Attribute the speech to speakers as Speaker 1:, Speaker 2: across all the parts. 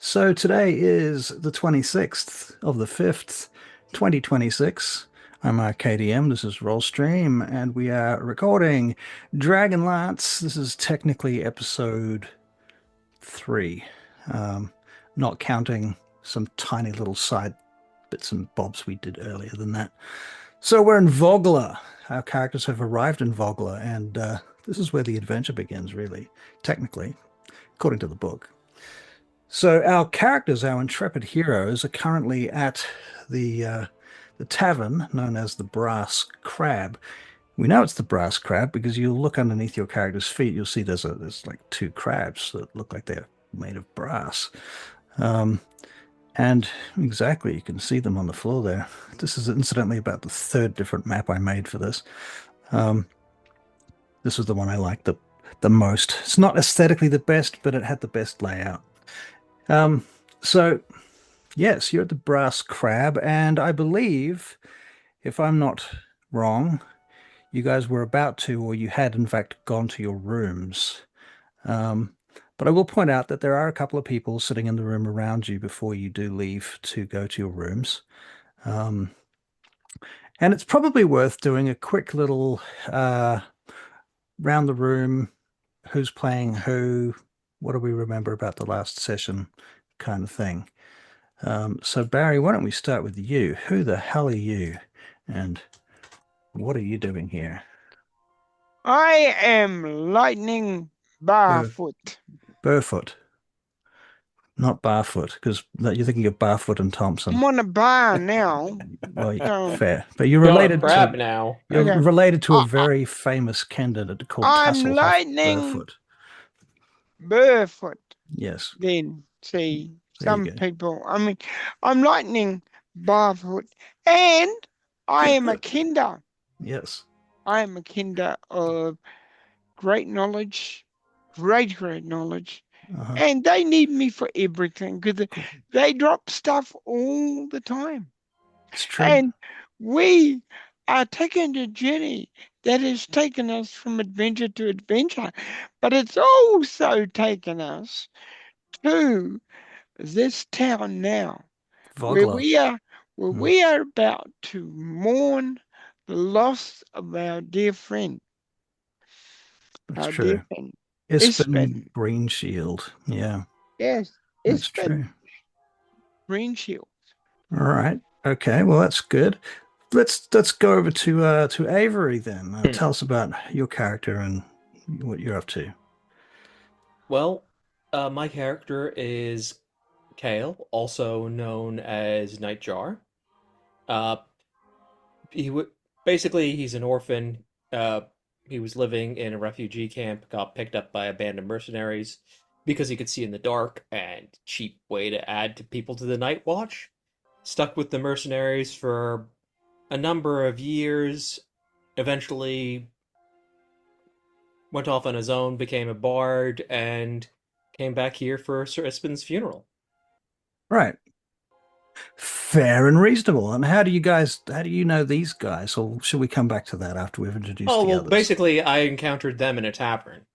Speaker 1: So today is the 26th of the 5th, 2026. I'm RKDM, this is ROLESTREAM, and we are recording Dragonlance. This is technically episode 3, um, not counting some tiny little side bits and bobs we did earlier than that. So we're in Vogler. Our characters have arrived in Vogler, and this is where the adventure begins, really, technically, according to the book. So our characters, our intrepid heroes, are currently at the tavern known as the Brass Crab. We know it's the Brass Crab because you look underneath your character's feet, you'll see there's like two crabs that look like they're made of brass. Um, and exactly, you can see them on the floor there. This is incidentally about the third different map I made for this. Um, this was the one I liked the most. It's not aesthetically the best, but it had the best layout. Um, so yes, you're at the Brass Crab, and I believe, if I'm not wrong, you guys were about to, or you had in fact gone to your rooms. Um, but I will point out that there are a couple of people sitting in the room around you before you do leave to go to your rooms. Um, and it's probably worth doing a quick little round the room, who's playing who, what do we remember about the last session kind of thing. So Barry, why don't we start with you? Who the hell are you? And what are you doing here?
Speaker 2: I am lightning
Speaker 1: Bur
Speaker 2: barefoot.
Speaker 1: Barefoot, not Barfoot, because you're thinking of Barfoot and Thompson.
Speaker 2: I'm on a bar now.
Speaker 1: Well,
Speaker 2: Um,
Speaker 1: fair, but
Speaker 3: You're on a crab now.
Speaker 1: you're
Speaker 2: okay.
Speaker 1: related to a
Speaker 2: I, I,
Speaker 1: very famous candidate called
Speaker 2: I'm
Speaker 1: Tasselhoff
Speaker 2: lightning
Speaker 1: Barefoot.
Speaker 2: barefoot.
Speaker 1: Yes,
Speaker 2: Then see
Speaker 1: there you
Speaker 2: some
Speaker 1: go.
Speaker 2: people. I'm lightning barefoot, and I am a kinder.
Speaker 1: Yes.
Speaker 2: I am a kinder of great knowledge, great knowledge,
Speaker 1: Uh-huh.
Speaker 2: and they need me for everything because they drop stuff all the time.
Speaker 1: It's true.
Speaker 2: And we are taking a journey that has taken us from adventure to adventure, but it's also taken us to this town now, where
Speaker 1: Vogler.
Speaker 2: we are where
Speaker 1: Hmm.
Speaker 2: we are about to mourn the loss of our dear friend,
Speaker 1: That's
Speaker 2: our dear
Speaker 1: true.
Speaker 2: friend
Speaker 1: Ispen
Speaker 2: Espen.
Speaker 1: Green Shield. Yeah,
Speaker 2: Yes,
Speaker 1: that's
Speaker 2: Espen
Speaker 1: true.
Speaker 2: Greenshield.
Speaker 1: All right. Okay. Well, that's good. Let's go over to Avery then.
Speaker 3: Hmm.
Speaker 1: Tell us about your character and what you're up to.
Speaker 3: Well, my character is Kale, also known as Nightjar. Uh, he w basically he's an orphan. Uh, he was living in a refugee camp, got picked up by a band of mercenaries because he could see in the dark and cheap way to add to people to the Night Watch. Stuck with the mercenaries for a number of years. Eventually went off on his own, became a bard, and came back here for Sir Espen's funeral.
Speaker 1: Right. Fair and reasonable. And how do you know these guys? Or should we come back to that after we've introduced
Speaker 3: Oh,
Speaker 1: the
Speaker 3: well,
Speaker 1: others?
Speaker 3: basically, I encountered them in a tavern.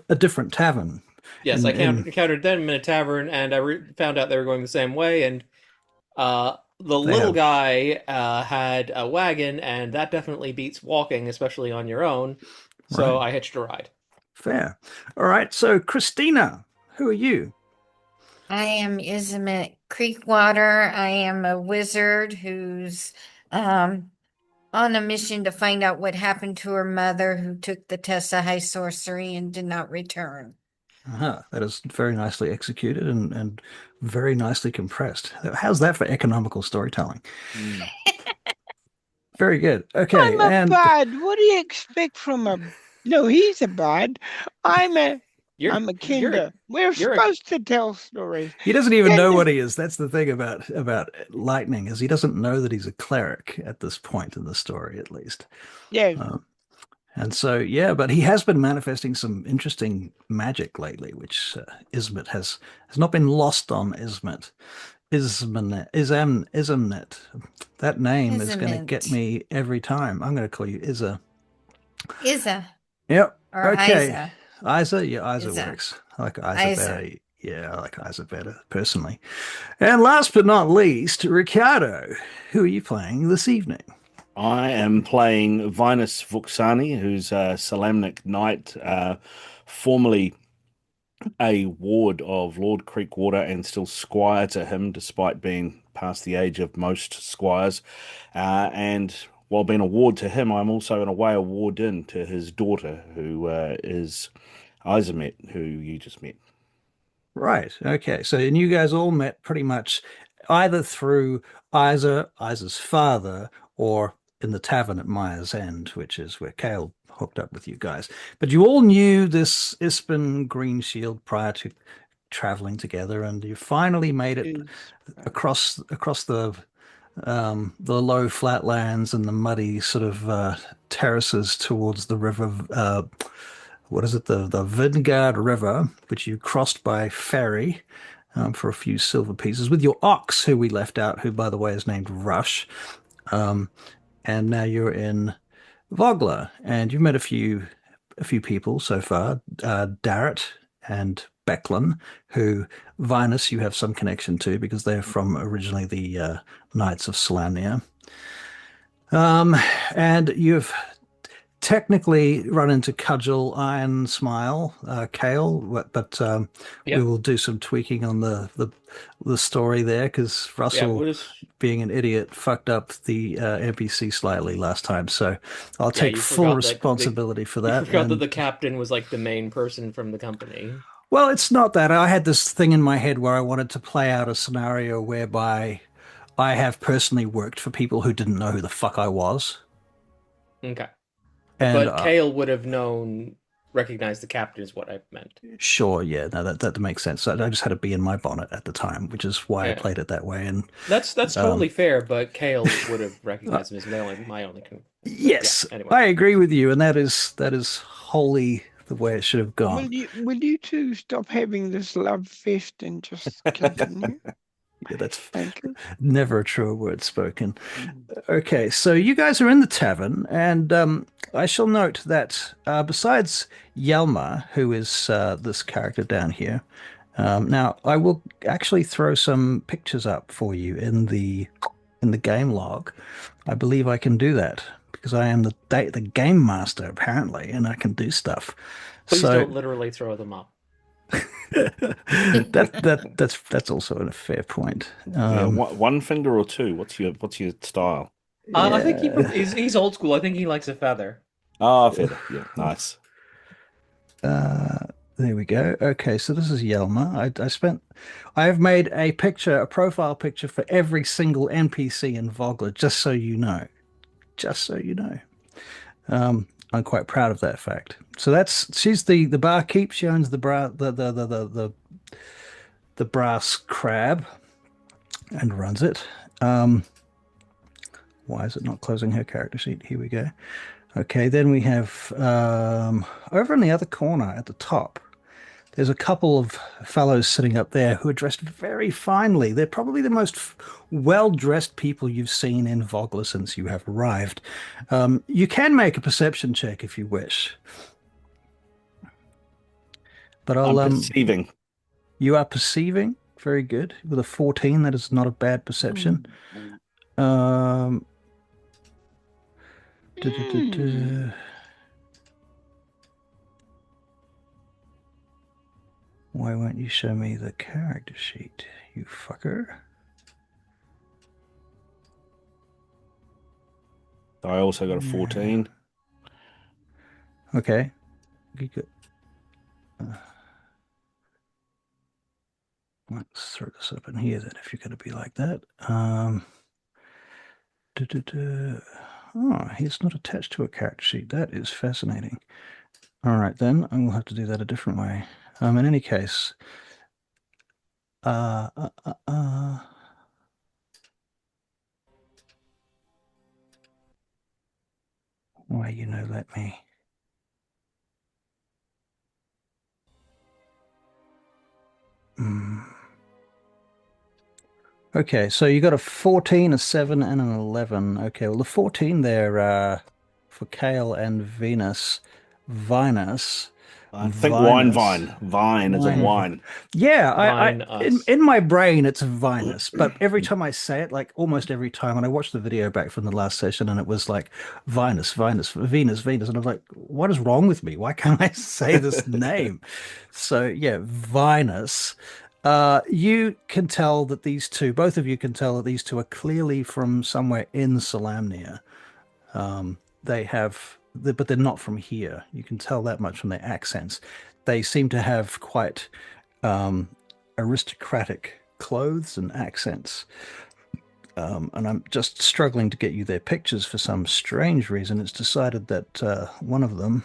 Speaker 1: A different tavern
Speaker 3: Yes, I
Speaker 1: in
Speaker 3: encountered them in a tavern, and found out they were going the same way. And the
Speaker 1: they
Speaker 3: little
Speaker 1: have
Speaker 3: guy had a wagon, and that definitely beats walking, especially on your own. So
Speaker 1: right.
Speaker 3: I hitched a ride.
Speaker 1: Fair. All right. So Christina, who are you?
Speaker 4: I am Ismet Creekwater. I am a wizard who's um, on a mission to find out what happened to her mother, who took the test of high sorcery and did not return.
Speaker 1: That is very nicely executed and very nicely compressed. How's that for economical storytelling?
Speaker 3: Mm.
Speaker 1: Very good. Okay,
Speaker 2: I'm a
Speaker 1: and
Speaker 2: bard. What do you expect from a? No, he's a bard. I'm a.
Speaker 3: You're
Speaker 2: I'm a
Speaker 3: you're
Speaker 2: kinder. We're
Speaker 3: you're a
Speaker 2: supposed to tell stories.
Speaker 1: he doesn't even know
Speaker 2: And
Speaker 1: what he is. That's the thing about Lightning is he doesn't know that he's a cleric at this point in the story, at least.
Speaker 2: yes,
Speaker 1: Um, and so, yeah, but he has been manifesting some interesting magic lately, which Ismet has not been lost on Ismet. Ismnet. That name is going to get
Speaker 4: Ismet.
Speaker 1: me every time. I'm going to call you Izza.
Speaker 4: Isa
Speaker 1: Yep.
Speaker 4: or
Speaker 1: Okay.
Speaker 4: Isa.
Speaker 1: Isa. Yeah, Isa
Speaker 4: Isa.
Speaker 1: works. I like Isa
Speaker 4: Isa.
Speaker 1: better. Yeah, I like Isa better, personally. And last but not least, Ricardo. Who are you playing this evening?
Speaker 5: I am playing Vinus Vuxani, who's a Salamnic knight, formerly a ward of Lord Creekwater and still squire to him, despite being past the age of most squires. And while being a ward to him, I'm also in a way a ward in to his daughter, who is Izamet, who you just met.
Speaker 1: Right. Okay. So, and you guys all met pretty much either through Isa's father, or in the tavern at Myers End, which is where Kale hooked up with you guys. But you all knew this Ispin Green Shield prior to traveling together, and you finally made it
Speaker 2: Is
Speaker 1: across the low flatlands and the muddy sort of terraces towards the river. What is it? The Vingard River, which you crossed by ferry for a few silver pieces with your ox, who we left out, who, by the way, is named Rush. And now you're in Vogler, and you've met a few people so far. Darrett and Becklin, who Vinus you have some connection to because they're from originally the Knights of Salamnia. And you've technically run into Cudgel, Iron Smile, Kale, but we will do some tweaking on the story there because Russell, being an idiot, fucked up the NPC slightly last time. So I'll take full responsibility for that.
Speaker 3: You forgot that the captain was like the main person from the company.
Speaker 1: Well, it's not that. I had this thing in my head where I wanted to play out a scenario whereby I have personally worked for people who didn't know who the fuck I was.
Speaker 3: Okay.
Speaker 1: And,
Speaker 3: but Kale would have recognized the captain is what I meant.
Speaker 1: Sure, yeah, no, that makes sense. I just had to be in my bonnet at the time, which is why I played it that way. And
Speaker 3: that's totally fair, but Kale would have recognized him as my only.
Speaker 1: Yes,
Speaker 3: anyway.
Speaker 1: I agree with you, and that is wholly the way it should have gone.
Speaker 2: Will you two stop having this love fest and just continue?
Speaker 1: Yeah, that's never a truer word spoken. Okay, so you guys are in the tavern, and I shall note that besides Yelma, who is this character down here, now I will actually throw some pictures up for you in the game log. I believe I can do that because I am the game master apparently, and I can do stuff.
Speaker 3: Please don't literally throw them up.
Speaker 1: That's also a fair point.
Speaker 5: One finger or two. What's your style?
Speaker 3: I think he's old school. I think he likes a feather.
Speaker 5: Ah, feather. Yeah, nice.
Speaker 1: There we go. Okay, so this is Yelma. I have made a profile picture for every single NPC in Vogler, just so you know. Just so you know. I'm quite proud of that fact. So she's the barkeep. She owns the brass crab and runs it. Why is it not closing her character sheet? Here we go. Okay, then we have over in the other corner at the top, there's a couple of fellows sitting up there who are dressed very finely. They're probably the most well-dressed people you've seen in Vogler since you have arrived. You can make a perception check if you wish. But I'm
Speaker 5: perceiving.
Speaker 1: You are perceiving? Very good. With a 14, that is not a bad perception. Why won't you show me the character sheet, you fucker?
Speaker 5: I also got a 14.
Speaker 1: Okay. Good. Let's throw this up in here then, if you're going to be like that. Oh, he's not attached to a character sheet. That is fascinating. All right, then. I will have to do that a different way. In any case, why let me. Okay, so you got a 14, a 7, and an 11. Okay, well, the 14 there for Kale and Vinus.
Speaker 5: I think wine
Speaker 1: Vinous.
Speaker 5: vine. Vine is a wine.
Speaker 1: Yeah,
Speaker 3: Vine us.
Speaker 1: in my brain it's Vinous, but every time I say it, like almost every time, and I watched the video back from the last session, and it was like Vinous, Vinous, Venus, Venus, and I'm like, what is wrong with me? Why can't I say this name? So yeah, Vinous. You can tell that these two, both of you can tell that these two are clearly from somewhere in Solamnia. They have, but they're not from here. You can tell that much from their accents. They seem to have quite aristocratic clothes and accents. And I'm just struggling to get you their pictures for some strange reason. It's decided that one of them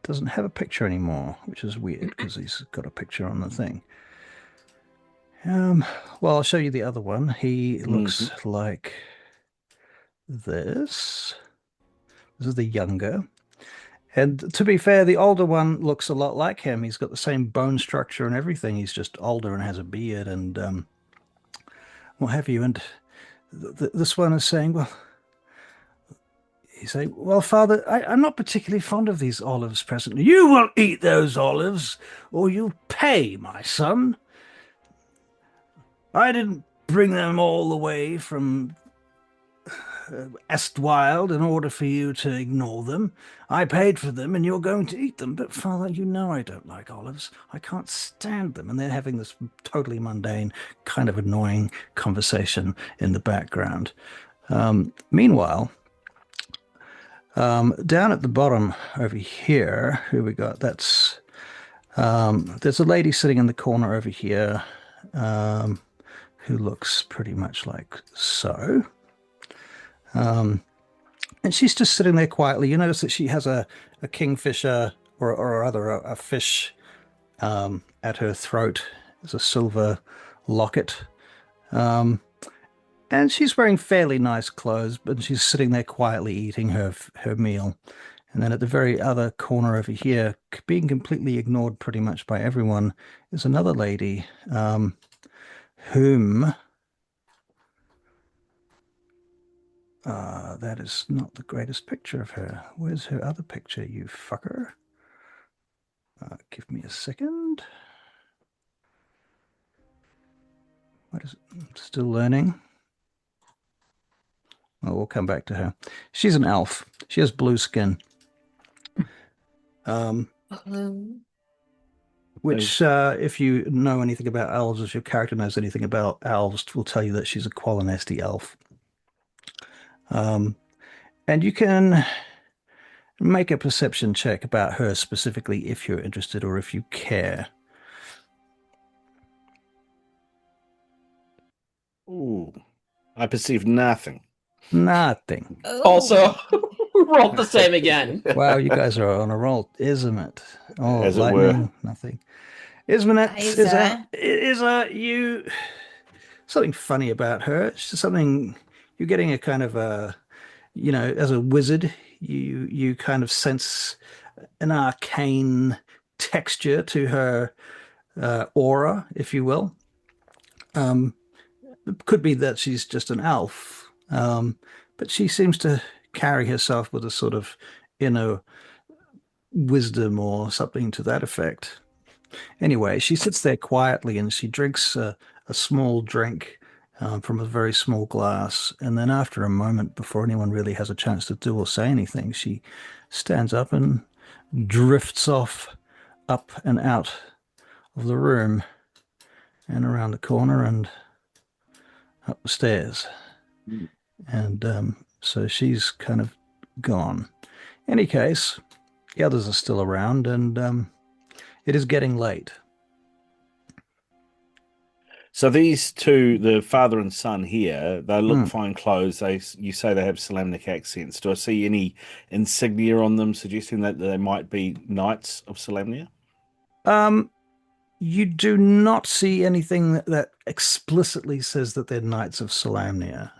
Speaker 1: doesn't have a picture anymore, which is weird because he's got a picture on the thing. Well, I'll show you the other one. He looks like this. This is the younger. And to be fair, the older one looks a lot like him. He's got the same bone structure and everything. He's just older and has a beard and what have you. And this one is saying, well, he's saying, well, Father, I'm not particularly fond of these olives presently. You won't eat those olives, or you'll pay, my son. I didn't bring them all the way from Estwild in order for you to ignore them. I paid for them and you're going to eat them. But Father, you know I don't like olives. I can't stand them. And they're having this totally mundane, kind of annoying conversation in the background. Meanwhile, down at the bottom over here, who we got? That's there's a lady sitting in the corner over here who looks pretty much like so. And she's just sitting there quietly. You notice that she has a kingfisher or rather a fish at her throat. There's a silver locket. And she's wearing fairly nice clothes, but she's sitting there quietly eating her meal. And then at the very other corner over here, being completely ignored pretty much by everyone, is another lady whom... that is not the greatest picture of her. Where's her other picture, you fucker? Give me a second. What is it? I'm still learning. Oh, we'll come back to her. She's an elf. She has blue skin. Which, if you know anything about elves, if your character knows anything about elves, will tell you that she's a Qualinesti elf. And you can make a perception check about her specifically if you're interested or if you care.
Speaker 5: Ooh, I perceive nothing.
Speaker 1: Nothing.
Speaker 3: Also, we rolled the same again.
Speaker 1: Wow, you guys are on a roll, isn't it? Oh,
Speaker 5: As it
Speaker 1: lightning,
Speaker 5: were.
Speaker 1: Nothing. Isa, you... Something funny about her. It's just something... You're getting a kind of a... You know, as a wizard, you kind of sense an arcane texture to her aura, if you will. It could be that she's just an elf, but she seems to carry herself with a sort of inner wisdom or something to that effect. Anyway, she sits there quietly and she drinks a small drink from a very small glass. And then after a moment, before anyone really has a chance to do or say anything, she stands up and drifts off up and out of the room and around the corner and up the stairs. And so she's kind of gone. In any case, the others are still around and it is getting late.
Speaker 5: So these two, the father and son here, they look fine clothes. You say they have Solamnic accents. Do I see any insignia on them suggesting that they might be knights of Solamnia?
Speaker 1: You do not see anything that explicitly says that they're knights of Solamnia.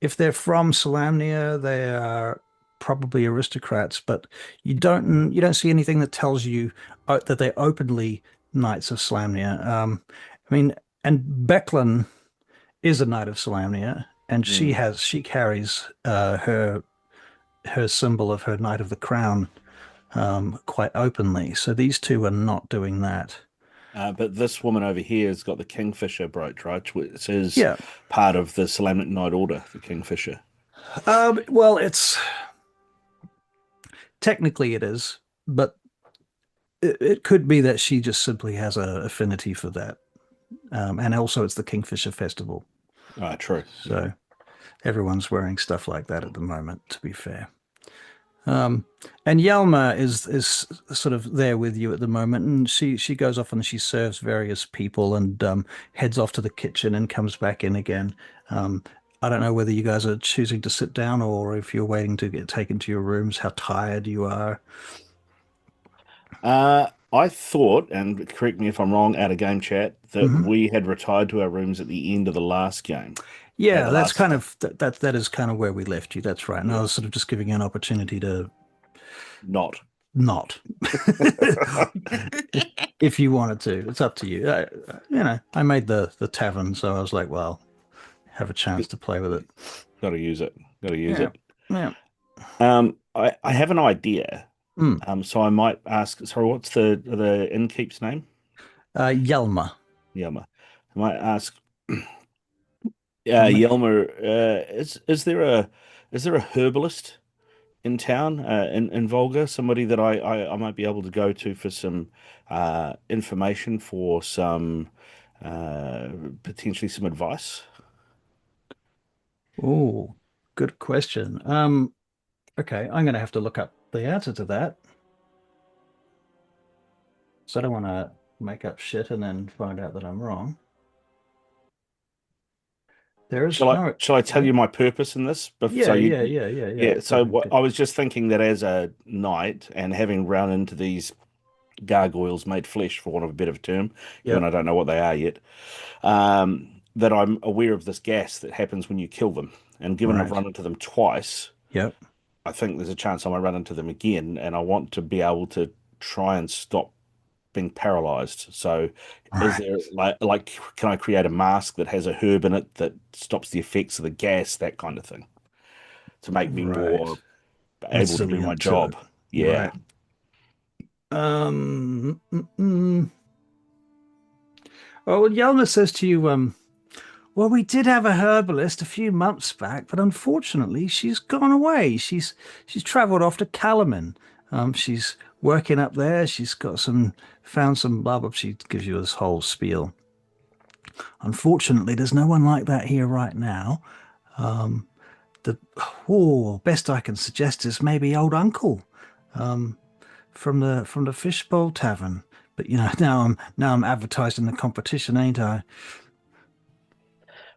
Speaker 1: If they're from Solamnia, they are probably aristocrats, but you don't see anything that tells you that they're openly knights of Solamnia. I mean, and Becklin is a knight of Solamnia, and she carries her symbol of her Knight of the Crown quite openly. So these two are not doing that.
Speaker 5: But this woman over here has got the Kingfisher brooch, right? Which is
Speaker 1: Yeah.
Speaker 5: part of the Solamnic Knight Order, the Kingfisher.
Speaker 1: Well, it's technically it is, but it could be that she just simply has an affinity for that. And also it's the Kingfisher Festival.
Speaker 5: True.
Speaker 1: So everyone's wearing stuff like that at the moment, to be fair. And Yelma is sort of there with you at the moment, and she goes off and she serves various people and heads off to the kitchen and comes back in again. I don't know whether you guys are choosing to sit down or if you're waiting to get taken to your rooms, how tired you are.
Speaker 5: I thought, and correct me if I'm wrong, out of game chat, that
Speaker 1: Mhm.
Speaker 5: we had retired to our rooms at the end of the last game. At
Speaker 1: Yeah,
Speaker 5: the
Speaker 1: that's
Speaker 5: last,
Speaker 1: kind of that is kind of where we left you. That's right. And I
Speaker 5: yeah,
Speaker 1: was sort of just giving you an opportunity to
Speaker 5: not.
Speaker 1: not. If you wanted to, it's up to you. I made the tavern, so I was like, well, have a chance to play with it.
Speaker 5: Got to use it. Got to use
Speaker 1: Yeah,
Speaker 5: it.
Speaker 1: yeah.
Speaker 5: I have an idea.
Speaker 1: Mm.
Speaker 5: So I might ask. Sorry, what's the innkeep's name?
Speaker 1: Yelma.
Speaker 5: Yelmer. I might ask.
Speaker 1: Ma-
Speaker 5: Yelmer, is there a herbalist in town in Volga? Somebody that I might be able to go to for some information for some uh, potentially some advice.
Speaker 1: Oh, good question. Okay, I'm gonna have to look up the answer to that. So I don't want to make up shit and then find out that I'm wrong. There is no.
Speaker 5: Shall I tell
Speaker 1: Yeah,
Speaker 5: you my purpose in this? So
Speaker 1: yeah, yeah, yeah, yeah, yeah.
Speaker 5: yeah.
Speaker 1: Go
Speaker 5: So
Speaker 1: ahead.
Speaker 5: I was just thinking that as a knight and having run into these gargoyles made flesh, for want of a better term, given I
Speaker 1: Yep.
Speaker 5: don't know what they are yet, that I'm aware of this gas that happens when you kill them. And given I've
Speaker 1: Right.
Speaker 5: run into them twice,
Speaker 1: Yep.
Speaker 5: I think there's a chance I might run into them again, and I want to be able to try and stop being paralyzed. So, is
Speaker 1: Right.
Speaker 5: there can I create a mask that has a herb in it that stops the effects of the gas, that kind of thing, to make me
Speaker 1: Right.
Speaker 5: more able to do my
Speaker 1: Resilient to it.
Speaker 5: job? Yeah.
Speaker 1: Right. Um. mm, mm. Oh, well, Yelma says to you, well, we did have a herbalist a few months back, but unfortunately, she's gone away. She's travelled off to Calamin. She's working up there. She's got found some blah blah. She gives you this whole spiel. Unfortunately, there's no one like that here right now. Um, the best I can suggest is maybe old Uncle, um, from the Fishbowl tavern. But now I'm advertising the competition, ain't I?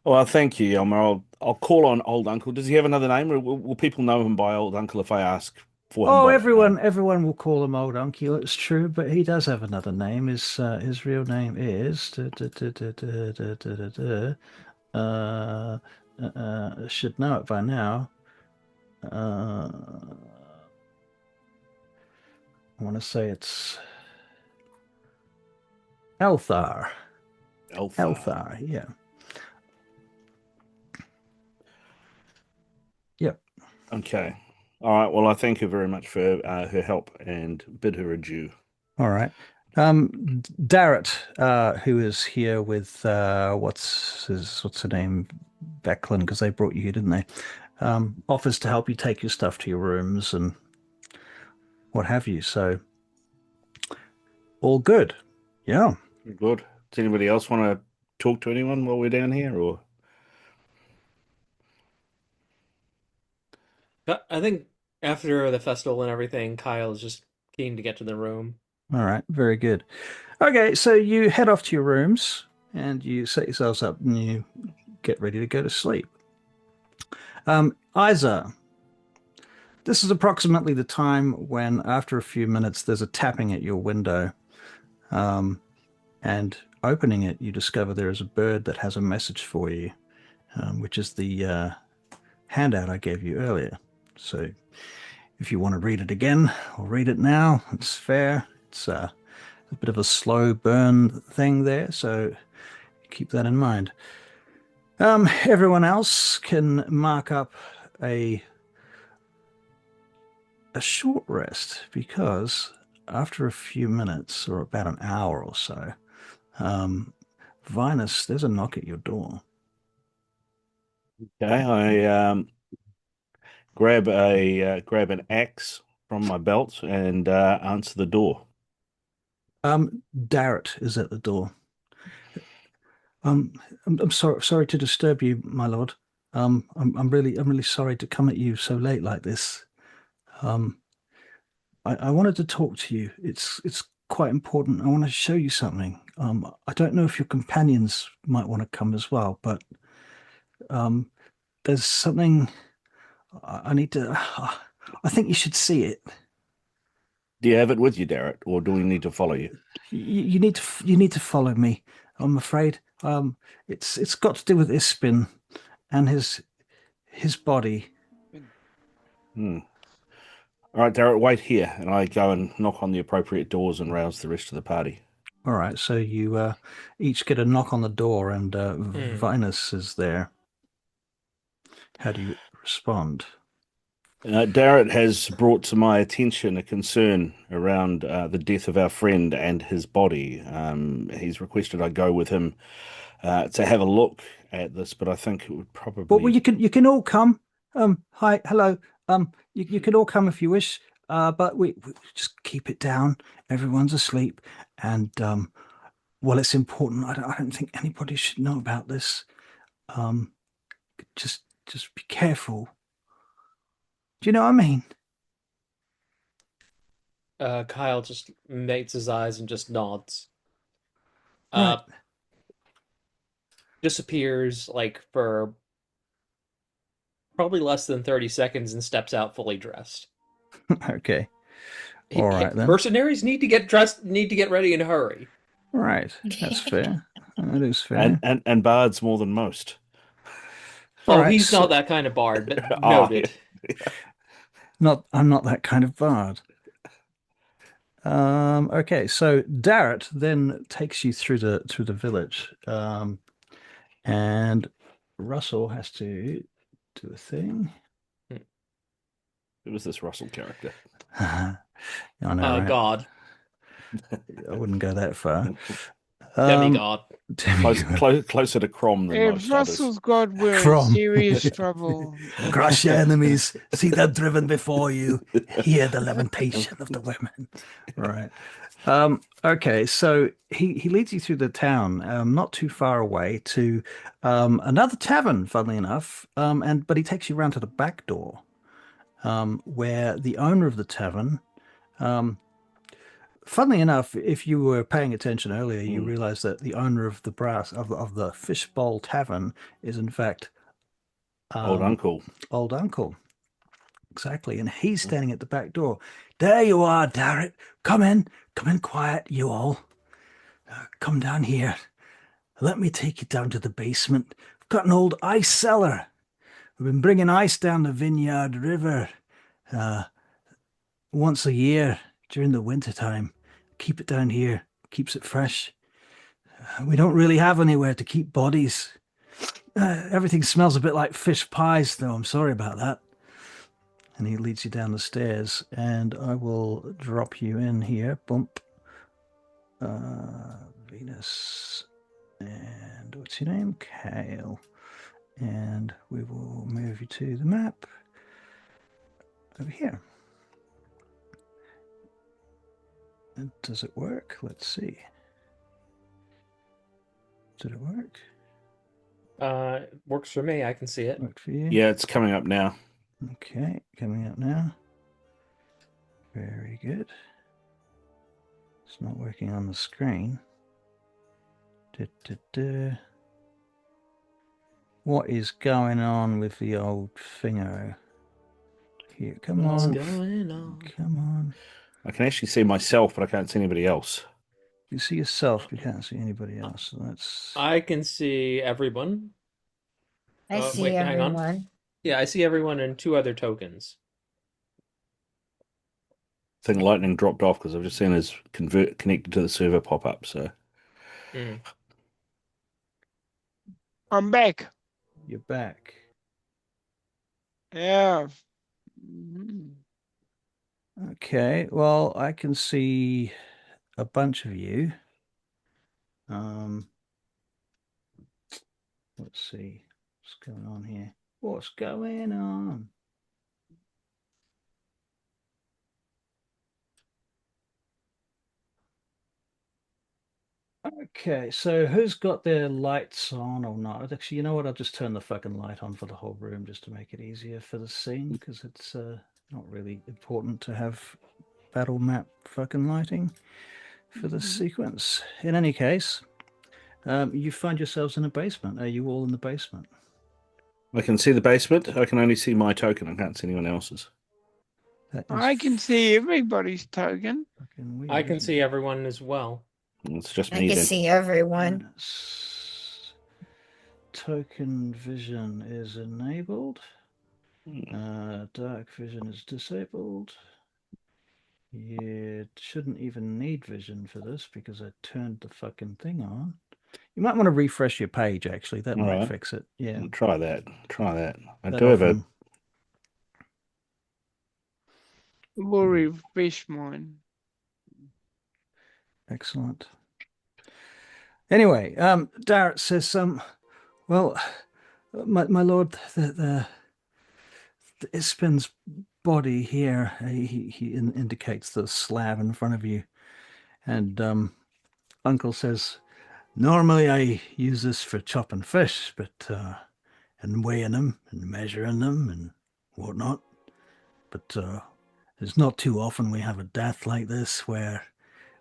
Speaker 5: Well, thank you, Elmer. I'll call on Old Uncle. Does he have another name, or will people know him by Old Uncle if I ask for him
Speaker 1: Oh,
Speaker 5: by that name?
Speaker 1: everyone will call him Old Uncle. It's true, but he does have another name. His real name is should know it by now. Uh, I want to say it's Elthar.
Speaker 5: Alpha.
Speaker 1: Elthar, yeah. Yep.
Speaker 5: Okay. All right. Well, I thank her very much for her help and bid her adieu.
Speaker 1: All right. Darrett, who is here with what's her name? Becklin, because they brought you here, didn't they? Offers to help you take your stuff to your rooms and what have you. So all good. Yeah.
Speaker 5: Good. Does anybody else want to talk to anyone while we're down here, or?
Speaker 3: I think after the festival and everything, Kyle is just keen to get to the room.
Speaker 1: All right. Very good. Okay, so you head off to your rooms and you set yourselves up and you get ready to go to sleep. Isa, this is approximately the time when, after a few minutes, there's a tapping at your window. And opening it, you discover there is a bird that has a message for you, which is the handout I gave you earlier. So if you want to read it again, I'll read it now. It's fair. It's a bit of a slow burn thing there, so keep that in mind. Everyone else can mark up a a short rest because after a few minutes or about an hour or so, Vinus, there's a knock at your door.
Speaker 5: Okay, I grab an axe from my belt and answer the door.
Speaker 1: Darrett is at the door. Um, I'm sorry to disturb you, my lord. I'm really sorry to come at you so late like this. Um, I wanted to talk to you. It's quite important. I want to show you something. I don't know if your companions might want to come as well, but um, there's something I need to. I think you should see it.
Speaker 5: Do you have it with you, Darrett, or do we need to follow you?
Speaker 1: You need to follow me. I'm afraid. It's got to do with Ispin and his body.
Speaker 5: Hmm. All right, Darrett, wait here, and I go and knock on the appropriate doors and rouse the rest of the party.
Speaker 1: All right, so you each get a knock on the door, and
Speaker 3: Hmm.
Speaker 1: Vinus is there. How do you respond?
Speaker 5: Darrett has brought to my attention a concern around the death of our friend and his body. He's requested I go with him to have a look at this, but I think it would
Speaker 1: Well,
Speaker 5: probably.
Speaker 1: you can all come. Hi, hello. You can all come if you wish. But we just keep it down. Everyone's asleep, and well, it's important. I don't think anybody should know about this. Um, just be careful. Do you know what I mean?
Speaker 3: Kyle just makes his eyes and just nods.
Speaker 1: Right.
Speaker 3: Uh, disappears like for probably less than 30 seconds and steps out fully dressed.
Speaker 1: Okay. All right then.
Speaker 3: Mercenaries need to get dressed, need to get ready in a hurry.
Speaker 1: Right. That's fair. That is
Speaker 5: and,
Speaker 1: fair.
Speaker 5: and and bards more than most.
Speaker 1: All
Speaker 3: Oh,
Speaker 1: right.
Speaker 3: he's
Speaker 1: So,
Speaker 3: not that kind of bard, but
Speaker 5: Oh, yeah.
Speaker 3: noted.
Speaker 1: I'm not that kind of bard. Okay, so Darrett then takes you through the village. And Russell has to do a thing.
Speaker 5: Who was this Russell character?
Speaker 1: I know,
Speaker 3: Oh
Speaker 1: right?
Speaker 3: God,
Speaker 1: I wouldn't go that far.
Speaker 3: demigod.
Speaker 5: Closer to Crom than
Speaker 2: If
Speaker 5: most others.
Speaker 2: Russell's God, we're in
Speaker 1: Crom.
Speaker 2: serious trouble.
Speaker 1: Crush your enemies, see them driven before you, hear the lamentation of the women. Right. Okay, so he leads you through the town, not too far away to another tavern, funnily enough. But he takes you around to the back door, where the owner of the tavern, funnily enough, if you were paying attention earlier, you realize that the owner of the brass of the Fishbowl Tavern is in fact
Speaker 5: Old uncle.
Speaker 1: Old Uncle. Exactly. And he's standing at the back door. There you are, Darrett. Come in. Come in quiet, you all. Come down here. Let me take you down to the basement. I've got an old ice cellar. We've been bringing ice down the Vineyard River once a year during the winter time. Keep it down here. Keeps it fresh. We don't really have anywhere to keep bodies. Everything smells a bit like fish pies, though. I'm sorry about that. And he leads you down the stairs, and I will drop you in here. Bump. Venus. And what's your name? Kale. And we will move you to the map over here. And does it work? Let's see. Did it work?
Speaker 3: Works for me. I can see it.
Speaker 1: Worked for you?
Speaker 5: Yeah, it's coming up now.
Speaker 1: Okay, coming up now. Very good. It's not working on the screen. What is going on with the old thingo? Here, come
Speaker 3: What's
Speaker 1: on.
Speaker 3: going on?
Speaker 1: Come on.
Speaker 5: I can actually see myself, but I can't see anybody else.
Speaker 1: You see yourself, you can't see anybody else. So that's
Speaker 3: I can see everyone.
Speaker 4: I see
Speaker 3: Wait, hang on.
Speaker 4: everyone.
Speaker 3: Yeah, I see everyone and two other tokens.
Speaker 5: I think lightning dropped off because I've just seen his connected to the server pop up. So
Speaker 3: Mm.
Speaker 2: I'm back.
Speaker 1: you're back.
Speaker 2: Yeah. Mhm.
Speaker 1: Okay, well, I can see a bunch of you. Let's see what's going on here. What's going on? Okay, so who's got their lights on or not? Actually, you know what? I'll just turn the fucking light on for the whole room just to make it easier for the scene, because it's not really important to have battle map fucking lighting for the sequence. In any case, you find yourselves in a basement. Are you all in the basement?
Speaker 5: I can see the basement. I can only see my token. I can't see anyone else's.
Speaker 1: That is
Speaker 2: I can see everybody's token.
Speaker 1: fucking weird.
Speaker 3: I can
Speaker 1: isn't
Speaker 3: see
Speaker 1: it?
Speaker 3: everyone as well.
Speaker 5: It's just
Speaker 4: I
Speaker 5: me
Speaker 4: can
Speaker 5: then.
Speaker 4: see everyone.
Speaker 1: Token vision is enabled.
Speaker 5: Hmm.
Speaker 1: Dark vision is disabled. You shouldn't even need vision for this because I turned the fucking thing on. You might want to refresh your page, actually. That
Speaker 5: All
Speaker 1: might
Speaker 5: right.
Speaker 1: fix it. Yeah.
Speaker 5: Try that. Try that. I
Speaker 1: That
Speaker 5: do have a.
Speaker 1: often.
Speaker 2: We'll refresh mine.
Speaker 1: Excellent. Anyway, Darrett says, well, my lord, the Ispin's body here, he indicates the slab in front of you. And Uncle says, normally I use this for chopping fish, but and weighing them and measuring them and whatnot. But it's not too often we have a death like this where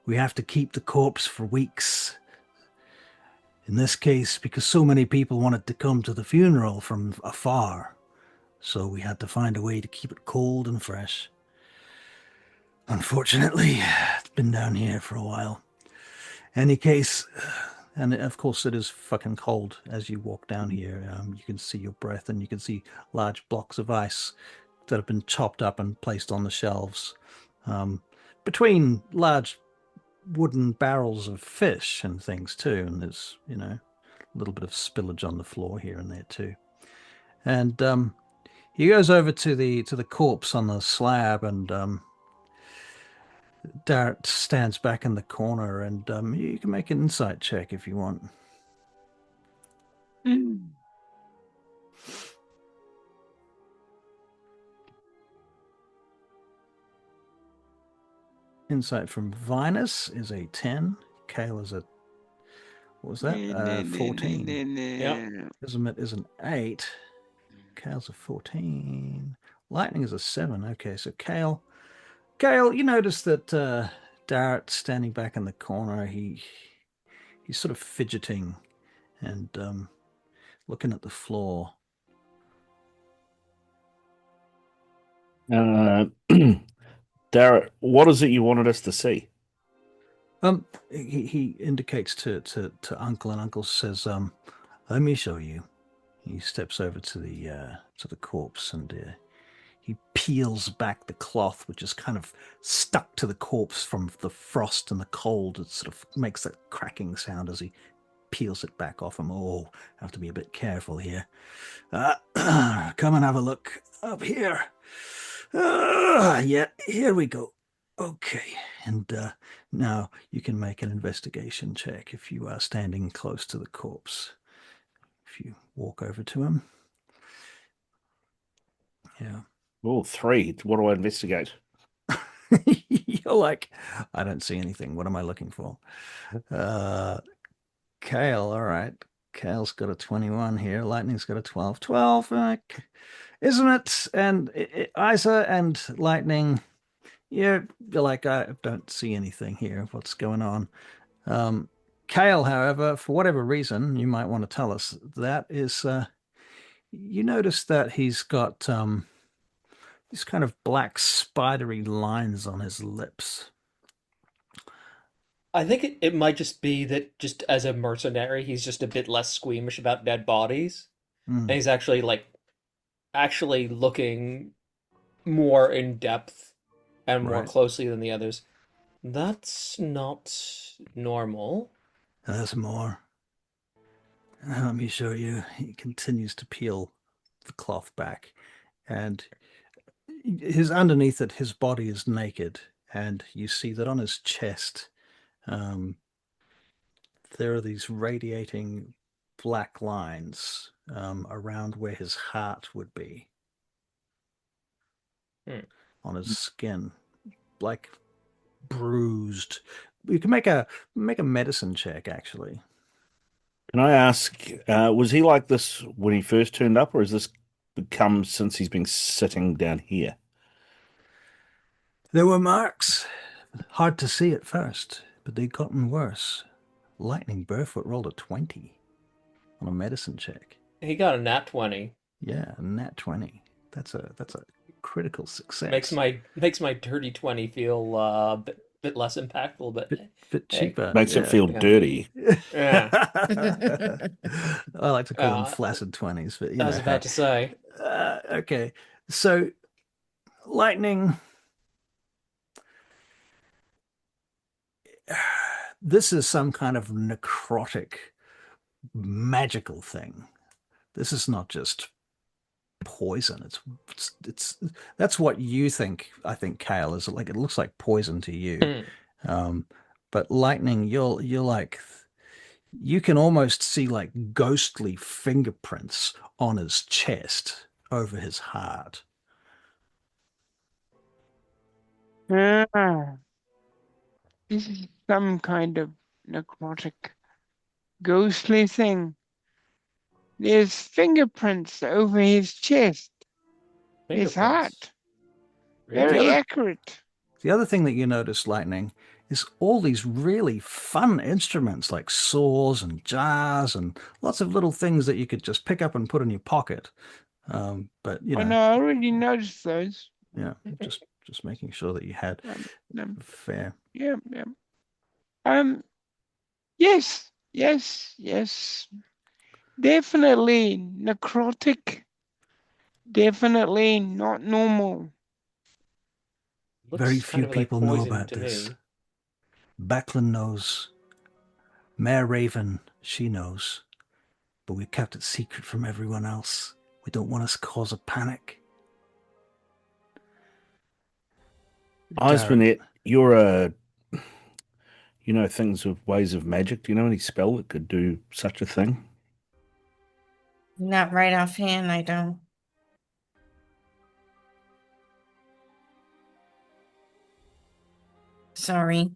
Speaker 1: we have to keep the corpse for weeks. In this case, because so many people wanted to come to the funeral from afar, so we had to find a way to keep it cold and fresh. Unfortunately, it's been down here for a while. Any case, and of course it is fucking cold as you walk down here. You can see your breath and you can see large blocks of ice that have been chopped up and placed on the shelves. Between large wooden barrels of fish and things too, and there's, a little bit of spillage on the floor here and there too. And he goes over to the corpse on the slab, and Dart stands back in the corner, and you can make an insight check if you want. Insight from Vinus is a 10. Kale is a, what was that? 14.
Speaker 3: Yep.
Speaker 1: Ismet is an 8. Kale's a 14. Lightning is a 7. Okay, so Kale, you notice that Dart standing back in the corner, he's sort of fidgeting and looking at the floor.
Speaker 5: Darrett, what is it you wanted us to see?
Speaker 1: He indicates to Uncle, and Uncle says, "Let me show you." He steps over to the corpse, and he peels back the cloth, which is kind of stuck to the corpse from the frost and the cold. It sort of makes that cracking sound as he peels it back off him. Oh, I have to be a bit careful here. Come and have a look up here. Yeah, here we go. Okay, and now you can make an investigation check if you are standing close to the corpse. If you walk over to him. Yeah.
Speaker 5: Oh, 3. What do I investigate?
Speaker 1: You're like, I don't see anything. What am I looking for? Kale, all right. Kale's got a 21 here. Lightning's got a 12. 12, isn't it? And Isa and Lightning, you're like, I don't see anything here. What's going on? Kale, however, for whatever reason, you might want to tell us, that is, you notice that he's got these kind of black spidery lines on his lips.
Speaker 3: I think it might just be that just as a mercenary, he's just a bit less squeamish about dead bodies. And he's actually looking more in depth and more
Speaker 1: Right.
Speaker 3: closely than the others. That's not normal.
Speaker 1: There's more. Let me show you. He continues to peel the cloth back, and his underneath it, his body is naked, and you see that on his chest, there are these radiating black lines around where his heart would be on his skin, like bruised. You can make a medicine check, actually.
Speaker 5: Can I ask, was he like this when he first turned up, or has this become since he's been sitting down here?
Speaker 1: There were marks, hard to see at first, but they'd gotten worse. Lightning Barefoot rolled a 20 on a medicine check.
Speaker 3: He got a nat 20.
Speaker 1: Yeah, a nat 20. That's a critical success.
Speaker 3: Makes my dirty 20 feel bit less impactful, but
Speaker 1: bit cheaper.
Speaker 5: Makes it feel dirty.
Speaker 3: Yeah.
Speaker 1: I like to call them flaccid 20s, but
Speaker 3: I was about to say.
Speaker 1: Okay, so lightning. This is some kind of necrotic, magical thing. This is not just poison. It's that's what you think. I think Kale is like. It looks like poison to you, but lightning. You're like. You can almost see like ghostly fingerprints on his chest over his heart.
Speaker 2: This is some kind of necrotic, ghostly thing. There's fingerprints over his chest, his heart. Very accurate.
Speaker 1: The other thing that you notice, Lightning, is all these really fun instruments like saws and jars and lots of little things that you could just pick up and put in your pocket. But you know,
Speaker 2: I already noticed those.
Speaker 1: Yeah, just making sure that you had fair.
Speaker 2: Yeah. Yes. Definitely necrotic. Definitely not normal.
Speaker 1: Very few people know about this. Backlund knows. Mayor Raven, she knows. But we've kept it secret from everyone else. We don't want us to cause a panic.
Speaker 5: Osmond, you're you know things with ways of magic. Do you know any spell that could do such a thing?
Speaker 4: Not right offhand, I don't. Sorry.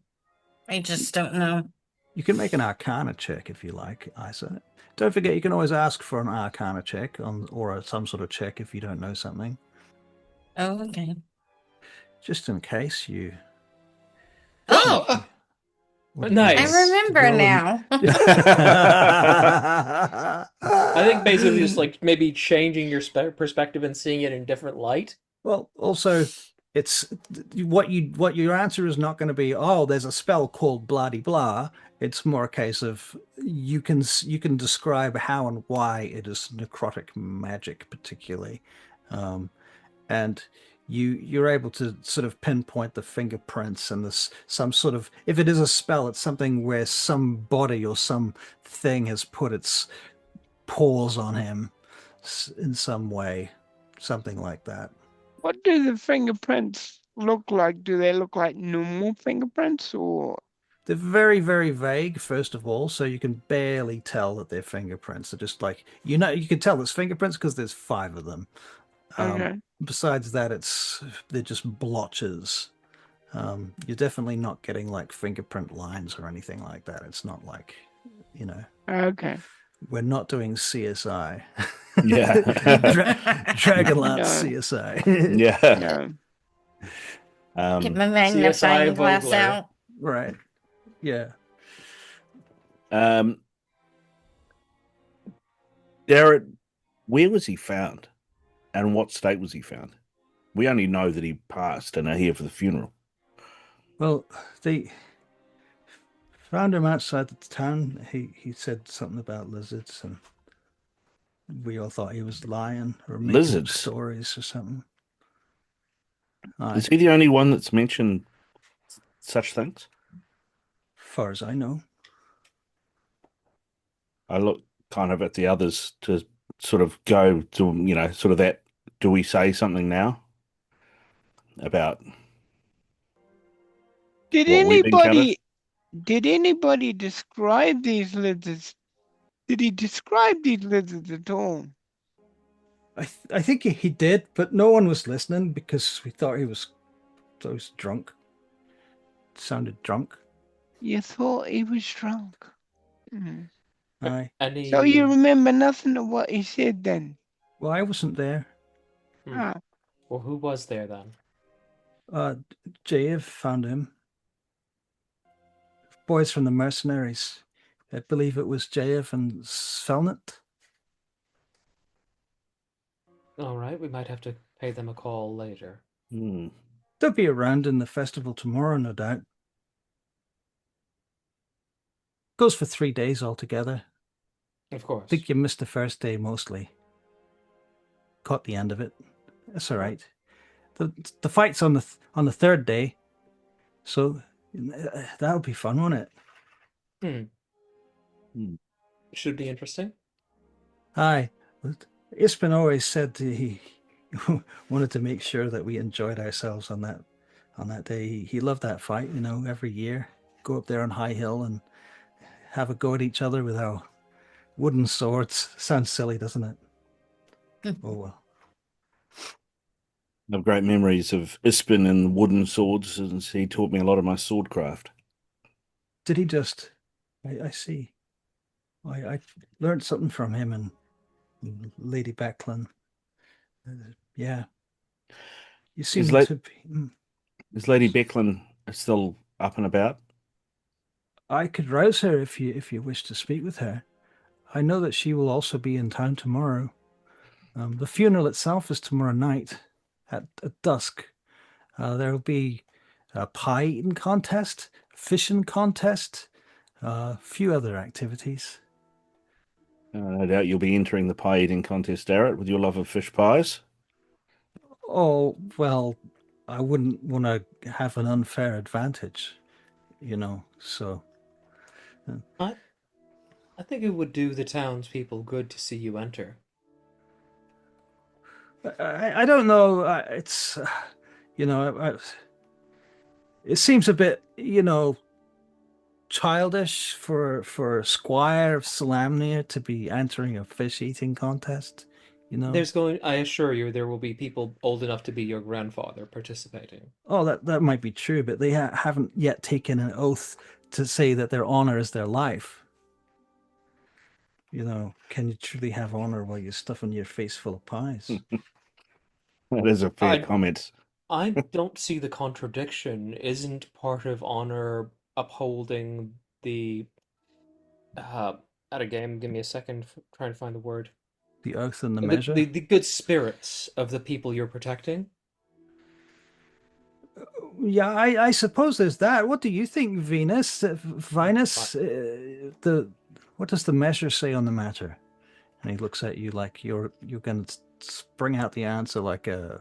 Speaker 4: I just don't know.
Speaker 1: You can make an Arcana check if you like, Isa. Don't forget, you can always ask for an Arcana check or some sort of check if you don't know something.
Speaker 4: Oh, okay.
Speaker 1: Just in case you...
Speaker 3: Oh! Nice.
Speaker 4: I remember now.
Speaker 3: I think basically just like maybe changing your perspective and seeing it in a different light.
Speaker 1: Well, also... It's what your answer is not going to be, oh, there's a spell called blah de blah. It's more a case of you can describe how and why it is necrotic magic particularly, and you're able to sort of pinpoint the fingerprints and this some sort of, if it is a spell, it's something where somebody or some thing has put its paws on him in some way, something like that.
Speaker 2: What do the fingerprints look like? Do they look like normal fingerprints or?
Speaker 1: They're very, very vague, first of all, so you can barely tell that they're fingerprints. They're just like, you can tell there's fingerprints because there's 5 of them.
Speaker 2: Okay.
Speaker 1: Besides that, they're just blotches. You're definitely not getting like fingerprint lines or anything like that. It's not like,
Speaker 2: Okay.
Speaker 1: We're not doing CSI.
Speaker 5: Yeah.
Speaker 1: Dragonlance CSI.
Speaker 5: Yeah.
Speaker 4: Get my magnifying glass
Speaker 3: Vogler.
Speaker 4: out.
Speaker 1: Right. Yeah.
Speaker 5: Garrett, where was he found? And in what state was he found? We only know that he passed and are here for the funeral.
Speaker 1: Well, they found him outside the town. He said something about lizards, and we all thought he was lying or making
Speaker 5: Lizards?
Speaker 1: stories or something.
Speaker 5: Is he the only one that's mentioned such things?
Speaker 1: Far as I know.
Speaker 5: I look kind of at the others to sort of go to, sort of that, do we say something now? about
Speaker 2: Did
Speaker 5: what we've encountered.
Speaker 2: anybody describe these lizards? Did he describe these lizards at all?
Speaker 1: I think he did, but no one was listening because we thought he was drunk. Sounded drunk.
Speaker 2: You thought he was drunk.
Speaker 1: Aye.
Speaker 2: So you remember nothing of what he said then?
Speaker 1: Well, I wasn't there.
Speaker 2: Ah,
Speaker 3: Well, who was there then?
Speaker 1: Jave found him. Boys from the mercenaries. I believe it was Jave and Svelnet.
Speaker 3: All right, we might have to pay them a call later.
Speaker 5: Hmm.
Speaker 1: They'll be around in the festival tomorrow, no doubt. Goes for 3 days altogether.
Speaker 3: Of course.
Speaker 1: I think you missed the first day mostly. Caught the end of it. That's all right. The fight's on the third day, so that'll be fun, won't it?
Speaker 3: Should be interesting.
Speaker 1: Aye. Ispin always said he wanted to make sure that we enjoyed ourselves on that day. He loved that fight, every year. Go up there on High Hill and have a go at each other with our wooden swords. Sounds silly, doesn't it? Oh well.
Speaker 5: I have great memories of Ispin and wooden swords, and he taught me a lot of my swordcraft.
Speaker 1: Did he just? I see. I learned something from him and Lady Becklin. Yeah. You seem to be.
Speaker 5: Is Lady Becklin still up and about?
Speaker 1: I could rouse her if you wish to speak with her. I know that she will also be in town tomorrow. The funeral itself is tomorrow night at dusk. There will be a pie eating contest, a fishing contest, a few other activities.
Speaker 5: No doubt you'll be entering the pie eating contest, Darrett, with your love of fish pies.
Speaker 1: Oh, well, I wouldn't want to have an unfair advantage, so.
Speaker 3: I think it would do the townspeople good to see you enter.
Speaker 1: I don't know. It's, it seems a bit, childish for Squire of Salamnia to be entering a fish eating contest.
Speaker 3: I assure you, there will be people old enough to be your grandfather participating.
Speaker 1: Oh, that might be true, but they haven't yet taken an oath to say that their honor is their life. Can you truly have honor while you're stuffing your face full of pies?
Speaker 5: That is a fair comment.
Speaker 3: I don't see the contradiction. Isn't part of honor upholding the at a game? Give me a second. Trying to find the word.
Speaker 1: The oath and the measure.
Speaker 3: The good spirits of the people you're protecting.
Speaker 1: Yeah, I suppose there's that. What do you think, Venus? Venus, what does the measure say on the matter? And he looks at you like you're going to spring out the answer like a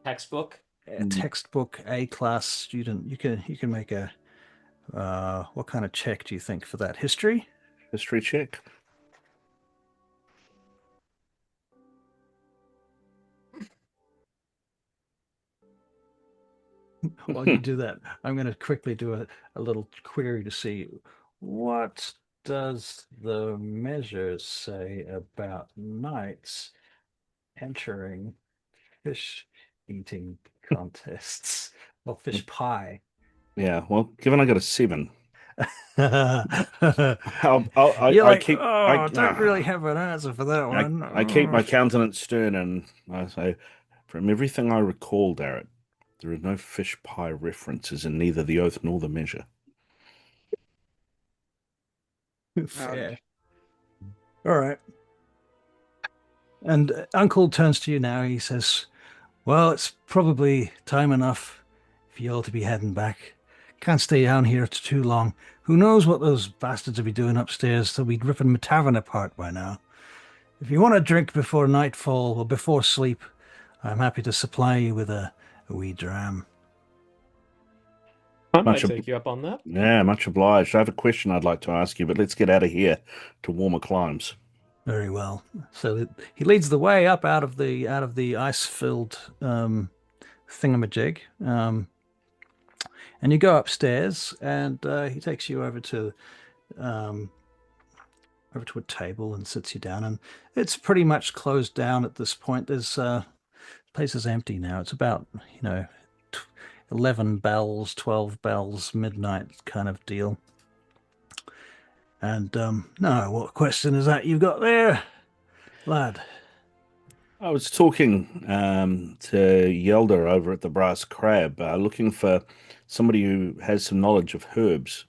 Speaker 3: textbook.
Speaker 1: A textbook A-class student. You can make a what kind of check do you think for that? History
Speaker 5: check.
Speaker 1: While you do that, I'm going to quickly do a little query to see what does the measure say about knights entering fish eating contests or fish pie.
Speaker 5: Yeah, well, given I got a 7.
Speaker 1: You're like, I don't really have an answer for that one.
Speaker 5: I keep my countenance stern and I say, from everything I recall, Darrett, there are no fish pie references in neither the oath nor the measure.
Speaker 1: Fair. All right. And Uncle turns to you now. He says, well, it's probably time enough for you all to be heading back. Can't stay down here too long. Who knows what those bastards will be doing upstairs? They'll be ripping my tavern apart by now. If you want a drink before nightfall or before sleep, I'm happy to supply you with a wee dram.
Speaker 3: I might take you up on that.
Speaker 5: Yeah, much obliged. I have a question I'd like to ask you, but let's get out of here to warmer climes.
Speaker 1: Very well. So he leads the way up out of the ice-filled thingamajig. And you go upstairs, and he takes you um, over to a table and sits you down. And it's pretty much closed down at this point. There's the place is empty now. It's about 11 bells, 12 bells, midnight kind of deal. And no, what question is that you've got there, lad?
Speaker 5: I was talking to Yelda over at the Brass Crab, looking for somebody who has some knowledge of herbs.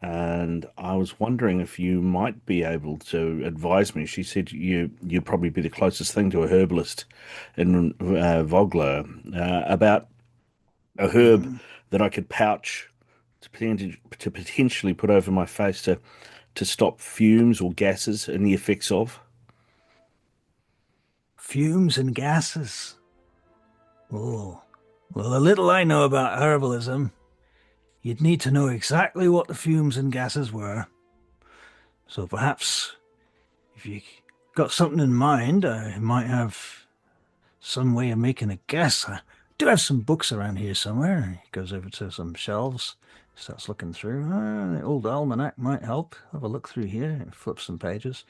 Speaker 5: And I was wondering if you might be able to advise me. She said you'd probably be the closest thing to a herbalist in Vogler about a herb that I could pouch to potentially put over my face to stop fumes or gases and the effects of.
Speaker 1: Fumes and gases. Oh, well, the little I know about herbalism, you'd need to know exactly what the fumes and gases were. So perhaps if you got something in mind, I might have some way of making a guess. I do have some books around here somewhere. He goes over to some shelves, starts looking through. The old almanac might help. Have a look through here, flip some pages.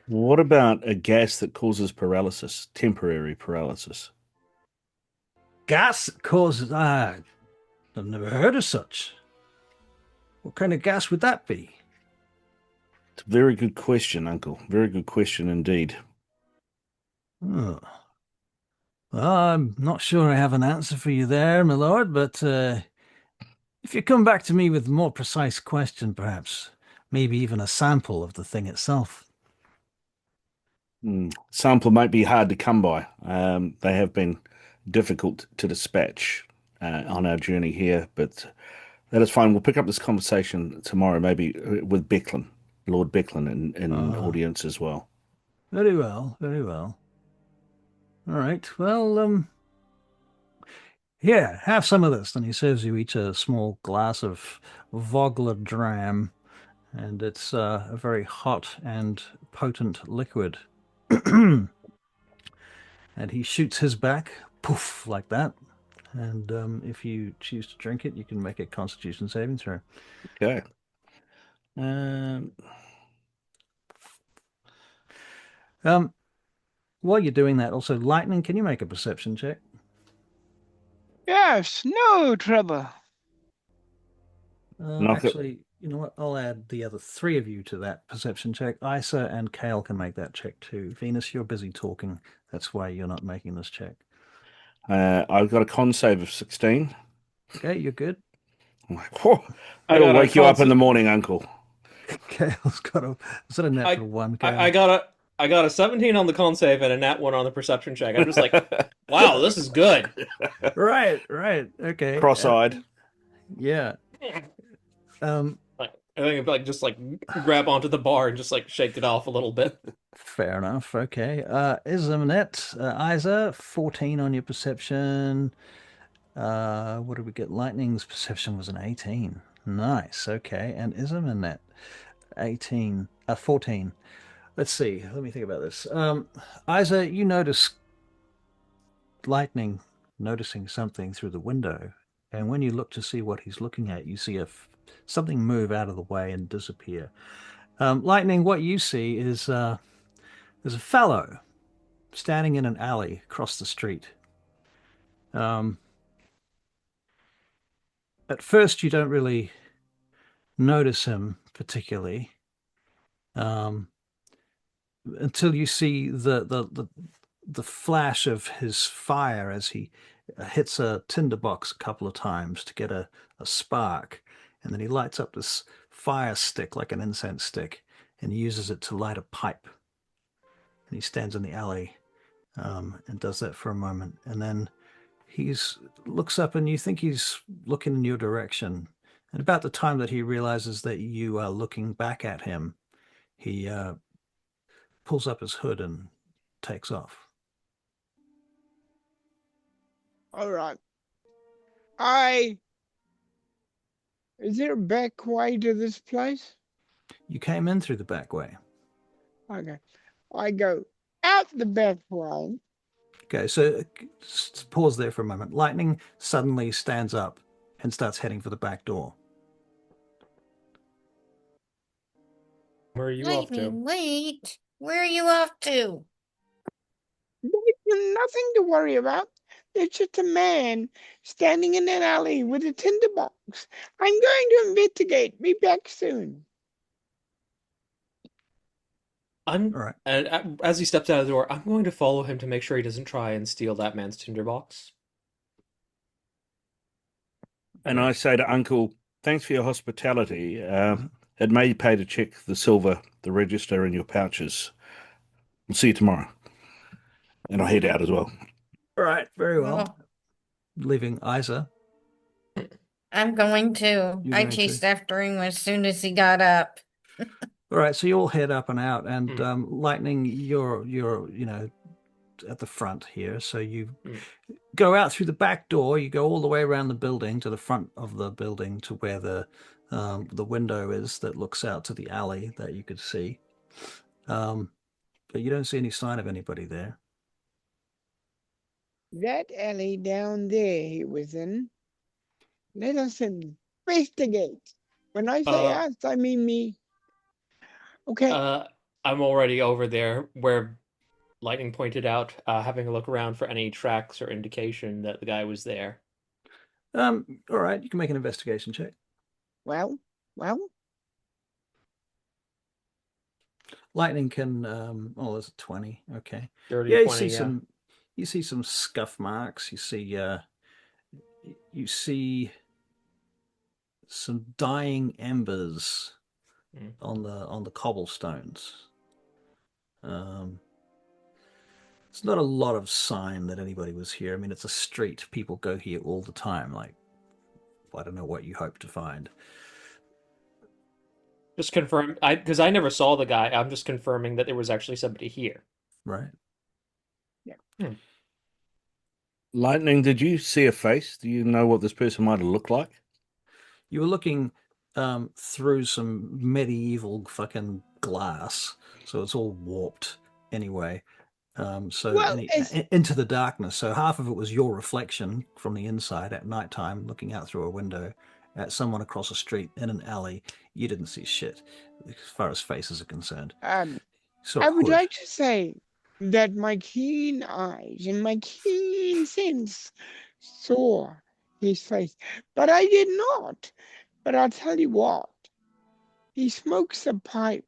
Speaker 5: What about a gas that causes paralysis, temporary paralysis?
Speaker 1: Gas causes... I've never heard of such. What kind of gas would that be?
Speaker 5: It's a very good question, Uncle. Very good question indeed.
Speaker 1: Oh. Well, I'm not sure I have an answer for you there, my lord, but if you come back to me with a more precise question, perhaps, maybe even a sample of the thing itself.
Speaker 5: Sample might be hard to come by. They have been difficult to dispatch on our journey here, but that is fine. We'll pick up this conversation tomorrow, maybe with Becklin, Lord Becklin, in audience as well.
Speaker 1: Very well, very well. All right, well, here, have some of this. And he serves you each a small glass of Vogler dram, and it's a very hot and potent liquid. And he shoots his back, poof, like that. And if you choose to drink it, you can make a Constitution saving throw.
Speaker 5: Okay.
Speaker 1: While you're doing that, also, Lightning, can you make a perception check?
Speaker 2: Yes, no trouble.
Speaker 1: Actually, you know what? I'll add the other three of you to that perception check. Isa and Kale can make that check too. Venus, you're busy talking. That's why you're not making this check.
Speaker 5: I've got a con save of 16.
Speaker 1: Okay, you're good.
Speaker 5: I'm like, whoa, that'll wake you up in the morning, Uncle.
Speaker 1: Kale's got a... Is that a natural one, Kale?
Speaker 3: I got a 17 on the con save and a nat 1 on the perception check. I'm just like, wow, this is good.
Speaker 1: Right. Okay.
Speaker 5: Cross-eyed.
Speaker 1: Yeah.
Speaker 3: I think like just like grab onto the bar and just like shake it off a little bit.
Speaker 1: Fair enough. Okay. Ismnet, Isa, 14 on your perception. What did we get? Lightning's perception was an 18. Nice. Okay. And Ismnet, 14. Let's see. Let me think about this. Isa, you notice Lightning noticing something through the window, and when you look to see what he's looking at, you see something move out of the way and disappear. Lightning, what you see is there's a fellow standing in an alley across the street. At first, you don't really notice him particularly until you see the flash of his fire as he hits a tinderbox a couple of times to get a spark, and then he lights up this fire stick like an incense stick and uses it to light a pipe. And he stands in the alley and does that for a moment, and then looks up, and you think he's looking in your direction. And about the time that he realizes that you are looking back at him, he pulls up his hood and takes off.
Speaker 2: All right. Is there a back way to this place?
Speaker 1: You came in through the back way.
Speaker 2: Okay. I go out the back way
Speaker 1: Okay, so pause there for a moment. Lightning suddenly stands up and starts heading for the back door.
Speaker 3: Where are you off to?
Speaker 4: Lightning, wait. Where are you off to?
Speaker 2: There's nothing to worry about. There's just a man standing in an alley with a tinderbox. I'm going to investigate. Be back soon.
Speaker 1: All right.
Speaker 3: And as he steps out of the door, I'm going to follow him to make sure he doesn't try and steal that man's tinderbox.
Speaker 5: And I say to Uncle, thanks for your hospitality. It may pay to check the silver, the register, and your pouches. We'll see you tomorrow. And I'll head out as well.
Speaker 1: All right, very well.
Speaker 4: Well,
Speaker 1: Leaving Isa.
Speaker 4: I'm going to.
Speaker 1: You're
Speaker 4: I
Speaker 1: going
Speaker 4: chased
Speaker 1: to.
Speaker 4: after him as soon as he got up.
Speaker 1: All right, so you all head up and out, and Lightning, you're at the front here, so you go out through the back door. You go all the way around the building to the front of the building to where the window is that looks out to the alley that you could see, but you don't see any sign of anybody there.
Speaker 2: That alley down there he was in. Let us investigate. When I say us, I mean me. Okay.
Speaker 3: I'm already over there where Lightning pointed out, having a look around for any tracks or indication that the guy was there.
Speaker 1: All right, you can make an investigation check.
Speaker 2: Well.
Speaker 1: Lightning can. There's a 20. Okay.
Speaker 3: Dirty
Speaker 1: Yeah,
Speaker 3: 20,
Speaker 1: you see some scuff marks. You see some dying embers on the cobblestones. It's not a lot of sign that anybody was here. I mean, it's a street. People go here all the time. Like, I don't know what you hope to find.
Speaker 3: Just confirm, because I never saw the guy. I'm just confirming that there was actually somebody here.
Speaker 1: Right.
Speaker 2: Yeah.
Speaker 5: Lightning, did you see a face? Do you know what this person might have looked like?
Speaker 1: You were looking through some medieval fucking glass, so it's all warped anyway. Into the darkness. So half of it was your reflection from the inside at nighttime, looking out through a window at someone across a street in an alley. You didn't see shit as far as faces are concerned.
Speaker 2: I would like to say that my keen eyes and my keen sense saw his face, but I did not. But I'll tell you what, he smokes a pipe.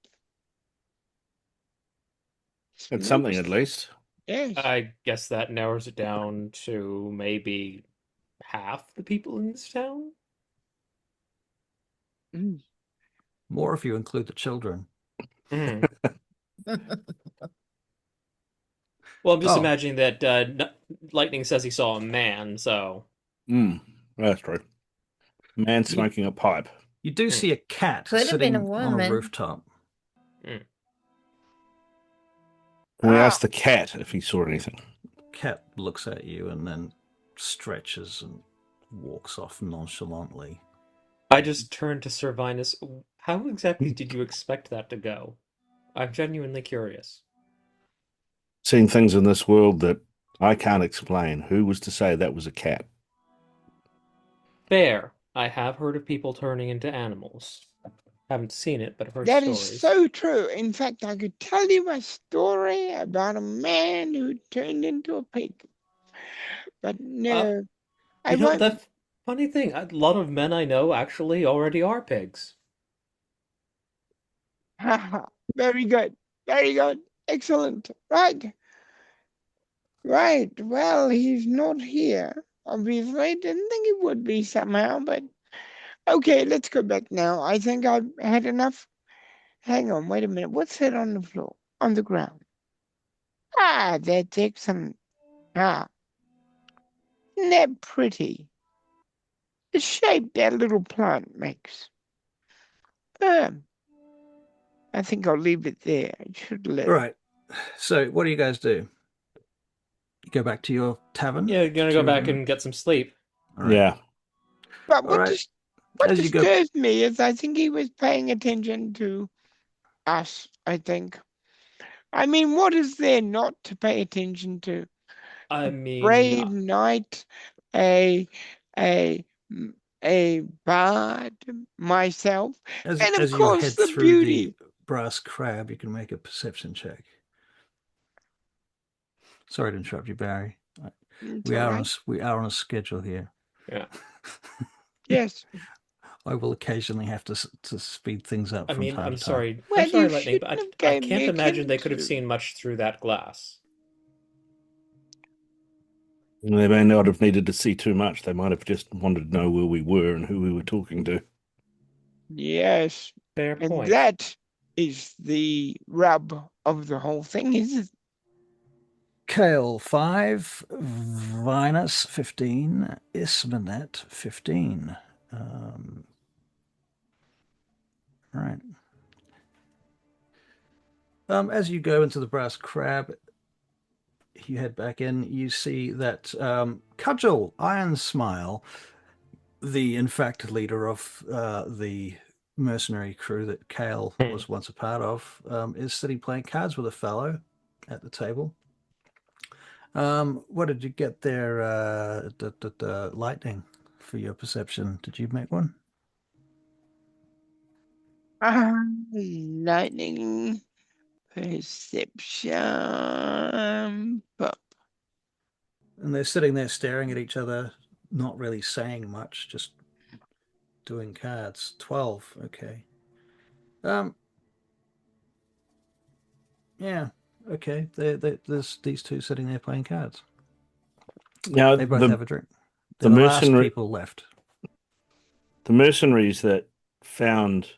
Speaker 5: It's something at least.
Speaker 2: Yes.
Speaker 3: I guess that narrows it down to maybe half the people in this town.
Speaker 1: More if you include the children.
Speaker 3: Well, I'm just imagining that Lightning says he saw a man, so...
Speaker 5: That's true. Man smoking a pipe.
Speaker 1: You do see a cat
Speaker 4: Could have
Speaker 1: sitting
Speaker 4: been a
Speaker 1: on a
Speaker 4: woman.
Speaker 1: rooftop.
Speaker 5: We asked the cat if he saw anything.
Speaker 1: Cat looks at you and then stretches and walks off nonchalantly.
Speaker 3: I just turned to Silvanesti. How exactly did you expect that to go? I'm genuinely curious.
Speaker 5: Seen things in this world that I can't explain. Who was to say that was a cat?
Speaker 3: Fair. I have heard of people turning into animals. Haven't seen it, but I've heard
Speaker 2: That
Speaker 3: stories.
Speaker 2: is so true. In fact, I could tell you a story about a man who turned into a pig. But no, I won't.
Speaker 3: The funny thing, a lot of men I know actually already are pigs.
Speaker 2: Very good. Very good. Excellent. Right. Well, he's not here. Obviously, didn't think he would be somehow, but okay, let's go back now. I think I've had enough. Hang on, wait a minute. What's that on the floor? On the ground. That's excellent. Isn't that pretty? The shape that little plant makes. I think I'll leave it there. I should let
Speaker 1: Right. So what do you guys do? You go back to your tavern?
Speaker 3: Yeah, you're gonna go back and get some sleep.
Speaker 1: Right.
Speaker 5: Yeah.
Speaker 2: But what disturbs me is I think he was paying attention to us, I think. I mean, what is there not to pay attention to?
Speaker 3: I mean,
Speaker 2: brave knight, a bard myself, and of
Speaker 1: As you
Speaker 2: course
Speaker 1: head
Speaker 2: the
Speaker 1: through
Speaker 2: beauty.
Speaker 1: the brass crab, you can make a perception check. Sorry to interrupt you, Barry.
Speaker 2: It's
Speaker 1: We
Speaker 2: all
Speaker 1: are
Speaker 2: right.
Speaker 1: we are on a schedule here.
Speaker 3: yeah.
Speaker 2: Yes.
Speaker 1: I will occasionally have to speed things up
Speaker 3: I
Speaker 1: from
Speaker 3: mean,
Speaker 1: time
Speaker 3: I'm
Speaker 1: to time.
Speaker 3: sorry.
Speaker 2: Well,
Speaker 3: I'm sorry,
Speaker 2: you
Speaker 3: Lightning,
Speaker 2: shouldn't have
Speaker 3: but I
Speaker 2: gave me
Speaker 3: can't
Speaker 2: a
Speaker 3: imagine they could have
Speaker 2: clue.
Speaker 3: seen much through that glass.
Speaker 5: They may not have needed to see too much. They might have just wanted to know where we were and who we were talking to.
Speaker 2: Yes.
Speaker 3: Fair
Speaker 2: And
Speaker 3: point.
Speaker 2: that is the rub of the whole thing, is it?
Speaker 1: Kale 5, Vinus 15, Ismanet 15. Right. As you go into the brass crab, you head back in, you see that Cudgel Iron Smile, the in fact leader of the mercenary crew that Kale was once a part of, is sitting playing cards with a fellow at the table. What did you get there, Lightning, for your perception? Did you make one?
Speaker 2: Lightning perception. But
Speaker 1: And they're sitting there staring at each other, not really saying much, just doing cards. 12, okay. Yeah, okay. There's these two sitting there playing cards.
Speaker 5: Now,
Speaker 1: They both have a drink.
Speaker 5: the
Speaker 1: They're the last
Speaker 5: mercenary,
Speaker 1: people left.
Speaker 5: the mercenaries that found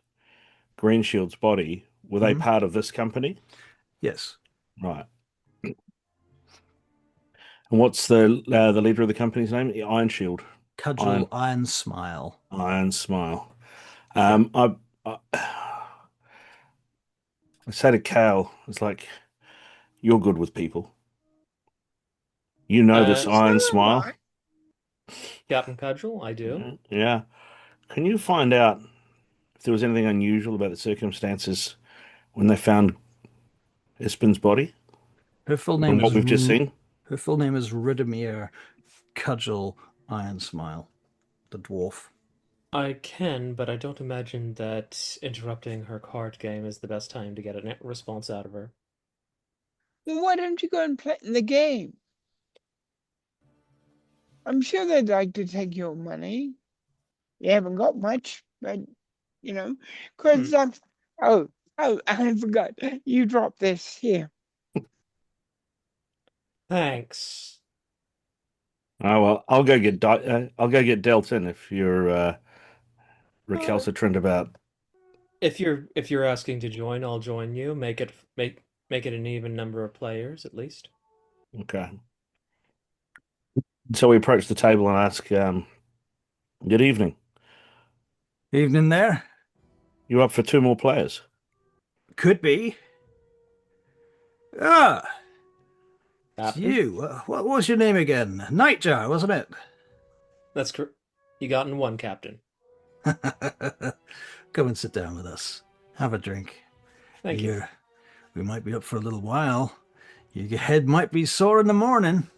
Speaker 5: Greenshield's body, were they
Speaker 1: Mhm.
Speaker 5: part of this company?
Speaker 1: Yes.
Speaker 5: Right. And what's the leader of the company's name? Iron Shield.
Speaker 1: Cudgel Iron Smile.
Speaker 5: Iron Smile. I say to Kale, it's like, you're good with people. You know this
Speaker 3: Uh,
Speaker 5: Iron
Speaker 2: is that all
Speaker 5: Smile.
Speaker 2: right?
Speaker 3: Captain Cudgel, I do.
Speaker 5: Yeah. Can you find out if there was anything unusual about the circumstances when they found Ispin's body
Speaker 1: Her full
Speaker 5: from
Speaker 1: name
Speaker 5: what
Speaker 1: is
Speaker 5: we've just seen?
Speaker 1: Her full name is Ridimir Cudgel Iron Smile, the dwarf.
Speaker 3: I can, but I don't imagine that interrupting her card game is the best time to get a response out of her.
Speaker 2: Well, why don't you go and play in the game? I'm sure they'd like to take your money. You haven't got much, but because oh, I forgot. You dropped this here.
Speaker 3: Thanks.
Speaker 5: Oh well, I'll go get dealt in if you're recalcitrant about.
Speaker 3: If you're asking to join, I'll join you. Make it an even number of players at least.
Speaker 5: Okay. So we approach the table and ask, good evening.
Speaker 1: Evening there.
Speaker 5: You up for two more players?
Speaker 1: Could be. Ah, it's
Speaker 3: Captain?
Speaker 1: you. What was your name again? Nightjar, wasn't it?
Speaker 3: That's correct. You gotten one, Captain.
Speaker 1: Come and sit down with us. Have a drink.
Speaker 3: Thank you.
Speaker 1: We might be up for a little while. Your head might be sore in the morning.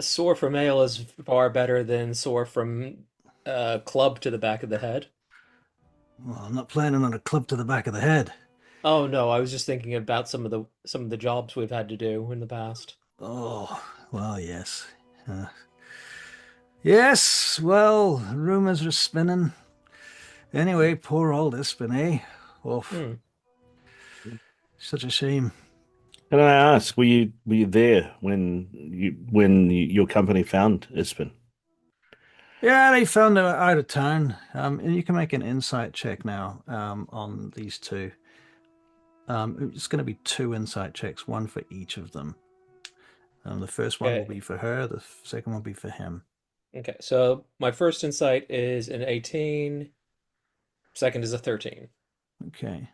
Speaker 3: Sore from ale is far better than sore from club to the back of the head.
Speaker 1: Well, I'm not planning on a club to the back of the head.
Speaker 3: Oh no, I was just thinking about some of the jobs we've had to do in the past.
Speaker 1: Oh, well, yes. Yes, well, rumors are spinning. Anyway, poor old Ispin, eh? Oof. Such a shame.
Speaker 5: Can I ask, were you there when your company found Ispin?
Speaker 1: Yeah, they found her out of town. And you can make an insight check now on these two. It's going to be 2 insight checks, one for each of them. The first one will be for her. The second one will be for him.
Speaker 3: Okay, so my first insight is an 18. Second is a 13.
Speaker 1: Okay.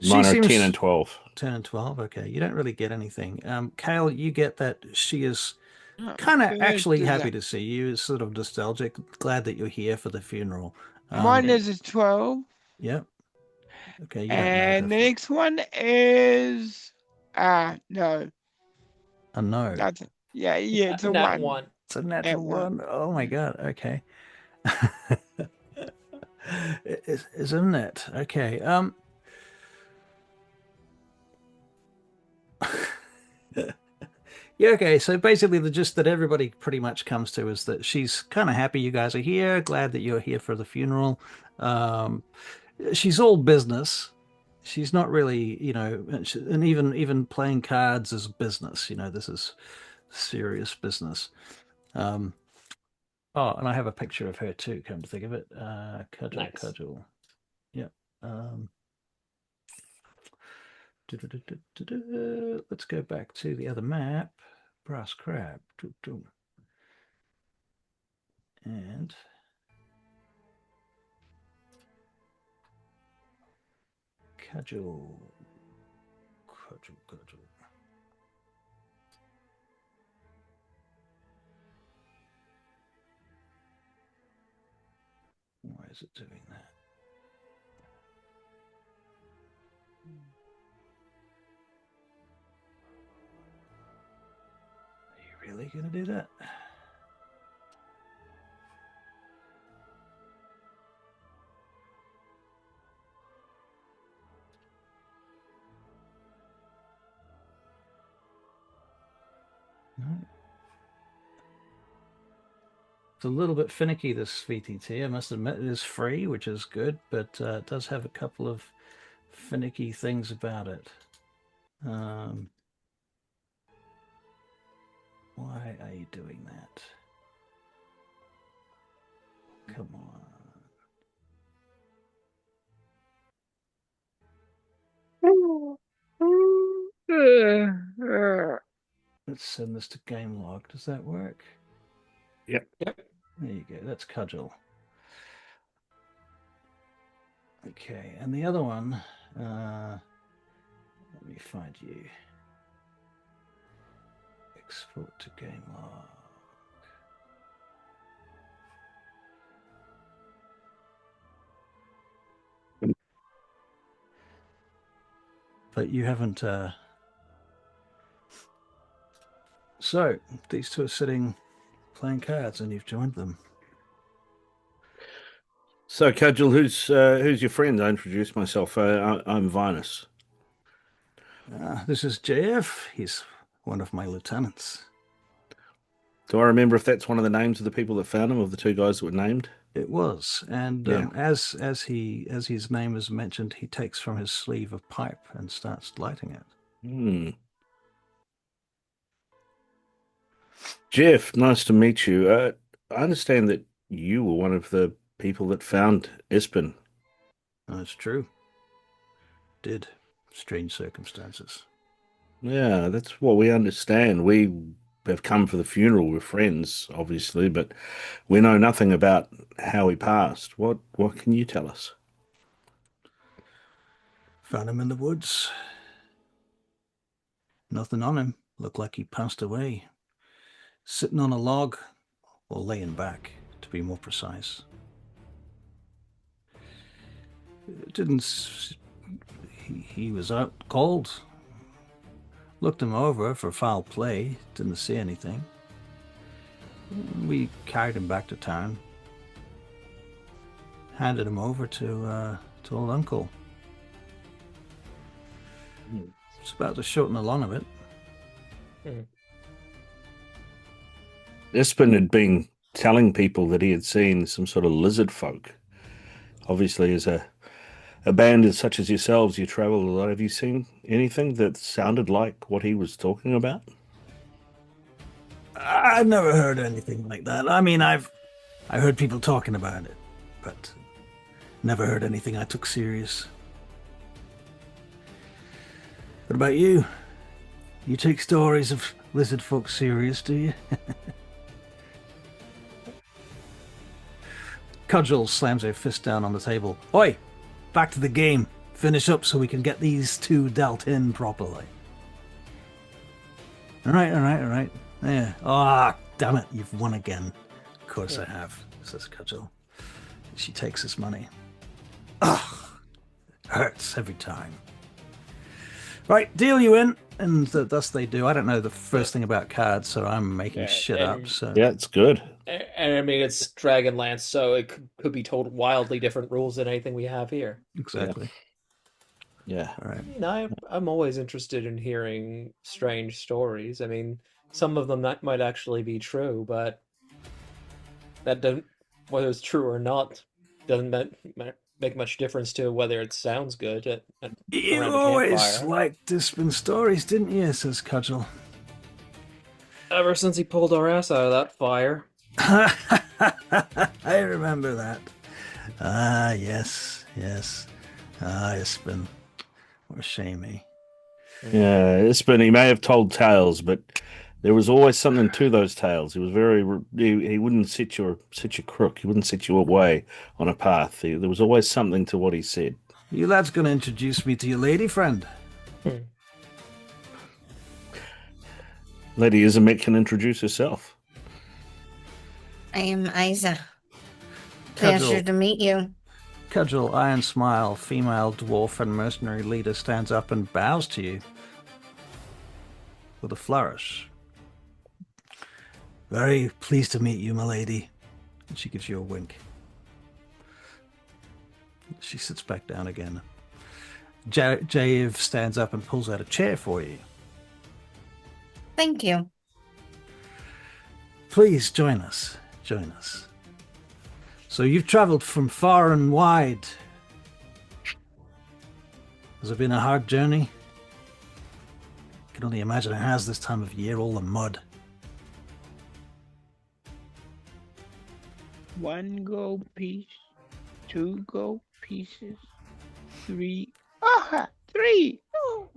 Speaker 5: Mine are 10 and 12.
Speaker 1: 10 and 12. Okay. You don't really get anything. Kale, you get that she is kind of actually happy to see you. It's sort of nostalgic. Glad that you're here for the funeral.
Speaker 2: Mine is a 12.
Speaker 1: Yep. Okay. You don't know
Speaker 2: And
Speaker 1: her.
Speaker 2: the next one is no.
Speaker 1: A no.
Speaker 2: That's it. Yeah, it's a
Speaker 3: Nat
Speaker 2: one.
Speaker 3: one.
Speaker 1: It's a natural one. Oh my god. Okay. Isn't it? Okay. Yeah, okay. So basically the gist that everybody pretty much comes to is that she's kind of happy you guys are here, glad that you're here for the funeral. She's all business. She's not really, and even playing cards is business. This is serious business. Oh, and I have a picture of her too, come to think of it. Cudgel,
Speaker 3: Nice.
Speaker 1: Cudgel. Yep. Let's go back to the other map. Brass crab. And Cudgel. Cudgel. Why is it doing that? Are you really going to do that? No. It's a little bit finicky, this VTT. I must admit it is free, which is good, but it does have a couple of finicky things about it. Why are you doing that? Come on. Let's send this to game log. Does that work?
Speaker 5: Yep.
Speaker 3: Yep.
Speaker 1: There you go. That's Cudgel. Okay, and the other one, let me find you. Export to game log. But you haven't. So these two are sitting playing cards, and you've joined them.
Speaker 5: So, Cudgel, who's your friend? I introduced myself. I'm Vinus.
Speaker 1: This is JF. He's one of my lieutenants.
Speaker 5: Do I remember if that's one of the names of the people that found him, of the two guys that were named?
Speaker 1: It was, and
Speaker 5: Yeah.
Speaker 1: as his name is mentioned, he takes from his sleeve a pipe and starts lighting it.
Speaker 5: Jeff, nice to meet you. I understand that you were one of the people that found Espen.
Speaker 1: That's true. Did strange circumstances.
Speaker 5: Yeah, that's what we understand. We have come for the funeral. We're friends, obviously, but we know nothing about how he passed. What can you tell us?
Speaker 1: Found him in the woods. Nothing on him. Looked like he passed away. Sitting on a log, or laying back, to be more precise. It didn't. He was out cold. Looked him over for foul play. Didn't see anything. We carried him back to town. Handed him over to old Uncle. It's about the short and the long of it.
Speaker 5: Espen had been telling people that he had seen some sort of lizard folk. Obviously, as a band such as yourselves, you travel a lot. Have you seen anything that sounded like what he was talking about?
Speaker 1: I've never heard anything like that. I mean, I heard people talking about it, but never heard anything I took serious. What about you? You take stories of lizard folk serious, do you? Cudgel slams her fist down on the table. Oi! Back to the game. Finish up so we can get these two dealt in properly. All right. Yeah. Ah, damn it. You've won again. Of course I have, says Cudgel. She takes his money. Ugh. Hurts every time. Right, deal you in. And thus they do. I don't know the first thing about cards, so I'm making shit up. So
Speaker 5: Yeah, it's good.
Speaker 3: And I mean, it's Dragonlance, so it could be told wildly different rules than anything we have here.
Speaker 1: exactly.
Speaker 5: Yeah.
Speaker 1: All right.
Speaker 3: I mean, I'm always interested in hearing strange stories. I mean, some of them might actually be true, but that doesn't, whether it's true or not, doesn't make much difference to whether it sounds good
Speaker 1: You
Speaker 3: around a
Speaker 1: always
Speaker 3: campfire.
Speaker 1: liked to spin stories, didn't you? Says Cudgel.
Speaker 3: Ever since he pulled our ass out of that fire.
Speaker 1: I remember that. Ah, yes, yes. Ah, it's been what a shame, eh?
Speaker 5: Yeah, it's been. He may have told tales, but there was always something to those tales. He was very. He wouldn't set you crook. He wouldn't set you away on a path. There was always something to what he said.
Speaker 1: You lad's gonna introduce me to your lady friend.
Speaker 5: Lady Izamet can introduce herself.
Speaker 4: I am Isa. Pleasure to meet you.
Speaker 1: Cudgel, Iron Smile, female dwarf and mercenary leader, stands up and bows to you with a flourish. Very pleased to meet you, my lady. And she gives you a wink. She sits back down again. Jaiv stands up and pulls out a chair for you.
Speaker 4: Thank you.
Speaker 1: Please join us. Join us. So you've traveled from far and wide. Has it been a hard journey? I can only imagine it has this time of year, all the mud.
Speaker 2: 1 gold piece, 2 gold pieces, 3. Aha! 3! Oh.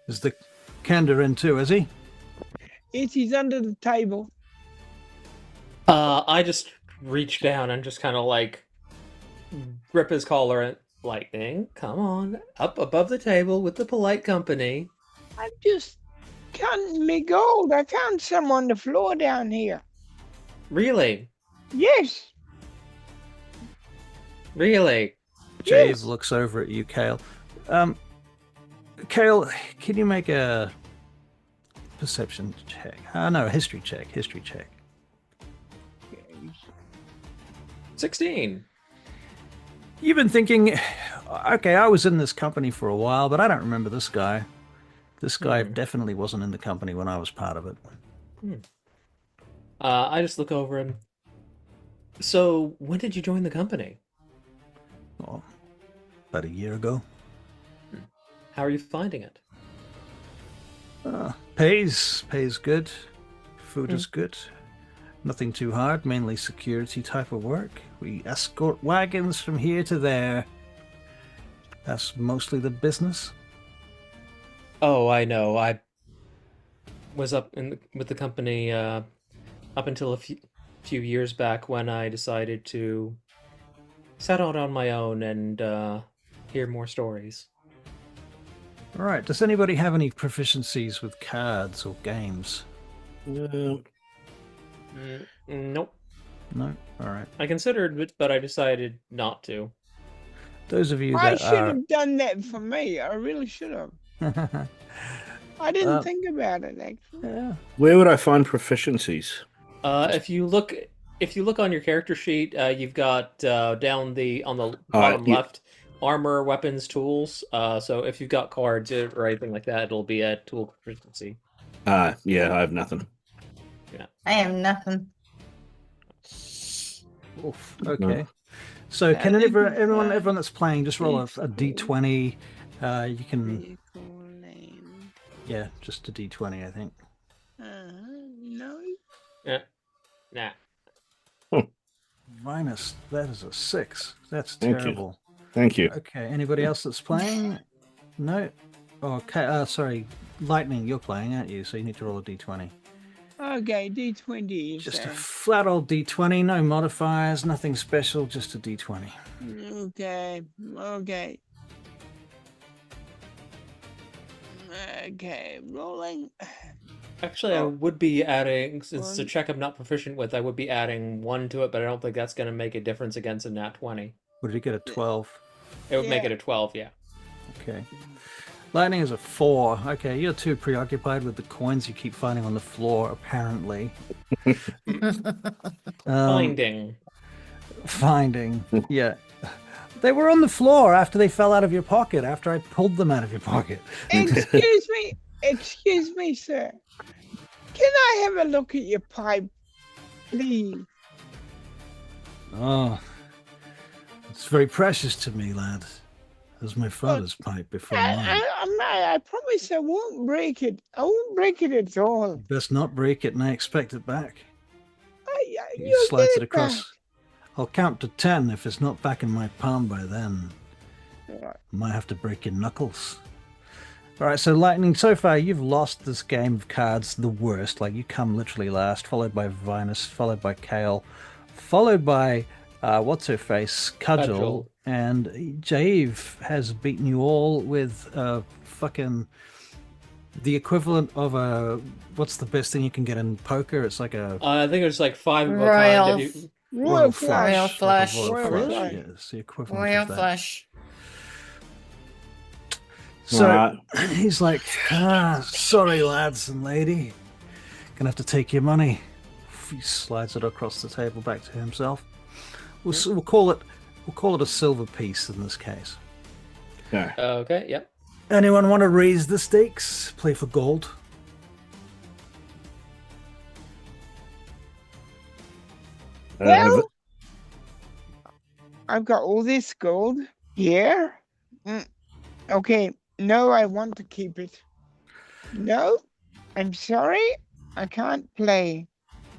Speaker 1: Is the Kender in too, is he?
Speaker 2: Yes, he's under the table.
Speaker 3: I just reach down and just kind of like grip his collar and Lightning, come on, up above the table with the polite company.
Speaker 2: I'm just counting me gold. I found some on the floor down here.
Speaker 3: Really?
Speaker 2: Yes.
Speaker 3: Really?
Speaker 1: Jave
Speaker 2: Yes.
Speaker 1: looks over at you, Kale. Kale, can you make a perception check? No, history check. History check.
Speaker 3: 16.
Speaker 1: You've been thinking, okay, I was in this company for a while, but I don't remember this guy. This guy definitely wasn't in the company when I was part of it.
Speaker 3: I just look over him. So, when did you join the company?
Speaker 1: Oh, about a year ago.
Speaker 3: How are you finding it?
Speaker 1: Pays good. Food is good. Nothing too hard, mainly security type of work. We escort wagons from here to there. That's mostly the business.
Speaker 3: Oh, I know. I was with the company up until a few years back when I decided to set out on my own and hear more stories.
Speaker 1: All right. Does anybody have any proficiencies with cards or games?
Speaker 3: Nope.
Speaker 1: No? All right.
Speaker 3: I considered it, but I decided not to.
Speaker 1: Those of you
Speaker 2: I
Speaker 1: that
Speaker 2: should have done that for me. I really should have.
Speaker 1: are...
Speaker 2: I didn't think about it, actually.
Speaker 1: yeah.
Speaker 5: Where would I find proficiencies?
Speaker 3: If you look on your character sheet, you've got down on the bottom left, armor, weapons, tools. So if you've got cards or anything like that, it'll be a tool proficiency.
Speaker 5: Yeah, I have nothing.
Speaker 3: Yeah.
Speaker 4: I have nothing.
Speaker 1: Oof. Okay. So can everyone that's playing just roll a d20? You can...
Speaker 2: Vehicle name.
Speaker 1: Yeah, just a d20, I think.
Speaker 2: No.
Speaker 3: Yeah. Nah.
Speaker 1: Minus, that is a 6. That's
Speaker 5: Thank you.
Speaker 1: terrible.
Speaker 5: Thank you.
Speaker 1: Okay, anybody else that's playing? No? Okay, sorry, Lightning, you're playing, aren't you? So you need to roll a d20.
Speaker 2: Okay, D20.
Speaker 1: Just a flat old d20, no modifiers, nothing special, just a d20.
Speaker 2: Okay. Okay, rolling.
Speaker 3: Actually, I would be adding, since it's a check I'm not proficient with, I would be adding 1 to it, but I don't think that's going to make a difference against a nat 20.
Speaker 1: What did you get, a 12?
Speaker 3: It would make it a 12, yeah.
Speaker 1: Okay. Lightning is a 4. Okay, you're too preoccupied with the coins you keep finding on the floor, apparently.
Speaker 3: Finding.
Speaker 1: Finding. Yeah. They were on the floor after they fell out of your pocket, after I pulled them out of your pocket.
Speaker 2: Excuse me, sir. Can I have a look at your pipe, please?
Speaker 1: Oh, it's very precious to me, lad. It was my father's pipe before mine.
Speaker 2: I promise I won't break it. I won't break it at all.
Speaker 1: You best not break it, and I expect it back. He
Speaker 2: You'll
Speaker 1: slides
Speaker 2: get
Speaker 1: it across.
Speaker 2: back.
Speaker 1: I'll count to 10. If it's not back in my palm by then,
Speaker 2: Right.
Speaker 1: I might have to break your knuckles. All right, so Lightning, so far you've lost this game of cards the worst. Like, you come literally last, followed by Vinus, followed by Kale, followed by what's-her-face, Cudgel, and Jaive has beaten you all with fucking the equivalent of a, what's the best thing you can get in poker? It's like a
Speaker 3: I think it's like 5 of a
Speaker 4: Royal
Speaker 3: kind. If you...
Speaker 2: Royal flush.
Speaker 4: Royal flush.
Speaker 1: Royal
Speaker 2: Royal
Speaker 1: flush.
Speaker 2: flush.
Speaker 1: Yeah, it's the equivalent
Speaker 4: Royal
Speaker 1: of that.
Speaker 4: flush.
Speaker 1: So
Speaker 5: Alright.
Speaker 1: he's like, sorry, lads and lady. Gonna have to take your money. He slides it across the table back to himself. We'll call it a silver piece in this case.
Speaker 5: Okay.
Speaker 3: Okay, yep.
Speaker 1: Anyone want to raise the stakes? Play for gold.
Speaker 2: Well, I've got all this gold here. Okay, no, I want to keep it. No, I'm sorry, I can't play.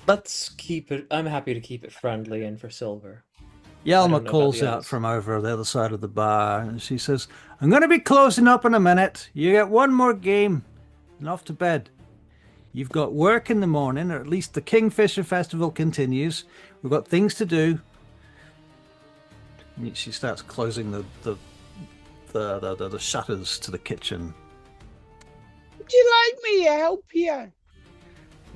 Speaker 3: Let's keep it. I'm happy to keep it friendly and for silver.
Speaker 1: Yelma
Speaker 3: know about
Speaker 1: calls
Speaker 3: the
Speaker 1: out
Speaker 3: others.
Speaker 1: from over the other side of the bar, and she says, I'm going to be closing up in a minute. You get one more game and off to bed. You've got work in the morning, or at least the Kingfisher Festival continues. We've got things to do. And she starts closing the shutters to the kitchen.
Speaker 2: Would you like me to help you?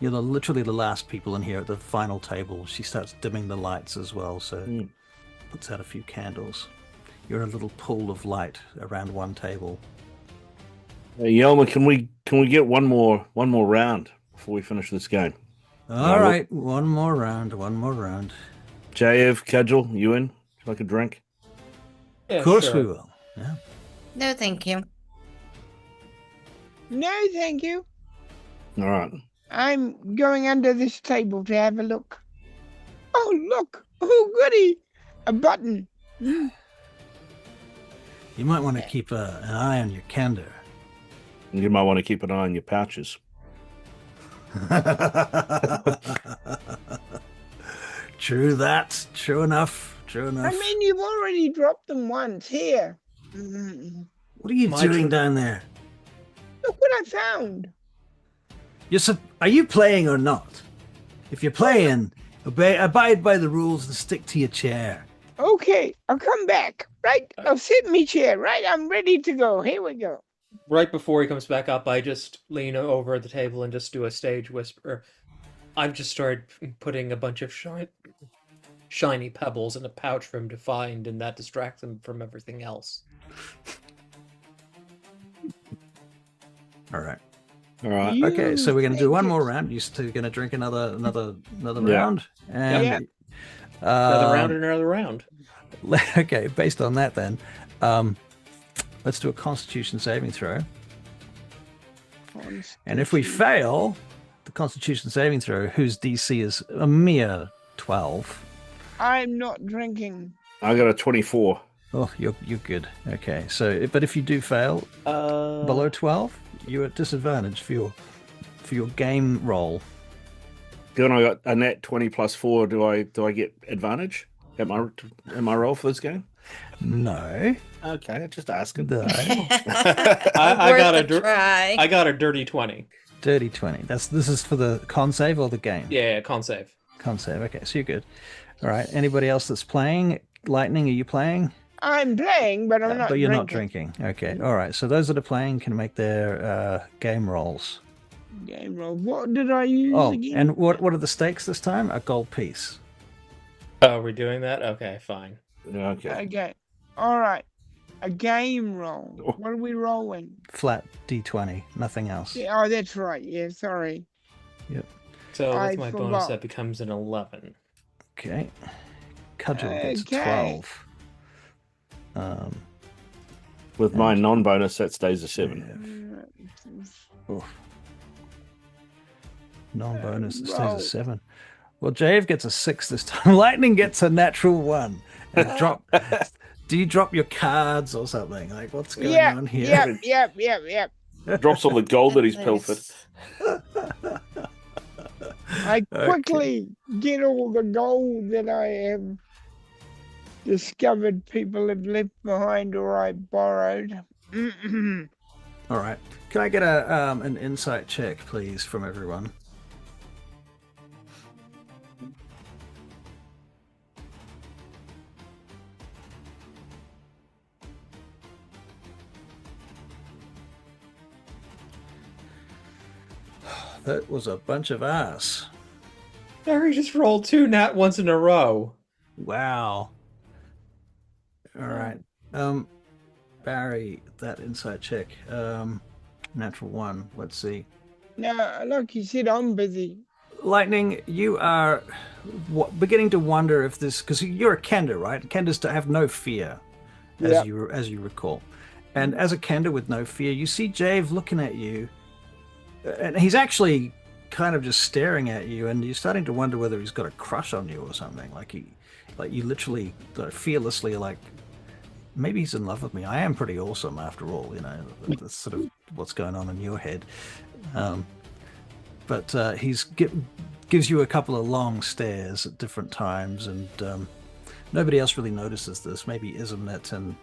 Speaker 1: You're literally the last people in here at the final table. She starts dimming the lights as well, so puts out a few candles. You're in a little pool of light around one table.
Speaker 5: Yelma, can we get one more round before we finish this game?
Speaker 1: All right, one more round.
Speaker 5: JF, Cudgel, you in? Would you like a drink?
Speaker 3: Yeah,
Speaker 1: Of course
Speaker 3: sure.
Speaker 1: we will. Yeah.
Speaker 4: No, thank you.
Speaker 2: No, thank you.
Speaker 5: All right.
Speaker 2: I'm going under this table to have a look. Oh, look. Oh, goody. A button.
Speaker 1: You might want to keep an eye on your candor.
Speaker 5: You might want to keep an eye on your pouches.
Speaker 1: True that. True enough.
Speaker 2: I mean, you've already dropped them once. Here. Look
Speaker 1: What are you doing down there?
Speaker 2: what I found.
Speaker 1: Are you playing or not? If you're playing, abide by the rules and stick to your chair.
Speaker 2: Okay, I'll come back. Right? I'll sit in my chair. Right? I'm ready to go. Here we go.
Speaker 3: Right before he comes back up, I just lean over the table and just do a stage whisper. I've just started putting a bunch of shiny pebbles in a pouch for him to find, and that distracts him from everything else.
Speaker 1: All right.
Speaker 5: All right.
Speaker 1: Okay, so we're going to do
Speaker 2: think
Speaker 1: one more
Speaker 2: it's-
Speaker 1: round. You're still going to drink another
Speaker 5: Yeah.
Speaker 1: round. And,
Speaker 2: Yeah.
Speaker 3: Another round and another round.
Speaker 1: Okay, based on that then, let's do a Constitution saving throw. And if we fail the Constitution saving throw, whose DC is a mere 12.
Speaker 2: I'm not drinking.
Speaker 5: I got a 24.
Speaker 1: Oh, you're good. Okay, so but if you do fail below 12, you're at disadvantage for your game roll.
Speaker 5: Given I got a net 20 plus 4, do I get advantage at my roll for this game?
Speaker 1: No.
Speaker 5: Okay, just asking.
Speaker 1: No.
Speaker 3: I got
Speaker 4: Worth
Speaker 3: a
Speaker 4: try.
Speaker 3: I got a dirty 20.
Speaker 1: Dirty 20. This is for the con save or the game?
Speaker 3: Yeah, con save.
Speaker 1: Con save. Okay, so you're good. All right. Anybody else that's playing? Lightning, are you playing?
Speaker 2: I'm playing, but I'm not
Speaker 1: But you're not
Speaker 2: drinking.
Speaker 1: drinking. Okay. All right. So those that are playing can make their game rolls.
Speaker 2: Game roll. What did I use
Speaker 1: Oh,
Speaker 2: again?
Speaker 1: and what are the stakes this time? A gold piece.
Speaker 3: Oh, we're doing that? Okay, fine.
Speaker 5: Okay.
Speaker 2: Okay. All right. A game roll. What are we rolling?
Speaker 1: Flat D20, nothing else.
Speaker 2: Yeah, oh, that's right. Yeah, sorry.
Speaker 1: Yep.
Speaker 3: So
Speaker 2: I
Speaker 3: with my bonus,
Speaker 2: forgot.
Speaker 3: that becomes an 11.
Speaker 1: Okay. Cudgel gets
Speaker 2: Okay.
Speaker 1: 12.
Speaker 5: With my non-bonus, that stays a 7.
Speaker 1: Oof. Non-bonus, it stays
Speaker 2: roll.
Speaker 1: a 7. Well, Jave gets a 6 this time. Lightning gets a natural 1. And do you drop your cards or something? Like, what's going on here?
Speaker 2: Yep.
Speaker 5: Drops all the gold that he's pilfered.
Speaker 2: I quickly get all the gold that I have discovered people have left behind or I borrowed.
Speaker 1: All right. Can I get an insight check, please, from everyone? That was a bunch of ass.
Speaker 3: Barry just rolled 2 nat ones in a row.
Speaker 1: Wow. All right. Barry, that insight check. Natural 1. Let's see.
Speaker 2: No, like you said, I'm busy.
Speaker 1: Lightning, you are beginning to wonder if this, because you're a Kender, right? Kenders have no fear, as you recall. And as a Kender with no fear, you see Jave looking at you, and he's actually kind of just staring at you, and you're starting to wonder whether he's got a crush on you or something. Like you literally, fearlessly, like, maybe he's in love with me. I am pretty awesome after all, you know. That's sort of what's going on in your head. But he's gives you a couple of long stares at different times, and nobody else really notices this. Maybe Ismnet and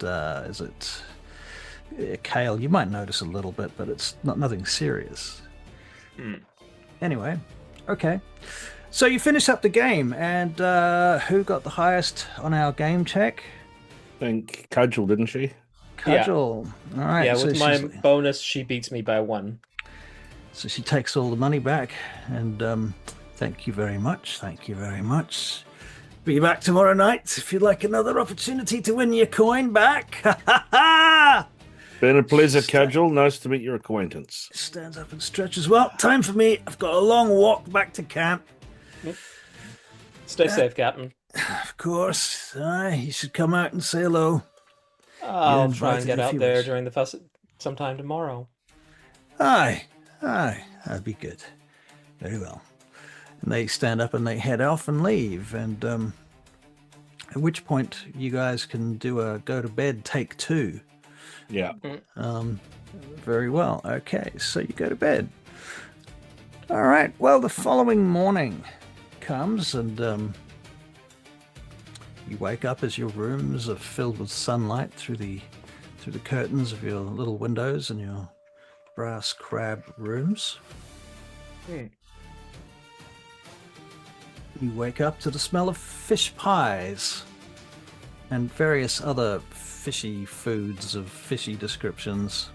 Speaker 1: is it Kale? You might notice a little bit, but it's nothing serious. Anyway, okay. So you finish up the game, and who got the highest on our game check?
Speaker 5: I think Cudgel, didn't she?
Speaker 1: Cudgel.
Speaker 3: Yeah.
Speaker 1: All right.
Speaker 3: Yeah,
Speaker 1: so
Speaker 3: with my bonus, she beats me by 1.
Speaker 1: So she takes all the money back, and thank you very much. Thank you very much. Be back tomorrow night if you'd like another opportunity to win your coin back. Ha ha ha!
Speaker 5: Been a pleasure, Cudgel. Nice to meet your acquaintance.
Speaker 1: Stands up and stretches. Well, time for me. I've got a long walk back to camp.
Speaker 3: Stay safe, Captain.
Speaker 1: Of course. You should come out and say hello.
Speaker 3: I'll try and get out there
Speaker 1: weeks.
Speaker 3: during the fest sometime tomorrow.
Speaker 1: Aye, that'd be good. Very well. And they stand up and they head off and leave. And at which point you guys can do a go to bed take 2.
Speaker 5: Yeah.
Speaker 1: Very well. Okay, so you go to bed. All right. Well, the following morning comes, and you wake up as your rooms are filled with sunlight through the curtains of your little windows and your brass crab rooms. You wake up to the smell of fish pies and various other fishy foods of fishy descriptions.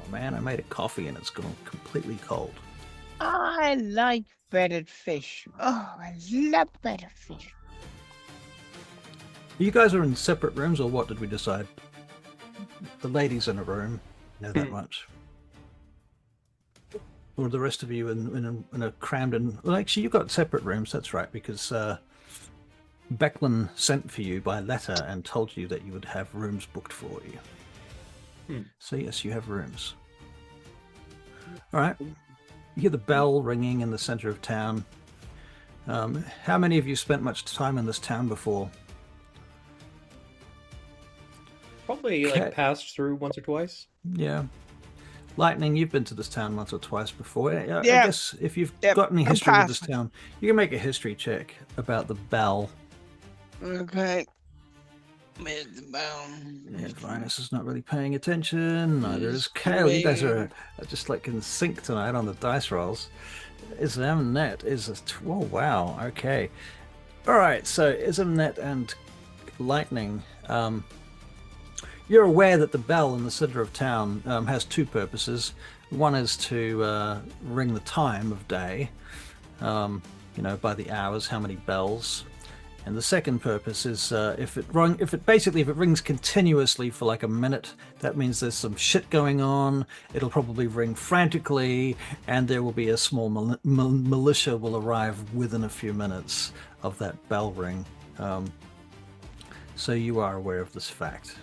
Speaker 1: Oh man, I made a coffee and it's gone completely cold.
Speaker 2: I like battered fish. Oh, I love battered fish.
Speaker 1: You guys are in separate rooms, or what did we decide? The ladies in a room, know that much. Or the rest of you in a crammed in... Well, actually, you got separate rooms, that's right, because Becklin sent for you by letter and told you that you would have rooms booked for you. So yes, you have rooms. All right. You hear the bell ringing in the center of town. How many of you spent much time in this town before?
Speaker 3: Probably like passed through once or twice.
Speaker 1: Yeah. Lightning, you've been to this town once or twice before. I
Speaker 2: Yeah.
Speaker 1: guess if you've got any history with this town, you can make a history check about the bell.
Speaker 2: Okay. Where's the bell?
Speaker 1: Yeah, Vinus is not really paying attention. Neither is Kale. You guys are just like in sync tonight on the dice rolls. Ismnet is oh wow. Okay. All right. So Ismnet and Lightning. You're aware that the bell in the center of town has 2 purposes. One is to ring the time of day, by the hours, how many bells. And the second purpose is if it rings continuously for like a minute, that means there's some shit going on. It'll probably ring frantically, and there will be a small militia will arrive within a few minutes of that bell ring. So you are aware of this fact.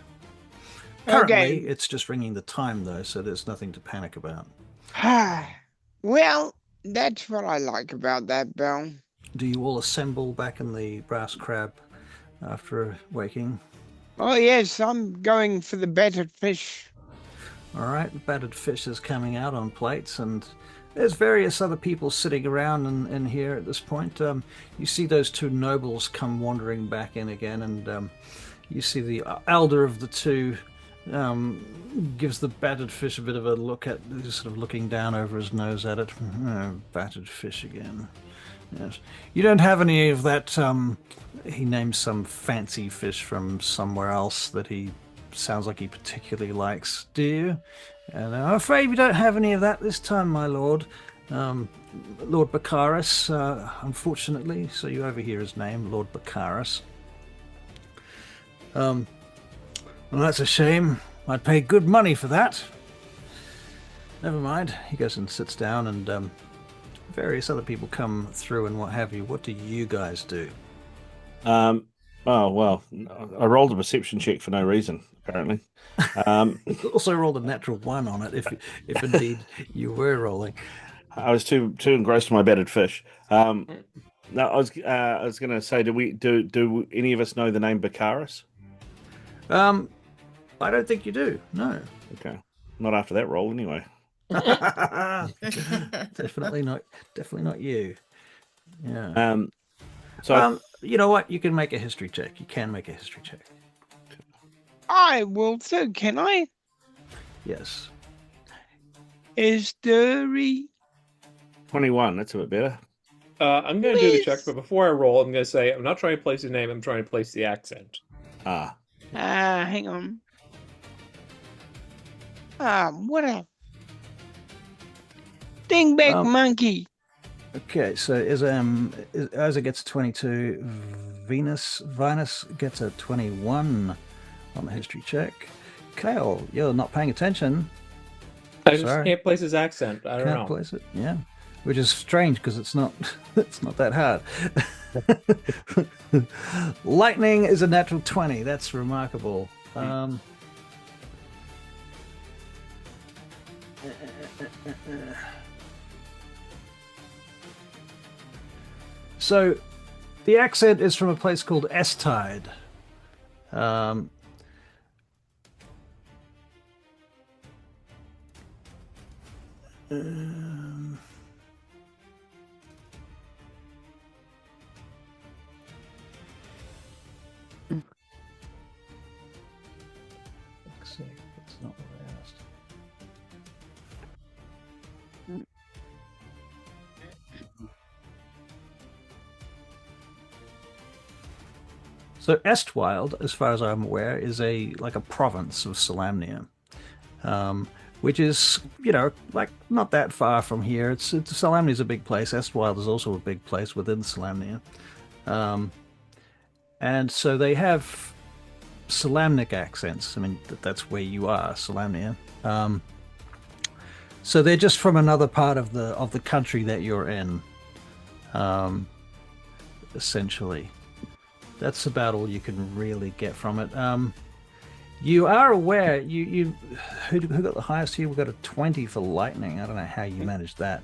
Speaker 1: Currently,
Speaker 2: Okay.
Speaker 1: it's just ringing the time though, so there's nothing to panic about.
Speaker 2: Well, that's what I like about that bell.
Speaker 1: Do you all assemble back in the brass crab after waking?
Speaker 2: Oh, yes, I'm going for the battered fish.
Speaker 1: All right, the battered fish is coming out on plates, and there's various other people sitting around in here at this point. You see those two nobles come wandering back in again, and you see the elder of the two gives the battered fish a bit of a look at, sort of looking down over his nose at it. Oh, battered fish again. Yes. You don't have any of that, he names some fancy fish from somewhere else that he sounds like he particularly likes, do you? And I'm afraid we don't have any of that this time, my lord. Lord Baccharis, unfortunately, so you overhear his name, Lord Baccharis. Well, that's a shame. I'd pay good money for that. Never mind. He goes and sits down, and various other people come through and what have you. What do you guys do?
Speaker 5: Oh, well, I rolled a perception check for no reason, apparently.
Speaker 1: Also rolled a natural 1 on it, if indeed you were rolling.
Speaker 5: I was too engrossed in my battered fish. No, I was going to say, do any of us know the name Baccharis?
Speaker 1: I don't think you do. No.
Speaker 5: Okay, not after that roll, anyway.
Speaker 1: Definitely not you. Yeah.
Speaker 5: So
Speaker 1: you know what? You can make a history check. You can make a history check.
Speaker 2: I will too, can I?
Speaker 1: Yes.
Speaker 2: History.
Speaker 5: 21. That's a bit better.
Speaker 3: I'm going to do the check, but before I roll, I'm going to say I'm not trying to place the name. I'm trying to place the accent.
Speaker 2: Hang on. What a dingback monkey.
Speaker 1: Okay, so as it gets 22, Venus gets a 21 on the history check. Kale, you're not paying attention.
Speaker 3: I just can't place his accent. I don't know.
Speaker 1: Can't place it, yeah. Which is strange because it's not that hard. Lightning is a natural 20. That's remarkable. So the accent is from a place called Estide. Let's see. That's not what I asked. So Estwild, as far as I'm aware, is a province of Solamnia, which is, like not that far from here. Solamnia is a big place. Estwild is also a big place within Solamnia, and so they have Solamnic accents. I mean, that's where you are, Solamnia. So they're just from another part of the country that you're in, essentially. That's about all you can really get from it. You are aware, who got the highest here? We got a 20 for lightning. I don't know how you managed that.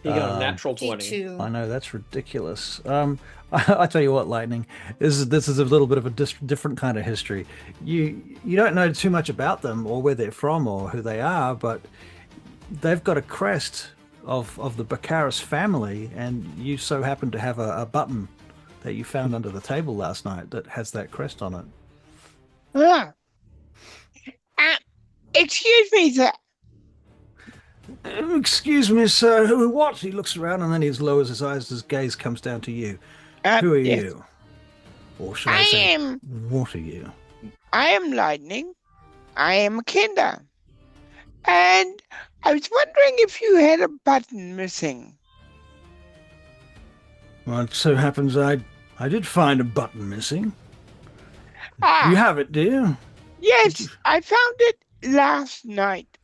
Speaker 3: He got a natural 20.
Speaker 1: I know, that's ridiculous. I tell you what, lightning, this is a little bit of a different kind of history. You don't know too much about them or where they're from or who they are, but they've got a crest of the Baccharis family, and you so happen to have a button that you found under the table last night that has that crest on it.
Speaker 2: Excuse me, sir.
Speaker 1: Excuse me, sir. Who? What? He looks around and then he lowers his eyes. His gaze comes down to you. Who are you? Or should I say, what are you?
Speaker 2: I am Lightning. I am a Kinder. And I was wondering if you had a button missing.
Speaker 1: Well, it so happens I I did find a button missing.
Speaker 2: Ah,
Speaker 1: You have it, do you?
Speaker 2: yes, I found it last night.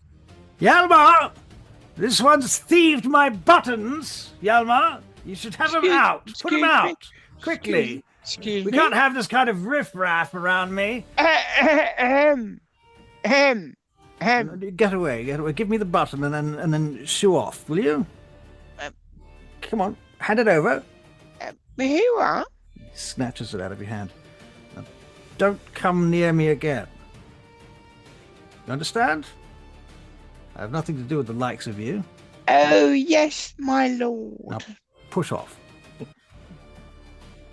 Speaker 1: Yalmar! This one's thieved my buttons! Yalmar, you should have them out! Put them
Speaker 2: Excuse me.
Speaker 1: out! Quickly!
Speaker 2: Excuse
Speaker 1: We
Speaker 2: me.
Speaker 1: can't have this kind of riffraff around me!
Speaker 2: Ahem.
Speaker 1: Get away, get away. Give me the button and then shoo off, will you? Come on, hand it over.
Speaker 2: Here you are.
Speaker 1: He snatches it out of your hand. Now, don't come near me again. You understand? I have nothing to do with the likes of you.
Speaker 2: Oh, yes, my lord.
Speaker 1: Now push off.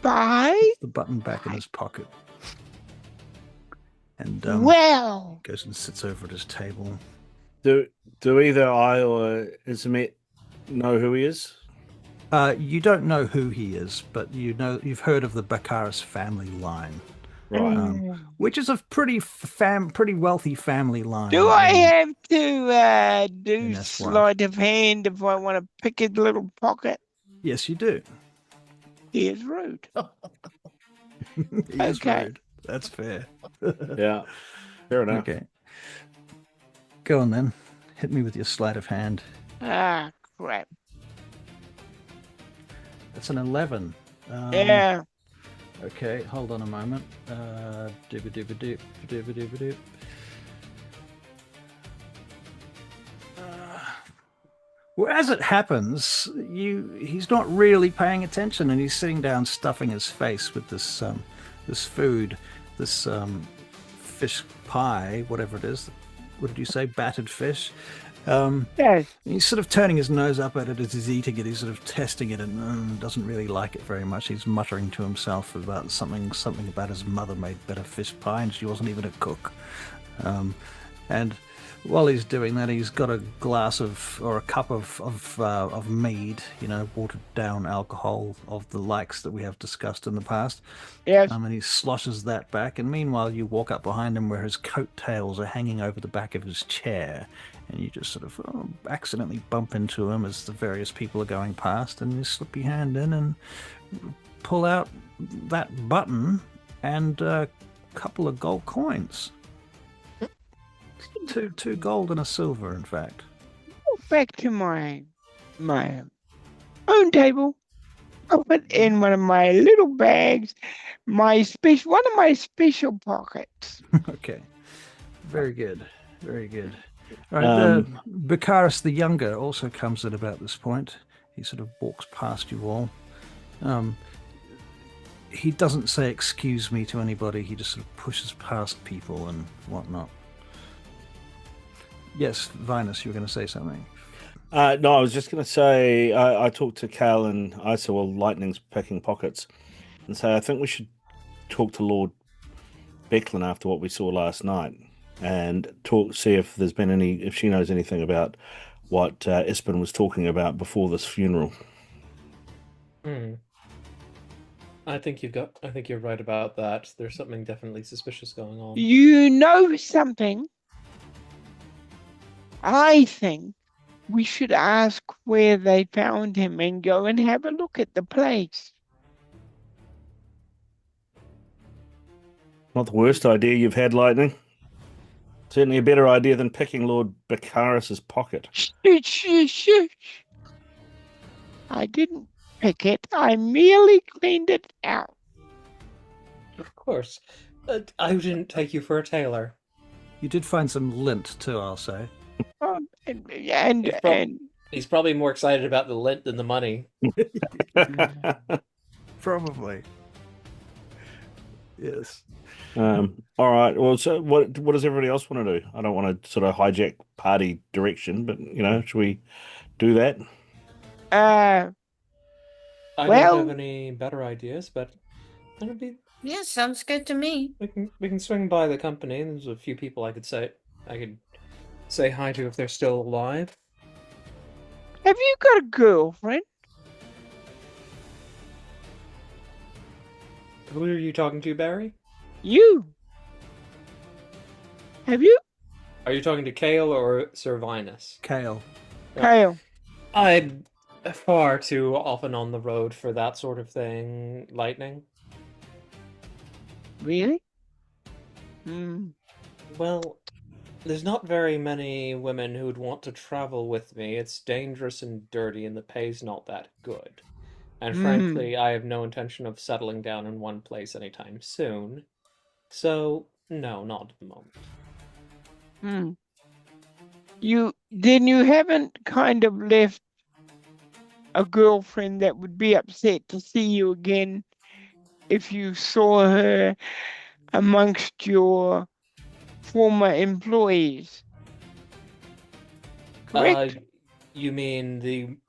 Speaker 2: Bye.
Speaker 1: The button back in his pocket. And
Speaker 2: Well.
Speaker 1: goes and sits over at his table.
Speaker 5: Do either I or Ismet know who he is?
Speaker 1: You don't know who he is, but you've heard of the Baccaris family line,
Speaker 5: Right.
Speaker 1: which is a pretty wealthy family line.
Speaker 2: Do I have to
Speaker 1: in
Speaker 2: do
Speaker 1: S1.
Speaker 2: sleight of hand if I want to pick his little pocket?
Speaker 1: Yes, you do.
Speaker 2: He is rude.
Speaker 1: He is
Speaker 2: Okay.
Speaker 1: rude. That's fair.
Speaker 5: Yeah. Fair enough.
Speaker 1: Okay. Go on then. Hit me with your sleight of hand.
Speaker 2: Ah, crap.
Speaker 1: That's an 11.
Speaker 2: Yeah.
Speaker 1: Okay, hold on a moment. Dooba-dooba-doop, dooba-dooba-doop. Well, as it happens, he's not really paying attention, and he's sitting down, stuffing his face with this food, this fish pie, whatever it is. What did you say? Battered fish.
Speaker 2: Yes.
Speaker 1: He's sort of turning his nose up at it as he's eating it. He's sort of testing it and doesn't really like it very much. He's muttering to himself about something about his mother made better fish pie, and she wasn't even a cook. And while he's doing that, he's got a glass or a cup of mead, watered down alcohol of the likes that we have discussed in the past.
Speaker 2: Yes.
Speaker 1: And he sloshes that back. And meanwhile, you walk up behind him where his coattails are hanging over the back of his chair. And you just sort of accidentally bump into him as the various people are going past. And you slip your hand in and pull out that button and a couple of gold coins. Two gold and a silver, in fact.
Speaker 2: Back to my own table. I'll put in one of my little bags, one of my special pockets.
Speaker 1: Okay. Very good. Very good. All right, Baccaris the Younger also comes at about this point. He sort of walks past you all. He doesn't say excuse me to anybody. He just sort of pushes past people and whatnot. Yes, Vinus, you were going to say something.
Speaker 5: No, I was just going to say I talked to Cal and I saw Lightning's picking pockets, and say I think we should talk to Lord Becklin after what we saw last night, and see if there's been if she knows anything about what Ispen was talking about before this funeral.
Speaker 3: I think you're right about that. There's something definitely suspicious going on.
Speaker 2: You know something? I think we should ask where they found him and go and have a look at the place.
Speaker 5: Not the worst idea you've had, Lightning. Certainly a better idea than picking Lord Baccaris's pocket.
Speaker 2: Shh. I didn't pick it. I merely cleaned it out.
Speaker 3: Of course. I didn't take you for a tailor.
Speaker 1: You did find some lint too, I'll say.
Speaker 3: He's probably more excited about the lint than the money.
Speaker 1: Probably. Yes.
Speaker 5: All right. Well, so what does everybody else want to do? I don't want to sort of hijack party direction, but should we do that?
Speaker 3: I don't have any better ideas, but that'd be.
Speaker 4: Yeah, sounds good to me.
Speaker 3: We can swing by the company. There's a few people I could say hi to if they're still alive.
Speaker 2: Have you got a girlfriend?
Speaker 3: Who are you talking to, Barry?
Speaker 2: You. Have you?
Speaker 3: Are you talking to Kale or Sir Vinus?
Speaker 1: Kale.
Speaker 2: Kale.
Speaker 3: I'm far too often on the road for that sort of thing, Lightning.
Speaker 2: Really? Hmm.
Speaker 3: Well, there's not very many women who'd want to travel with me. It's dangerous and dirty, and the pay's not that good. And
Speaker 2: Hmm.
Speaker 3: frankly, I have no intention of settling down in one place anytime soon. So, no, not at the moment.
Speaker 2: Hmm. You haven't kind of left a girlfriend that would be upset to see you again if you saw her amongst your former employees,
Speaker 3: Uh,
Speaker 2: correct?
Speaker 3: you mean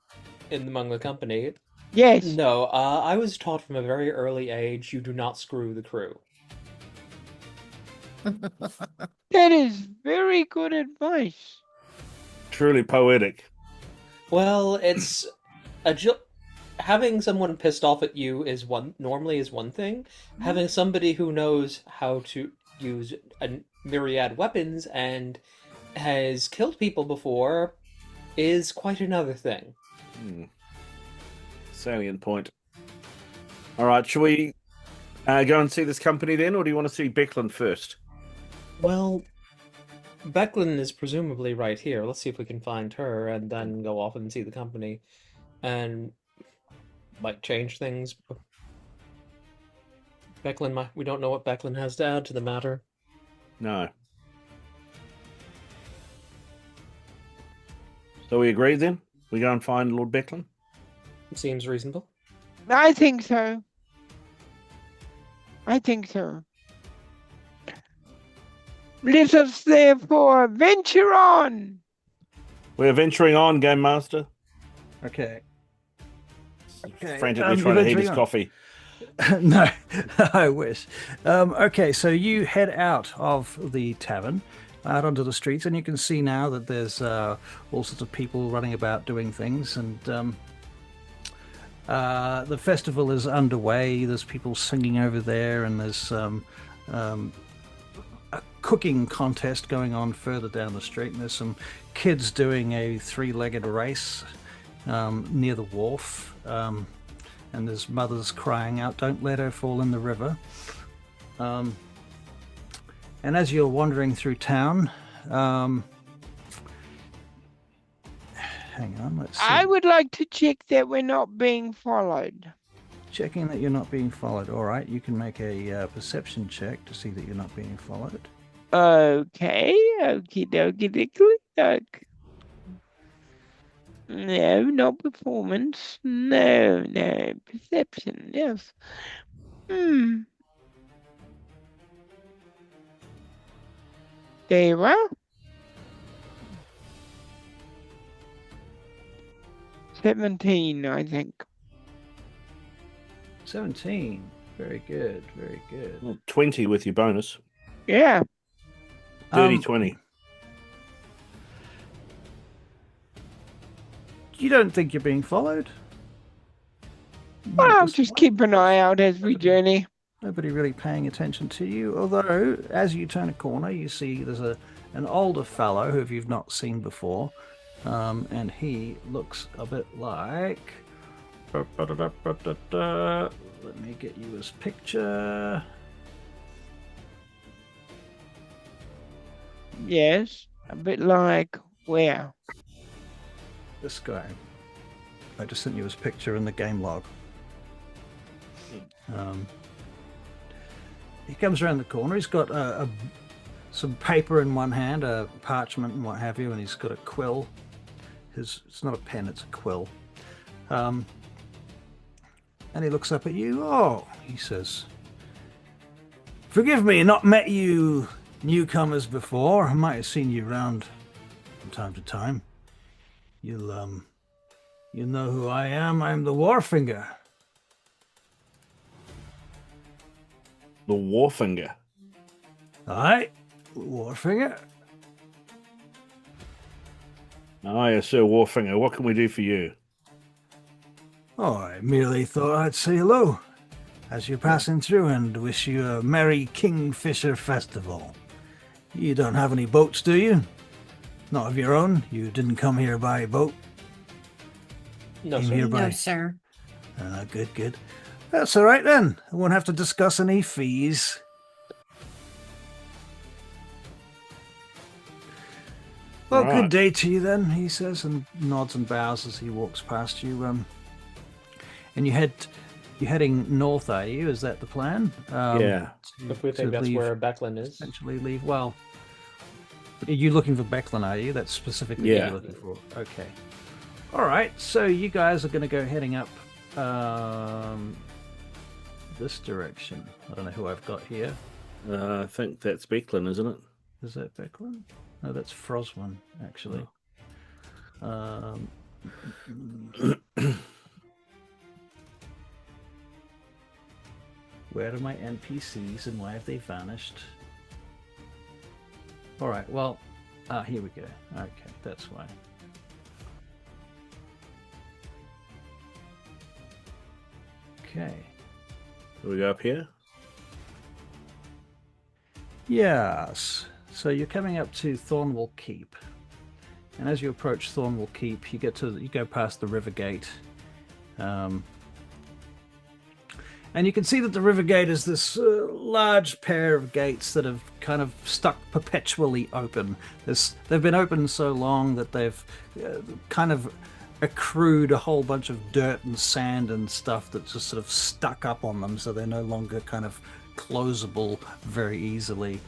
Speaker 3: among the company?
Speaker 2: Yes,
Speaker 3: No, I was taught from a very early age you do not screw the crew.
Speaker 2: that is very good advice.
Speaker 5: Truly poetic.
Speaker 3: Well, it's having someone pissed off at you normally is one thing. Having somebody who knows how to use a myriad weapons and has killed people before is quite another thing.
Speaker 5: Salient point. All right, shall we go and see this company then, or do you want to see Beckland first?
Speaker 3: Well, Becklin is presumably right here. Let's see if we can find her and then go off and see the company and might change things. We don't know what Becklin has to add to the matter.
Speaker 5: No. So we agree then? We go and find Lord Beckland?
Speaker 3: Seems reasonable.
Speaker 2: I think so. I think so. Let us therefore venture on.
Speaker 5: We're venturing on, Game Master.
Speaker 1: Okay.
Speaker 5: Frantically trying to heat his coffee.
Speaker 1: No, I wish. Okay, so you head out of the tavern, out onto the streets, and you can see now that there's all sorts of people running about doing things, and the festival is underway. There's people singing over there, and there's a cooking contest going on further down the street, and there's some kids doing a three-legged race near the wharf. And there's mothers crying out, "Don't let her fall in the river." And as you're wandering through town, hang on, let's see.
Speaker 2: I would like to check that we're not being followed.
Speaker 1: Checking that you're not being followed. All right, you can make a perception check to see that you're not being followed.
Speaker 2: Okay, okie dokie dokie. No, not performance. No, perception, yes. There you are. 17, I think.
Speaker 1: 17. Very good, very good.
Speaker 5: Well, 20 with your bonus.
Speaker 2: Yeah.
Speaker 5: Dirty 20.
Speaker 1: You don't think you're being followed?
Speaker 2: Well, I'll just keep an eye out as we journey.
Speaker 1: Nobody really paying attention to you, although as you turn a corner you see there's an older fellow who you've not seen before, and he looks a bit like, let me get you his picture.
Speaker 2: Yes, a bit like where?
Speaker 1: This guy. I just sent you his picture in the game log. He comes around the corner. He's got some paper in one hand, a parchment and what have you, and he's got a quill. It's not a pen, it's a quill. And he looks up at you. "Oh," he says, "forgive me, not met you newcomers before. I might have seen you around from time to time. You know who I am. I'm the Warfinger."
Speaker 5: The Warfinger.
Speaker 1: Aye, Warfinger.
Speaker 5: Aye, Sir Warfinger. What can we do for you?
Speaker 1: Oh, I merely thought I'd say hello as you're passing through and wish you a merry Kingfisher Festival. You don't have any boats, do you? Not of your own? You didn't come here by boat?
Speaker 3: No,
Speaker 1: Came
Speaker 3: sir.
Speaker 1: here by...
Speaker 4: No, sir.
Speaker 1: Good. That's all right then. I won't have to discuss any fees. Well, good
Speaker 5: Right.
Speaker 1: day to you then, he says, and nods and bows as he walks past you. And you're heading north, are you? Is that the plan?
Speaker 5: Yeah.
Speaker 3: If we think
Speaker 1: to
Speaker 3: that's
Speaker 1: leave,
Speaker 3: where Becklin is.
Speaker 1: essentially leave. Well, are you looking for Becklin, are you? That's specifically what
Speaker 5: Yeah.
Speaker 1: you're looking for. Okay. All right. So you guys are going to go heading up this direction. I don't know who I've got here.
Speaker 5: I think that's Becklin, isn't it?
Speaker 1: Is that Becklin? No, that's Frosman, actually. Where are my NPCs and why have they vanished? All right, well, here we go. Okay, that's why. Okay.
Speaker 5: Do we go up here?
Speaker 1: Yes. So you're coming up to Thornwall Keep. And as you approach Thornwall Keep, you go past the river gate. And you can see that the river gate is this large pair of gates that have kind of stuck perpetually open. They've been open so long that they've kind of accrued a whole bunch of dirt and sand and stuff that's just sort of stuck up on them, so they're no longer kind of closable very easily.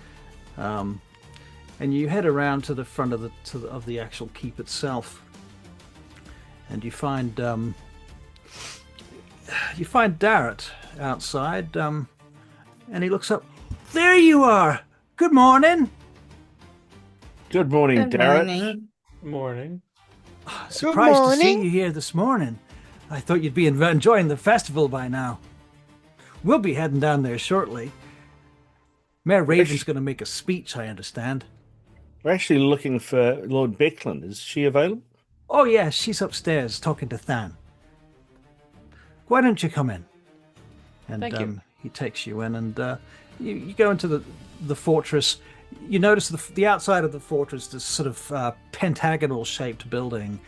Speaker 1: And you head around to the front of the actual keep itself, and you find Darrett outside, and he looks up. There you are. Good morning.
Speaker 5: Good morning,
Speaker 4: Good
Speaker 5: Darrett.
Speaker 4: morning.
Speaker 3: Morning.
Speaker 1: Surprised to see
Speaker 2: morning.
Speaker 1: you here this morning. I thought you'd be enjoying the festival by now. We'll be heading down there shortly. Mayor Raven's going to make a speech, I understand.
Speaker 5: We're actually looking for Lord Becklin. Is she available?
Speaker 1: Oh yeah, she's upstairs talking to Than. Why don't you come in? And
Speaker 3: Thank you.
Speaker 1: he takes you in, and you go into the fortress. You notice the outside of the fortress, this sort of pentagonal-shaped building,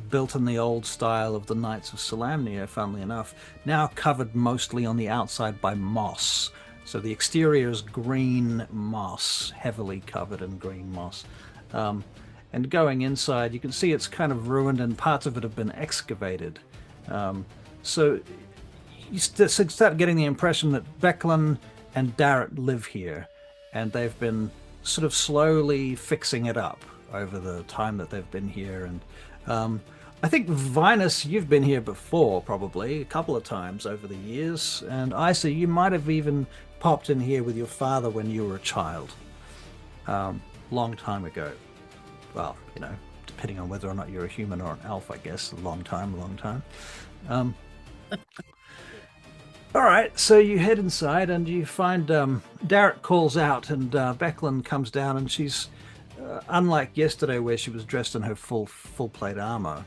Speaker 1: built in the old style of the Knights of Solamnia, funnily enough, now covered mostly on the outside by moss. So the exterior is green moss, heavily covered in green moss. And going inside, you can see it's kind of ruined and parts of it have been excavated. So you start getting the impression that Becklin and Darrett live here, and they've been sort of slowly fixing it up over the time that they've been here. And I think, Vinus, you've been here before, probably, a couple of times over the years. And Isa, you might have even popped in here with your father when you were a child. Long time ago. Well, depending on whether or not you're a human or an elf, I guess. A long time. All right, so you head inside and you find Darrett calls out, and Becklin comes down, and she's, unlike yesterday where she was dressed in her full plate armor,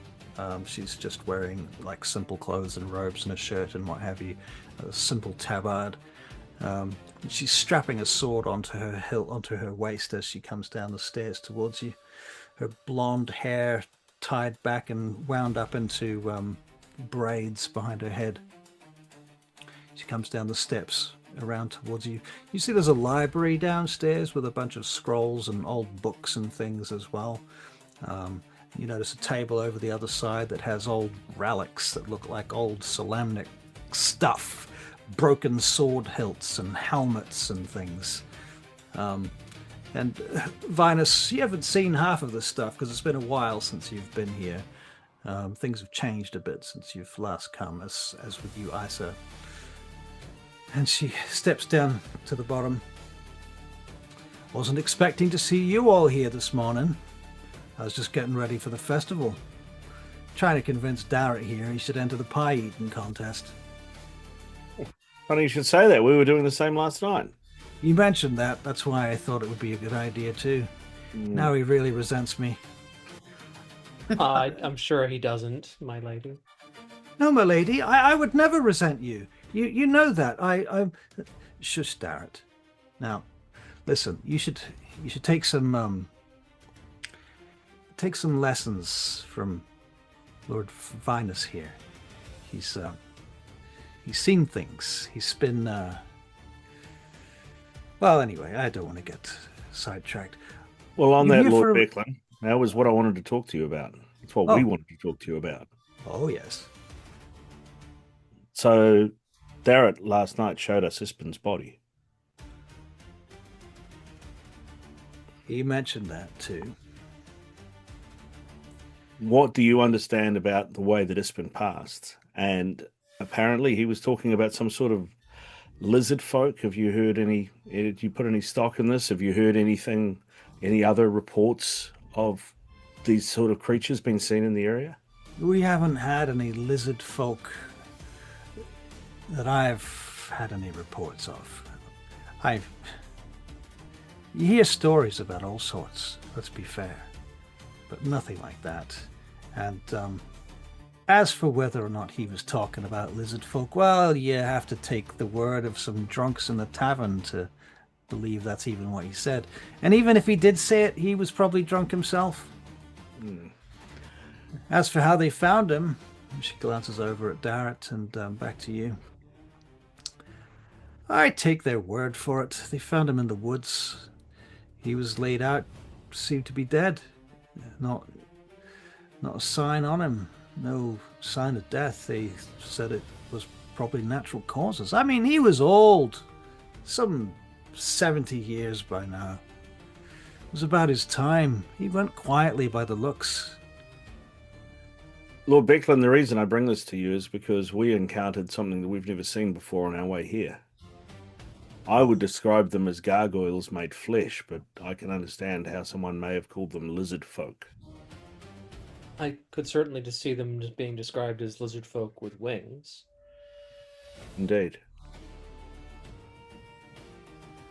Speaker 1: she's just wearing like simple clothes and robes and a shirt and what have you, a simple tabard. She's strapping a sword onto her hilt, onto her waist as she comes down the stairs towards you. Her blonde hair tied back and wound up into braids behind her head. She comes down the steps around towards you. You see there's a library downstairs with a bunch of scrolls and old books and things as well. You notice a table over the other side that has old relics that look like old Solamnic stuff. Broken sword hilts and helmets and things. And Vinus, you haven't seen half of this stuff because it's been a while since you've been here. Things have changed a bit since you've last come, as with you, Isa. And she steps down to the bottom. Wasn't expecting to see you all here this morning. I was just getting ready for the festival. Trying to convince Darrett here he should enter the pie eating contest.
Speaker 5: Funny you should say that. We were doing the same last night.
Speaker 1: You mentioned that. That's why I thought it would be a good idea too. Now he really resents me.
Speaker 3: I'm sure he doesn't, my lady.
Speaker 1: No, my lady, I would never resent you. You know that. I'm shush, Darrett. Now, listen. You should take some lessons from Lord Vinus here. He's seen things. He's been well, anyway, I don't want to get sidetracked.
Speaker 5: Well, on
Speaker 1: You're
Speaker 5: that,
Speaker 1: here
Speaker 5: Lord
Speaker 1: for-
Speaker 5: Becklin, That was what I wanted to talk to you about. It's what we wanted to talk to you about.
Speaker 1: Oh, yes.
Speaker 5: So, Darrett last night showed us Ispin's body.
Speaker 1: He mentioned that too.
Speaker 5: What do you understand about the way that Ispin passed? And apparently he was talking about some sort of lizard folk. Have you heard any? Did you put any stock in this? Have you heard anything, any other reports of these sort of creatures being seen in the area?
Speaker 1: We haven't had any lizard folk that I've had any reports of. You hear stories about all sorts, let's be fair, but nothing like that. And as for whether or not he was talking about lizard folk, well, you have to take the word of some drunks in the tavern to believe that's even what he said. And even if he did say it, he was probably drunk himself. As for how they found him, she glances over at Darrett and back to you. I take their word for it. They found him in the woods. He was laid out, seemed to be dead. Not a sign on him. No sign of death. They said it was probably natural causes. I mean, he was old. Some 70 years by now. It was about his time. He went quietly by the looks.
Speaker 5: Lord Becklin, the reason I bring this to you is because we encountered something that we've never seen before on our way here. I would describe them as gargoyles made flesh, but I can understand how someone may have called them lizard folk.
Speaker 3: I could certainly just see them just being described as lizard folk with wings.
Speaker 5: Indeed.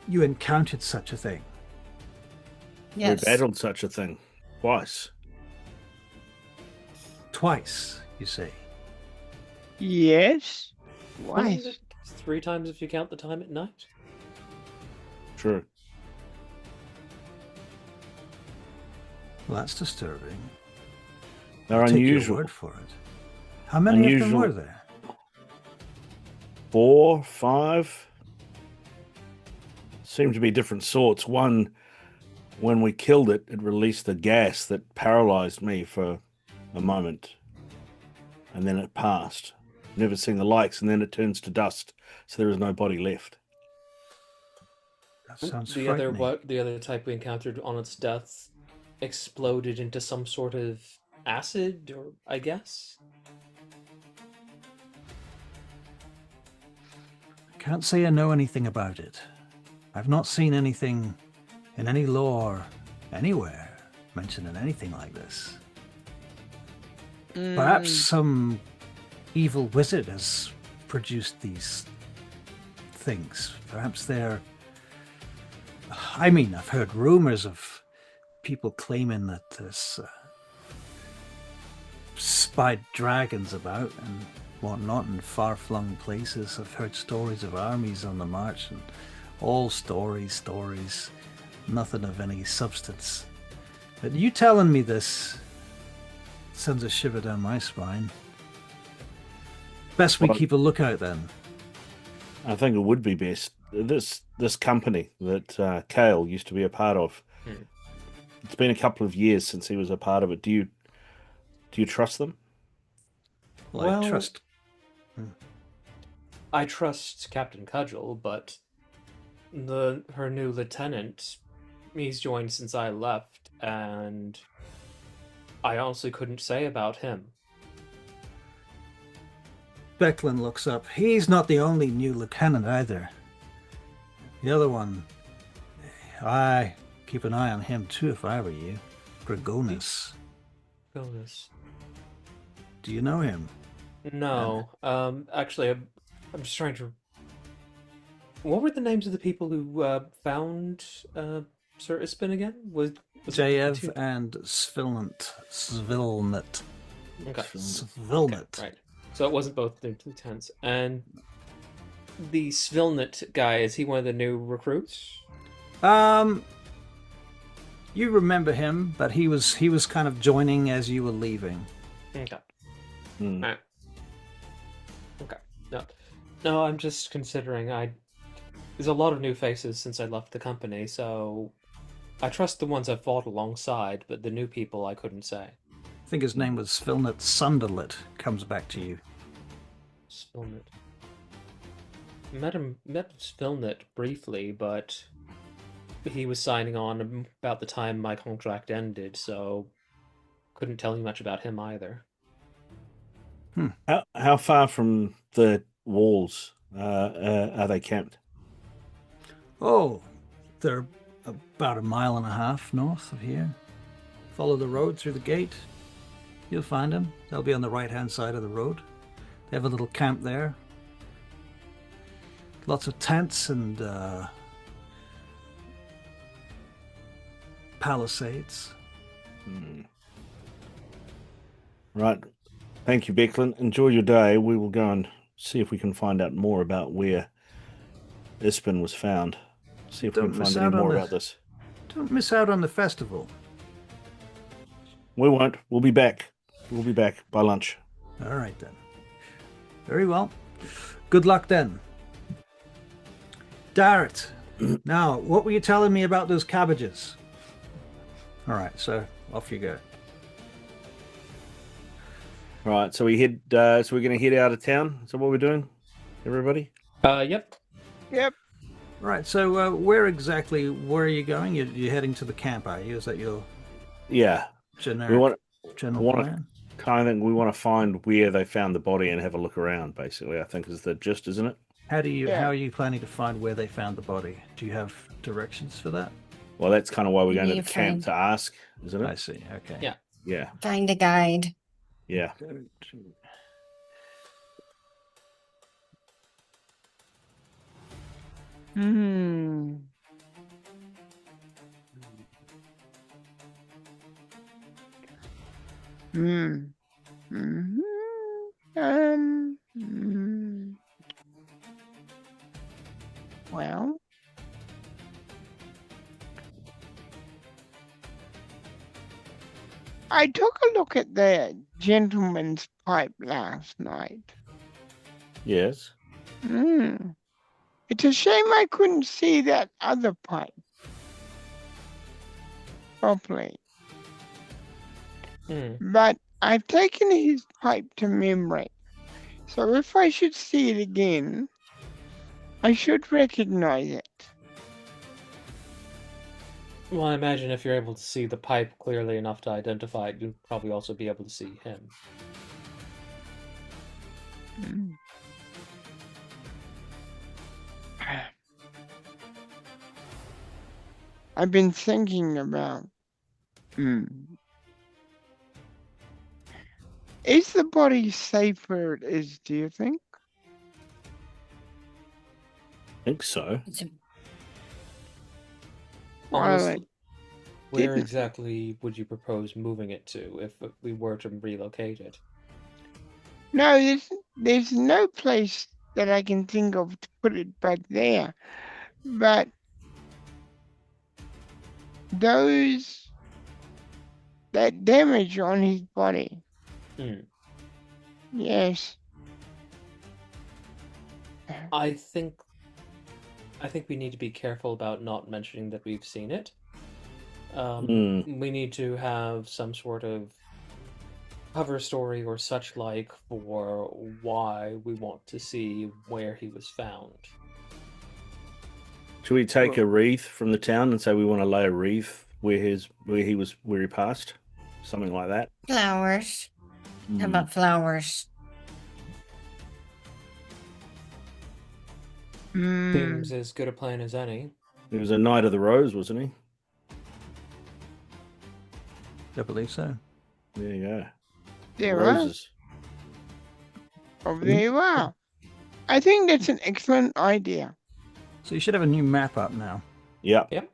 Speaker 1: You encountered such a thing?
Speaker 4: Yes.
Speaker 5: We battled such a thing twice.
Speaker 1: Twice, you say?
Speaker 2: Yes.
Speaker 3: What is
Speaker 2: Why?
Speaker 3: it? 3 times if you count the time at night.
Speaker 5: True.
Speaker 1: Well, that's disturbing.
Speaker 5: They're
Speaker 1: I'll take your
Speaker 5: unusual.
Speaker 1: word for it. How many of them
Speaker 5: Unusual.
Speaker 1: were there?
Speaker 5: 4, 5. Seemed to be different sorts. One, when we killed it, it released a gas that paralyzed me for a moment. And then it passed. Never seen the likes, and then it turns to dust, so there is no body left.
Speaker 1: That sounds
Speaker 3: The
Speaker 1: frightening.
Speaker 3: the other type we encountered on its death exploded into some sort of acid, or I guess.
Speaker 1: Can't say I know anything about it. I've not seen anything in any lore anywhere mentioning anything like this. Perhaps some evil wizard has produced these things. Perhaps they're... I mean, I've heard rumors of people claiming that there's spied dragons about and whatnot in far-flung places. I've heard stories of armies on the march, and all stories, nothing of any substance. But you telling me this sends a shiver down my spine. Best we
Speaker 5: Well,
Speaker 1: keep a lookout then.
Speaker 5: I think it would be best. This company that Kale used to be a part of. It's been a couple of years since he was a part of it. Do you trust them?
Speaker 1: Well,
Speaker 3: Well,
Speaker 1: I trust.
Speaker 3: I trust Captain Cudgel, but her new lieutenant, he's joined since I left, and I honestly couldn't say about him.
Speaker 1: Becklin looks up. He's not the only new lieutenant either. The other one, I keep an eye on him too if I were you. Dragonlance.
Speaker 3: Goodness.
Speaker 1: Do you know him?
Speaker 3: No. Actually, I'm just trying to. What were the names of the people who found Sir Ispin again? Was
Speaker 1: Jayev
Speaker 3: two-
Speaker 1: and Svilnet.
Speaker 3: Okay.
Speaker 1: Svilnet.
Speaker 3: Right. So it wasn't both the lieutenants. And the Svilnet guy, is he one of the new recruits?
Speaker 1: You remember him, but he was kind of joining as you were leaving.
Speaker 3: Okay.
Speaker 5: Hmm.
Speaker 3: Right. Okay. No, I'm just considering there's a lot of new faces since I left the company, so I trust the ones I fought alongside, but the new people I couldn't say.
Speaker 1: I think his name was Philnut Sunderlit. Comes back to you.
Speaker 3: Spillnet. Met Spillnet briefly, but he was signing on about the time my contract ended, so couldn't tell you much about him either.
Speaker 5: How far from the walls are they camped?
Speaker 1: Oh, they're about 1.5 miles north of here. Follow the road through the gate. You'll find them. They'll be on the right-hand side of the road. They have a little camp there. Lots of tents and palisades.
Speaker 5: Right. Thank you, Becklin. Enjoy your day. We will go and see if we can find out more about where Ispin was found. See if we
Speaker 1: Don't
Speaker 5: can
Speaker 1: miss
Speaker 5: find any
Speaker 1: out on
Speaker 5: more
Speaker 1: the-
Speaker 5: about this.
Speaker 1: Don't miss out on the festival.
Speaker 5: We won't. We'll be back. We'll be back by lunch.
Speaker 1: All right, then. Very well. Good luck, then. Darrett, now, what were you telling me about those cabbages? All right, so off you go.
Speaker 5: Right. So we head. So we're going to head out of town. Is that what we're doing, everybody?
Speaker 3: Yep.
Speaker 2: Yep.
Speaker 1: Right, so where exactly were you going? You're heading to the camp, are you? Is that your
Speaker 5: Yeah.
Speaker 1: generic
Speaker 5: We want.
Speaker 1: general
Speaker 5: wanna-
Speaker 1: plan?
Speaker 5: Kind of. We want to find where they found the body and have a look around. Basically, I think is the gist, isn't it?
Speaker 2: Yeah.
Speaker 1: How are you planning to find where they found the body? Do you have directions for that?
Speaker 5: Well, that's kind of why we're going to
Speaker 4: You
Speaker 5: the camp
Speaker 4: find-
Speaker 5: to ask, isn't
Speaker 1: I
Speaker 5: it?
Speaker 1: see. Okay.
Speaker 3: Yeah.
Speaker 5: Yeah.
Speaker 4: Find a guide.
Speaker 5: Yeah.
Speaker 1: Go to-
Speaker 2: Hmm. Hmm. Hmm. Hmm. Well, I took a look at the gentleman's pipe last night.
Speaker 5: Yes.
Speaker 2: Hmm. It's a shame I couldn't see that other pipe properly.
Speaker 3: Hmm.
Speaker 2: But I've taken his pipe to memory. So if I should see it again, I should recognize it.
Speaker 3: Well, I imagine if you're able to see the pipe clearly enough to identify it, you'll probably also be able to see him.
Speaker 2: Hmm. I've been thinking about. Is the body safe where it is, do you think?
Speaker 5: I think so.
Speaker 4: It's a-
Speaker 2: Well,
Speaker 3: Honestly, where
Speaker 2: didn't-
Speaker 3: exactly would you propose moving it to if we were to relocate it?
Speaker 2: No, there's no place that I can think of to put it but there. But that damage on his body.
Speaker 3: Hmm.
Speaker 2: Yes.
Speaker 3: I think we need to be careful about not mentioning that we've seen it. We need to have some sort of cover story or such like for why we want to see where he was found.
Speaker 5: Should we take a wreath from the town and say we want to lay a wreath where he passed? Something like that.
Speaker 4: Flowers. How about flowers?
Speaker 2: Hmm.
Speaker 3: Seems as good a plan as any.
Speaker 5: He was a Knight of the Rose, wasn't he?
Speaker 1: I believe so.
Speaker 5: There you go.
Speaker 2: There are.
Speaker 5: Roses.
Speaker 2: Oh, there you are. I think that's an excellent idea.
Speaker 1: So you should have a new map up now.
Speaker 5: Yep.
Speaker 3: Yep.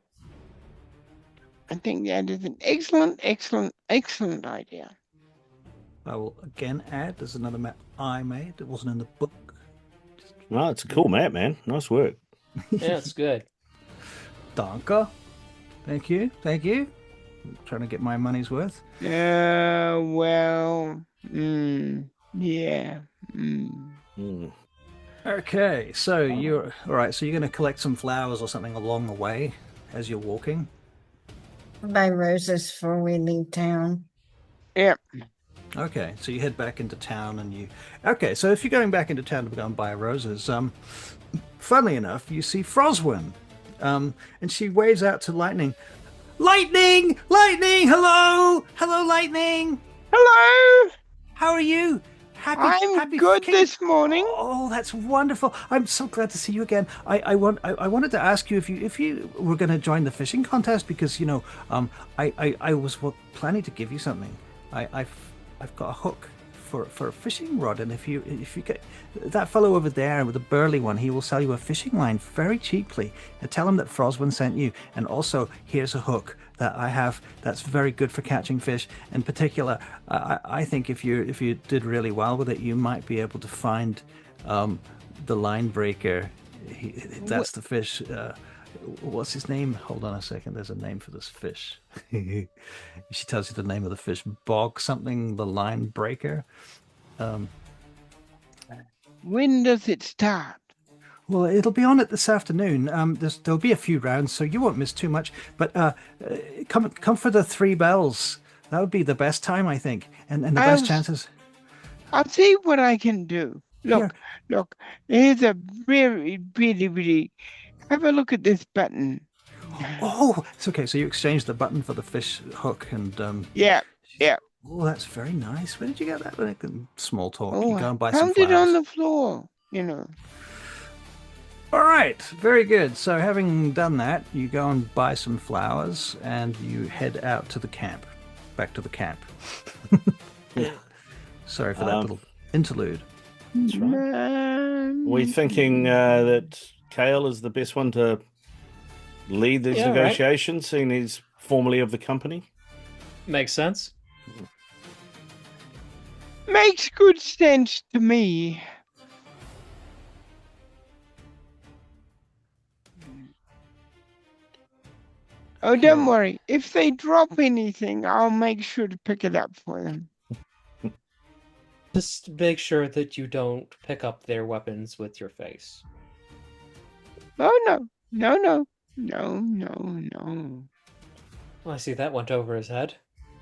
Speaker 2: I think that is an excellent, excellent, excellent idea.
Speaker 1: I will again add, there's another map I made that wasn't in the book.
Speaker 5: Well, it's a cool map, man. Nice work.
Speaker 3: Yeah, it's good.
Speaker 1: Danke. Thank you. Thank you. I'm trying to get my money's worth.
Speaker 2: Well, yeah.
Speaker 1: Okay, so you're all right. So you're going to collect some flowers or something along the way as you're walking.
Speaker 4: Buy roses before we leave town.
Speaker 2: Yeah.
Speaker 1: Okay, so you head back into town and you. Okay, so if you're going back into town to go and buy roses, funnily enough, you see Froswin, and she waves out to Lightning. Lightning! Lightning! Hello! Hello, Lightning!
Speaker 2: Hello.
Speaker 1: How are you?
Speaker 2: I'm good this morning.
Speaker 1: Oh, that's wonderful! I'm so glad to see you again. I wanted to ask you if you were going to join the fishing contest because I was planning to give you something. I've got a hook for a fishing rod, and if you get that fellow over there with the burly one, he will sell you a fishing line very cheaply. And tell him that Froswin sent you, and also here's a hook that I have that's very good for catching fish. In particular, I think if you did really well with it, you might be able to find the line breaker. That's the fish. What's his name? Hold on a second. There's a name for this fish. She tells you the name of the fish. Bog something, the line breaker.
Speaker 2: When does it start?
Speaker 1: Well, it'll be on it this afternoon. There'll be a few rounds, so you won't miss too much. But come for the 3 bells. That would be the best time, I think, and the best chances.
Speaker 2: I'll see what I can do. Look, here's a very pretty. Have a look at this button.
Speaker 1: Oh, it's okay. So you exchange the button for the fish hook, and
Speaker 2: Yeah.
Speaker 1: Oh, that's very nice. Where did you get that? Small talk.
Speaker 2: Oh,
Speaker 1: You go and buy
Speaker 2: I
Speaker 1: some
Speaker 2: found it
Speaker 1: flowers.
Speaker 2: on the floor.
Speaker 1: All right, very good. So having done that, you go and buy some flowers, and you head out to the camp. Back to the camp. Sorry for that little interlude.
Speaker 5: That's right. We thinking that Kale is the best one to lead these negotiations, seeing he's formerly of the company?
Speaker 3: Makes sense.
Speaker 2: Makes good sense to me. Oh, don't worry. If they drop anything, I'll make sure to pick it up for them.
Speaker 3: Just make sure that you don't pick up their weapons with your face.
Speaker 2: Oh, no.
Speaker 3: Well, I see that went over his head.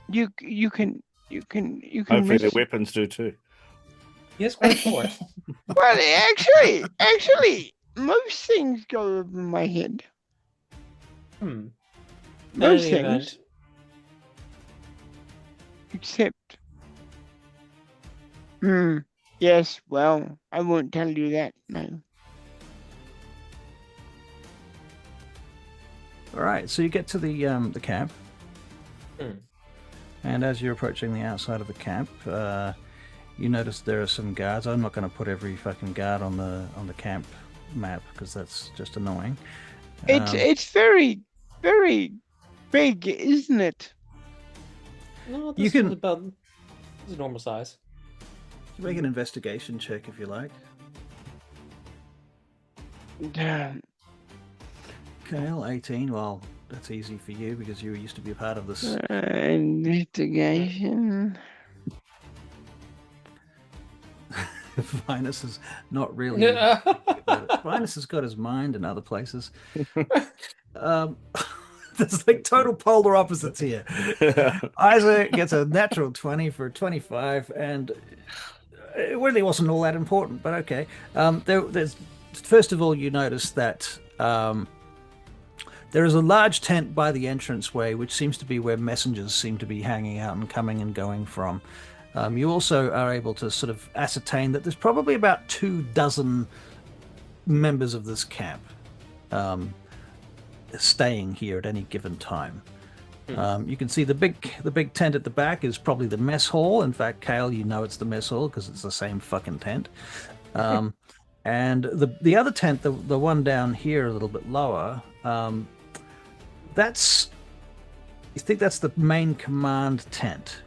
Speaker 2: You can
Speaker 5: Hopefully their weapons do too.
Speaker 3: He has quite a force.
Speaker 2: Well, actually, most things go over my head. Most things. Except. Yes, well, I won't tell you that, no.
Speaker 1: All right, so you get to the camp. And as you're approaching the outside of the camp, you notice there are some guards. I'm not going to put every fucking guard on the camp map because that's just annoying.
Speaker 2: It's very, very big, isn't it?
Speaker 3: No, this is about a normal size.
Speaker 1: Make an investigation check if you like. Kale, 18. Well, that's easy for you because you used to be a part of this.
Speaker 2: Investigation.
Speaker 1: Vinus is not really. Vinus has got his mind in other places. There's like total polar opposites here. Isaac gets a natural 20 for 25, and it really wasn't all that important, but okay. There's first of all, you notice that there is a large tent by the entranceway, which seems to be where messengers seem to be hanging out and coming and going from. You also are able to sort of ascertain that there's probably about 24 members of this camp staying here at any given time. You can see the big tent at the back is probably the mess hall. In fact, Kale, you know it's the mess hall because it's the same fucking tent. And the other tent, the one down here a little bit lower, you think that's the main command tent.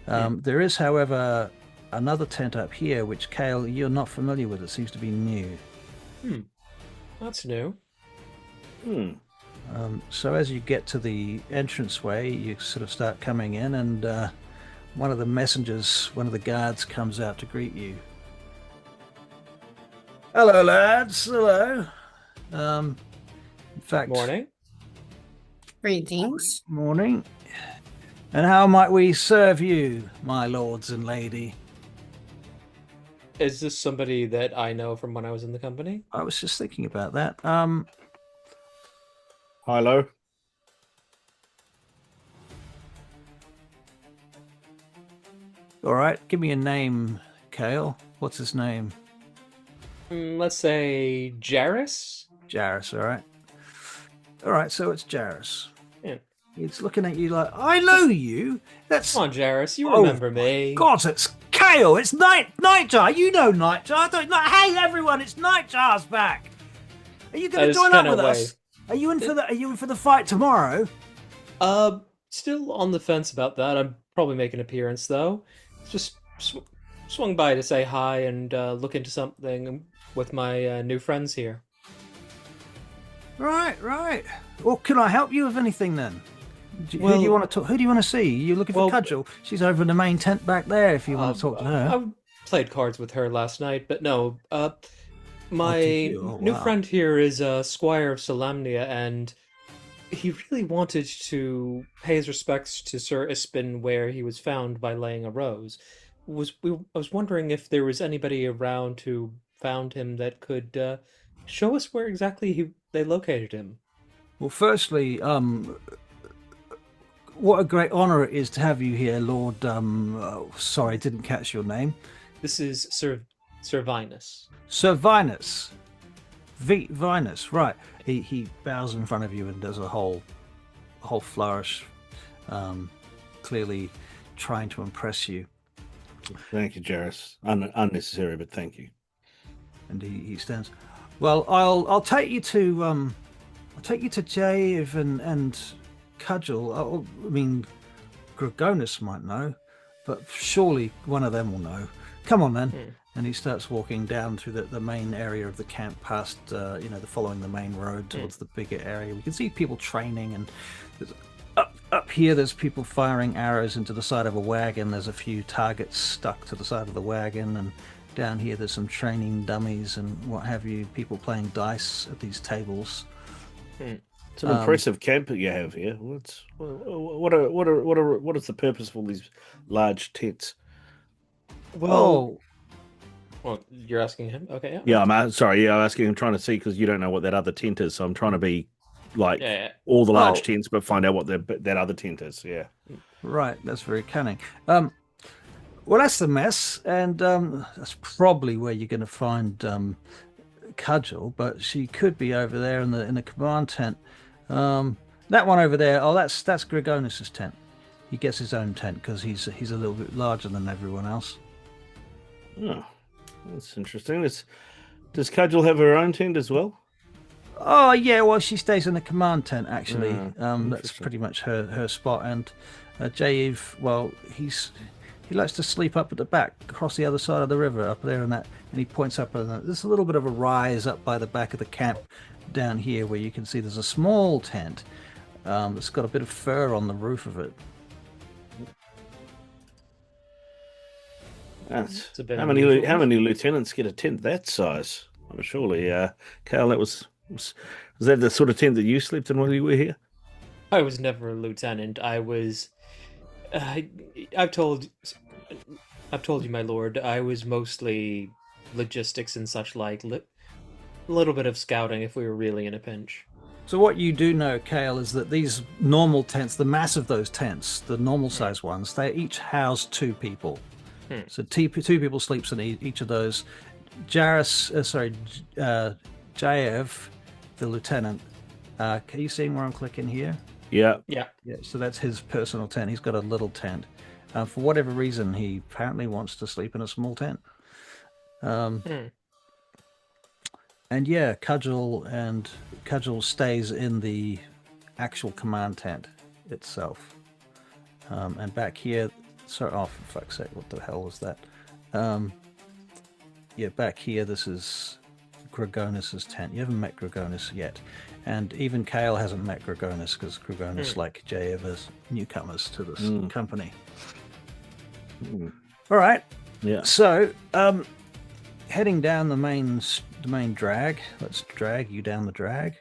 Speaker 1: There is, however, another tent up here, which, Kale, you're not familiar with. It seems to be new.
Speaker 3: That's new.
Speaker 1: So as you get to the entranceway, you sort of start coming in, and one of the guards comes out to greet you. Hello, lads. Hello. In fact,
Speaker 3: Morning.
Speaker 4: Greetings.
Speaker 1: Morning. And how might we serve you, my lords and lady?
Speaker 3: Is this somebody that I know from when I was in the company?
Speaker 1: I was just thinking about that.
Speaker 5: Hello.
Speaker 1: All right, give me a name, Kale. What's his name?
Speaker 3: Let's say Jairus?
Speaker 1: Jairus, all right. All right, so it's Jairus.
Speaker 3: Yeah.
Speaker 1: He's looking at you like, I know you. That's
Speaker 3: Come on, Jairus, you remember me.
Speaker 1: God, it's Kale. It's Nightjar. You know Nightjar. Hey, everyone, it's Nightjar's back. Are you going to join up with us? Are you in for the fight tomorrow?
Speaker 3: Still on the fence about that. I'm probably making an appearance though. Just swung by to say hi and look into something with my new friends here.
Speaker 1: Right. Well, can I help you with anything then? Who do you want to talk? Who do you want to see? You looking for Cudgel? She's over in the main tent back there. If you want to talk to her.
Speaker 3: I played cards with her last night, but no. My new friend here is Squire of Solamnia, and he really wanted to pay his respects to Sir Ispin where he was found by laying a rose. I was wondering if there was anybody around who found him that could show us where exactly they located him.
Speaker 1: Well, firstly, what a great honor it is to have you here, Lord. Sorry, I didn't catch your name.
Speaker 3: This is Sir Vinus.
Speaker 1: Sir Vinus. Vinus, right. He bows in front of you and does a whole flourish, clearly trying to impress you.
Speaker 5: Thank you, Jairus. Unnecessary, but thank you.
Speaker 1: And he stands. Well, I'll take you to Jave and Cudgel. I mean, Gregonus might know, but surely one of them will know. Come on then. And he starts walking down through the main area of the camp, past following the main road towards the bigger area. We can see people training, and up here there's people firing arrows into the side of a wagon. There's a few targets stuck to the side of the wagon, and down here there's some training dummies and what have you. People playing dice at these tables.
Speaker 5: It's an impressive camp that you have here. What is the purpose of all these large tents?
Speaker 3: Well, you're asking him? Okay, yeah.
Speaker 5: I'm asking. I'm trying to see because you don't know what that other tent is, so I'm trying to be like all the large tents, but find out what that other tent is. Yeah.
Speaker 1: Right, that's very cunning. Well, that's the mess, and that's probably where you're going to find Cudgel, but she could be over there in the command tent. That one over there. Oh, that's Gregonus's tent. He gets his own tent because he's a little bit larger than everyone else.
Speaker 5: Oh, that's interesting. Does Cudgel have her own tent as well?
Speaker 1: Oh yeah, well she stays in the command tent actually. That's pretty much her spot. And Jaiv, well, he likes to sleep up at the back, across the other side of the river, up there, and he points up. And there's a little bit of a rise up by the back of the camp, down here, where you can see there's a small tent that's got a bit of fur on the roof of it.
Speaker 5: How many lieutenants get a tent that size? I'm surely, Carl, was that the sort of tent that you slept in while you were here?
Speaker 3: I was never a lieutenant. I was. I've told you, my lord. I was mostly logistics and such like. A little bit of scouting if we were really in a pinch.
Speaker 1: So what you do know, Kale, is that these normal tents, the mass of those tents, the normal size ones, they each house 2 people. So 2 people sleeps in each of those. Jayev, the lieutenant. Are you seeing where I'm clicking here?
Speaker 5: Yeah.
Speaker 1: So that's his personal tent. He's got a little tent. For whatever reason, he apparently wants to sleep in a small tent. And yeah, Cudgel stays in the actual command tent itself. And back here, for fuck's sake, what the hell was that? Back here, this is Gregonus's tent. You haven't met Gregonus yet. And even Kale hasn't met Gregonus, because Gregonus, like Jayev, is newcomers to this company. All right.
Speaker 5: Yeah.
Speaker 1: So, heading down the main drag. Let's drag you down the drag.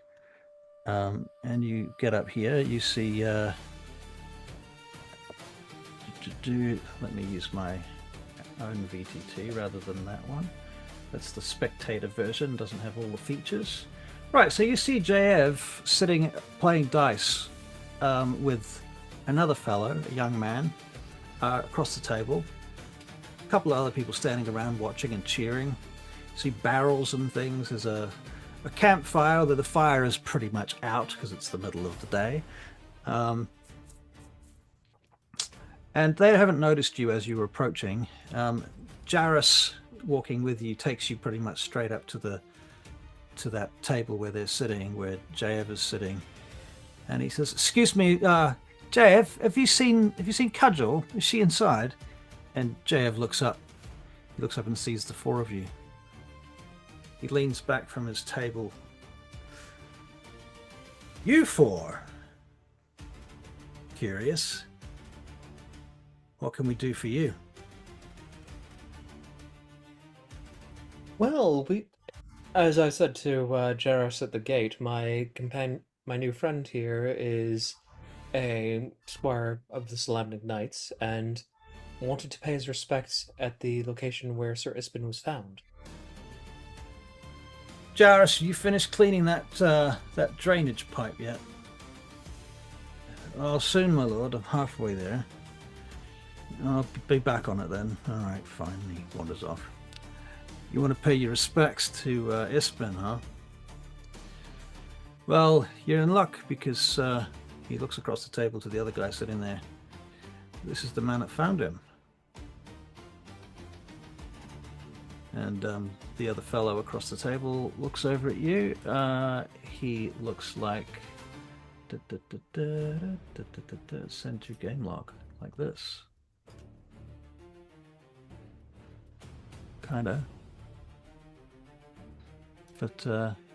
Speaker 1: And you get up here, you see, let me use my own VTT rather than that one. That's the spectator version, doesn't have all the features. Right, so you see JF sitting, playing dice with another fellow, a young man, across the table. A couple of other people standing around watching and cheering. You see barrels and things. There's a campfire, although the fire is pretty much out because it's the middle of the day. And they haven't noticed you as you were approaching. Jairus, walking with you, takes you pretty much straight up to that table where they're sitting, where JF is sitting, and he says, "Excuse me, JF, have you seen Cudgel? Is she inside?" And JF looks up. He looks up and sees the four of you. He leans back from his table. "You four? Curious. What can we do for you?"
Speaker 3: Well, as I said to Jairus at the gate, my new friend here is a squire of the Solemnic Knights and wanted to pay his respects at the location where Sir Ispin was found.
Speaker 1: Jairus, you finished cleaning that drainage pipe yet? "Oh, soon, my lord. I'm halfway there." "I'll be back on it then." "All right, fine." He wanders off. "You want to pay your respects to Ispin, huh? Well, you're in luck because he looks across the table to the other guy sitting there. This is the man that found him." And the other fellow across the table looks over at you. He looks like send to game log like this. Kinda. But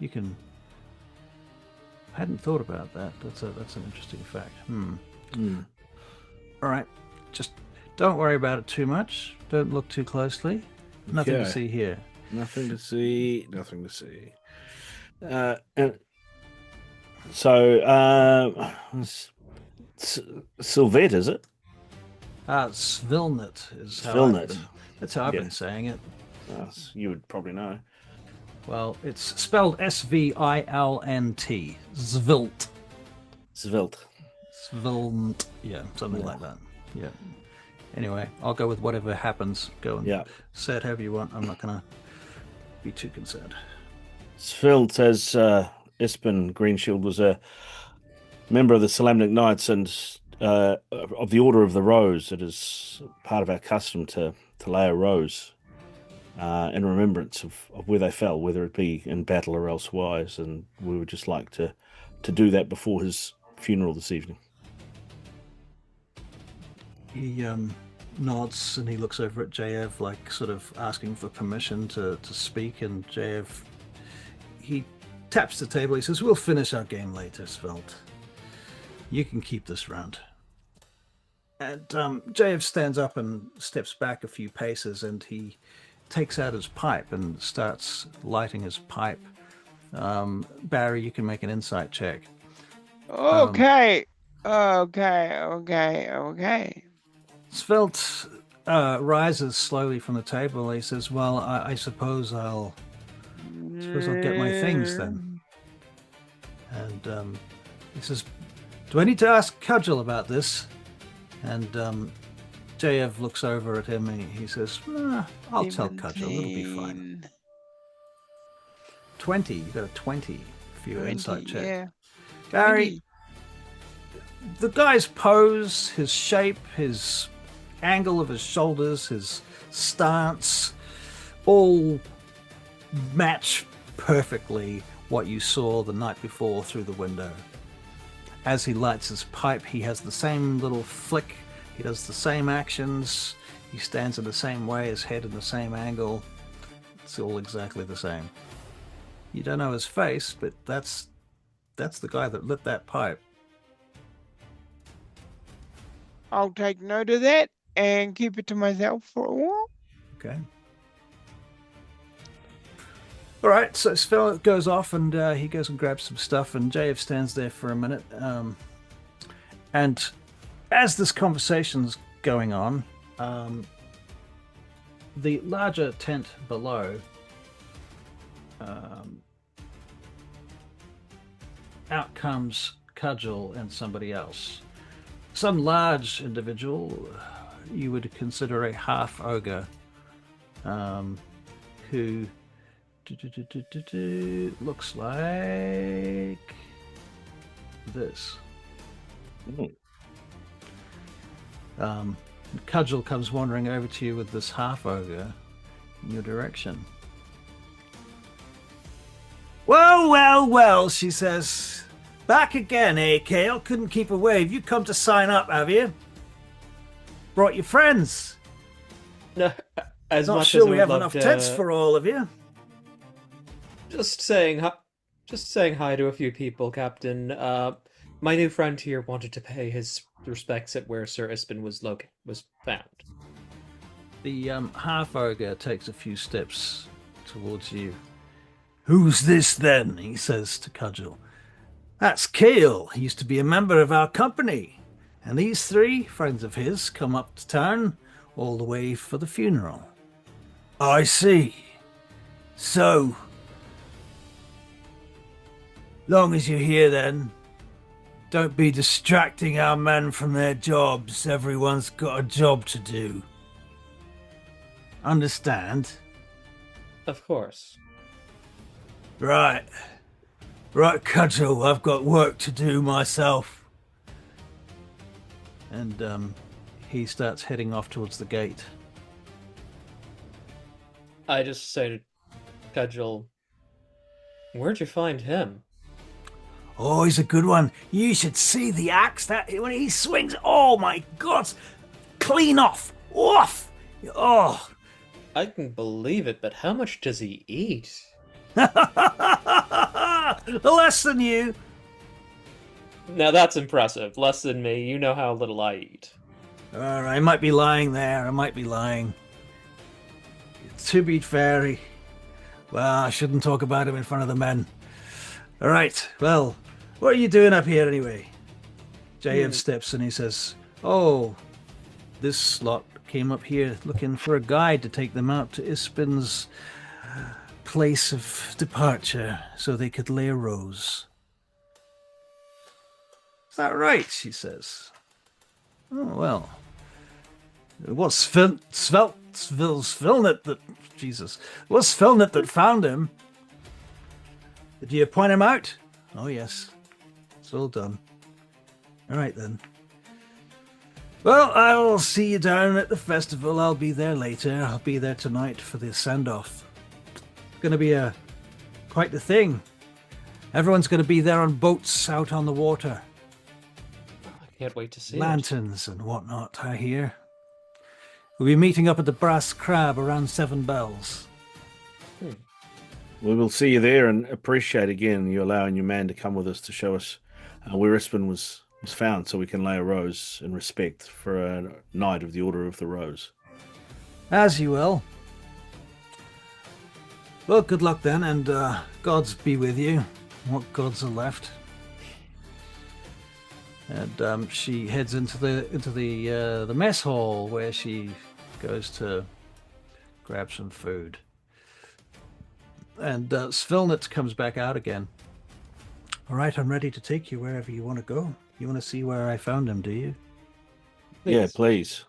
Speaker 1: you can. I hadn't thought about that. That's an interesting fact. All right, just don't worry about it too much. Don't look too closely. Nothing to see here.
Speaker 5: Nothing to see. Nothing to see. And so, Sylvette, is it?
Speaker 1: Svilnet is how
Speaker 5: Svilnet.
Speaker 1: That's how I've been saying it.
Speaker 5: You would probably know.
Speaker 1: Well, it's spelled Svilnt. Zvilt. Svilnt. Yeah, something like that. Yeah. Anyway, I'll go with whatever happens. Go and say it however you want. I'm not going to be too concerned.
Speaker 5: Svilt, as Ispin Greenshield was a member of the Solemnic Knights and of the Order of the Rose. It is part of our custom to lay a rose in remembrance of where they fell, whether it be in battle or elsewise, and we would just like to do that before his funeral this evening.
Speaker 1: He nods and he looks over at JF, like sort of asking for permission to speak, and JF, he taps the table. He says, "We'll finish our game later, Svelte. You can keep this round." And JF stands up and steps back a few paces, and he takes out his pipe and starts lighting his pipe. Barry, you can make an insight check.
Speaker 2: Okay.
Speaker 1: Svelte rises slowly from the table. He says, "Well, I suppose I'll get my things then." And he says, "Do I need to ask Cudgel about this?" And JF looks over at him and he says, "I'll tell Cudgel. It'll be fine." 20. You got a 20 for your insight check.
Speaker 2: Yeah.
Speaker 1: Gary, the guy's pose, his shape, his angle of his shoulders, his stance, all match perfectly what you saw the night before through the window. As he lights his pipe, he has the same little flick. He does the same actions. He stands in the same way, his head in the same angle. It's all exactly the same. You don't know his face, but that's the guy that lit that pipe.
Speaker 2: I'll take note of that and keep it to myself for a while.
Speaker 1: Okay. All right, so Svel goes off and he goes and grabs some stuff, and JF stands there for a minute. And as this conversation's going on, the larger tent below, out comes Cudgel and somebody else. Some large individual you would consider a half ogre, who looks like this. Cudgel comes wandering over to you with this half ogre in your direction. Well, well, well, she says. Back again, eh, Kale? Couldn't keep away. Have you come to sign up, have you? Brought your friends?
Speaker 3: No, as
Speaker 1: Not
Speaker 3: much
Speaker 1: sure
Speaker 3: as I
Speaker 1: we
Speaker 3: would
Speaker 1: have
Speaker 3: love
Speaker 1: enough
Speaker 3: to,
Speaker 1: tents for all of you.
Speaker 3: Just saying hi to a few people, Captain. My new friend here wanted to pay his respects at where Sir Ispin was found.
Speaker 1: The half ogre takes a few steps towards you. Who's this then? He says to Cudgel. That's Kale. He used to be a member of our company. And these three friends of his come up to town all the way for the funeral. I see. So, long as you're here then, don't be distracting our men from their jobs. Everyone's got a job to do. Understand?
Speaker 3: Of course.
Speaker 1: Right. Right, Cudgel, I've got work to do myself. And he starts heading off towards the gate.
Speaker 3: I just say to Cudgel, where'd you find him?
Speaker 1: Oh, he's a good one. You should see the axe that when he swings. Oh my God! Clean off. Oh.
Speaker 3: I can believe it, but how much does he eat?
Speaker 1: Less than you.
Speaker 3: Now that's impressive. Less than me. You know how little I eat.
Speaker 1: All right, I might be lying there. I might be lying. To be fair, well, I shouldn't talk about him in front of the men. All right, well, what are you doing up here anyway? JF steps and he says, oh, this lot came up here looking for a guide to take them out to Ispin's place of departure so they could lay a rose. Is that right? She says. Oh, well. What's Svilnet that... Jesus. What's Svilnet that found him? Did you point him out? Oh, yes. It's all done. All right, then. Well, I'll see you down at the festival. I'll be there later. I'll be there tonight for the send-off. It's going to be quite the thing. Everyone's going to be there on boats out on the water.
Speaker 3: I can't wait to see
Speaker 1: Lanterns and whatnot, I hear. We'll be meeting up at the Brass Crab around 7 bells.
Speaker 5: We will see you there and appreciate again you allowing your man to come with us to show us where Ispin was found so we can lay a rose in respect for a Knight of the Order of the Rose.
Speaker 1: As you will. Well, good luck then, and gods be with you. What gods are left? And she heads into the mess hall where she goes to grab some food. And Svilnet comes back out again. All right, I'm ready to take you wherever you want to go. You want to see where I found him, do you?
Speaker 3: Please.
Speaker 5: Yeah, please.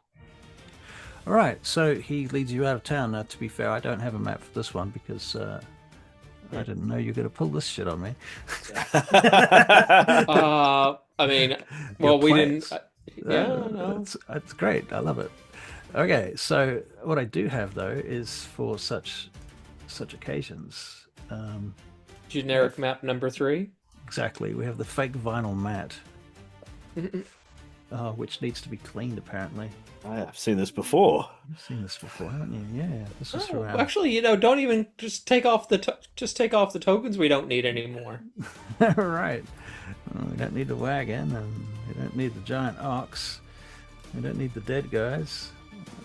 Speaker 1: All right, so he leads you out of town. Now, to be fair, I don't have a map for this one because I didn't know you were going to pull this shit on me.
Speaker 3: I mean, well, we didn't... no.
Speaker 1: It's great. I love it. Okay, so what I do have, though, is for such occasions.
Speaker 3: Generic map number 3?
Speaker 1: Exactly. We have the fake vinyl mat, which needs to be cleaned, apparently.
Speaker 5: I've seen this before.
Speaker 1: You've seen this before, haven't you? Yeah, this is for
Speaker 3: actually, don't even just take off the tokens we don't need anymore.
Speaker 1: Right. We don't need the wagon, and we don't need the giant ox. We don't need the dead guys.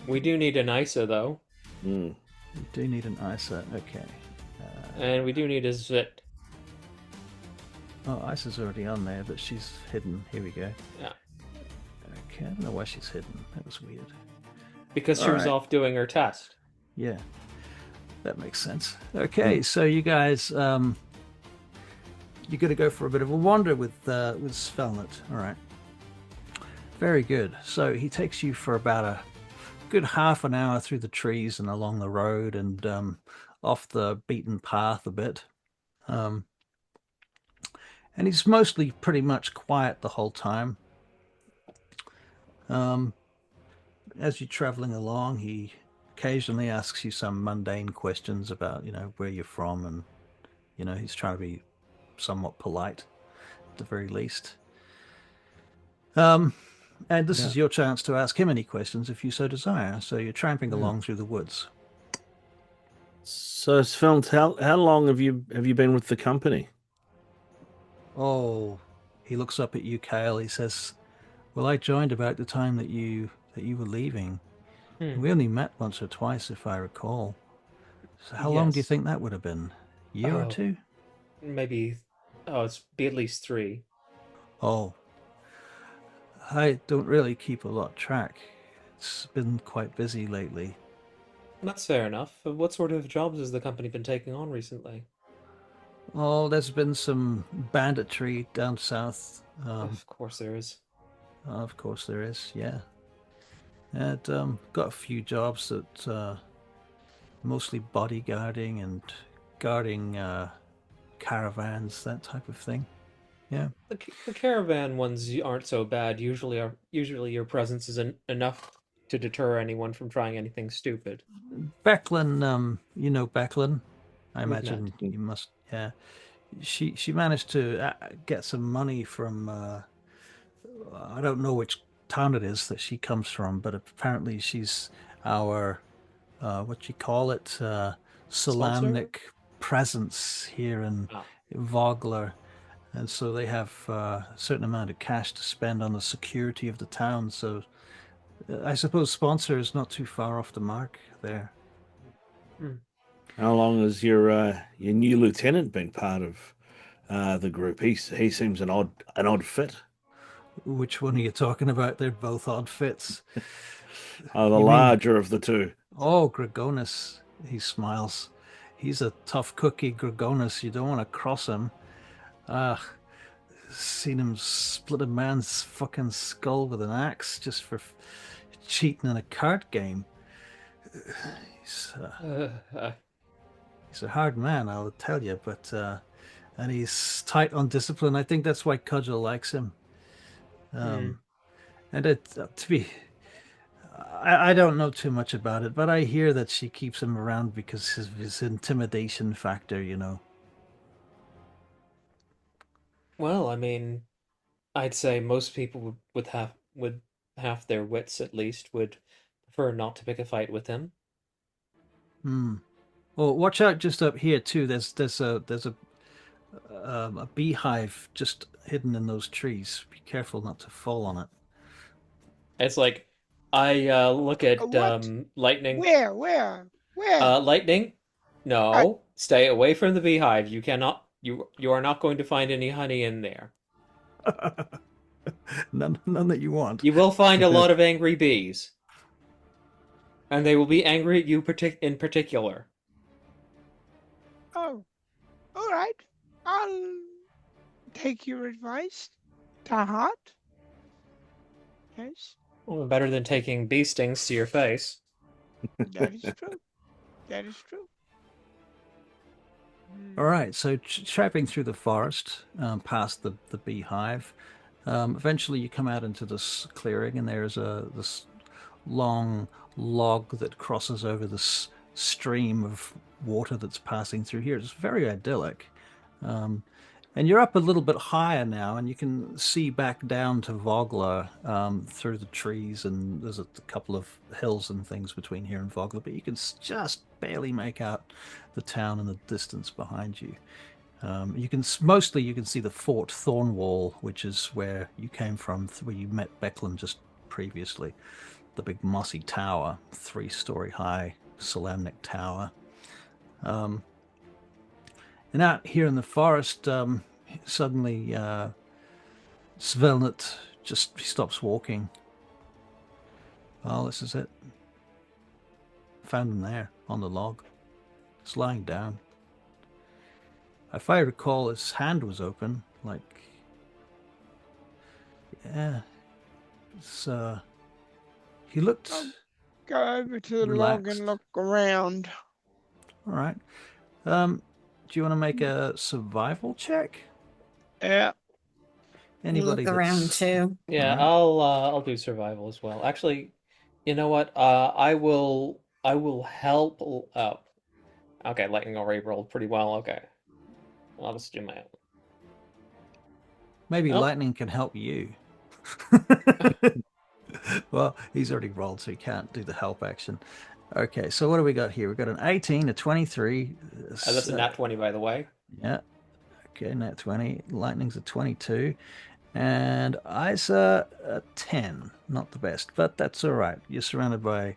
Speaker 3: We do need an ISA, though.
Speaker 1: We do need an ISA. Okay.
Speaker 3: And we do need his zit.
Speaker 1: Oh, Isa's already on there, but she's hidden. Here we go.
Speaker 3: Yeah.
Speaker 1: Okay, I don't know why she's hidden. That was weird.
Speaker 3: Because she
Speaker 1: All
Speaker 3: was
Speaker 1: right.
Speaker 3: off doing her test.
Speaker 1: Yeah, that makes sense. Okay, so you guys, you're going to go for a bit of a wander with Svelnet. All right. Very good. So he takes you for about a good half an hour through the trees and along the road and off the beaten path a bit. And he's mostly pretty much quiet the whole time. As you're traveling along, he occasionally asks you some mundane questions about, where you're from, and, he's trying to be somewhat polite at the very least. And this is your chance to ask him any questions if you so desire. So you're tramping along through the woods.
Speaker 5: So, Svelnet, how long have you been with the company?
Speaker 1: Oh, he looks up at you, Kale. He says, "Well, I joined about the time that you were leaving. We only met once or twice, if I recall. So how long do you
Speaker 3: Yes.
Speaker 1: think that would have been? A year or two?
Speaker 3: Maybe. Oh, it's be at least 3.
Speaker 1: Oh, I don't really keep a lot track. It's been quite busy lately.
Speaker 3: That's fair enough. What sort of jobs has the company been taking on recently?
Speaker 1: Oh, there's been some banditry down south.
Speaker 3: Of course there is.
Speaker 1: Of course there is, yeah. And got a few jobs that mostly bodyguarding and guarding caravans, that type of thing. Yeah.
Speaker 3: The caravan ones aren't so bad. Usually your presence is enough to deter anyone from trying anything stupid.
Speaker 1: Becklin, you know Becklin? I
Speaker 3: We've
Speaker 1: imagine
Speaker 3: met.
Speaker 1: you must, yeah. She managed to get some money from, I don't know which town it is that she comes from, but apparently she's our, what you call it,
Speaker 3: Sponsor?
Speaker 1: Solamnic presence here in
Speaker 3: Ah.
Speaker 1: Vogler. And so they have a certain amount of cash to spend on the security of the town. So I suppose sponsor is not too far off the mark there.
Speaker 5: How long has your new lieutenant been part of the group? He seems an odd fit.
Speaker 1: Which one are you talking about? They're both odd fits.
Speaker 5: The
Speaker 1: You mean-
Speaker 5: larger of the two.
Speaker 1: Oh, Gregonus. He smiles. He's a tough cookie, Gregonus. You don't want to cross him. Seen him split a man's fucking skull with an axe just for cheating in a card game. He's a hard man, I'll tell you, but and he's tight on discipline. I think that's why Cudgel likes him. And I don't know too much about it, but I hear that she keeps him around because of his intimidation factor.
Speaker 3: Well, I mean, I'd say most people would have their wits at least would prefer not to pick a fight with him.
Speaker 1: Well, watch out just up here too. There's a beehive just hidden in those trees. Be careful not to fall on it.
Speaker 3: It's like I look at
Speaker 2: What?
Speaker 3: lightning.
Speaker 2: Where?
Speaker 3: Lightning? No, stay away from the beehive. You cannot. You are not going to find any honey in there.
Speaker 1: None that you want.
Speaker 3: You will find a lot of angry bees, and they will be angry at you in particular.
Speaker 2: Oh, all right. I'll take your advice to heart. Yes,
Speaker 3: Well, better than taking bee stings to your face.
Speaker 2: that is true. That is true.
Speaker 1: All right, so trapping through the forest, past the beehive, eventually you come out into this clearing, and there's this long log that crosses over this stream of water that's passing through here. It's very idyllic. And you're up a little bit higher now, and you can see back down to Vogler through the trees, and there's a couple of hills and things between here and Vogler, but you can just barely make out the town in the distance behind you. You can see the Fort Thornwall, which is where you came from, where you met Becklin just previously. The big mossy tower, 3-story high Solamnic tower. And out here in the forest, suddenly Svelnet just stops walking. Oh, this is it. Found him there on the log. He's lying down. If I recall, his hand was open. Like, yeah. It's, he looked
Speaker 2: Go over to the log and look around.
Speaker 1: All right. Do you want to make a survival check?
Speaker 2: Yeah.
Speaker 1: Anybody
Speaker 4: Look around too.
Speaker 3: Yeah,
Speaker 1: Alright.
Speaker 3: I'll do survival as well. Actually, you know what? I will help. Okay, lightning already rolled pretty well. Okay, I'll just do my own.
Speaker 1: Maybe
Speaker 3: Oh.
Speaker 1: lightning can help you. Well, he's already rolled, so he can't do the help action. Okay, so what do we got here? We've got an 18, a 23.
Speaker 3: That's a nat 20, by the way.
Speaker 1: Yeah. Okay, nat 20. Lightning's a 22. And Isa a 10. Not the best, but that's all right. You're surrounded by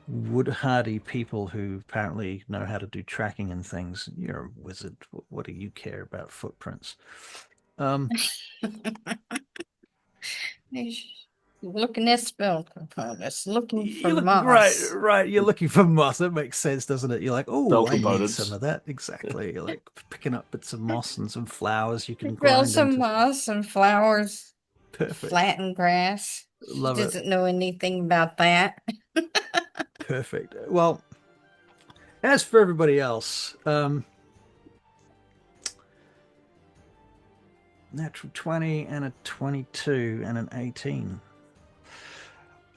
Speaker 1: wood-hardy people who apparently know how to do tracking and things. You're a wizard. What do you care about footprints?
Speaker 4: Looking at spell components, looking for
Speaker 1: You look,
Speaker 4: moss.
Speaker 1: right. You're looking for moss. That makes sense, doesn't it? You're like, oh,
Speaker 5: Spell
Speaker 1: I need
Speaker 5: components.
Speaker 1: some of that. Exactly. You're like picking up bits of moss and some flowers you can
Speaker 4: Grow
Speaker 1: grind
Speaker 4: some
Speaker 1: into.
Speaker 4: moss and flowers.
Speaker 1: Perfect.
Speaker 4: Flatten grass.
Speaker 1: Love
Speaker 4: She
Speaker 1: it.
Speaker 4: doesn't know anything about that.
Speaker 1: Perfect. Well, as for everybody else, natural 20 and a 22 and an 18.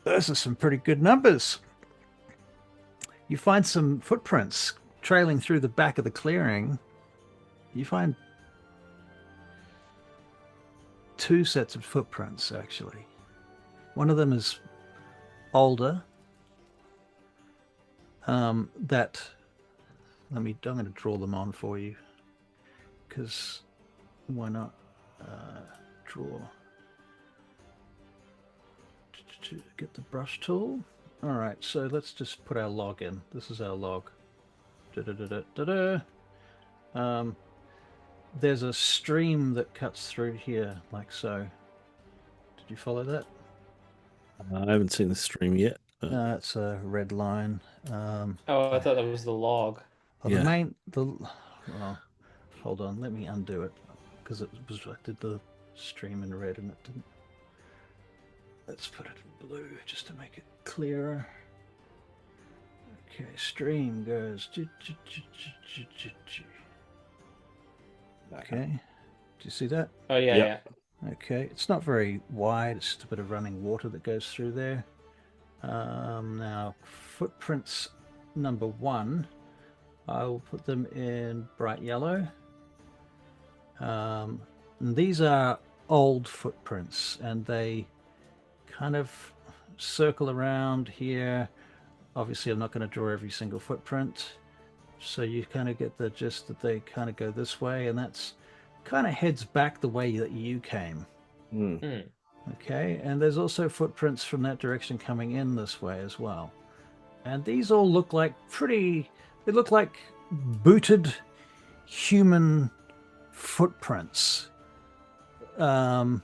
Speaker 1: Those are some pretty good numbers. You find some footprints trailing through the back of the clearing. You find 2 sets of footprints, actually. One of them is older. I'm going to draw them on for you, because why not? Draw. Get the brush tool. All right, so let's just put our log in. This is our log. There's a stream that cuts through here, like so. Did you follow that?
Speaker 5: I haven't seen the stream yet.
Speaker 1: It's a red line.
Speaker 3: Oh, I thought that was the log.
Speaker 1: Well,
Speaker 5: Yeah.
Speaker 1: well, hold on, let me undo it, because I did the stream in red and it didn't. Let's put it in blue just to make it clearer. Okay, stream goes. Okay, do you see that?
Speaker 3: Oh yeah,
Speaker 5: Yep.
Speaker 3: yeah.
Speaker 1: Okay, it's not very wide, it's just a bit of running water that goes through there. Now, footprints number 1, I will put them in bright yellow. And these are old footprints, and they kind of circle around here. Obviously, I'm not going to draw every single footprint, so you kind of get the gist that they kind of go this way, and that's kind of heads back the way that you came. Okay, and there's also footprints from that direction coming in this way as well. And these all look like they look like booted human footprints. Kale,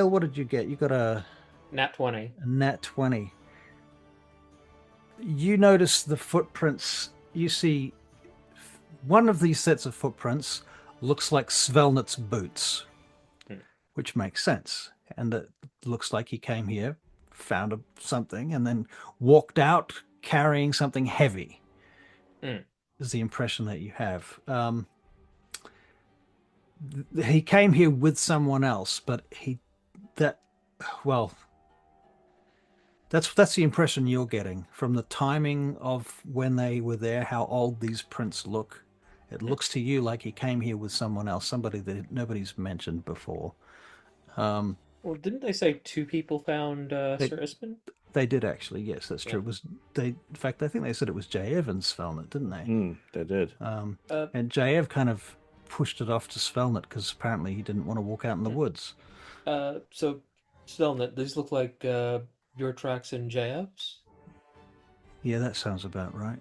Speaker 1: what did you get? You got a
Speaker 3: Nat 20.
Speaker 1: nat 20. You notice the footprints. You see one of these sets of footprints looks like Svelnet's boots, which makes sense. And it looks like he came here, found something, and then walked out carrying something heavy. Is the impression that you have. He came here with someone else, but that's the impression you're getting from the timing of when they were there, how old these prints look. It looks to you like he came here with someone else, somebody that nobody's mentioned before.
Speaker 3: Well, didn't they say 2 people found Sir Ispen?
Speaker 1: They did actually, yes, that's true. In fact, I think they said it was J. Evans Svelnet, didn't they?
Speaker 5: They did.
Speaker 1: And J. Ev kind of pushed it off to Svelnet because apparently he didn't want to walk out in the woods.
Speaker 3: So, Svelnet, these look like your tracks and JF's?
Speaker 1: Yeah, that sounds about right.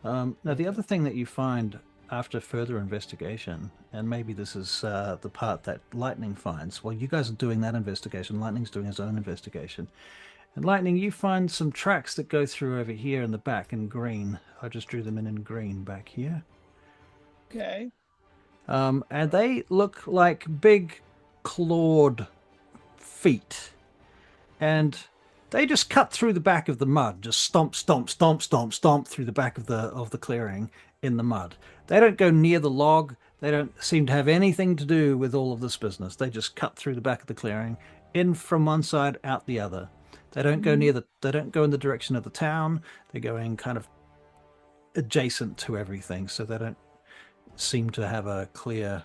Speaker 1: Now, the other thing that you find after further investigation, and maybe this is the part that Lightning finds, while you guys are doing that investigation, Lightning's doing his own investigation. And Lightning, you find some tracks that go through over here in the back in green. I just drew them in green back here.
Speaker 2: Okay.
Speaker 1: And they look like big clawed feet. And they just cut through the back of the mud, just stomp, stomp, stomp, stomp, stomp through the back of the clearing in the mud. They don't go near the log. They don't seem to have anything to do with all of this business. They just cut through the back of the clearing, in from one side, out the other. They don't go near the. They don't go in the direction of the town. They're going kind of adjacent to everything, so they don't seem to have a clear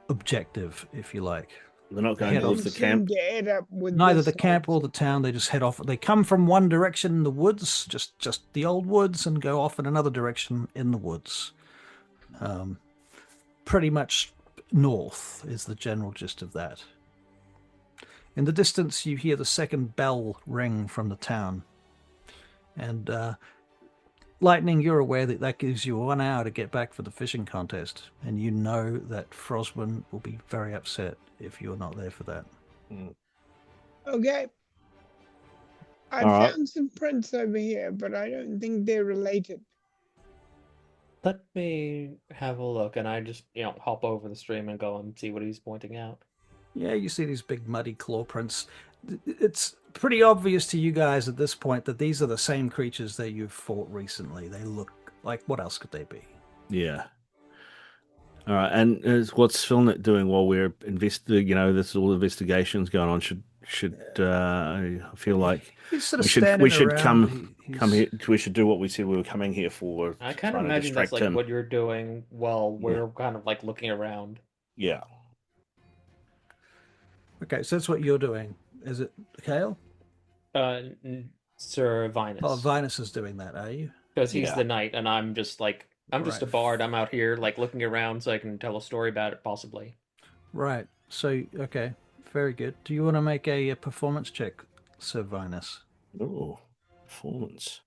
Speaker 1: objective, if you like.
Speaker 5: They're not
Speaker 1: They
Speaker 5: going
Speaker 1: head
Speaker 2: Don't
Speaker 5: towards
Speaker 1: off.
Speaker 5: the
Speaker 2: seem
Speaker 5: camp.
Speaker 2: to add up with
Speaker 1: Neither
Speaker 2: this
Speaker 1: the camp
Speaker 2: whole
Speaker 1: or the town. They just head off. They come from one direction in the woods, just the old woods, and go off in another direction in the woods. Pretty much north is the general gist of that. In the distance, you hear the second bell ring from the town. And Lightning, you're aware that that gives you 1 hour to get back for the fishing contest. And you know that Froswin will be very upset if you're not there for that.
Speaker 2: Okay. I
Speaker 5: All right.
Speaker 2: found some prints over here, but I don't think they're related.
Speaker 3: Let me have a look, and I just, hop over the stream and go and see what he's pointing out.
Speaker 1: Yeah, you see these big muddy claw prints. It's pretty obvious to you guys at this point that these are the same creatures that you've fought recently. They look like, what else could they be?
Speaker 5: Yeah. All right. And what's Philnet doing while we're investigating? This all investigations going on. I feel like
Speaker 1: He's sort of
Speaker 5: we should
Speaker 1: standing
Speaker 5: come
Speaker 1: around.
Speaker 5: here. We should do what we said we were coming here for.
Speaker 3: I kind of
Speaker 5: trying to
Speaker 3: imagine that's
Speaker 5: distract
Speaker 3: like
Speaker 5: him.
Speaker 3: what you're doing while we're kind of like looking around.
Speaker 5: Yeah.
Speaker 1: Okay, so that's what you're doing. Is it Kale?
Speaker 3: Sir Vinus.
Speaker 1: Oh, Vinus is doing that, are you?
Speaker 3: Because he's
Speaker 5: Yeah.
Speaker 3: the knight, and I'm just like, I'm just a
Speaker 1: Right.
Speaker 3: bard. I'm out here like looking around so I can tell a story about it, possibly.
Speaker 1: Right. So, okay, very good. Do you want to make a performance check, Sir Vinus?
Speaker 5: Oh, performance.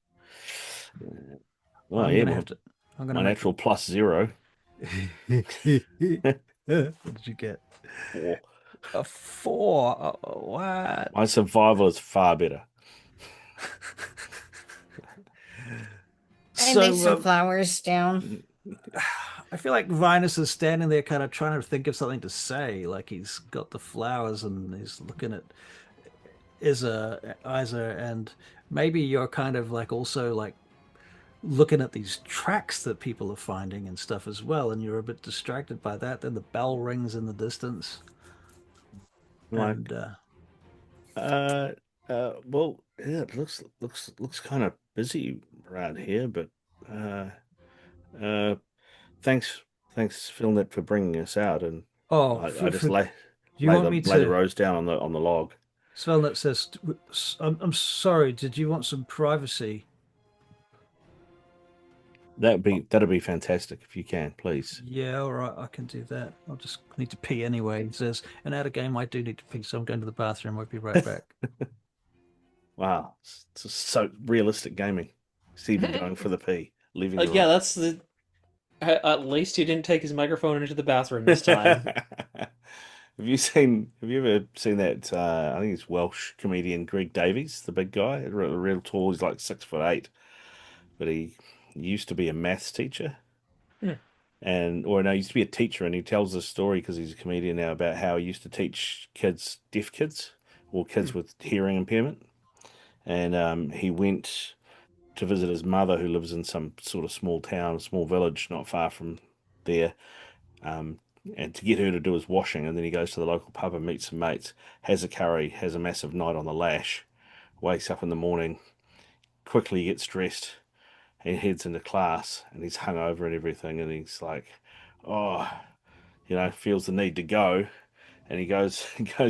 Speaker 1: I'm
Speaker 5: yeah.
Speaker 1: gonna have to. I'm
Speaker 5: My
Speaker 1: gonna make
Speaker 5: natural +0.
Speaker 1: What did you get?
Speaker 5: 4.
Speaker 1: A 4. Oh, what?
Speaker 5: My survival is far better.
Speaker 4: I laid some flowers down.
Speaker 1: I feel like Vinus is standing there kind of trying to think of something to say. Like he's got the flowers and he's looking at Isa, and maybe you're kind of like also like looking at these tracks that people are finding and stuff as well, and you're a bit distracted by that. Then the bell rings in the distance.
Speaker 5: Like,
Speaker 1: And
Speaker 5: well, yeah, it looks kind of busy around here, but thanks, Philnet, for bringing us out. And I just lay the rose down on the log.
Speaker 1: Svelnet says, I'm sorry, did you want some privacy?
Speaker 5: That'd be fantastic if you can, please.
Speaker 1: Yeah, all right, I can do that. I'll just need to pee anyway. He says, and out of game, I do need to pee, so I'm going to the bathroom. I'll be right back.
Speaker 5: Wow, it's so realistic gaming. Stephen going for the pee, leaving.
Speaker 3: Yeah, that's the. At least he didn't take his microphone into the bathroom this time.
Speaker 5: Have you ever seen that? I think it's Welsh comedian Greg Davies, the big guy, real tall. He's like 6'8", but he used to be a maths teacher, he used to be a teacher, and he tells this story because he's a comedian now about how he used to teach deaf kids, or kids with hearing impairment, and he went to visit his mother who lives in some sort of small town, small village not far from there, and to get her to do his washing, and then he goes to the local pub and meets some mates, has a curry, has a massive night on the lash, wakes up in the morning, quickly gets dressed, and heads into class, and he's hungover and everything, and he's like, feels the need to go, and he goes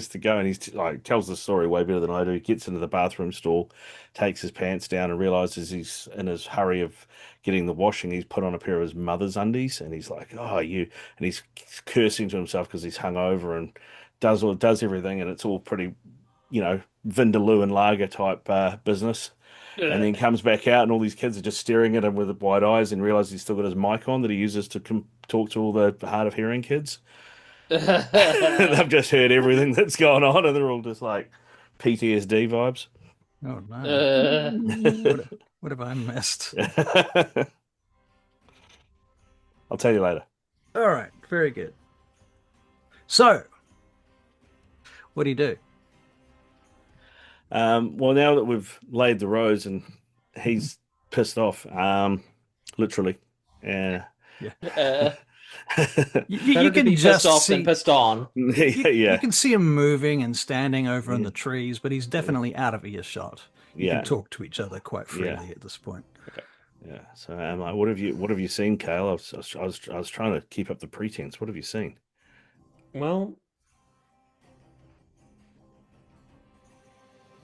Speaker 5: to go, and he's like tells the story way better than I do. He gets into the bathroom stall, takes his pants down, and realizes he's in his hurry of getting the washing, he's put on a pair of his mother's undies, and he's like, and he's cursing to himself because he's hungover and does everything, and it's all pretty, Vindaloo and lager type business. and then comes back out, and all these kids are just staring at him with wide eyes and realize he's still got his mic on that he uses to talk to all the hard of hearing kids. They've just heard everything that's going on, and they're all just like PTSD vibes.
Speaker 1: Oh no.
Speaker 3: Uh,
Speaker 1: What have I missed?
Speaker 5: I'll tell you later.
Speaker 1: All right, very good. So, what do you do?
Speaker 5: Well, now that we've laid the rose and he's pissed off, literally. Yeah.
Speaker 1: Yeah.
Speaker 3: uh,
Speaker 1: You
Speaker 3: better to
Speaker 1: can
Speaker 3: be
Speaker 1: just
Speaker 3: pissed off
Speaker 1: see
Speaker 3: than pissed on.
Speaker 1: you
Speaker 5: Yeah.
Speaker 1: can see him moving and standing over in
Speaker 5: Yeah.
Speaker 1: the trees, but he's definitely out of earshot. You
Speaker 5: Yeah.
Speaker 1: can talk to each other quite freely
Speaker 5: Yeah.
Speaker 1: at this point.
Speaker 5: Yeah. So I'm like, what have you seen, Kale? I was trying to keep up the pretense. What have you seen?
Speaker 3: Well,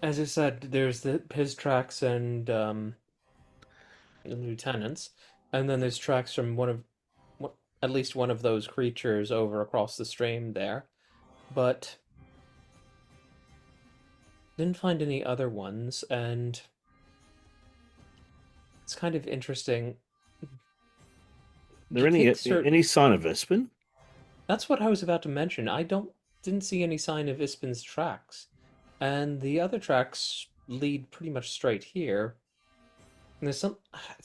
Speaker 3: as I said, there's his tracks and the lieutenants, and then there's tracks from at least one of those creatures over across the stream there, but didn't find any other ones, and it's kind of interesting.
Speaker 5: There
Speaker 3: You take cer-
Speaker 5: any sign of Ispin?
Speaker 3: That's what I was about to mention. Didn't see any sign of Ispin's tracks, and the other tracks lead pretty much straight here. And it's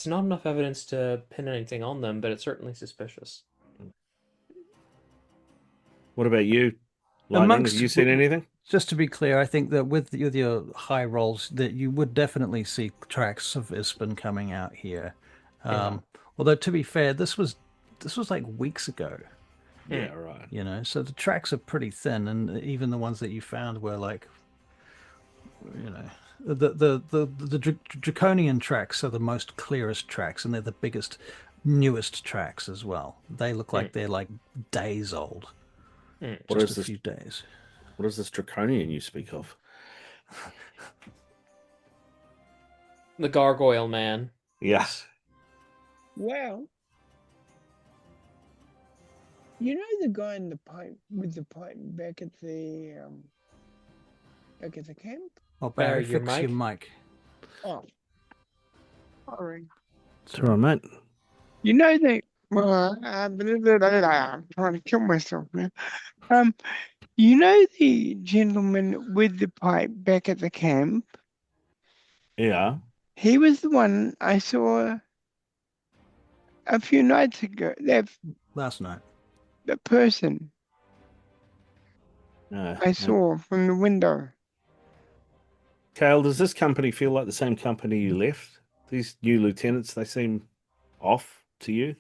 Speaker 3: not enough evidence to pin anything on them, but it's certainly suspicious.
Speaker 5: What about you, Lightning? Have you seen anything?
Speaker 1: Just to be clear, I think that with your high rolls, that you would definitely see tracks of Ispen coming out here.
Speaker 3: Yeah.
Speaker 1: Although to be fair, this was like weeks ago.
Speaker 5: Yeah, right.
Speaker 1: You know, so the tracks are pretty thin, and even the ones that you found were like, you know, the draconian tracks are the most clearest tracks, and they're the biggest, newest tracks as well. They look like they're like days old. Just a few days.
Speaker 5: What is this draconian you speak of?
Speaker 3: The gargoyle man.
Speaker 5: Yes.
Speaker 2: Well, you know the guy in the pipe with the pipe back at the camp?
Speaker 1: Oh, Barry,
Speaker 3: your
Speaker 1: fix your mic.
Speaker 2: Oh, sorry.
Speaker 5: It's all right, mate.
Speaker 2: You know the I'm trying to kill myself now. You know the gentleman with the pipe back at the camp?
Speaker 5: Yeah.
Speaker 2: He was the one I saw a few nights ago.
Speaker 1: Last night.
Speaker 2: The person I saw from the window.
Speaker 5: Kale, does this company feel like the same company you left? These new lieutenants, they seem off to you?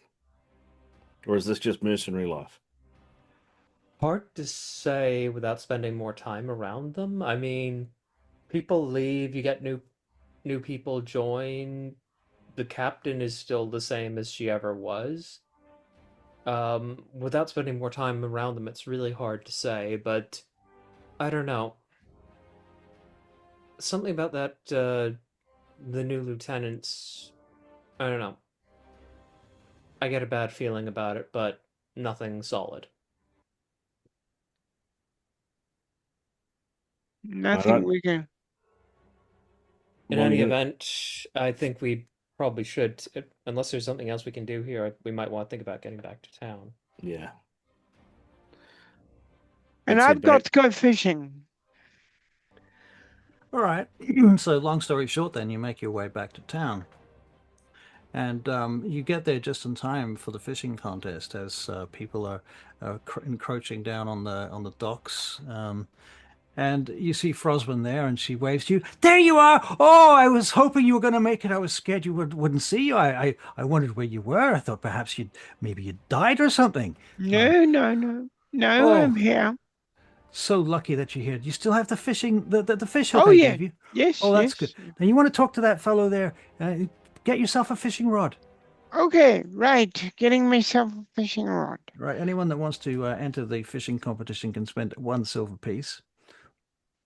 Speaker 5: Or is this just mercenary life?
Speaker 3: Hard to say without spending more time around them. I mean, people leave, you get new people join. The captain is still the same as she ever was. Without spending more time around them, it's really hard to say, but I don't know. Something about that, the new lieutenants, I don't know. I get a bad feeling about it, but nothing solid.
Speaker 2: Nothing we can.
Speaker 3: In any event, I think we probably should, unless there's something else we can do here, we might want to think about getting back to town.
Speaker 5: Yeah.
Speaker 2: And I've got to go fishing.
Speaker 1: All right. So, long story short, then you make your way back to town, and you get there just in time for the fishing contest as people are encroaching down on the docks. And you see Frosman there, and she waves to you. There you are! Oh, I was hoping you were going to make it. I was scared you wouldn't see you. I wondered where you were. I thought perhaps you'd died or something.
Speaker 2: No, I'm here.
Speaker 1: So lucky that you're here. Do you still have the fishing, the fish
Speaker 2: hook
Speaker 1: I gave you?
Speaker 2: Yes.
Speaker 1: Oh, that's good. Now you want to talk to that fellow there. Get yourself a fishing rod.
Speaker 2: Okay, right. Getting myself a fishing rod.
Speaker 1: Right. Anyone that wants to enter the fishing competition can spend 1 silver piece.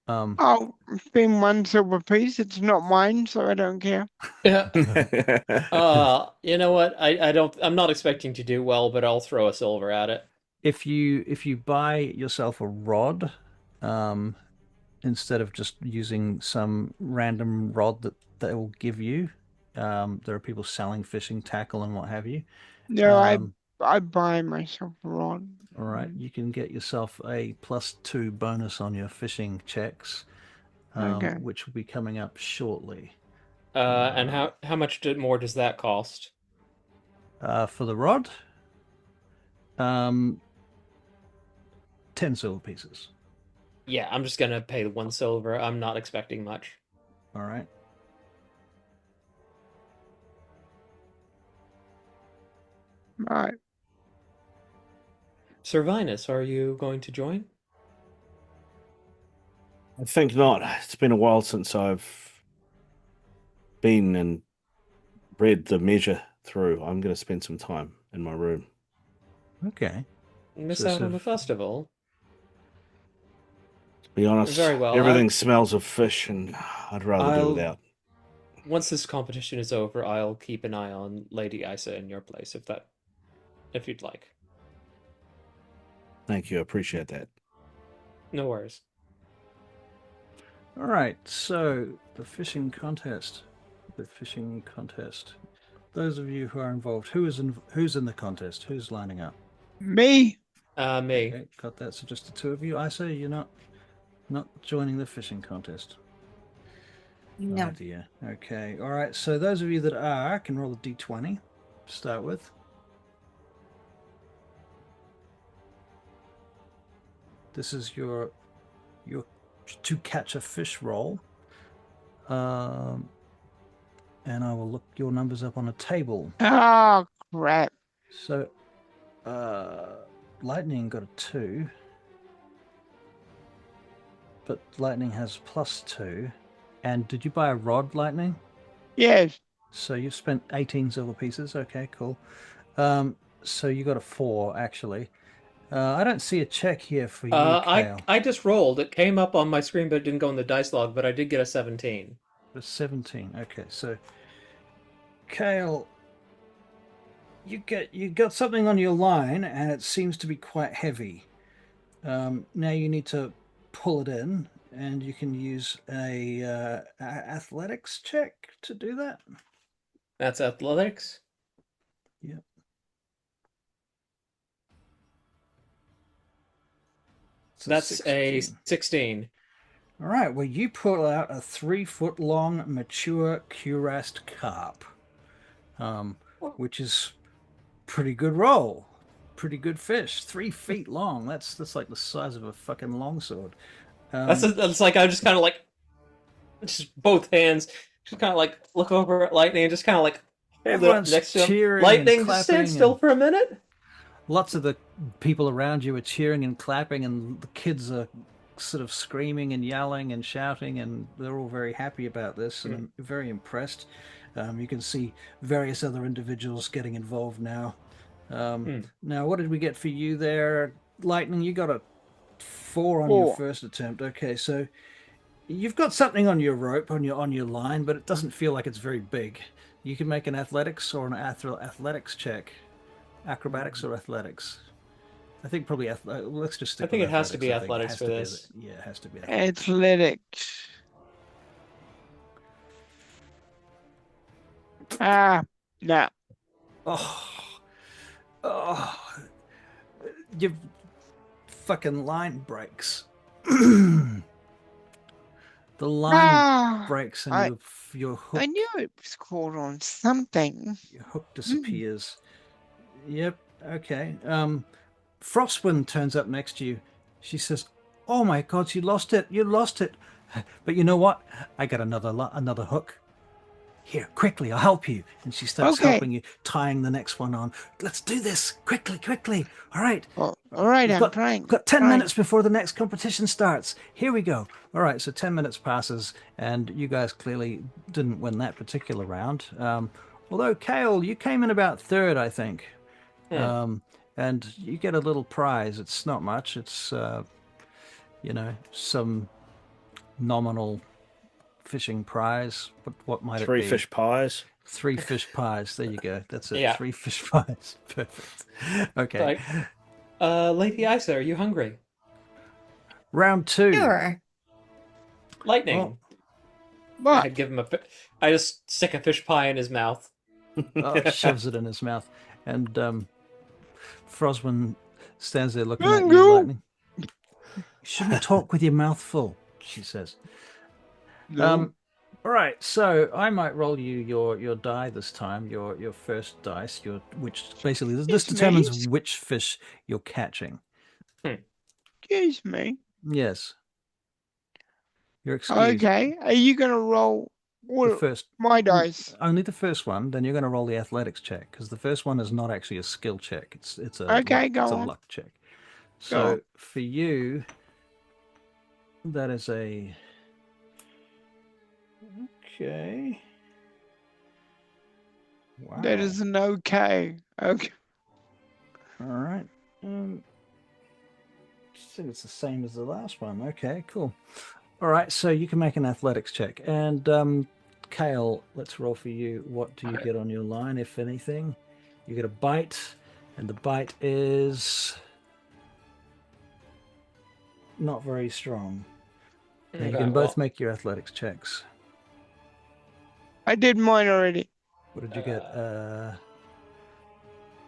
Speaker 2: I'll spend 1 silver piece. It's not mine, so I don't care.
Speaker 3: Yeah. You know what? I'm not expecting to do well, but I'll throw a silver at it.
Speaker 1: If you buy yourself a rod, instead of just using some random rod that they will give you. There are people selling fishing tackle and what have you.
Speaker 2: No,
Speaker 1: Um,
Speaker 2: I buy myself a rod.
Speaker 1: all right, you can get yourself a +2 bonus on your fishing checks,
Speaker 2: Okay.
Speaker 1: which will be coming up shortly.
Speaker 3: And how much more does that cost?
Speaker 1: For the rod, 10 silver pieces.
Speaker 3: Yeah, I'm just gonna pay the 1 silver. I'm not expecting much.
Speaker 1: All right.
Speaker 2: All right.
Speaker 3: Servinus, are you going to join?
Speaker 5: I think not. It's been a while since I've been and read the measure through. I'm going to spend some time in my room.
Speaker 1: Okay.
Speaker 3: Miss
Speaker 1: So
Speaker 3: out on the festival.
Speaker 5: To be honest,
Speaker 3: Very well.
Speaker 5: everything smells of fish, and I'd rather do without.
Speaker 3: Once this competition is over, I'll keep an eye on Lady Isa in your place, if you'd like.
Speaker 5: Thank you. I appreciate that.
Speaker 3: No worries.
Speaker 1: All right. So the fishing contest. The fishing contest. Those of you who are involved, who's in the contest? Who's lining up?
Speaker 2: Me?
Speaker 3: Me.
Speaker 1: Okay, got that. So just the two of you. I say you're not joining the fishing contest.
Speaker 4: No.
Speaker 1: Oh dear. Okay. All right. So those of you that are can roll a d20 to start with. This is your to catch a fish roll. And I will look your numbers up on a table.
Speaker 2: Oh, crap.
Speaker 1: So, Lightning got a 2. But Lightning has +2. And did you buy a rod, Lightning?
Speaker 2: Yes.
Speaker 1: So you've spent 18 silver pieces. Okay, cool. So you got a 4, actually. I don't see a check here for you, Kale.
Speaker 3: I just rolled. It came up on my screen, but it didn't go in the dice log, but I did get a 17.
Speaker 1: A 17. Okay, so Kale, you got something on your line, and it seems to be quite heavy. Now you need to pull it in, and you can use a athletics check to do that.
Speaker 3: That's athletics?
Speaker 1: Yep.
Speaker 3: That's a 16.
Speaker 1: All right, well, you pull out a 3-foot-long mature cuirassed carp, which is pretty good roll. Pretty good fish. 3 feet long. That's like the size of a fucking longsword.
Speaker 3: That's like I just kind of like, just both hands, just kind of like look over at Lightning and just kind of like hold it up next to him. Lightning, just stand still for a minute.
Speaker 1: Lots of the people around you are cheering and clapping, and the kids are sort of screaming and yelling and shouting, and they're all very happy about this, and I'm very impressed. You can see various other individuals getting involved now. Now, what did we get for you there, Lightning? You got a 4 on your first attempt. Okay, so you've got something on your rope, on your line, but it doesn't feel like it's very big. You can make an athletics or an athletics check. Acrobatics or athletics? I think probably let's just stick.
Speaker 3: I think
Speaker 1: with
Speaker 3: it has to be
Speaker 1: athletics.
Speaker 3: athletics for this.
Speaker 1: Yeah, it has to be
Speaker 2: Athletics. No.
Speaker 1: Oh, your fucking line breaks. The line breaks and your hook.
Speaker 2: I knew it was caught on something.
Speaker 1: Your hook disappears. Yep. Okay. Frostwind turns up next to you. She says, "Oh my God, you lost it! You lost it! But you know what? I got another hook. Here, quickly, I'll help you." And she starts helping you, tying the next one on. Let's do this quickly. All right.
Speaker 2: All right, I'm trying.
Speaker 1: We've got 10 minutes before the next competition starts. Here we go. All right, so 10 minutes passes, and you guys clearly didn't win that particular round. Although, Kale, you came in about third, I think. And you get a little prize. It's not much. It's, some nominal fishing prize. What might it be?
Speaker 5: 3 fish pies.
Speaker 1: 3 fish pies. There you go. That's it.
Speaker 3: Yeah.
Speaker 1: 3 fish pies. Perfect. Okay.
Speaker 3: Lady Isa, are you hungry?
Speaker 1: Round 2.
Speaker 4: Sure.
Speaker 3: Lightning.
Speaker 2: What?
Speaker 3: I'd give him I just stick a fish pie in his mouth.
Speaker 1: Shoves it in his mouth. And Frosman stands there looking at you,
Speaker 2: Mango!
Speaker 1: Lightning. You shouldn't talk with your mouth full, she says.
Speaker 2: No.
Speaker 1: All right, so I might roll you your die this time, your first dice, which basically this
Speaker 2: Excuse
Speaker 1: determines
Speaker 2: me?
Speaker 1: which fish you're catching.
Speaker 2: Excuse me.
Speaker 1: Yes. You're excused.
Speaker 2: Okay. Are you going to roll
Speaker 1: The first,
Speaker 2: my dice?
Speaker 1: only the first one. Then you're going to roll the athletics check because the first one is not actually a skill check. It's a
Speaker 2: Okay, go on.
Speaker 1: luck check.
Speaker 2: Go
Speaker 1: So
Speaker 2: on.
Speaker 1: for you, that is a okay. Wow.
Speaker 2: That is an okay. Okay.
Speaker 1: All right. I think it's the same as the last one. Okay, cool. All right, so you can make an athletics check. And Kale, let's roll for you. What do you get on your line, if anything? You get a bite, and the bite is not very strong. You can both make your athletics checks.
Speaker 2: I did mine already.
Speaker 1: What did you get?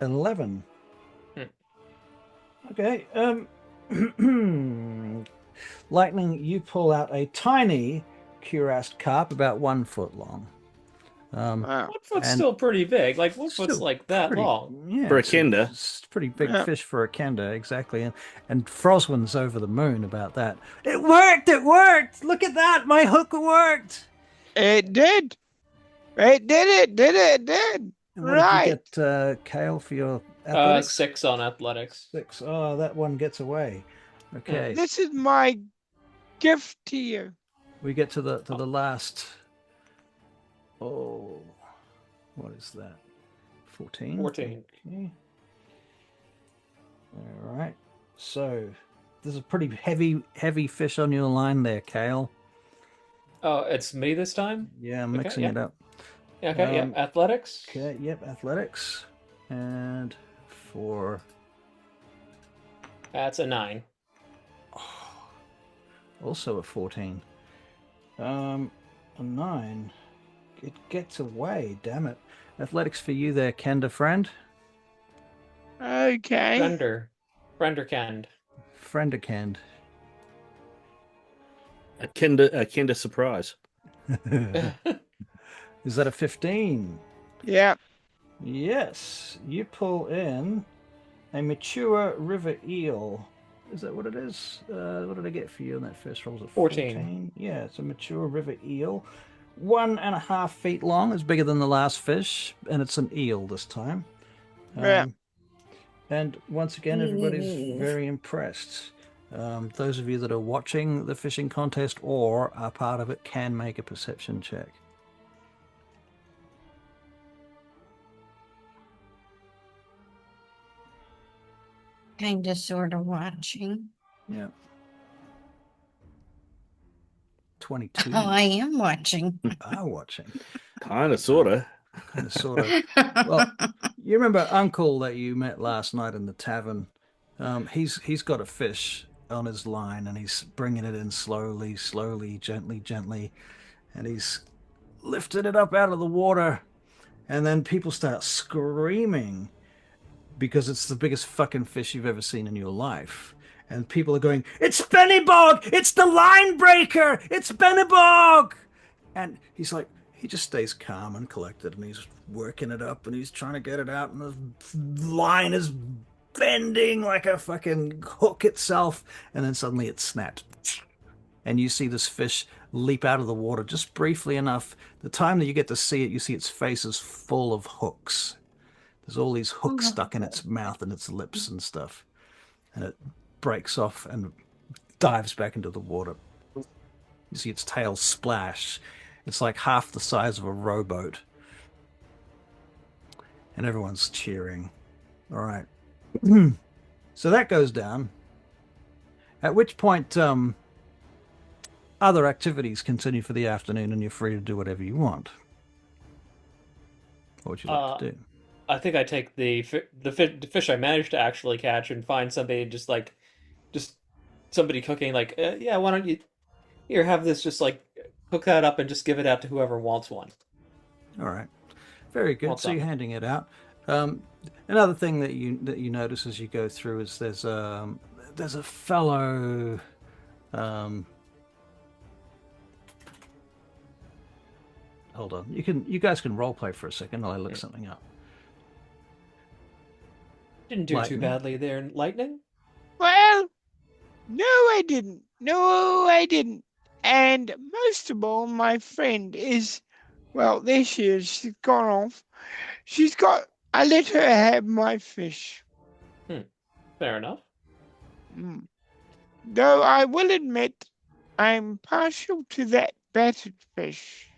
Speaker 1: 11. Okay. Lightning, you pull out a tiny cuirassed carp about 1 foot long.
Speaker 2: Wow.
Speaker 3: 1 foot's still pretty big. Like 1 foot's like that long.
Speaker 1: Yeah,
Speaker 5: For a kenda.
Speaker 1: It's a pretty big fish for a kenda, exactly. And Frosman's over the moon about that. It worked! It worked! Look at that! My hook worked!
Speaker 2: It did. It did.
Speaker 1: And what
Speaker 2: Right.
Speaker 1: did you get, Kale, for your athletics?
Speaker 3: 6 on athletics.
Speaker 1: 6. Oh, that one gets away. Okay.
Speaker 2: This is my gift to you.
Speaker 1: We get to the last. Oh, what is that? 14.
Speaker 3: 14.
Speaker 1: Okay. All right. So there's a pretty heavy fish on your line there, Kale.
Speaker 3: Oh, it's me this time?
Speaker 1: Yeah, I'm mixing
Speaker 3: yeah.
Speaker 1: it up.
Speaker 3: Okay, yeah. Athletics?
Speaker 1: Okay, yep, athletics. And for
Speaker 3: That's a 9.
Speaker 1: also a 14. A 9. It gets away, damn it. Athletics for you there, Kenda friend.
Speaker 2: Okay.
Speaker 3: Frienderkend.
Speaker 1: Frienderkend.
Speaker 5: A kinder surprise.
Speaker 1: Is that a 15?
Speaker 2: Yeah.
Speaker 1: Yes. You pull in a mature river eel. Is that what it is? What did I get for you in that first roll? Was it
Speaker 3: 14?
Speaker 1: Yeah, it's a mature river eel. 1.5 feet long. It's bigger than the last fish, and it's an eel this time.
Speaker 2: Yeah.
Speaker 1: And once again, everybody's very impressed. Those of you that are watching the fishing contest or are part of it can make a perception check.
Speaker 4: Kind of, sort of watching.
Speaker 1: Yeah. 22.
Speaker 4: Oh, I am watching.
Speaker 1: Are watching.
Speaker 5: Kind of, sort of.
Speaker 1: Kind of, sort of. Well, you remember Uncle that you met last night in the tavern? He's got a fish on his line, and he's bringing it in slowly, gently, and he's lifted it up out of the water, and then people start screaming because it's the biggest fucking fish you've ever seen in your life. And people are going, "It's Bennybog! It's the line breaker! It's Bennybog!" And he's like, he just stays calm and collected, and he's working it up, and he's trying to get it out, and the line is bending like a fucking hook itself, and then suddenly it snaps. And you see this fish leap out of the water just briefly enough. The time that you get to see it, you see its face is full of hooks. There's all these hooks stuck in its mouth and its lips and stuff. And it breaks off and dives back into the water. You see its tail splash. It's like half the size of a rowboat. And everyone's cheering. All right. So that goes down. At which point, other activities continue for the afternoon, and you're free to do whatever you want. What would you like to do?
Speaker 3: I think I take the fish I managed to actually catch and find somebody just somebody cooking. Like, yeah, why don't you here have this? Just like hook that up and just give it out to whoever wants one.
Speaker 1: All right. Very good.
Speaker 3: Well
Speaker 1: So you're
Speaker 3: done.
Speaker 1: handing it out. Another thing that you notice as you go through is there's a fellow. Hold on. You guys can role play for a second while I look something up.
Speaker 3: Didn't do too
Speaker 1: Lightning.
Speaker 3: badly there, Lightning.
Speaker 2: Well, no, I didn't. No, I didn't. And most of all, my friend is, well, there she is. She's gone off. I let her have my fish.
Speaker 3: Fair enough.
Speaker 2: Though I will admit, I'm partial to that battered fish.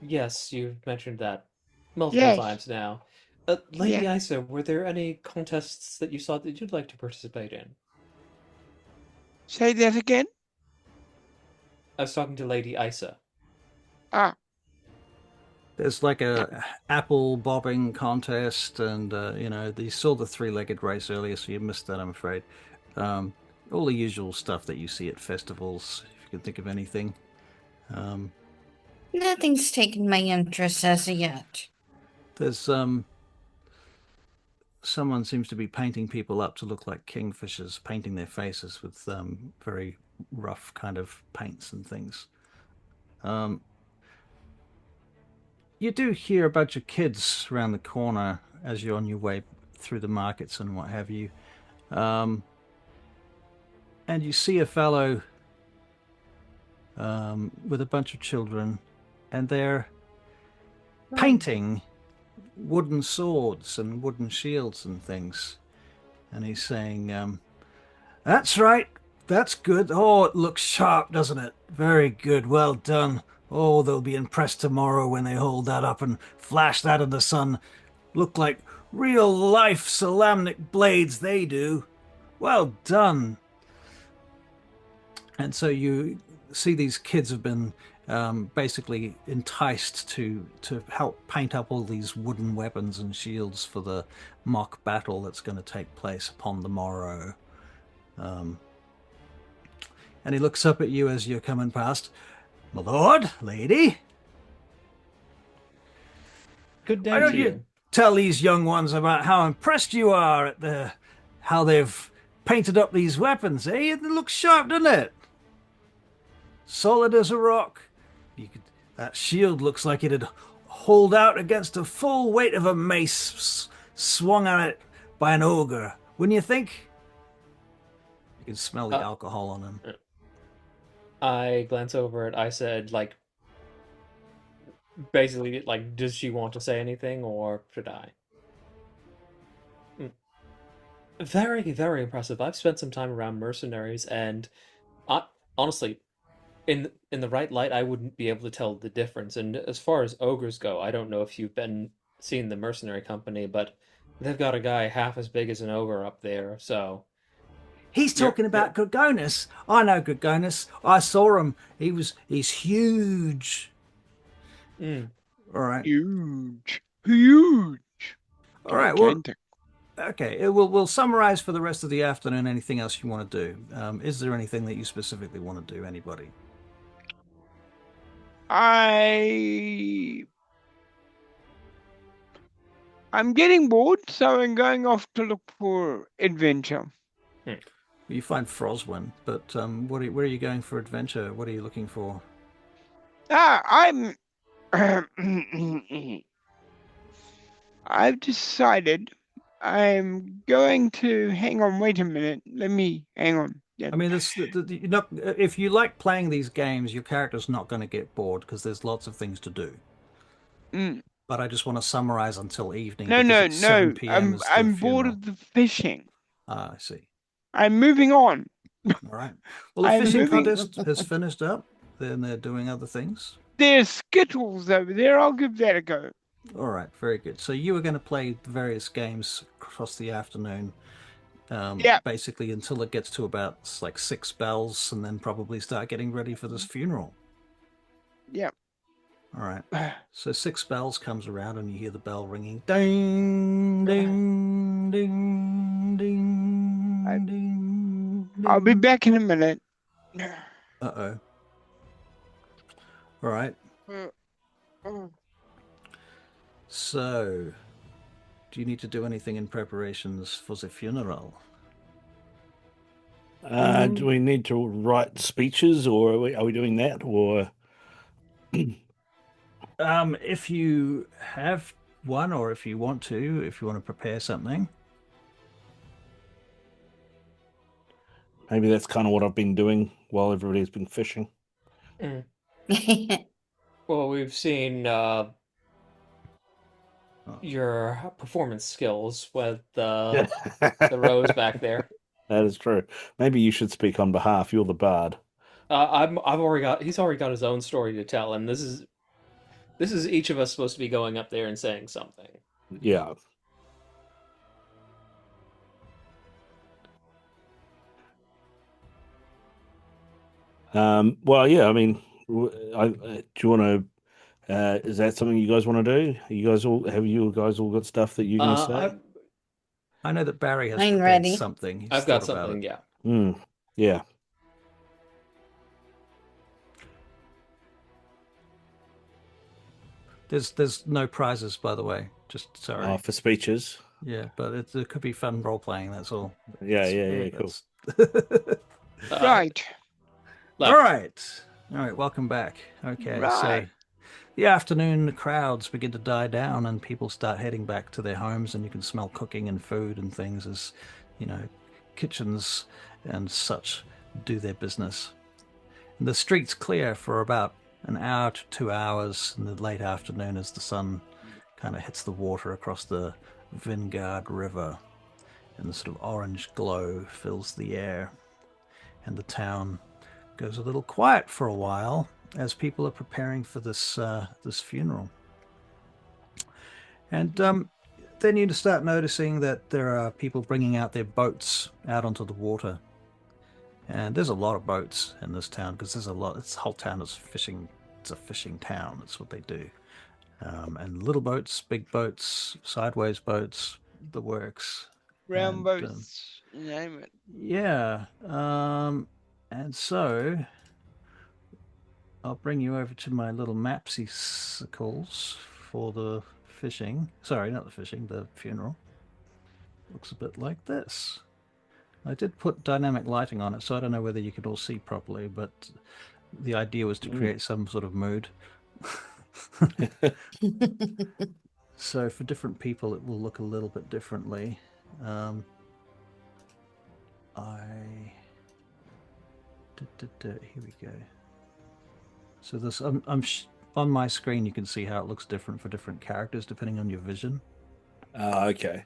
Speaker 3: Yes, you've mentioned that multiple
Speaker 2: Yes.
Speaker 3: times now. Lady Isa, were there any contests that you saw that you'd like to participate in?
Speaker 2: Say that again?
Speaker 3: I was talking to Lady Isa.
Speaker 2: Ah,
Speaker 1: There's like a apple bobbing contest, and you saw the three-legged race earlier, so you missed that, I'm afraid. All the usual stuff that you see at festivals, if you can think of anything.
Speaker 4: Nothing's taken my interest as of yet.
Speaker 1: There's someone seems to be painting people up to look like kingfishers, painting their faces with very rough kind of paints and things. You do hear a bunch of kids around the corner as you're on your way through the markets and what have you. And you see a fellow with a bunch of children, and they're painting wooden swords and wooden shields and things. And he's saying, that's right, that's good. Oh, it looks sharp, doesn't it? Very good, well done. Oh, they'll be impressed tomorrow when they hold that up and flash that in the sun. Look like real life Solamnic blades, they do. Well done. And so you see these kids have been basically enticed to help paint up all these wooden weapons and shields for the mock battle that's going to take place upon the morrow. And he looks up at you as you're coming past. My lord, lady,
Speaker 3: Good day
Speaker 1: why
Speaker 3: to
Speaker 1: don't you tell these young ones about how impressed you are at how they've painted up these weapons, eh? It looks sharp, doesn't it? Solid as a rock. That shield looks like it'd hold out against the full weight of a mace swung at it by an ogre. Wouldn't you think? You can smell the alcohol on him.
Speaker 3: I glance over at Isa and, like, basically, like, does she want to say anything, or should I? Very, very impressive. I've spent some time around mercenaries, and honestly, in the right light, I wouldn't be able to tell the difference. And as far as ogres go, I don't know if you've been seeing the mercenary company, but they've got a guy half as big as an ogre up there. So
Speaker 1: He's talking about Gorgonus. I know Gorgonus. I saw him. He's huge. All right.
Speaker 2: huge.
Speaker 1: All right. Well, okay. We'll summarize for the rest of the afternoon. Anything else you want to do? Is there anything that you specifically want to do? Anybody?
Speaker 2: I'm getting bored, so I'm going off to look for adventure.
Speaker 1: You find Froswin, but where are you going for adventure? What are you looking for?
Speaker 2: I'm. I've decided I'm going to hang on. Wait a minute. Let me hang on. Yeah.
Speaker 1: I mean, if you like playing these games, your character's not going to get bored because there's lots of things to do. But I just want to summarize until evening.
Speaker 2: No.
Speaker 1: 7 p.m.
Speaker 2: I'm bored of the fishing.
Speaker 1: I see.
Speaker 2: I'm moving on.
Speaker 1: All right. Well, the fishing contest has finished up. Then they're doing other things.
Speaker 2: There's Skittles over there. I'll give that a go.
Speaker 1: All right. Very good. So you were going to play various games across the afternoon. Basically until it gets to about like 6 bells, and then probably start getting ready for this funeral.
Speaker 2: Yeah.
Speaker 1: All right. So 6 bells comes around, and you hear the bell ringing. Ding, ding, ding, ding, ding.
Speaker 2: I'll be back in a minute.
Speaker 1: Uh-oh. All right.
Speaker 2: Mm, mm.
Speaker 1: So, do you need to do anything in preparations for the funeral?
Speaker 5: Do we need to write speeches, or are we doing that? Or
Speaker 1: If you have one, or if you want to prepare something.
Speaker 5: maybe that's kind of what I've been doing while everybody's been fishing.
Speaker 3: Mm. Well, we've seen your performance skills with the rose back there.
Speaker 5: That is true. Maybe you should speak on behalf. You're the bard.
Speaker 3: He's already got his own story to tell, and this is each of us supposed to be going up there and saying something.
Speaker 5: Yeah. Well, yeah. I mean, do you want to? Is that something you guys want to do? You guys all got stuff that you're going to say?
Speaker 1: I know that Barry has
Speaker 4: I'm
Speaker 1: prepared
Speaker 4: ready.
Speaker 1: something. He's
Speaker 3: I've got
Speaker 1: thought about
Speaker 3: something,
Speaker 1: it.
Speaker 3: yeah.
Speaker 5: Yeah.
Speaker 1: There's no prizes, by the way. Just sorry.
Speaker 5: For speeches.
Speaker 1: Yeah, but it could be fun role playing. That's all.
Speaker 5: Yeah. Cool.
Speaker 2: Right.
Speaker 1: All right. Welcome back. Okay, so
Speaker 2: Right.
Speaker 1: the afternoon crowds begin to die down, and people start heading back to their homes, and you can smell cooking and food and things as, kitchens and such do their business. And the streets clear for about an hour to 2 hours in the late afternoon as the sun kind of hits the water across the Vingard River, and the sort of orange glow fills the air, and the town goes a little quiet for a while as people are preparing for this funeral. And then you start noticing that there are people bringing out their boats out onto the water. And there's a lot of boats in this town because there's a lot. This whole town is fishing. It's a fishing town. That's what they do. And little boats, big boats, sideways boats, the works.
Speaker 2: Round boats, you name it.
Speaker 1: Yeah. And so I'll bring you over to my little mapsicles for the fishing. Sorry, not the fishing, the funeral. Looks a bit like this. I did put dynamic lighting on it, so I don't know whether you could all see properly, but the idea was to create some sort of mood. So for different people, it will look a little bit differently. Here we go. So this, on my screen, you can see how it looks different for different characters depending on your vision.
Speaker 5: Okay.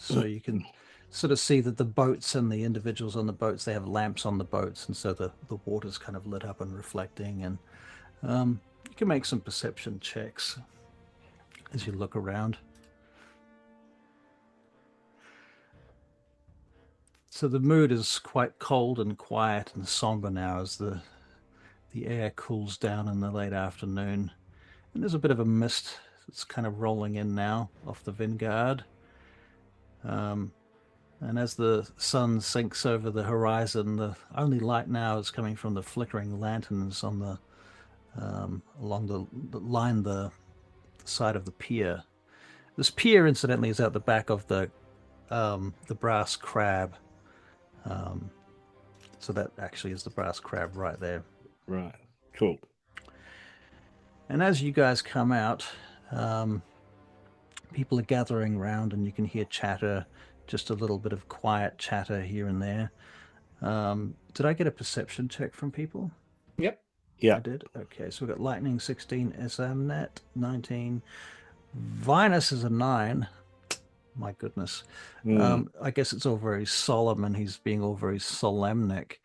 Speaker 1: So you can sort of see that the boats and the individuals on the boats, they have lamps on the boats, and so the water's kind of lit up and reflecting, and you can make some perception checks as you look around. So the mood is quite cold and quiet and somber now as the air cools down in the late afternoon, and there's a bit of a mist that's kind of rolling in now off the Vingard. And as the sun sinks over the horizon, the only light now is coming from the flickering lanterns on the along the line the side of the pier. This pier, incidentally, is out the back of the brass crab. So that actually is the brass crab right there.
Speaker 5: Right. Cool.
Speaker 1: And as you guys come out, people are gathering around, and you can hear chatter, just a little bit of quiet chatter here and there. Did I get a perception check from people?
Speaker 3: Yep.
Speaker 5: Yeah.
Speaker 1: I did. Okay, so we've got Lightning 16, SMNet 19, Vinus is a 9. My goodness. I guess it's all very solemn, and he's being all very solemnic.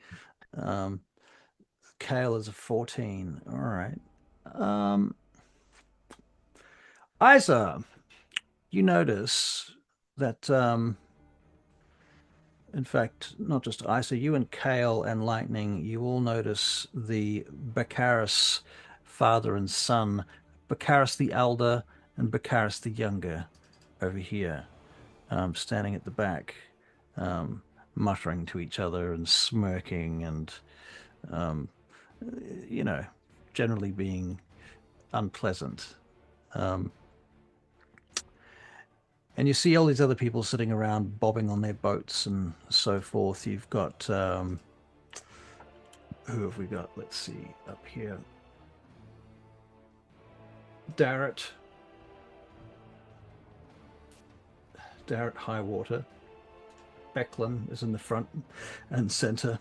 Speaker 1: Kale is a 14. All right. Isa, you notice that, in fact, not just Isa, you and Kale and Lightning, you all notice the Baccharis father and son, Baccharis the elder and Baccharis the younger, over here, standing at the back, muttering to each other and smirking and you know, generally being unpleasant. And you see all these other people sitting around bobbing on their boats and so forth. You've got, who have we got? Let's see, up here. Darrett Highwater. Becklin is in the front and center.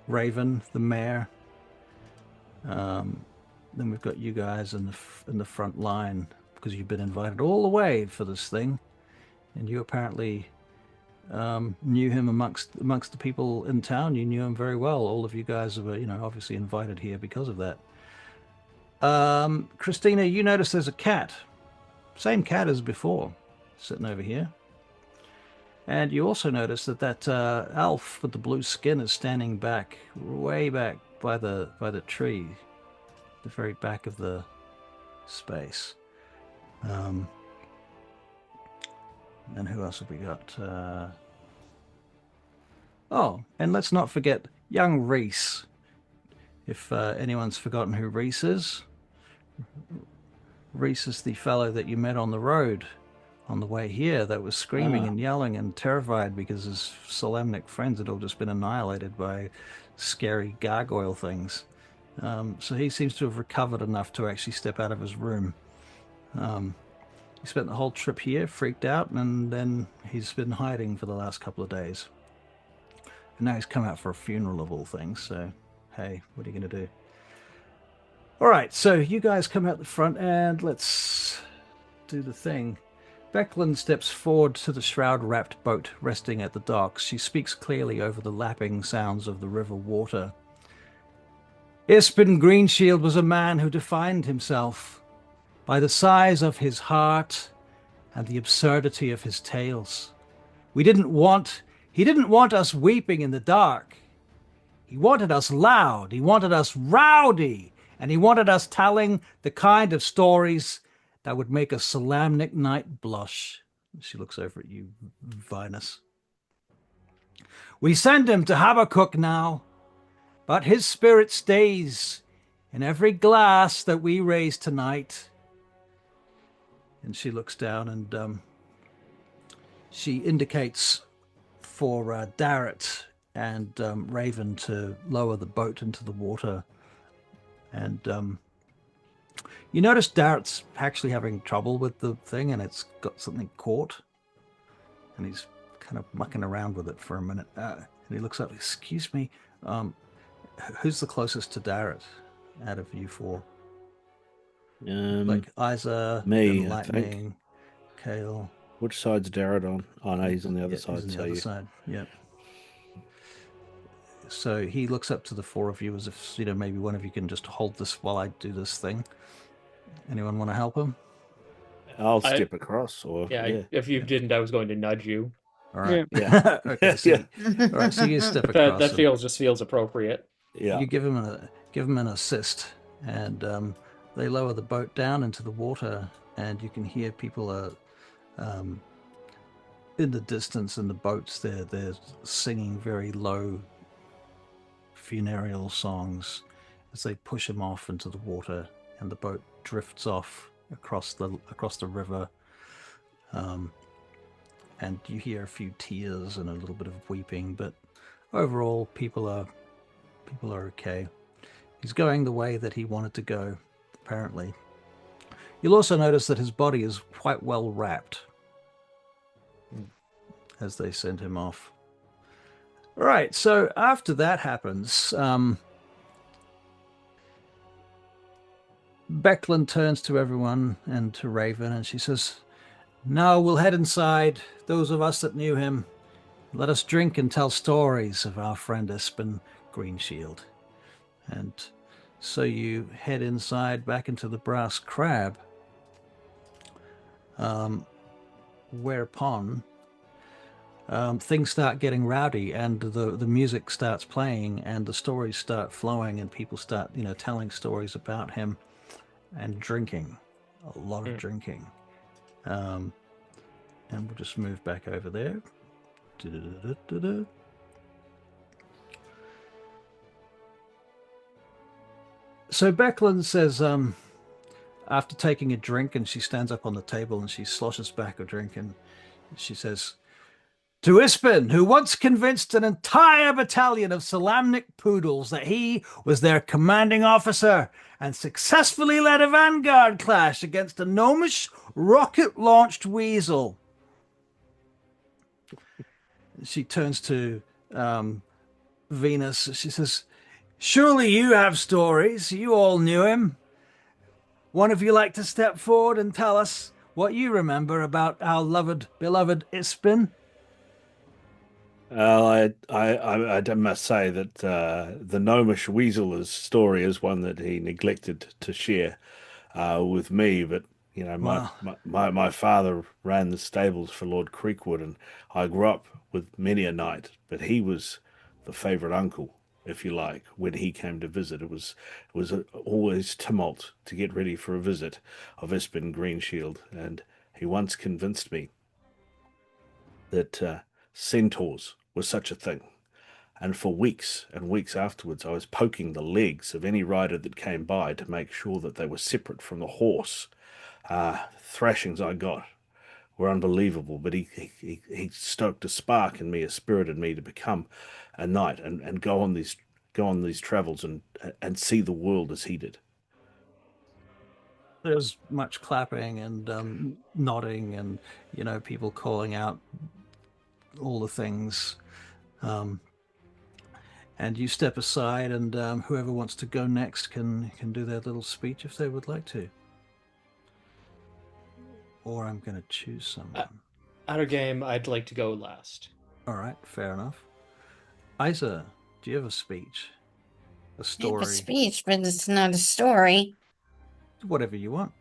Speaker 1: Raven, the mayor. Then we've got you guys in the front line because you've been invited all the way for this thing, and you apparently knew him amongst the people in town. You knew him very well. All of you guys were, obviously invited here because of that. Christina, you notice there's a cat, same cat as before, sitting over here. And you also notice that elf with the blue skin is standing back, way back by the tree, the very back of the space. And who else have we got? And let's not forget young Reese. If anyone's forgotten who Reese is the fellow that you met on the road on the way here that was screaming and yelling and terrified because his Solemnic friends had all just been annihilated by scary gargoyle things. So he seems to have recovered enough to actually step out of his room. He spent the whole trip here, freaked out, and then he's been hiding for the last couple of days. And now he's come out for a funeral of all things, so hey, what are you going to do? All right, so you guys come out the front and let's do the thing. Becklin steps forward to the shroud-wrapped boat resting at the docks. She speaks clearly over the lapping sounds of the river water. Ispin Greenshield was a man who defined himself by the size of his heart and the absurdity of his tales. He didn't want us weeping in the dark. He wanted us loud, he wanted us rowdy, and he wanted us telling the kind of stories that would make a Solemnic night blush. She looks over at you, Vinus. We send him to Habakkuk now, but his spirit stays in every glass that we raise tonight. And she looks down and she indicates for Darrett and Raven to lower the boat into the water. And you notice Darrett's actually having trouble with the thing, and it's got something caught. And he's kind of mucking around with it for a minute. And he looks up, excuse me, who's the closest to Darrett out of you four? Like Isa,
Speaker 5: me,
Speaker 1: Lightning, Kale.
Speaker 5: Which side's Darrett on? Oh no, he's on the other side.
Speaker 1: He's on the other side, yeah. So he looks up to the four of you as if, maybe one of you can just hold this while I do this thing. Anyone want to help him?
Speaker 5: I'll step across. Or
Speaker 3: if you didn't, I was going to nudge you.
Speaker 1: All right.
Speaker 5: Yeah.
Speaker 1: Okay. So all right. So you step across.
Speaker 3: That feels appropriate.
Speaker 5: Yeah.
Speaker 1: You give him an assist, and they lower the boat down into the water, and you can hear people in the distance in the boats. They're singing very low funereal songs as they push him off into the water, and the boat drifts off across the river. And you hear a few tears and a little bit of weeping, but overall people are okay. He's going the way that he wanted to go, apparently. You'll also notice that his body is quite well wrapped as they send him off. All right, so after that happens, Becklin turns to everyone and to Raven, and she says, now we'll head inside, those of us that knew him. Let us drink and tell stories of our friend Ispin Greenshield. And so you head inside back into the Brass Crab, whereupon things start getting rowdy, and the music starts playing, and the stories start flowing, and people start, telling stories about him, and drinking, a lot of drinking. And we'll just move back over there. So Becklin says, after taking a drink, and she stands up on the table and she sloshes back a drink, and she says, to Ispin, who once convinced an entire battalion of Salamnic poodles that he was their commanding officer and successfully led a vanguard clash against a gnomish rocket-launched weasel. She turns to Venus. She says, surely you have stories. You all knew him. One of you like to step forward and tell us what you remember about our beloved Ispin?
Speaker 5: I must say that the gnomish weasel's story is one that he neglected to share with me. But you know,
Speaker 1: Well,
Speaker 5: my father ran the stables for Lord Creekwood, and I grew up with many a knight. But he was the favourite uncle, if you like, when he came to visit. Always tumult to get ready for a visit of Espen Greenshield, and he once convinced me that centaurs were such a thing. And for weeks and weeks afterwards, I was poking the legs of any rider that came by to make sure that they were separate from the horse. Thrashings I got were unbelievable, but he stoked a spark in me, a spirit in me to become a knight and go on these travels and see the world as he did.
Speaker 1: there's much clapping and nodding and, people calling out all the things. Um, and you step aside, and whoever wants to go next can do their little speech if they would like to. Or I'm going to choose someone.
Speaker 3: Outer game, I'd like to go last.
Speaker 1: All right, fair enough. Isa, do you have a speech? A
Speaker 4: I have
Speaker 1: story?
Speaker 4: a speech, but it's not a story.
Speaker 1: Whatever you want.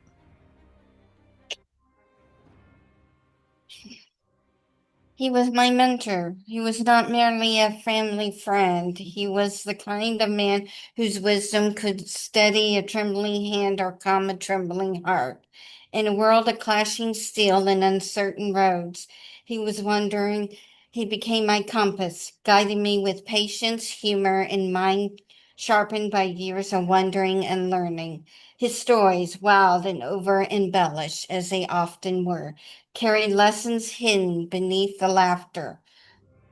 Speaker 4: He was my mentor. He was not merely a family friend. He was the kind of man whose wisdom could steady a trembling hand or calm a trembling heart. In a world of clashing steel and uncertain roads, he was wandering. He became my compass, guiding me with patience, humor, and mind sharpened by years of wondering and learning. His stories, wild and over embellished as they often were, carried lessons hidden beneath the laughter.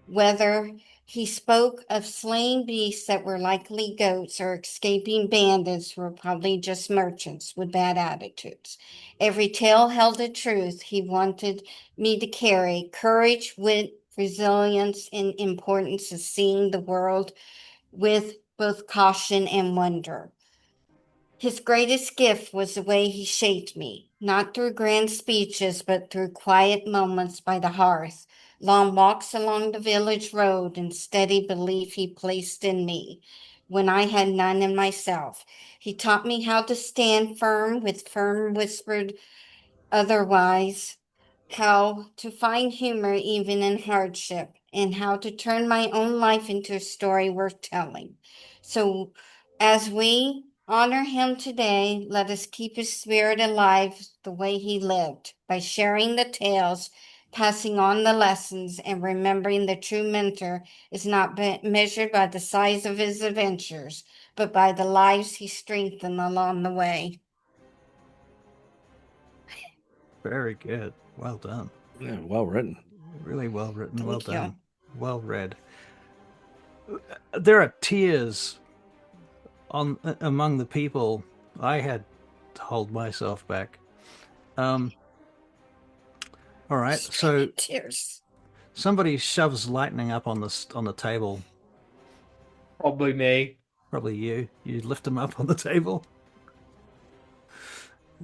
Speaker 4: Whether he spoke of slaying beasts that were likely goats or escaping bandits who were probably just merchants with bad attitudes. Every tale held a truth he wanted me to carry courage, wit, resilience, and importance of seeing the world with both caution and wonder. His greatest gift was the way he shaped me, not through grand speeches, but through quiet moments by the hearth, long walks along the village road, and steady belief he placed in me when I had none in myself. He taught me how to stand firm with firm whispered otherwise, how to find humor even in hardship, and how to turn my own life into a story worth telling. So, as we honor him today, let us keep his spirit alive the way he lived, by sharing the tales, passing on the lessons, and remembering the true mentor is not measured by the size of his adventures, but by the lives he strengthened along the way.
Speaker 1: Very good. Well done.
Speaker 5: Yeah, well written.
Speaker 1: Really well written. Well
Speaker 4: Thank you.
Speaker 1: done. Well read. There are tears among the people. I had to hold myself back. All right. So
Speaker 4: Tears.
Speaker 1: somebody shoves lightning up on the table.
Speaker 3: Probably me.
Speaker 1: Probably you. You lift him up on the table.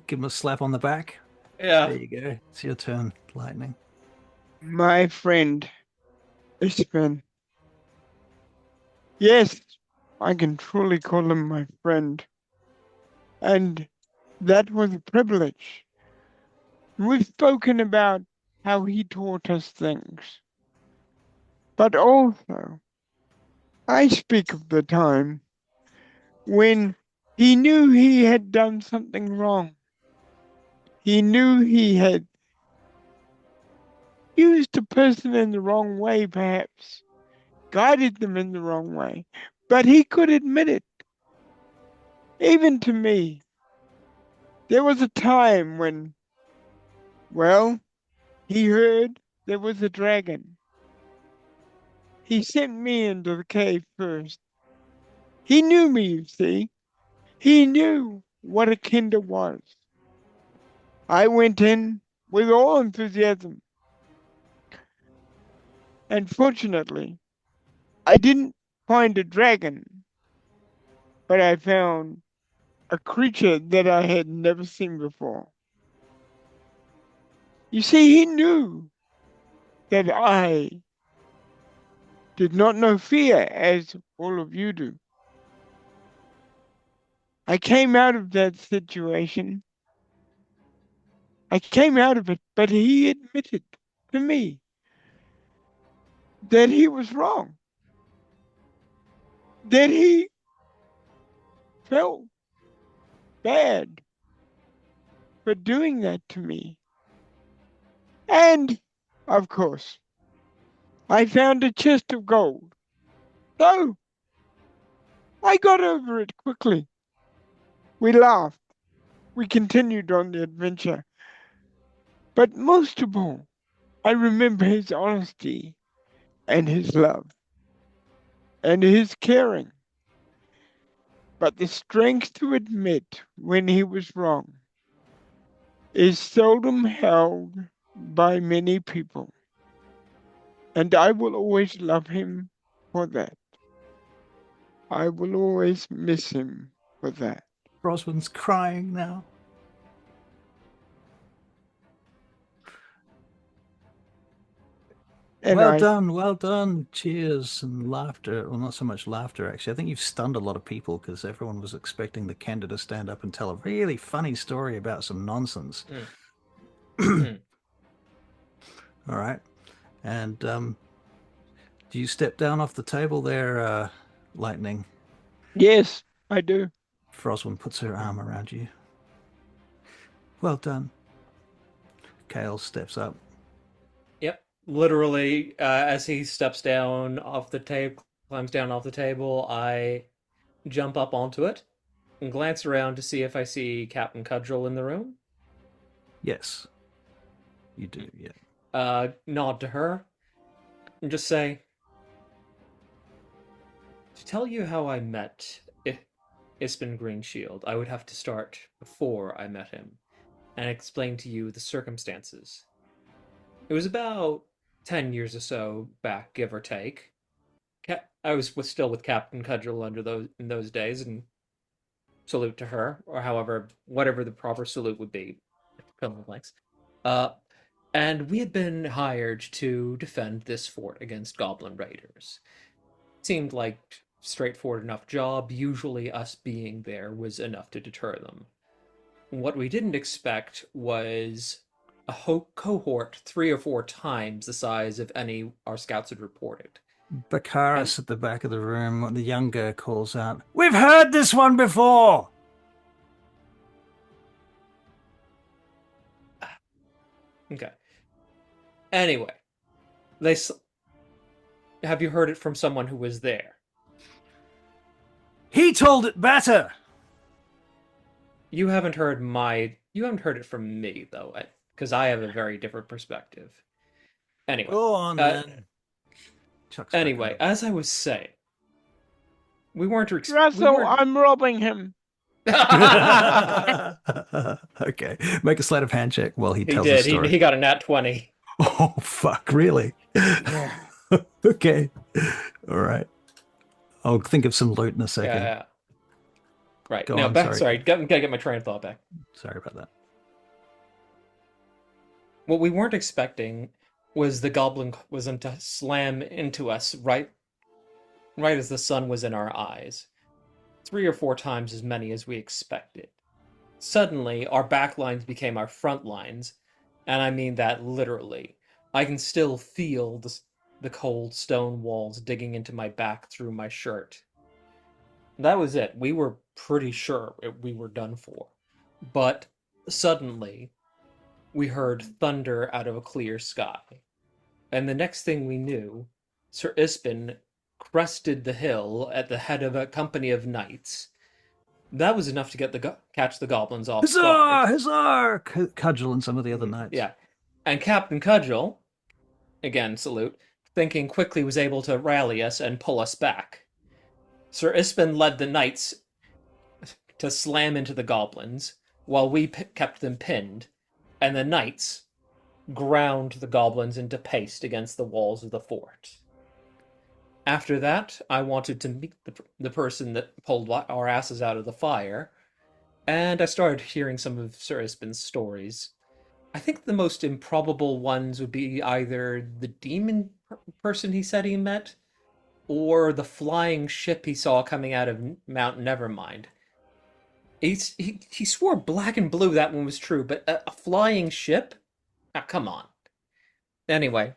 Speaker 1: Give him a slap on the back.
Speaker 3: Yeah.
Speaker 1: There you go. It's your turn, lightning.
Speaker 2: My friend, Espen. Yes, I can truly call him my friend. And that was a privilege. We've spoken about how he taught us things. But also, I speak of the time when he knew he had done something wrong. He knew he had used a person in the wrong way, perhaps, guided them in the wrong way, but he could admit it. Even to me, there was a time when, well, he heard there was a dragon. He sent me into the cave first. He knew me, you see. He knew what a kender was. I went in with all enthusiasm. And fortunately, I didn't find a dragon, but I found a creature that I had never seen before. You see, he knew that I did not know fear as all of you do. I came out of that situation. I came out of it, but he admitted to me that he was wrong, that he felt bad for doing that to me. And, of course, I found a chest of gold. So, I got over it quickly. We laughed. We continued on the adventure. But most of all, I remember his honesty and his love and his caring. But the strength to admit when he was wrong is seldom held by many people. And I will always love him for that. I will always miss him for that.
Speaker 1: Roswin's crying now.
Speaker 2: And
Speaker 1: Well done, well done. Cheers and laughter. Well, not so much laughter, actually. I think you've stunned a lot of people because everyone was expecting the Kender to stand up and tell a really funny story about some nonsense. All right. And do you step down off the table there, Lightning?
Speaker 2: Yes, I do.
Speaker 1: Froswin puts her arm around you. Well done. Kale steps up.
Speaker 3: Yep. Literally, as he steps down off the table, climbs down off the table, I jump up onto it and glance around to see if I see Captain Cudgel in the room.
Speaker 1: Yes. You do, yeah.
Speaker 3: Nod to her and just say, to tell you how I met Ispin Greenshield, I would have to start before I met him and explain to you the circumstances. It was about 10 years or so back, give or take. I was still with Captain Cudgel in those days, and salute to her, or however, whatever the proper salute would be. Fill in the blanks. And we had been hired to defend this fort against goblin raiders. Seemed like straightforward enough job. Usually us being there was enough to deter them. What we didn't expect was a cohort 3 or 4 times the size of any our scouts had reported.
Speaker 1: Bakaris at the back of the room, the younger calls out, "We've heard this one before!"
Speaker 3: Okay. Anyway, have you heard it from someone who was there?
Speaker 1: He told it better!
Speaker 3: You haven't heard it from me, though, because I have a very different perspective. Anyway.
Speaker 1: Go on, then.
Speaker 3: Anyway, as I was saying, we weren't...
Speaker 2: Russell, I'm robbing him.
Speaker 1: Okay, make a sleight of hand check while he tells the story.
Speaker 3: He got a nat 20.
Speaker 1: Oh, fuck, really?
Speaker 2: Yeah.
Speaker 1: Okay. All right. I'll think of some loot in a second.
Speaker 3: Yeah. Right.
Speaker 1: Go
Speaker 3: now,
Speaker 1: on, sorry.
Speaker 3: gotta get my train of thought back.
Speaker 1: Sorry about that.
Speaker 3: What we weren't expecting was the goblin was to slam into us right as the sun was in our eyes. 3 or 4 times as many as we expected. Suddenly, our back lines became our front lines, and I mean that literally. I can still feel the cold stone walls digging into my back through my shirt. That was it. We were pretty sure we were done for. But suddenly, we heard thunder out of a clear sky. And the next thing we knew, Sir Ispin crested the hill at the head of a company of knights. That was enough to get catch the goblins off
Speaker 1: Huzzah!
Speaker 3: guard.
Speaker 1: Huzzah! Cudgel and some of the other knights.
Speaker 3: Yeah. And Captain Cudgel, again, salute, thinking quickly was able to rally us and pull us back. Sir Ispin led the knights to slam into the goblins, while we kept them pinned, and the knights ground the goblins into paste against the walls of the fort. After that, I wanted to meet the person that pulled our asses out of the fire, and I started hearing some of Sir Ispin's stories. I think the most improbable ones would be either the demon person he said he met, or the flying ship he saw coming out of Mount Nevermind. He swore black and blue that one was true, but a flying ship? Ah, come on. Anyway,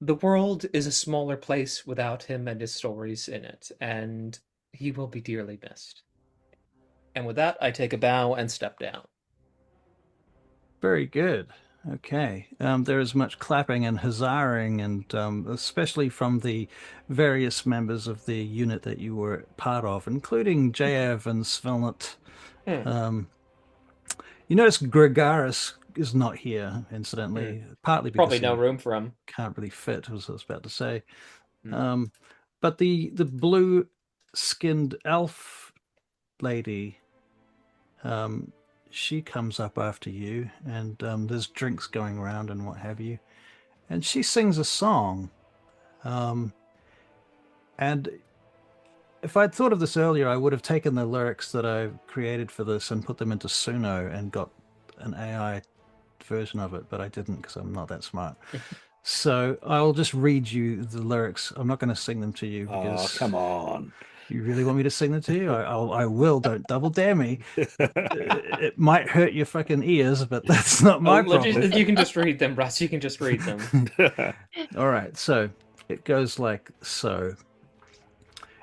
Speaker 3: the world is a smaller place without him and his stories in it, and he will be dearly missed. And with that, I take a bow and step down.
Speaker 1: Very good. Okay. There is much clapping and huzzaing, and especially from the various members of the unit that you were part of, including Jaev and Svelnat. You notice Gregaris is not here, incidentally, partly because
Speaker 3: Probably no room for him.
Speaker 1: Can't really fit, was I was about to say. But the blue-skinned elf lady, she comes up after you, and there's drinks going around and what have you, and she sings a song. And if I'd thought of this earlier, I would have taken the lyrics that I created for this and put them into Suno and got an AI version of it, but I didn't because I'm not that smart. So I'll just read you the lyrics. I'm not going to sing them to you because...
Speaker 5: Oh, come on.
Speaker 1: You really want me to sing them to you? I will. Don't double dare me. It might hurt your fucking ears, but that's not my problem.
Speaker 3: You can just read them, Russ. You can just read them.
Speaker 1: All right. So it goes like so.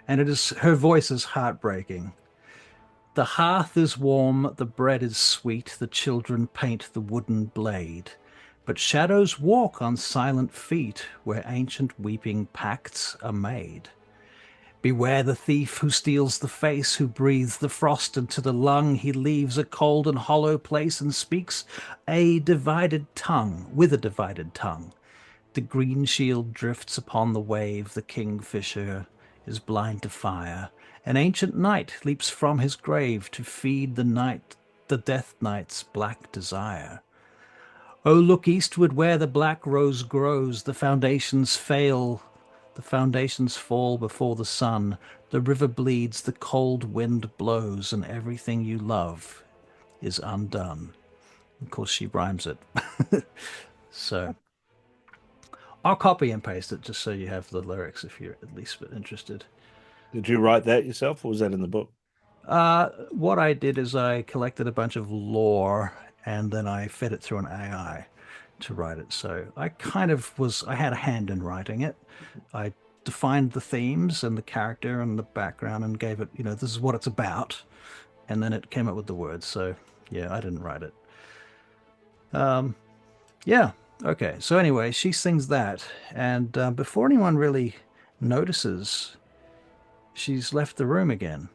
Speaker 1: And her voice is heartbreaking. The hearth is warm, the bread is sweet, the children paint the wooden blade. But shadows walk on silent feet where ancient weeping pacts are made. Beware the thief who steals the face, who breathes the frost into the lung. He leaves a cold and hollow place and speaks a divided tongue, with a divided tongue. The green shield drifts upon the wave, the kingfisher is blind to fire. An ancient knight leaps from his grave to feed the death knight's black desire. Oh, look eastward where the black rose grows, the foundations fail. The foundations fall before the sun, the river bleeds, the cold wind blows, and everything you love is undone. Of course, she rhymes it. So I'll copy and paste it just so you have the lyrics if you're at least a bit interested.
Speaker 5: Did you write that yourself, or was that in the book?
Speaker 1: What I did is I collected a bunch of lore, and then I fed it through an AI to write it. So I had a hand in writing it. I defined the themes and the character and the background and gave it, this is what it's about. And then it came up with the words. So yeah, I didn't write it. Yeah. Okay. So anyway, she sings that. And before anyone really notices, she's left the room again.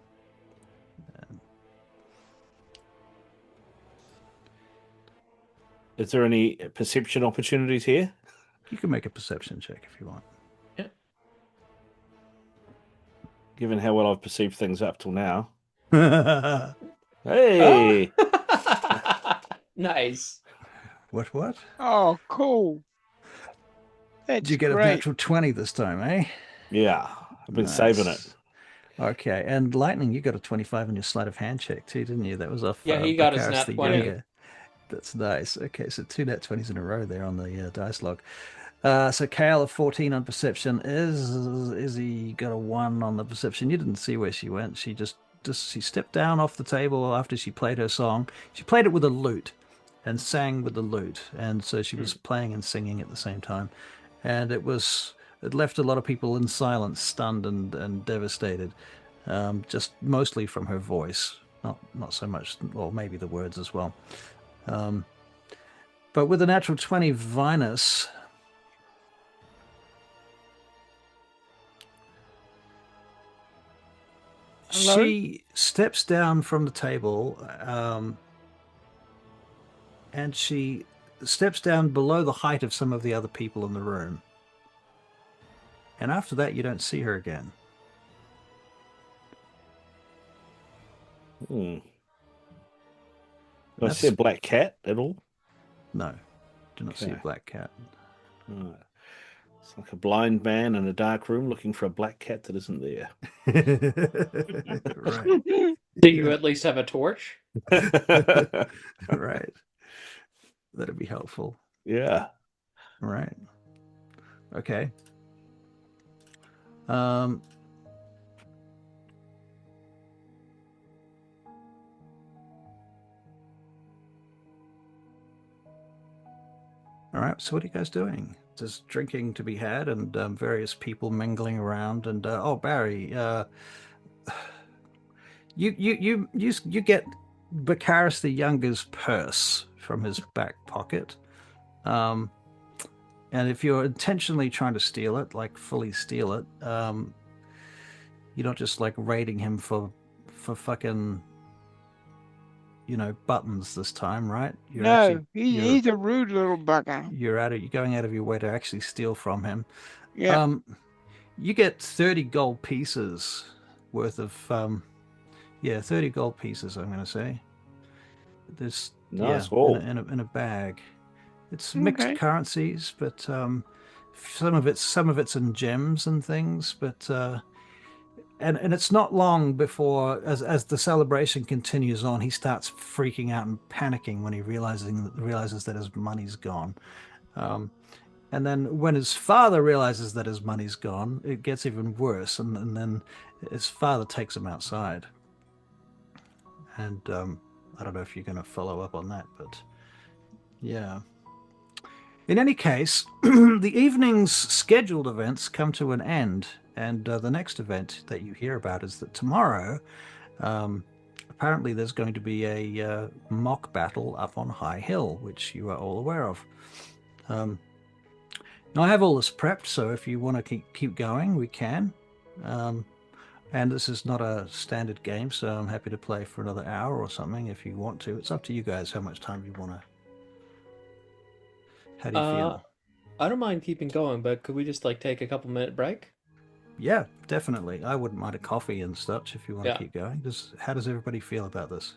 Speaker 5: Is there any perception opportunities here?
Speaker 1: You can make a perception check if you want.
Speaker 3: Yeah.
Speaker 5: Given how well I've perceived things up till now.
Speaker 1: Hey!
Speaker 3: Oh. Nice.
Speaker 1: What?
Speaker 2: Oh, cool. That's
Speaker 1: Did you get
Speaker 2: great.
Speaker 1: a natural 20 this time, eh?
Speaker 5: Yeah, I've been saving it.
Speaker 1: Okay, and Lightning, you got a 25 in your sleight of hand check too, didn't you? That was off.
Speaker 3: Yeah, he got his
Speaker 1: Bakaris
Speaker 3: nat
Speaker 1: the
Speaker 3: 20.
Speaker 1: Younger. That's nice. Okay, so 2 nat 20s in a row there on the dice log. So Kale of 14 on perception. Izzy got a 1 on the perception. You didn't see where she went. She she stepped down off the table after she played her song. She played it with a lute and sang with the lute, and so she was playing and singing at the same time. And it left a lot of people in silence, stunned and devastated. Just mostly from her voice, not so much, or maybe the words as well. But with a natural 20 Vinus,
Speaker 2: Hello?
Speaker 1: She steps down from the table, and she steps down below the height of some of the other people in the room. And after that, you don't see her again.
Speaker 5: Hmm. Do I
Speaker 1: That's
Speaker 5: see a black cat at all?
Speaker 1: no, do not see a
Speaker 5: Okay.
Speaker 1: black cat.
Speaker 5: Right. It's like a blind man in a dark room looking for a black cat that isn't there.
Speaker 1: Right.
Speaker 3: Do you at least have a torch?
Speaker 1: Right. That'd be helpful.
Speaker 5: Yeah.
Speaker 1: Right. Okay. Um. All right. So what are you guys doing? There's drinking to be had, and various people mingling around. And oh, Barry, you get Baccharis the Younger's purse from his back pocket. Um, and if you're intentionally trying to steal it, like fully steal it, you're not just like raiding him for fucking buttons this time, right? You're actually
Speaker 2: No, he's a rude little bugger.
Speaker 1: you're going out of your way to actually steal from him.
Speaker 2: Yeah.
Speaker 1: You get 30 gold pieces worth of 30 gold pieces, I'm going to say. There's
Speaker 5: Nice.
Speaker 1: in a bag. It's mixed
Speaker 2: Okay.
Speaker 1: currencies, but some of it's in gems and things, but and it's not long before, as the celebration continues on, he starts freaking out and panicking when he realizes that his money's gone. And then when his father realizes that his money's gone, it gets even worse. And then his father takes him outside. And I don't know if you're going to follow up on that, but yeah. In any case, the evening's scheduled events come to an end. And the next event that you hear about is that tomorrow, apparently there's going to be a mock battle up on High Hill, which you are all aware of. Now, I have all this prepped, so if you want to keep going, we can. And this is not a standard game, so I'm happy to play for another hour or something if you want to. It's up to you guys how much time you want to. How do you feel?
Speaker 3: I don't mind keeping going, but could we just like take a couple-minute break?
Speaker 1: Yeah, definitely. I wouldn't mind a coffee and such if you want to
Speaker 3: Yeah.
Speaker 1: keep going. How does everybody feel about this?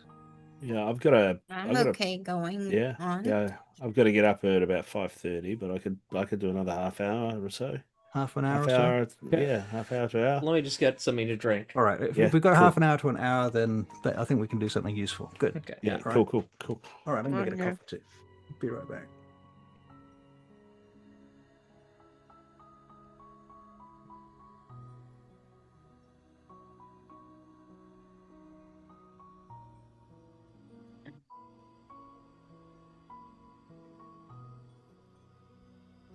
Speaker 5: Yeah,
Speaker 4: I'm okay going
Speaker 5: yeah,
Speaker 4: on.
Speaker 5: yeah. I've got to get up at about 5:30, but I could do another half hour or so.
Speaker 1: Half an hour
Speaker 5: Half
Speaker 1: or so?
Speaker 5: hour,
Speaker 3: Okay.
Speaker 5: yeah, half hour to hour.
Speaker 3: Let me just get something to drink.
Speaker 1: All right. If
Speaker 5: Yeah,
Speaker 1: we've got
Speaker 5: cool.
Speaker 1: half an hour to an hour, then I think we can do something useful. Good.
Speaker 3: Okay.
Speaker 5: Yeah,
Speaker 3: Yeah.
Speaker 1: All
Speaker 5: cool,
Speaker 1: right.
Speaker 5: cool.
Speaker 1: All right, I'm going to get a
Speaker 2: Okay.
Speaker 1: coffee too. Be right back.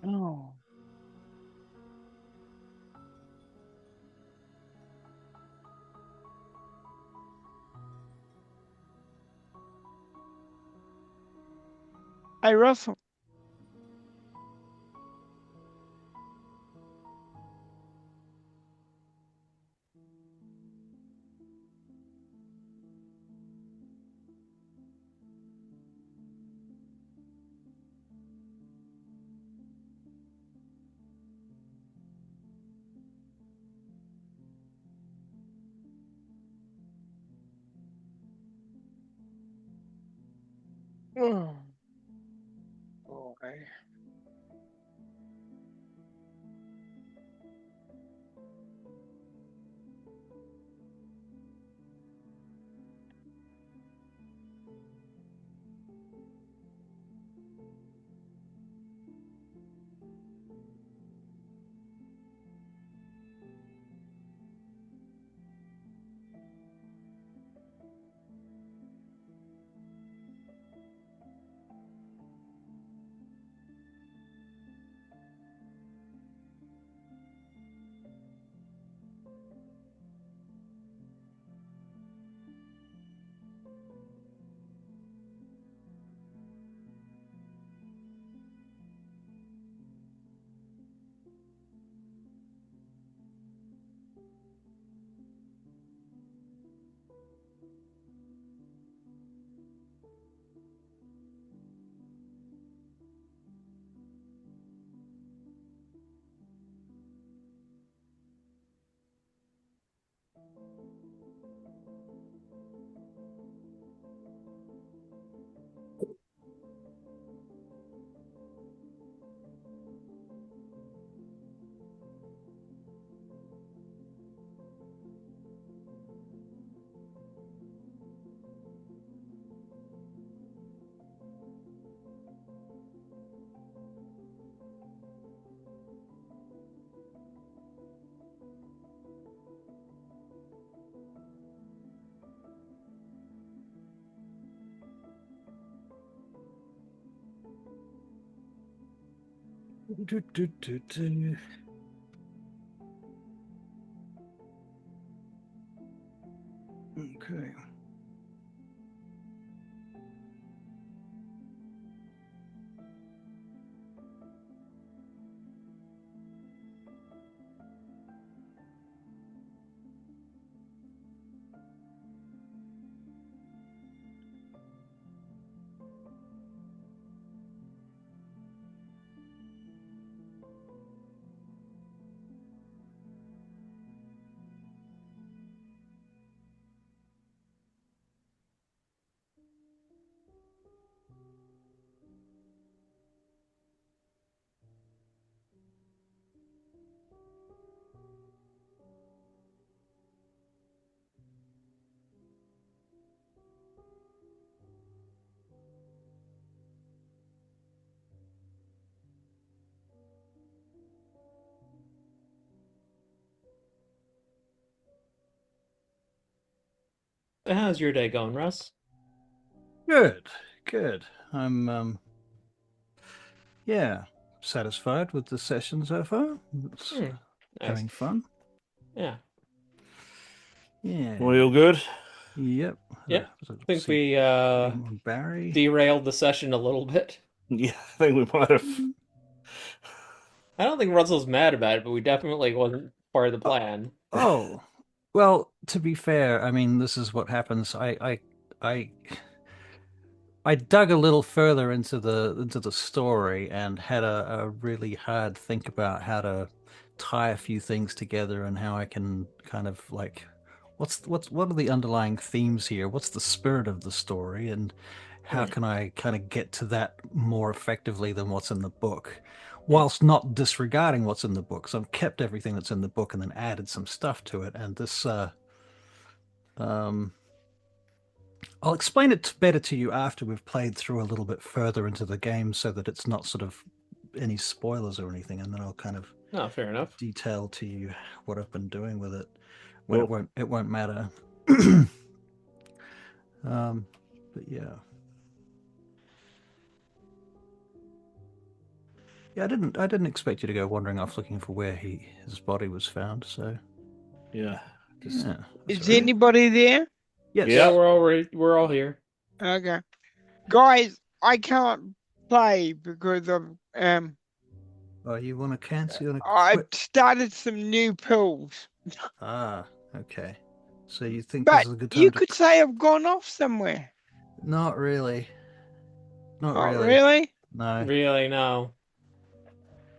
Speaker 2: Oh. Hey, Russell. Oh. Boy.
Speaker 1: Do, do, do, do. Okay.
Speaker 3: How's your day going, Russ?
Speaker 1: Good, good. I'm yeah, satisfied with the session so far. It's
Speaker 3: Hmm, nice.
Speaker 1: having fun.
Speaker 3: Yeah.
Speaker 1: Yeah.
Speaker 5: We all good?
Speaker 1: Yep.
Speaker 3: Yep. I think
Speaker 1: See,
Speaker 3: we
Speaker 1: on Barry.
Speaker 3: derailed the session a little bit.
Speaker 5: Yeah, I think we might have.
Speaker 3: I don't think Russell's mad about it, but we definitely wasn't part of the plan.
Speaker 1: Oh, well, to be fair, I mean, this is what happens. I I dug a little further into the story and had a really hard think about how to tie a few things together and how I can kind of like what are the underlying themes here? What's the spirit of the story and how can I kind of get to that more effectively than what's in the book? Whilst not disregarding what's in the book. So I've kept everything that's in the book and then added some stuff to it. And this um I'll explain it better to you after we've played through a little bit further into the game so that it's not sort of any spoilers or anything, and then I'll kind of
Speaker 3: No, fair enough.
Speaker 1: detail to you what I've been doing with it when
Speaker 5: Cool.
Speaker 1: it won't matter. But yeah. Yeah, I didn't expect you to go wandering off looking for where his body was found, so
Speaker 5: Yeah.
Speaker 1: yeah.
Speaker 2: Is
Speaker 1: Sorry.
Speaker 2: anybody there?
Speaker 1: Yes.
Speaker 3: Yeah, we're all here.
Speaker 2: Okay. Guys, I can't play because of
Speaker 1: Oh, you want to cancel? You want to
Speaker 2: I've
Speaker 1: quit?
Speaker 2: started some new pills.
Speaker 1: Ah, okay. So you think this
Speaker 2: But
Speaker 1: is a good
Speaker 2: you
Speaker 1: time to?
Speaker 2: could say I've gone off somewhere.
Speaker 1: Not really. Not
Speaker 2: Not
Speaker 1: really.
Speaker 2: really?
Speaker 1: No.
Speaker 3: Really, no.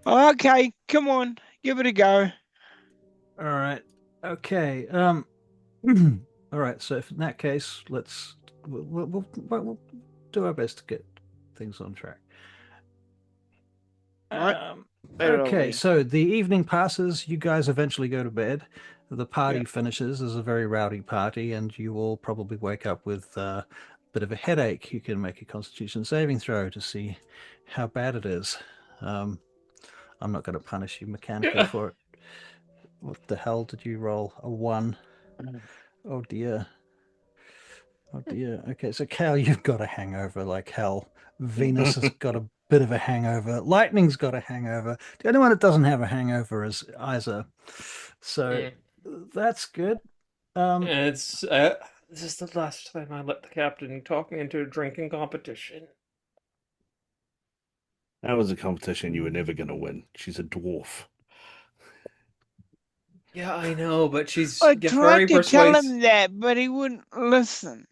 Speaker 2: Okay, come on, give it a go.
Speaker 1: All right. Okay. All right. So if in that case, we'll do our best to get things on track.
Speaker 2: Right.
Speaker 1: Okay. So the evening passes. You guys eventually go to bed. The party
Speaker 2: Yeah.
Speaker 1: finishes. There's a very rowdy party, and you all probably wake up with a bit of a headache. You can make a Constitution saving throw to see how bad it is. I'm not going to punish you mechanically for it. What the hell did you roll? A 1. Oh dear. Oh dear. Okay, so Cal, you've got a hangover like hell. Venus has got a bit of a hangover. Lightning's got a hangover. The only one that doesn't have a hangover is Isa. So that's good.
Speaker 3: It's this is the last time I let the captain talk me into a drinking competition.
Speaker 5: That was a competition you were never going to win. She's a dwarf.
Speaker 3: Yeah, I know, but she's
Speaker 2: I
Speaker 3: very
Speaker 2: tried to tell
Speaker 3: persuasive.
Speaker 2: him that, but he wouldn't listen.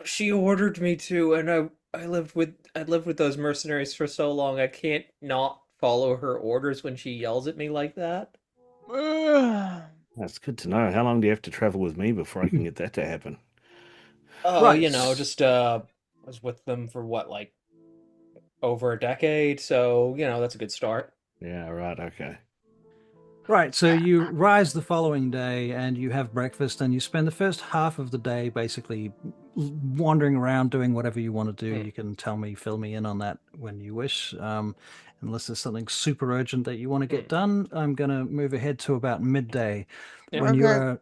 Speaker 3: She ordered me to, and I lived with those mercenaries for so long. I can't not follow her orders when she yells at me like that.
Speaker 5: That's good to know. How long do you have to travel with me before I can get that to happen?
Speaker 3: Oh,
Speaker 1: Right.
Speaker 3: you know, just was with them for what, like over a decade, so you know that's a good start.
Speaker 5: Yeah, right. Okay.
Speaker 1: Right, so you rise the following day and you have breakfast and you spend the first half of the day basically wandering around doing whatever you want to do. You can fill me in on that when you wish. Unless there's something super urgent that you want to get done, I'm going to move ahead to about midday when you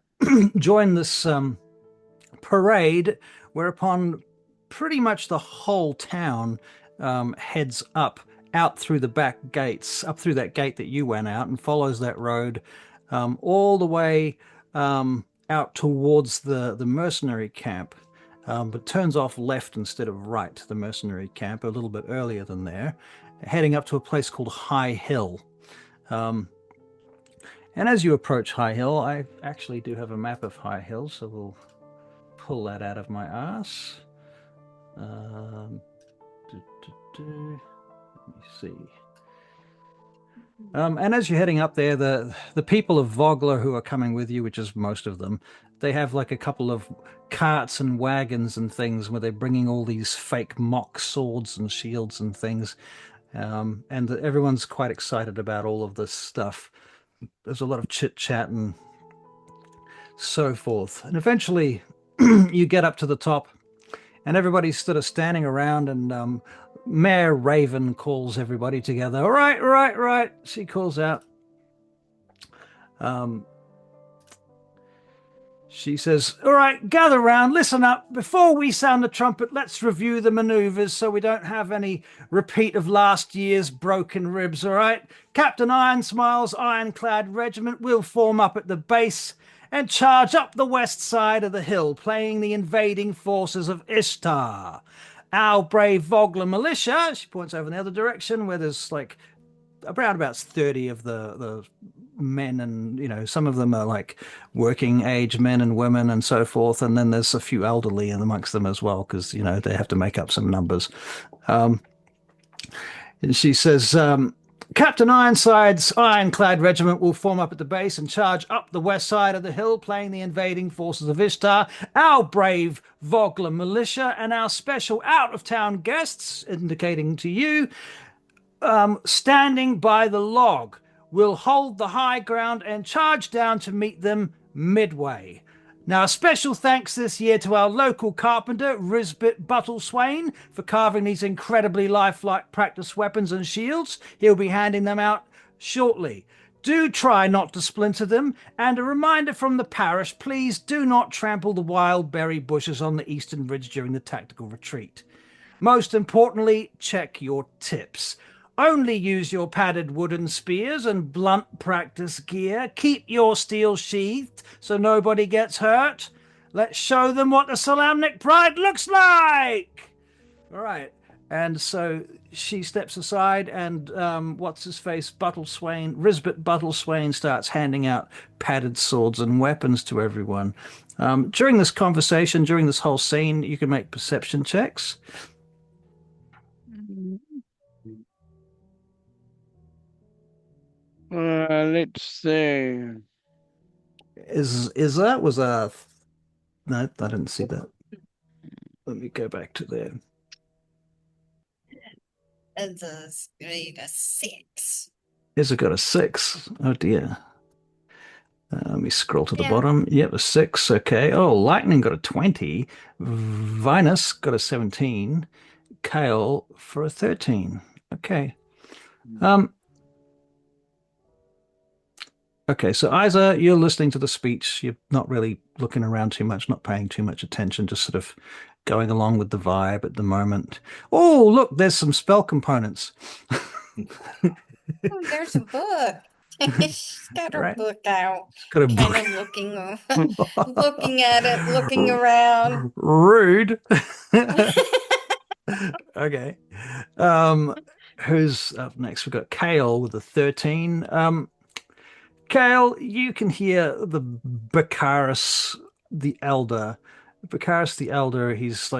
Speaker 1: join this parade, whereupon pretty much the whole town heads up out through the back gates, up through that gate that you went out, and follows that road all the way out towards the mercenary camp, but turns off left instead of right to the mercenary camp a little bit earlier than there, heading up to a place called High Hill. And as you approach High Hill, I actually do have a map of High Hill, so we'll pull that out of my ass. Let me see. And as you're heading up there, the people of Vogler who are coming with you, which is most of them, they have like a couple of carts and wagons and things where they're bringing all these fake mock swords and shields and things. And everyone's quite excited about all of this stuff. There's a lot of chit chat and so forth. And eventually you get up to the top and everybody's sort of standing around, and Mayor Raven calls everybody together. All right, right. She calls out. She says, all right, gather round, listen up. Before we sound the trumpet, let's review the maneuvers so we don't have any repeat of last year's broken ribs, all right? Captain Ironsmile's ironclad regiment will form up at the base and charge up the west side of the hill, playing the invading forces of Ishtar. Our brave Vogler militia, she points over in the other direction where there's like around about 30 of the men, and you know, some of them are like working age men and women and so forth, and then there's a few elderly amongst them as well, because you know they have to make up some numbers. And she says, Captain Ironside's ironclad regiment will form up at the base and charge up the west side of the hill, playing the invading forces of Ishtar. Our brave Vogler militia and our special out-of-town guests, indicating to you, standing by the log, will hold the high ground and charge down to meet them midway. Now, a special thanks this year to our local carpenter, Risbit Buttleswain, for carving these incredibly lifelike practice weapons and shields. He'll be handing them out shortly. Do try not to splinter them, and a reminder from the parish, please do not trample the wild berry bushes on the eastern ridge during the tactical retreat. Most importantly, check your tips. Only use your padded wooden spears and blunt practice gear. Keep your steel sheathed so nobody gets hurt. Let's show them what the Solamnic Pride looks like! All right. And so she steps aside, and what's-his-face, Risbit Buttleswain starts handing out padded swords and weapons to everyone. During this conversation, during this whole scene, you can make perception checks.
Speaker 2: Let's see.
Speaker 1: That was a... No, I didn't see that. Let me go back to there.
Speaker 4: It's a grade of 6.
Speaker 1: Izza got a 6. Oh dear. Let me scroll to the
Speaker 4: Yeah.
Speaker 1: bottom. Yep, a 6. Okay. Oh, Lightning got a 20. Vinus got a 17. Kale for a 13. Okay. Okay, so Isa, you're listening to the speech. You're not really looking around too much, not paying too much attention, just sort of going along with the vibe at the moment. Oh, look, there's some spell components.
Speaker 4: Oh, there's a book. She's got her
Speaker 1: Right.
Speaker 4: book out.
Speaker 1: Got a
Speaker 4: Kind of looking at it, looking around.
Speaker 1: Rude. Okay. Who's up next? We've got Kale with a 13. Kale, you can hear the Baccharis the Elder. Baccharis the Elder, he's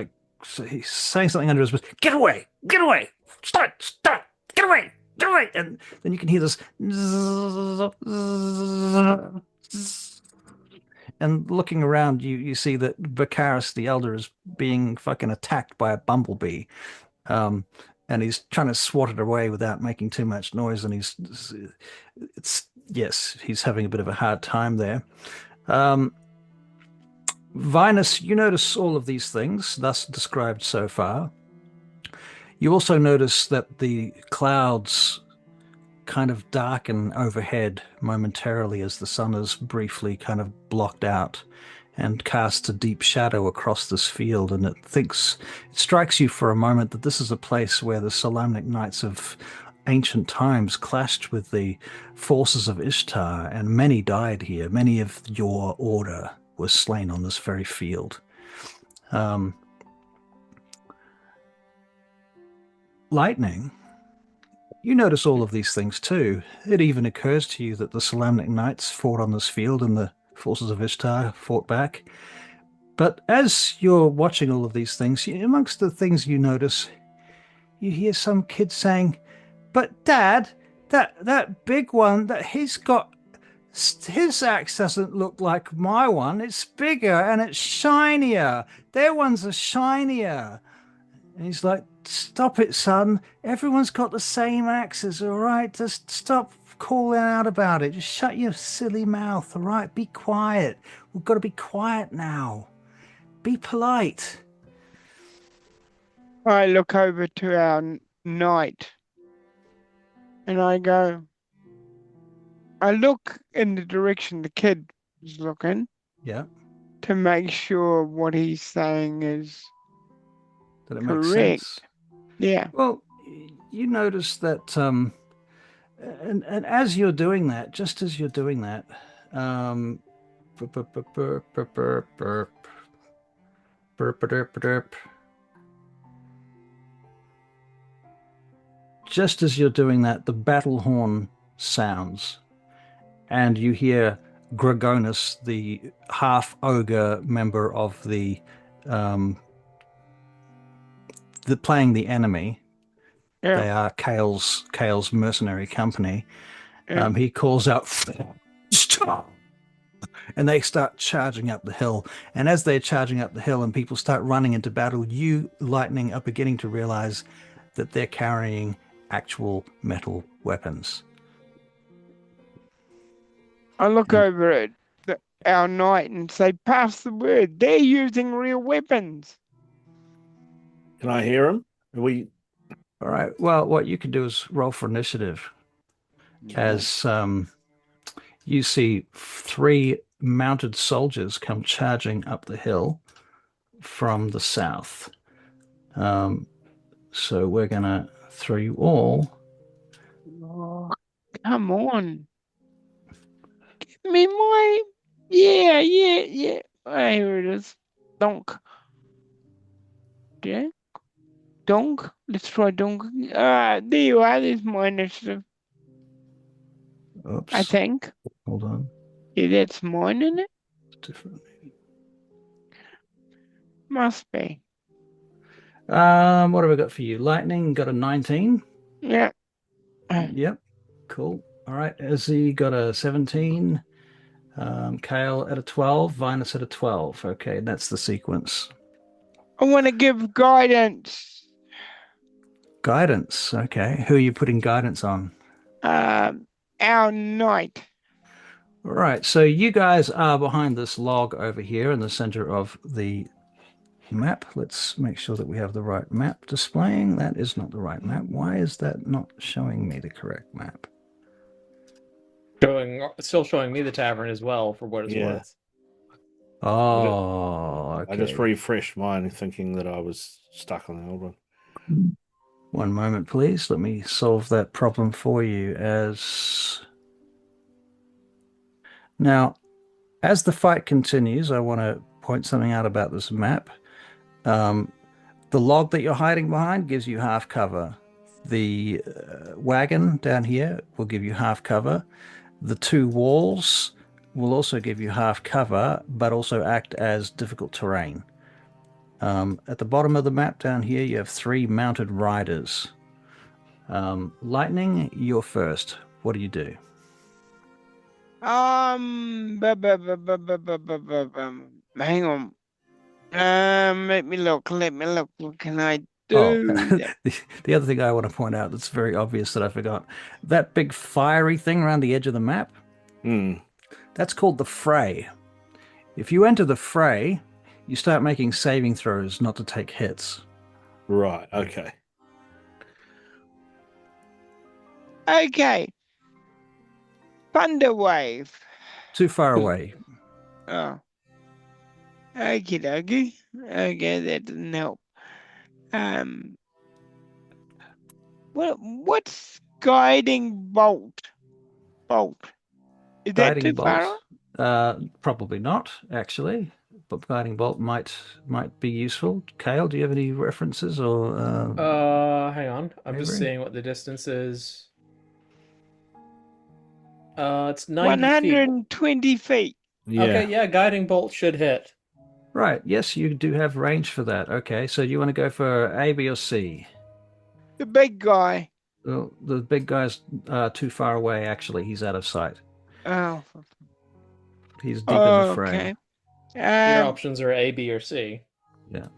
Speaker 1: saying something under his breath. Get away! Get away! Start! Get away! Get away! And then you can hear this. And looking around, you see that Baccharis the Elder is being fucking attacked by a bumblebee. And he's trying to swat it away without making too much noise. And he's having a bit of a hard time there. Vinus, you notice all of these things, thus described so far. You also notice that the clouds kind of darken overhead momentarily as the sun is briefly kind of blocked out and casts a deep shadow across this field, and it strikes you for a moment that this is a place where the Solamnic Knights have ancient times clashed with the forces of Ishtar, and many died here. Many of your order were slain on this very field. Lightning, you notice all of these things too. It even occurs to you that the Solamnic Knights fought on this field and the forces of Ishtar fought back. But as you're watching all of these things, amongst the things you notice, you hear some kid saying, "But Dad, that big one, that he's got, his axe doesn't look like my one. It's bigger and it's shinier. Their ones are shinier." And he's like, "Stop it, son. Everyone's got the same axes, all right? Just stop calling out about it. Just shut your silly mouth, all right? Be quiet. We've got to be quiet now. Be polite."
Speaker 2: I look over to our knight and I look in the direction the kid is looking
Speaker 1: Yeah.
Speaker 2: to make sure what he's saying is
Speaker 1: That it makes
Speaker 2: correct.
Speaker 1: sense.
Speaker 2: Yeah.
Speaker 1: Well, you notice that, and as you're doing that, just as you're doing that, burp, burp, burp, burp, burp, burp, burp, burp, burp, burp. Just as you're doing that, the battle horn sounds, and you hear Gragonus, the half ogre member of the playing the enemy.
Speaker 2: Yeah.
Speaker 1: They are Kale's mercenary company.
Speaker 2: Yeah.
Speaker 1: He calls out, "Stop!" And they start charging up the hill. And as they're charging up the hill and people start running into battle, you, Lightning, are beginning to realize that they're carrying actual metal weapons.
Speaker 2: I look over at our knight and say, "Pass the word. They're using real weapons."
Speaker 5: Can I hear him? Are we?
Speaker 1: All right. Well, what you can do is roll for initiative, as you see 3 mounted soldiers come charging up the hill from the south. So we're gonna throw you all.
Speaker 2: Oh, come on. Give me my... Yeah. Oh, here it is. Donk. Yeah? Donk? Let's try donk. There you are. There's my initiative.
Speaker 1: Oops.
Speaker 2: I think.
Speaker 1: Hold on.
Speaker 2: Yeah, that's mine, isn't it?
Speaker 1: Different.
Speaker 2: Must be.
Speaker 1: What have we got for you? Lightning got a 19.
Speaker 2: Yeah.
Speaker 1: Yep. Cool. All right. Izzy got a 17. Kale at a 12. Vinus at a 12. Okay, that's the sequence.
Speaker 2: I want to give guidance.
Speaker 1: Guidance. Okay. Who are you putting guidance on?
Speaker 2: Our knight.
Speaker 1: All right. So you guys are behind this log over here in the center of the map. Let's make sure that we have the right map displaying. That is not the right map. Why is that not showing me the correct map?
Speaker 3: Still showing me the tavern as well, for what it's
Speaker 5: Yeah.
Speaker 3: worth.
Speaker 1: Oh, okay.
Speaker 5: I just refreshed mine thinking that I was stuck on the old one.
Speaker 1: One moment, please. Let me solve that problem for you. Now, as the fight continues, I want to point something out about this map. The log that you're hiding behind gives you half cover. The wagon down here will give you half cover. The 2 walls will also give you half cover, but also act as difficult terrain. At the bottom of the map down here, you have 3 mounted riders. Lightning, you're first. What do you do?
Speaker 2: Hang on. Let me look. What can I do?
Speaker 1: The other thing I want to point out that's very obvious that I forgot. That big fiery thing around the edge of the map, that's called the fray. If you enter the fray, you start making saving throws not to take hits.
Speaker 5: Right, okay.
Speaker 2: Okay. Thunder wave.
Speaker 1: Too far away.
Speaker 2: Oh. Okie dokie. Okay, that doesn't help. What's guiding bolt. Is that
Speaker 1: Guiding
Speaker 2: too far
Speaker 1: bolt.
Speaker 2: off?
Speaker 1: Probably not, actually. But guiding bolt might be useful. Kale, do you have any references or
Speaker 3: Hang on. I'm just
Speaker 1: Avery?
Speaker 3: seeing what the distance is. It's 90 feet.
Speaker 2: 120 feet.
Speaker 3: Okay,
Speaker 5: Yeah.
Speaker 3: yeah, guiding bolt should hit.
Speaker 1: Right. Yes, you do have range for that. Okay, so you want to go for A, B, or C?
Speaker 2: The big guy.
Speaker 1: Well, the big guy's too far away, actually. He's out of sight.
Speaker 2: Oh,
Speaker 1: He's deep in the fray.
Speaker 2: okay.
Speaker 3: Your options are A, B, or C.
Speaker 1: Yeah.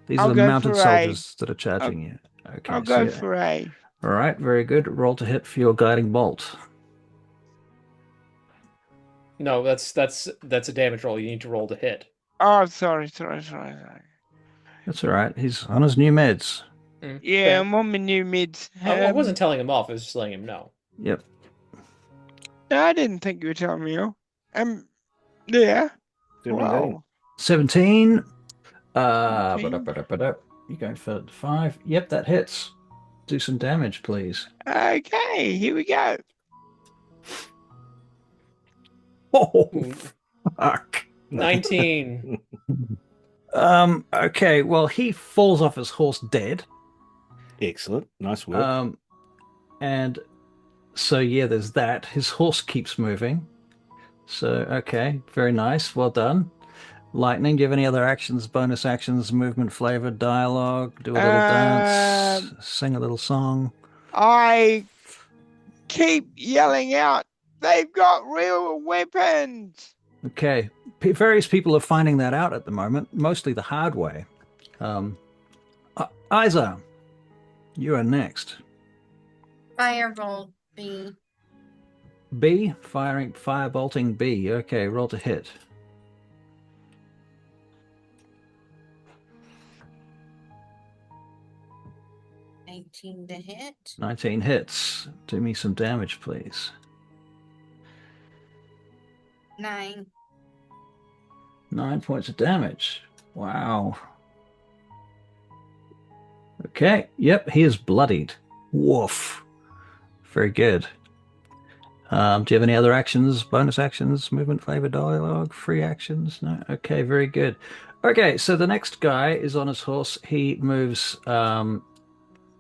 Speaker 1: These are
Speaker 2: I'll
Speaker 1: the
Speaker 2: go
Speaker 1: mounted
Speaker 2: for A.
Speaker 1: soldiers that are charging you. Okay,
Speaker 2: I'll
Speaker 1: so
Speaker 2: go for A.
Speaker 1: all right, very good. Roll to hit for your guiding bolt.
Speaker 3: No, that's a damage roll. You need to roll to hit.
Speaker 2: Oh, sorry.
Speaker 1: That's all right. He's on his new meds.
Speaker 2: Yeah,
Speaker 3: Fair.
Speaker 2: I'm on my new mids.
Speaker 3: I wasn't telling him off. I was just letting him know.
Speaker 1: Yep.
Speaker 2: No, I didn't think you were telling me off. Yeah.
Speaker 5: 17.
Speaker 2: Wow.
Speaker 1: 17.
Speaker 2: 17.
Speaker 1: You going for 5? Yep, that hits. Do some damage, please.
Speaker 2: Okay, here we go.
Speaker 1: Oh,
Speaker 3: Ooh.
Speaker 1: fuck.
Speaker 3: 19.
Speaker 1: Okay, well, he falls off his horse dead.
Speaker 5: Excellent. Nice work.
Speaker 1: And so, yeah, there's that. His horse keeps moving. So, okay, very nice. Well done. Lightning, do you have any other actions, bonus actions, movement, flavor, dialogue, do a little dance, sing a little song?
Speaker 2: I keep yelling out, they've got real weapons.
Speaker 1: Okay, various people are finding that out at the moment, mostly the hard way. Isa, you are next.
Speaker 4: Firebolt B.
Speaker 1: B, firebolting B. Okay, roll to hit.
Speaker 4: $19 to hit.
Speaker 1: 19 hits. Do me some damage, please.
Speaker 4: 9.
Speaker 1: 9 points of damage. Wow. Okay, yep, he is bloodied. Woof. Very good. Do you have any other actions, bonus actions, movement, flavor, dialogue, free actions? No? Okay, very good. Okay, so the next guy is on his horse. He moves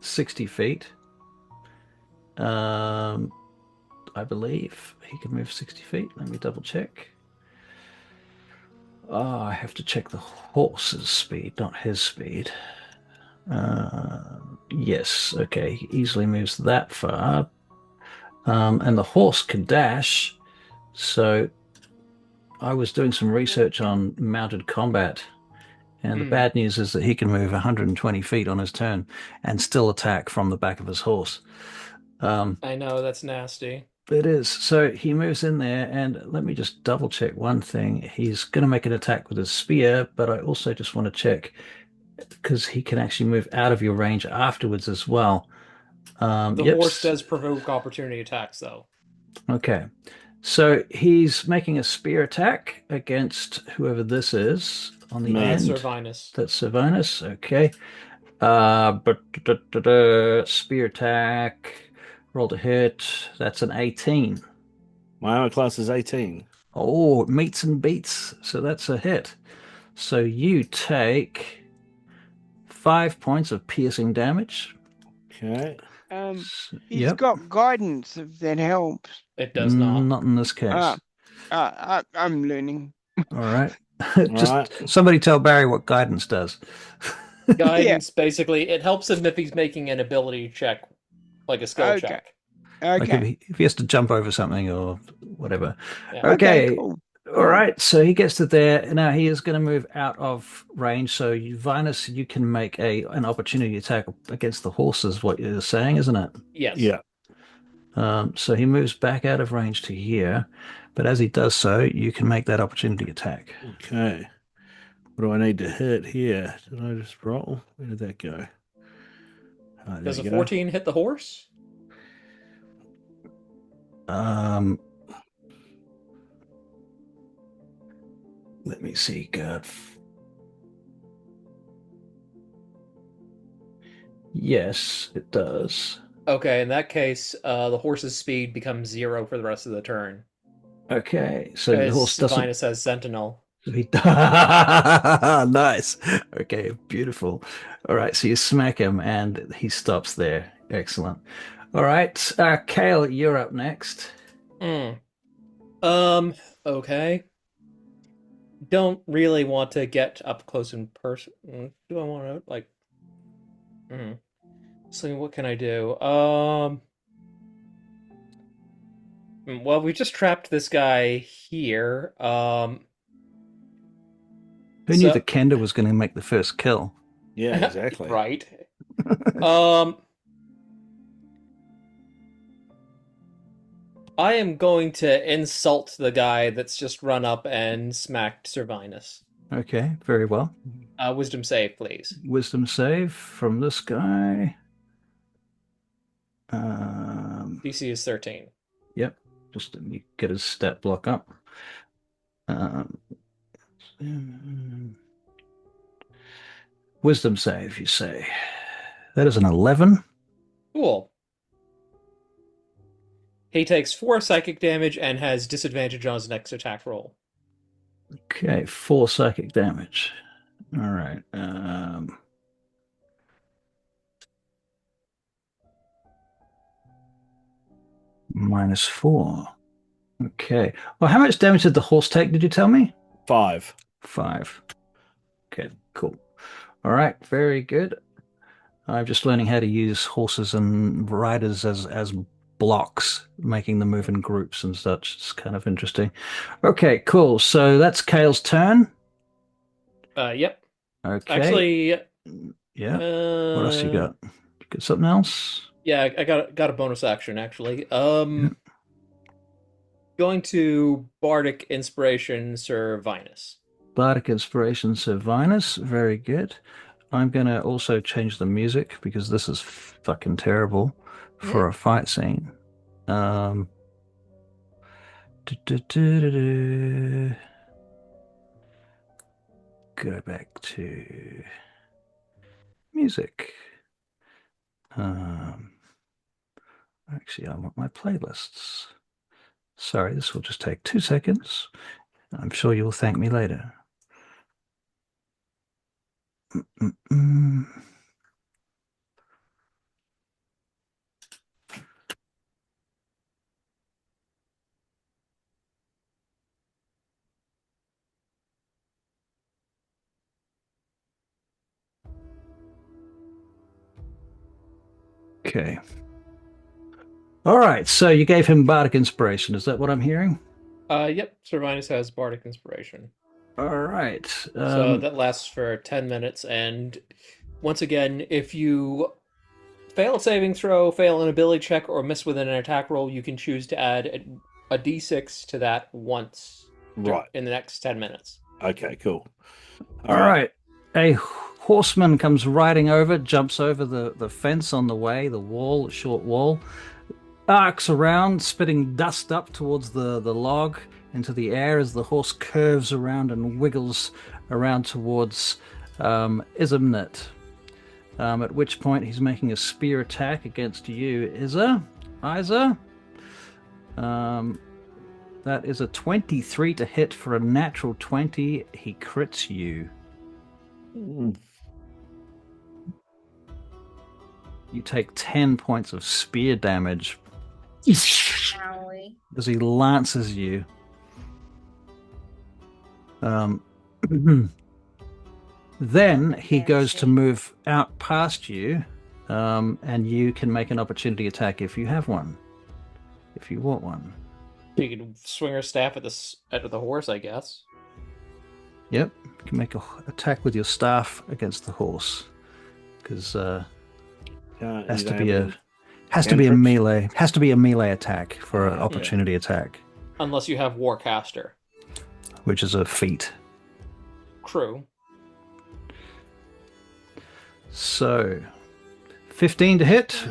Speaker 1: 60 feet. I believe he can move 60 feet. Let me double check. Oh, I have to check the horse's speed, not his speed. Yes, okay, he easily moves that far. And the horse can dash. So I was doing some research on mounted combat, and the bad news is that he can move 120 feet on his turn and still attack from the back of his horse.
Speaker 3: I know, that's nasty.
Speaker 1: It is. So he moves in there, and let me just double check one thing. He's going to make an attack with his spear, but I also just want to check because he can actually move out of your range afterwards as well.
Speaker 3: The horse does provoke opportunity attacks, though.
Speaker 1: Okay. So he's making a spear attack against whoever this is on the end.
Speaker 3: Silvanesti.
Speaker 1: That's Silvanesti. Okay. Spear attack. Roll to hit. That's an 18.
Speaker 5: My armor class is 18.
Speaker 1: Oh, it meets and beats. So that's a hit. So you take 5 points of piercing damage.
Speaker 5: Okay.
Speaker 2: He's got guidance, if that helps.
Speaker 3: It does not.
Speaker 1: Not in this case.
Speaker 2: I'm learning.
Speaker 1: All right.
Speaker 5: All right.
Speaker 1: Somebody tell Barry what guidance does.
Speaker 3: Guidance, basically, it helps him if he's making an ability check, like a skill check.
Speaker 1: Like
Speaker 2: Okay.
Speaker 1: if he has to jump over something or whatever.
Speaker 3: Yeah.
Speaker 1: Okay.
Speaker 2: Cool.
Speaker 1: All right. So he gets to there. Now he is going to move out of range. So Vinus, you can make an opportunity attack against the horses, what you're saying, isn't it?
Speaker 3: Yes.
Speaker 5: Yeah.
Speaker 1: So he moves back out of range to here. But as he does so, you can make that opportunity attack.
Speaker 5: Okay. What do I need to hit here? Did I just roll? Where did that go?
Speaker 3: Does a 14 hit the horse?
Speaker 1: Let me see. God. Yes, it does.
Speaker 3: Okay, in that case, the horse's speed becomes 0 for the rest of the turn.
Speaker 1: Okay, so the horse
Speaker 3: Because
Speaker 1: doesn't.
Speaker 3: Vinus has Sentinel.
Speaker 1: Nice. Okay, beautiful. All right, so you smack him and he stops there. Excellent. All right, Kale, you're up next.
Speaker 3: Hmm. Okay. Don't really want to get up close and person. Do I want to, like, hmm. So what can I do? Well, we just trapped this guy here.
Speaker 1: Who knew
Speaker 3: So,
Speaker 1: that Kenda was going to make the first kill?
Speaker 5: Yeah, exactly.
Speaker 3: right. Um, I am going to insult the guy that's just run up and smacked Servinus.
Speaker 1: Okay, very well.
Speaker 3: Wisdom save, please.
Speaker 1: Wisdom save from this guy.
Speaker 3: DC is 13.
Speaker 1: Yep, just let me get his stat block up. Um, wisdom save, you say. That is an 11.
Speaker 3: Cool. He takes 4 psychic damage and has disadvantage on his next attack roll.
Speaker 1: Okay, 4 psychic damage. All right. -4. Okay. Well, how much damage did the horse take? Did you tell me?
Speaker 5: 5.
Speaker 1: 5. Okay, cool. All right, very good. I'm just learning how to use horses and riders as blocks, making them move in groups and such. It's kind of interesting. Okay, cool. So that's Kale's turn.
Speaker 3: Yep.
Speaker 1: Okay.
Speaker 3: Actually,
Speaker 1: Yeah. What else you got? Got something else?
Speaker 3: Yeah, I got a bonus action actually.
Speaker 1: Yeah.
Speaker 3: Going to Bardic Inspiration Sir Vinus.
Speaker 1: Bardic Inspiration Silvanesti. Very good. I'm going to also change the music because this is fucking terrible for a fight scene. Go back to music. Actually, I want my playlists. Sorry, this will just take 2 seconds. I'm sure you'll thank me later. Okay. All right, so you gave him Bardic Inspiration. Is that what I'm hearing?
Speaker 3: Yep, Sir Vinus has Bardic Inspiration.
Speaker 1: All right.
Speaker 3: So that lasts for 10 minutes, and once again, if you fail a saving throw, fail an ability check, or miss within an attack roll, you can choose to add a d6 to that once in the next 10 minutes.
Speaker 5: Okay, cool.
Speaker 1: All right. A horseman comes riding over, jumps over the fence on the way, the wall, short wall, arcs around, spitting dust up towards the log into the air as the horse curves around and wiggles around towards Ismnet. At which point he's making a spear attack against you, Isa. That is a 23 to hit for a natural 20. He crits you. You take 10 points of spear damage as he lances you. Then he goes to move out past you, and you can make an opportunity attack if you have one, if you want one.
Speaker 3: You can swing her staff at the horse, I guess.
Speaker 1: Yep, you can make an attack with your staff against the horse, because has to be a melee attack for an opportunity attack.
Speaker 3: Unless you have Warcaster,
Speaker 1: which is a feat.
Speaker 3: True.
Speaker 1: So, 15 to hit.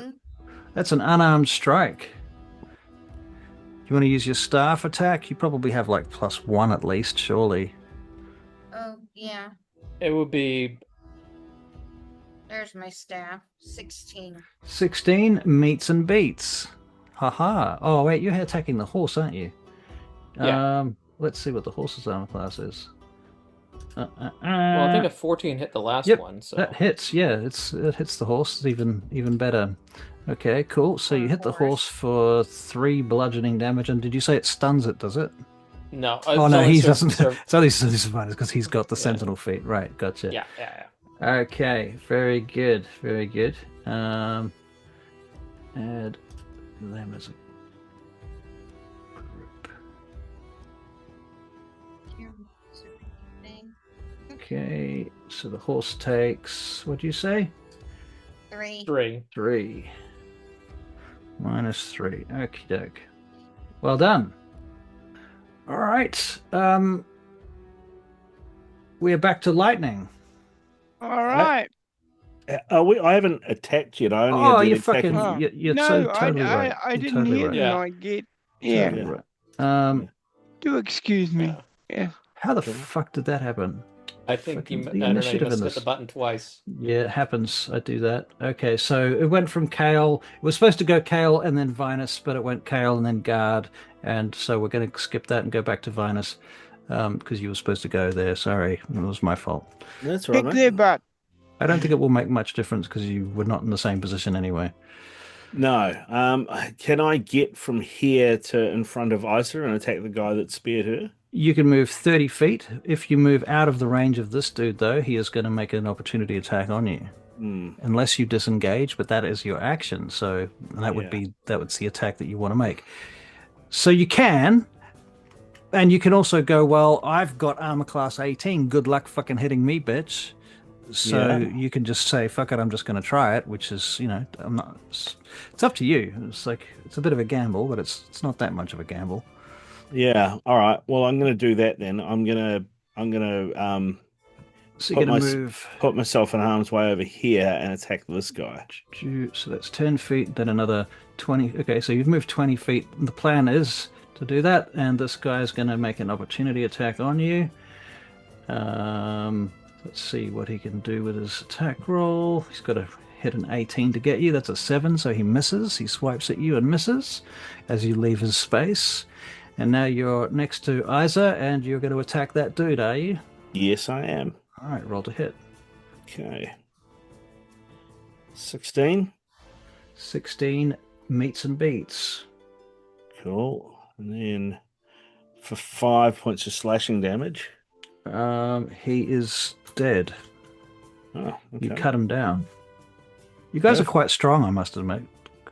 Speaker 1: That's an unarmed strike. You want to use your staff attack? You probably have like +1 at least, surely.
Speaker 4: Oh, yeah.
Speaker 3: It would be
Speaker 4: There's my staff. 16.
Speaker 1: 16 meets and beats. Haha. Oh, wait, you're attacking the horse, aren't you?
Speaker 3: Yeah.
Speaker 1: Let's see what the horse's armor class is.
Speaker 3: Well, I think a 14 hit the last
Speaker 1: Yep,
Speaker 3: one, so
Speaker 1: that hits. Yeah, it hits the horse. It's even better. Okay, cool. So you hit the horse for 3 bludgeoning damage, and did you say it stuns it? Does it?
Speaker 3: no.
Speaker 1: Oh no, he doesn't. It's only survivors because he's got the sentinel feat. Right, gotcha.
Speaker 3: Yeah.
Speaker 1: Okay, very good, very good. Add them as a group. Okay, so the horse takes, what do you say?
Speaker 4: 3.
Speaker 3: 3.
Speaker 1: 3. -3. Okie doke. Well done. All right. We are back to lightning.
Speaker 2: All right.
Speaker 5: I haven't attacked yet. I only
Speaker 1: Oh,
Speaker 5: had
Speaker 1: you're
Speaker 5: the attacking.
Speaker 2: Oh.
Speaker 1: you're
Speaker 2: No,
Speaker 1: so totally right.
Speaker 2: I
Speaker 1: You're
Speaker 2: didn't
Speaker 1: totally
Speaker 2: hear
Speaker 1: right.
Speaker 2: the
Speaker 3: Yeah.
Speaker 2: night yet. Yeah.
Speaker 1: Totally right.
Speaker 2: Do excuse me.
Speaker 3: Yeah.
Speaker 2: Yeah.
Speaker 1: How the
Speaker 5: Okay.
Speaker 1: fuck did that happen?
Speaker 3: I think you,
Speaker 1: Fucking the
Speaker 3: I don't know, you
Speaker 1: initiative
Speaker 3: must
Speaker 1: in
Speaker 3: have hit the
Speaker 1: this.
Speaker 3: button twice.
Speaker 1: Yeah, it happens. I do that. Okay, so it went from Kale. It was supposed to go Kale and then Vinus, but it went Kale and then Guard. And so we're going to skip that and go back to Vinus because you were supposed to go there. Sorry, it was my fault.
Speaker 5: That's right,
Speaker 2: Kick their
Speaker 5: mate.
Speaker 2: butt.
Speaker 1: I don't think it will make much difference because you were not in the same position anyway.
Speaker 5: No. Can I get from here to in front of Isa and attack the guy that speared her?
Speaker 1: You can move 30 feet. If you move out of the range of this dude, though, he is going to make an opportunity attack on you. Unless you disengage, but that is your action. So that would be the attack that you want to make. So you can, and you can also go, well, I've got armor class 18. Good luck fucking hitting me, bitch. So you can just say, fuck it, I'm just going to try it, which is, I'm not. It's up to you. It's like it's a bit of a gamble, but it's not that much of a gamble.
Speaker 5: Yeah. All right. Well, I'm going to do that then. I'm gonna
Speaker 1: So you're going to move.
Speaker 5: put myself in harm's way over here and attack this guy.
Speaker 1: So that's 10 feet, then another 20. Okay, so you've moved 20 feet. The plan is to do that, and this guy is going to make an opportunity attack on you. Let's see what he can do with his attack roll. He's got to hit an 18 to get you. That's a 7, so he misses. He swipes at you and misses as you leave his space. And now you're next to Isa, and you're going to attack that dude, are you?
Speaker 5: Yes, I am.
Speaker 1: All right, roll to hit.
Speaker 5: Okay. 16.
Speaker 1: 16 meets and beats.
Speaker 5: Cool. And then for 5 points of slashing damage.
Speaker 1: He is dead.
Speaker 5: Oh, okay.
Speaker 1: You cut him down. You guys are quite strong, I must admit,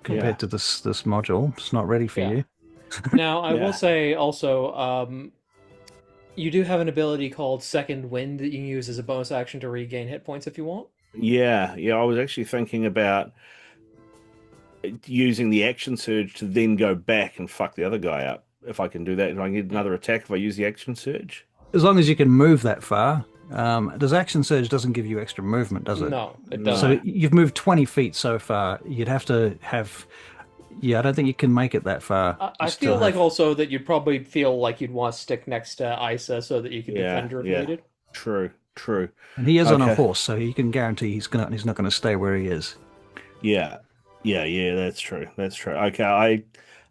Speaker 1: compared to this module. It's not ready for you.
Speaker 3: Now, I will say also, you do have an ability called Second Wind that you can use as a bonus action to regain hit points if you want.
Speaker 5: Yeah. I was actually thinking about using the action surge to then go back and fuck the other guy up. If I can do that, do I get another attack if I use the action surge?
Speaker 1: As long as you can move that far. Does action surge doesn't give you extra movement, does it?
Speaker 3: No, it doesn't.
Speaker 1: So you've moved 20 feet so far. You'd have to have... Yeah, I don't think you can make it that far.
Speaker 3: I feel like also that you'd probably feel like you'd want to stick next to Isa so that you can defend her if needed.
Speaker 5: True.
Speaker 1: And he is on a horse, so you can guarantee he's not going to stay where he is.
Speaker 5: Yeah, that's true. Okay,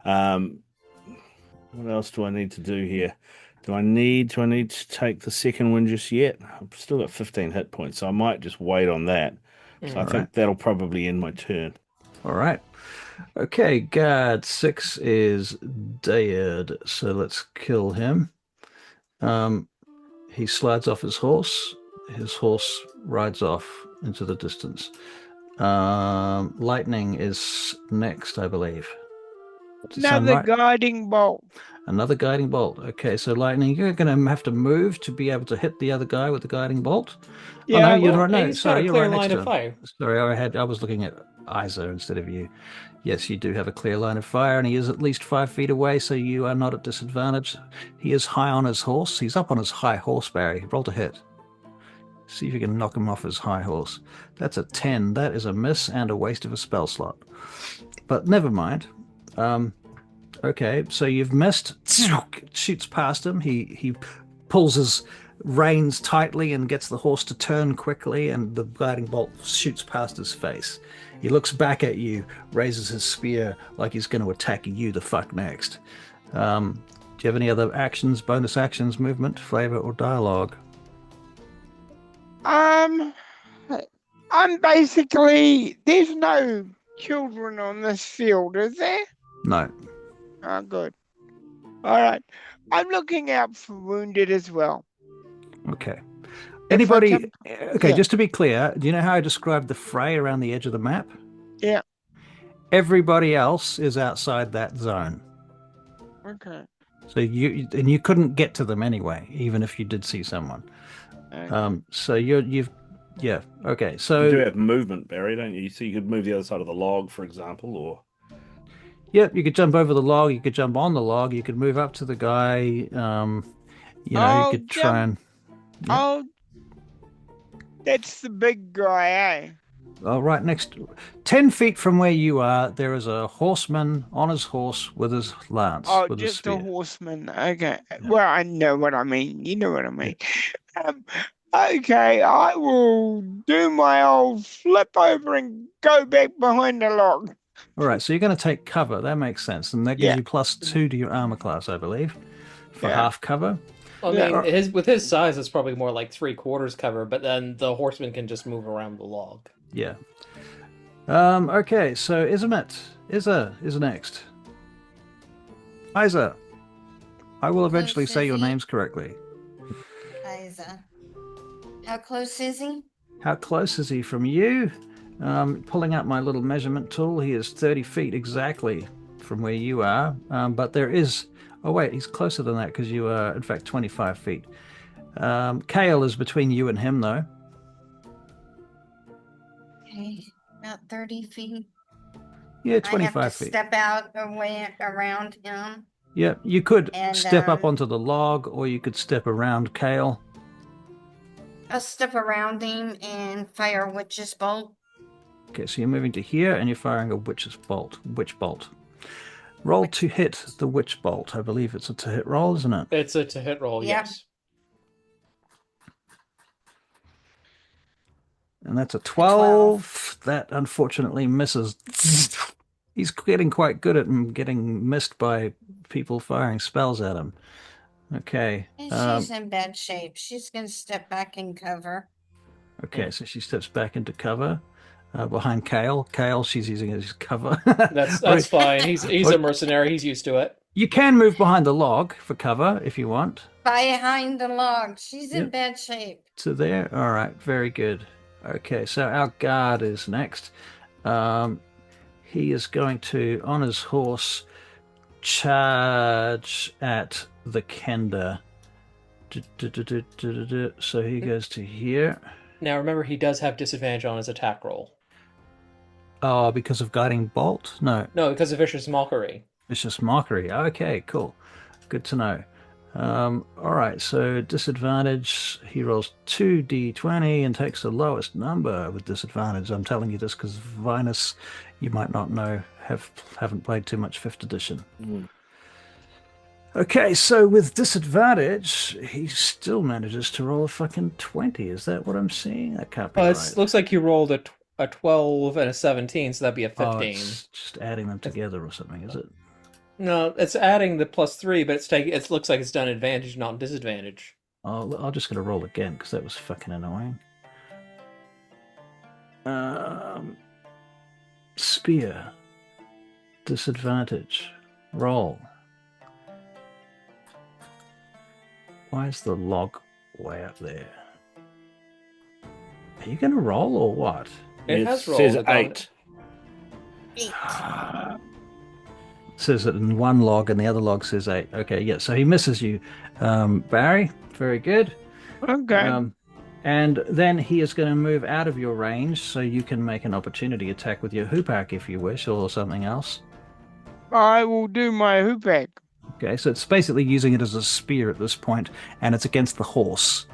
Speaker 5: what else do I need to do here? Do I need to take the second one just yet? I've still got 15 hit points, so I might just wait on that. So I think that'll probably end my turn.
Speaker 1: All right. Okay, guard 6 is dead, so let's kill him. He slides off his horse. His horse rides off into the distance. Lightning is next, I believe.
Speaker 2: Another guiding bolt.
Speaker 1: Another guiding bolt. Okay, so Lightning, you're going to have to move to be able to hit the other guy with the guiding bolt.
Speaker 2: Yeah,
Speaker 1: oh, no, you're right. No,
Speaker 3: he's
Speaker 1: sorry,
Speaker 3: got a
Speaker 1: you're
Speaker 3: clear
Speaker 1: right next
Speaker 3: line
Speaker 1: to
Speaker 3: of
Speaker 1: him.
Speaker 3: fire.
Speaker 1: Sorry, I was looking at Isa instead of you. Yes, you do have a clear line of fire, and he is at least 5 feet away, so you are not at disadvantage. He is high on his horse. He's up on his high horse, Barry. Roll to hit. See if you can knock him off his high horse. That's a 10. That is a miss and a waste of a spell slot. But never mind. Okay, so you've missed. Shoots past him. He pulls his reins tightly and gets the horse to turn quickly, and the guiding bolt shoots past his face. He looks back at you, raises his spear like he's going to attack you the fuck next. Do you have any other actions, bonus actions, movement, flavor, or dialogue?
Speaker 2: I'm basically, there's no children on this field, is there?
Speaker 1: No.
Speaker 2: Oh, good. All right. I'm looking out for wounded as well.
Speaker 1: Okay.
Speaker 2: If I
Speaker 1: Anybody?
Speaker 2: can-
Speaker 1: Okay,
Speaker 2: yeah.
Speaker 1: just to be clear, do you know how I described the fray around the edge of the map?
Speaker 2: Yeah.
Speaker 1: Everybody else is outside that zone.
Speaker 2: Okay.
Speaker 1: So you couldn't get to them anyway, even if you did see someone.
Speaker 2: Okay.
Speaker 1: So you've yeah, okay.
Speaker 5: You do
Speaker 1: So
Speaker 5: have movement, Barry, don't you? So you could move the other side of the log, for example, or
Speaker 1: yeah, you could jump over the log, you could jump on the log, you could move up to the guy, you know, you could try and
Speaker 2: Oh, that's the big guy, eh?
Speaker 1: right next 10 feet from where you are, there is a horseman on his horse with his lance,
Speaker 2: Oh,
Speaker 1: with his
Speaker 2: just a
Speaker 1: spear.
Speaker 2: horseman. Okay. Well, I know what I mean. You know what I mean. Okay, I will do my old flip over and go back behind the log.
Speaker 1: All right, so you're going to take cover. That makes sense. And that gives
Speaker 2: Yeah.
Speaker 1: you +2 to your armor class, I believe, for
Speaker 2: Yeah.
Speaker 1: half cover.
Speaker 3: I
Speaker 2: Yeah.
Speaker 3: mean, with his size, it's probably more like 3/4 cover, but then the horseman can just move around the log.
Speaker 1: Yeah. Okay, so Isa is next. Isa. I will eventually
Speaker 4: Close
Speaker 1: say
Speaker 4: is
Speaker 1: your
Speaker 4: he?
Speaker 1: names correctly.
Speaker 4: Isa. How close is he?
Speaker 1: How close is he from you? Pulling out my little measurement tool, he is 30 feet exactly from where you are. But there is... Oh, wait, he's closer than that because you are, in fact, 25 feet. Kale is between you and him, though.
Speaker 4: Okay, about 30 feet.
Speaker 1: Yeah,
Speaker 4: I have
Speaker 1: 25
Speaker 4: to
Speaker 1: feet.
Speaker 4: step out away around him.
Speaker 1: Yeah, you could
Speaker 4: And,
Speaker 1: step up onto the log, or you could step around Kale.
Speaker 4: I'll step around him and fire a witch's bolt.
Speaker 1: Okay, so you're moving to here, and you're firing a witch bolt. Roll to hit the witch bolt. I believe it's a to hit roll, isn't it?
Speaker 3: It's a to hit roll,
Speaker 4: Yeah.
Speaker 3: yes.
Speaker 1: And that's a 12. That unfortunately misses. He's getting quite good at getting missed by people firing spells at him. Okay.
Speaker 4: And she's in bad shape. She's going to step back in cover.
Speaker 1: Okay, so she steps back into cover behind Kale. Kale, she's using it as cover.
Speaker 3: That's fine. He's a mercenary. He's used to it.
Speaker 1: You can move behind the log for cover if you want.
Speaker 4: Behind the log. She's in
Speaker 1: Yep.
Speaker 4: bad shape.
Speaker 1: To there. All right, very good. Okay, so our guard is next. He is going to, on his horse, charge at the Kenda. So he goes to here.
Speaker 3: Now remember, he does have disadvantage on his attack roll.
Speaker 1: Oh, because of guiding bolt? No,
Speaker 3: No, because of vicious mockery.
Speaker 1: vicious mockery. Okay, cool. Good to know. All right, so disadvantage. He rolls 2d20 and takes the lowest number with disadvantage. I'm telling you this because Vinus, you might not know, haven't played too much 5th edition. Okay, so with disadvantage, he still manages to roll a fucking 20. Is that what I'm seeing? That can't be
Speaker 3: It
Speaker 1: right.
Speaker 3: looks like you rolled a 12 and a 17, so that'd be a 15.
Speaker 1: Oh, it's just adding them together or something, is it?
Speaker 3: No, it's adding the +3, but it looks like it's done advantage, not disadvantage.
Speaker 1: I'll just gonna roll again because that was fucking annoying. Spear. Disadvantage. Roll. Why is the log way up there? Are you gonna roll or what?
Speaker 3: It has rolled.
Speaker 5: says
Speaker 3: It's on-
Speaker 5: 8.
Speaker 4: 8.
Speaker 1: It says it in one log and the other log says 8. Okay, yeah, so he misses you. Barry, very good.
Speaker 2: Okay.
Speaker 1: And then he is going to move out of your range so you can make an opportunity attack with your hoopak if you wish, or something else.
Speaker 2: I will do my hoopak.
Speaker 1: Okay, so it's basically using it as a spear at this point, and it's against the horse.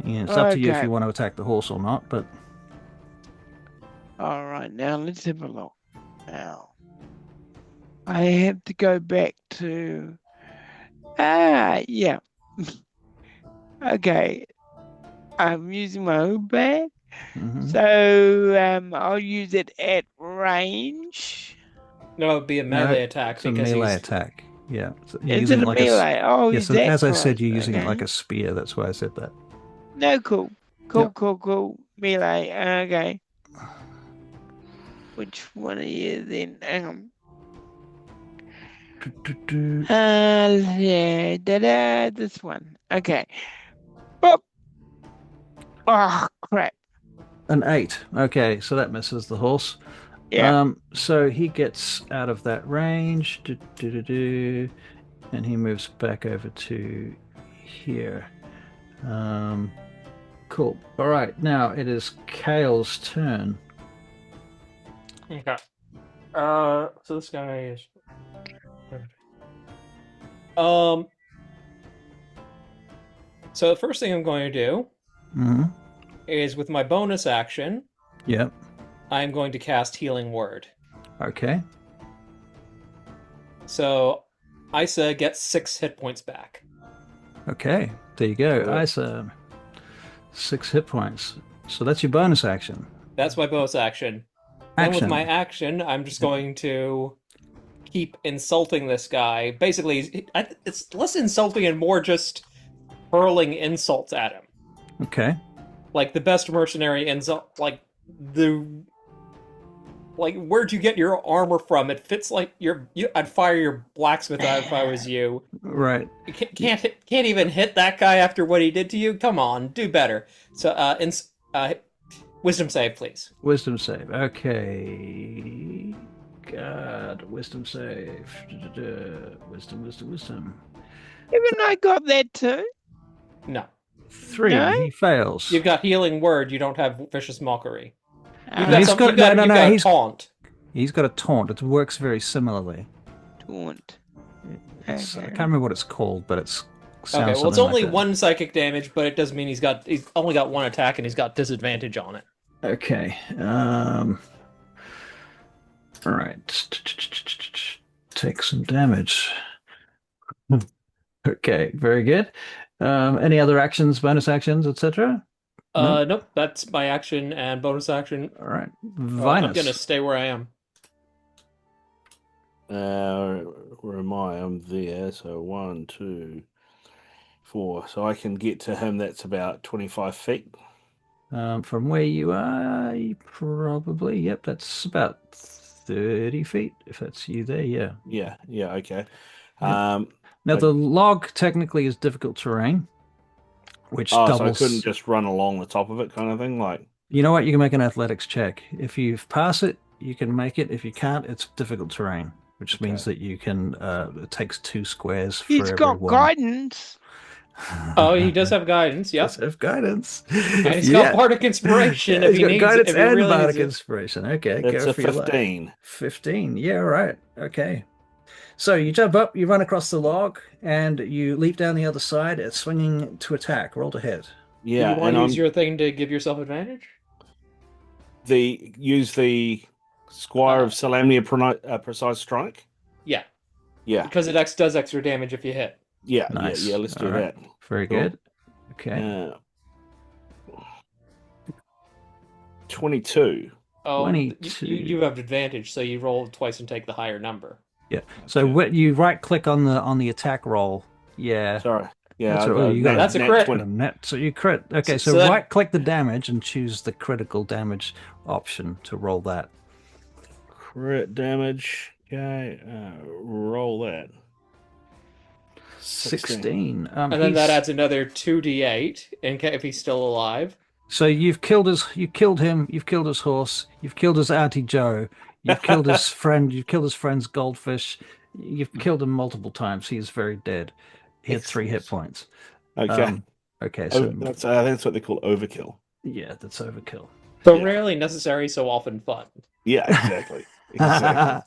Speaker 1: Yeah, it's up to you if
Speaker 2: Okay.
Speaker 1: you want to attack the horse or not, but
Speaker 2: All right, now let's have a look. Now, I have to go back to... yeah. Okay. I'm using my own bag.
Speaker 1: Mhm.
Speaker 2: So I'll use it at range.
Speaker 3: No, it would be a
Speaker 1: No,
Speaker 3: melee attack
Speaker 1: it's a
Speaker 3: because
Speaker 1: melee
Speaker 3: he's
Speaker 1: attack. Yeah, so you're
Speaker 2: Is
Speaker 1: using
Speaker 2: it
Speaker 1: it
Speaker 2: a
Speaker 1: like a
Speaker 2: melee? Oh,
Speaker 1: yes.
Speaker 2: he's that
Speaker 1: As I
Speaker 2: close.
Speaker 1: said, you're using it like
Speaker 2: Okay.
Speaker 1: a spear. That's why I said that.
Speaker 2: No, cool.
Speaker 1: Yep.
Speaker 2: Cool. Melee. Okay. Which one are you then? Hang on. Yeah, this one. Okay. Boop. Oh, crap.
Speaker 1: An 8. Okay, so that misses the horse.
Speaker 2: Yeah.
Speaker 1: So he gets out of that range, and he moves back over to here. Cool. All right, now it is Kale's turn.
Speaker 3: okay. So this guy is. So the first thing I'm going to do
Speaker 1: Hmm.
Speaker 3: is with my bonus action,
Speaker 1: Yep.
Speaker 3: I'm going to cast Healing Word.
Speaker 1: Okay.
Speaker 3: So Isa gets 6 hit points back.
Speaker 1: Okay. There you go.
Speaker 5: Cool.
Speaker 1: Isa, 6 hit points. So that's your bonus action.
Speaker 3: That's my bonus action. Then with
Speaker 1: Action.
Speaker 3: my action, I'm just going to keep insulting this guy. Basically, it's less insulting and more just hurling insults at him.
Speaker 1: Okay.
Speaker 3: Like the best mercenary insult, like where'd you get your armor from? It fits like I'd fire your blacksmith out if I was you.
Speaker 1: Right.
Speaker 3: You can't even hit that guy after what he did to you. Come on, do better. So, wisdom save, please.
Speaker 1: Wisdom save. Okay. God, wisdom save. Wisdom.
Speaker 2: Even I got that too.
Speaker 3: No.
Speaker 1: 3.
Speaker 2: No?
Speaker 1: He fails.
Speaker 3: You've got Healing Word. You don't have Vicious Mockery. You've
Speaker 1: He's
Speaker 3: got,
Speaker 1: got-
Speaker 3: you've got,
Speaker 1: no,
Speaker 3: you've
Speaker 1: no,
Speaker 3: got a
Speaker 1: he's-
Speaker 3: taunt.
Speaker 1: He's got a taunt. It works very similarly.
Speaker 2: Taunt.
Speaker 1: I can't remember what it's called, but it's
Speaker 3: Okay, well, it's
Speaker 1: something
Speaker 3: only
Speaker 1: like that.
Speaker 3: 1 psychic damage, but it does mean he's only got 1 attack and he's got disadvantage on it.
Speaker 1: Okay. All right. Take some damage. Okay, very good. Any other actions, bonus actions, etc.? No?
Speaker 3: Nope, that's my action and bonus action.
Speaker 1: All right.
Speaker 3: I'm
Speaker 1: Vinus.
Speaker 3: gonna stay where I am.
Speaker 5: Where am I? I'm there. So 1, 2, 4. So I can get to him. That's about 25 feet.
Speaker 1: From where you are, you probably, yep, that's about 30 feet, if that's you there, yeah.
Speaker 5: Yeah. Okay.
Speaker 1: Now,
Speaker 5: but-
Speaker 1: the log technically is difficult terrain, which
Speaker 5: So I
Speaker 1: doubles.
Speaker 5: couldn't just run along the top of it, kind of thing. Like,
Speaker 1: You know what? You can make an athletics check. If you pass it, you can make it. If you can't, it's difficult terrain, which means that you can. It takes 2 squares for
Speaker 2: He's got
Speaker 1: everyone.
Speaker 2: guidance.
Speaker 3: Oh, he does have guidance, yep.
Speaker 1: Does have guidance.
Speaker 3: And he's got Bardic Inspiration if
Speaker 1: he's
Speaker 3: he
Speaker 1: got
Speaker 3: needs
Speaker 1: guidance
Speaker 3: it. If he
Speaker 1: and
Speaker 3: really
Speaker 1: bardic
Speaker 3: needs it.
Speaker 1: inspiration. Okay,
Speaker 5: it's
Speaker 1: go
Speaker 5: a
Speaker 1: for your luck.
Speaker 5: 15.
Speaker 1: 15. Yeah, right. Okay. So you jump up, you run across the log, and you leap down the other side. It's swinging to attack. Roll to hit.
Speaker 5: Yeah,
Speaker 3: Do you want
Speaker 5: and
Speaker 3: to use your thing to give yourself advantage?
Speaker 5: use the Squire of Salamnia Precise Strike.
Speaker 3: Yeah.
Speaker 5: Yeah.
Speaker 3: Because it does extra damage if you hit.
Speaker 5: Yeah.
Speaker 1: Nice.
Speaker 5: Yeah. Let's do
Speaker 1: All right.
Speaker 5: that.
Speaker 1: Very
Speaker 5: Cool.
Speaker 1: good. Okay.
Speaker 5: 22.
Speaker 3: Oh,
Speaker 1: 22.
Speaker 3: you have advantage, so you roll twice and take the higher number.
Speaker 1: Yeah. So what you right click on the attack roll. Yeah.
Speaker 5: Sorry. Yeah,
Speaker 1: That's right. You got
Speaker 3: That's a crit.
Speaker 5: 20.
Speaker 1: Net. So you crit. Okay,
Speaker 3: So
Speaker 1: so
Speaker 3: that-
Speaker 1: right click the damage and choose the critical damage option to roll that.
Speaker 5: Crit damage. Okay, roll that.
Speaker 1: 16.
Speaker 3: And then that adds another 2d8 if he's still alive.
Speaker 1: So you've killed him, you've killed his horse, you've killed his Auntie Joe, you've killed his friend, you've killed his friend's goldfish, you've killed him multiple times. He is very dead. He had 3 hit points.
Speaker 5: Okay.
Speaker 1: Okay, so
Speaker 5: That's I think that's what they call overkill.
Speaker 1: yeah, that's overkill.
Speaker 3: So
Speaker 5: Yeah.
Speaker 3: rarely necessary, so often fun.
Speaker 5: Yeah, exactly. Exactly.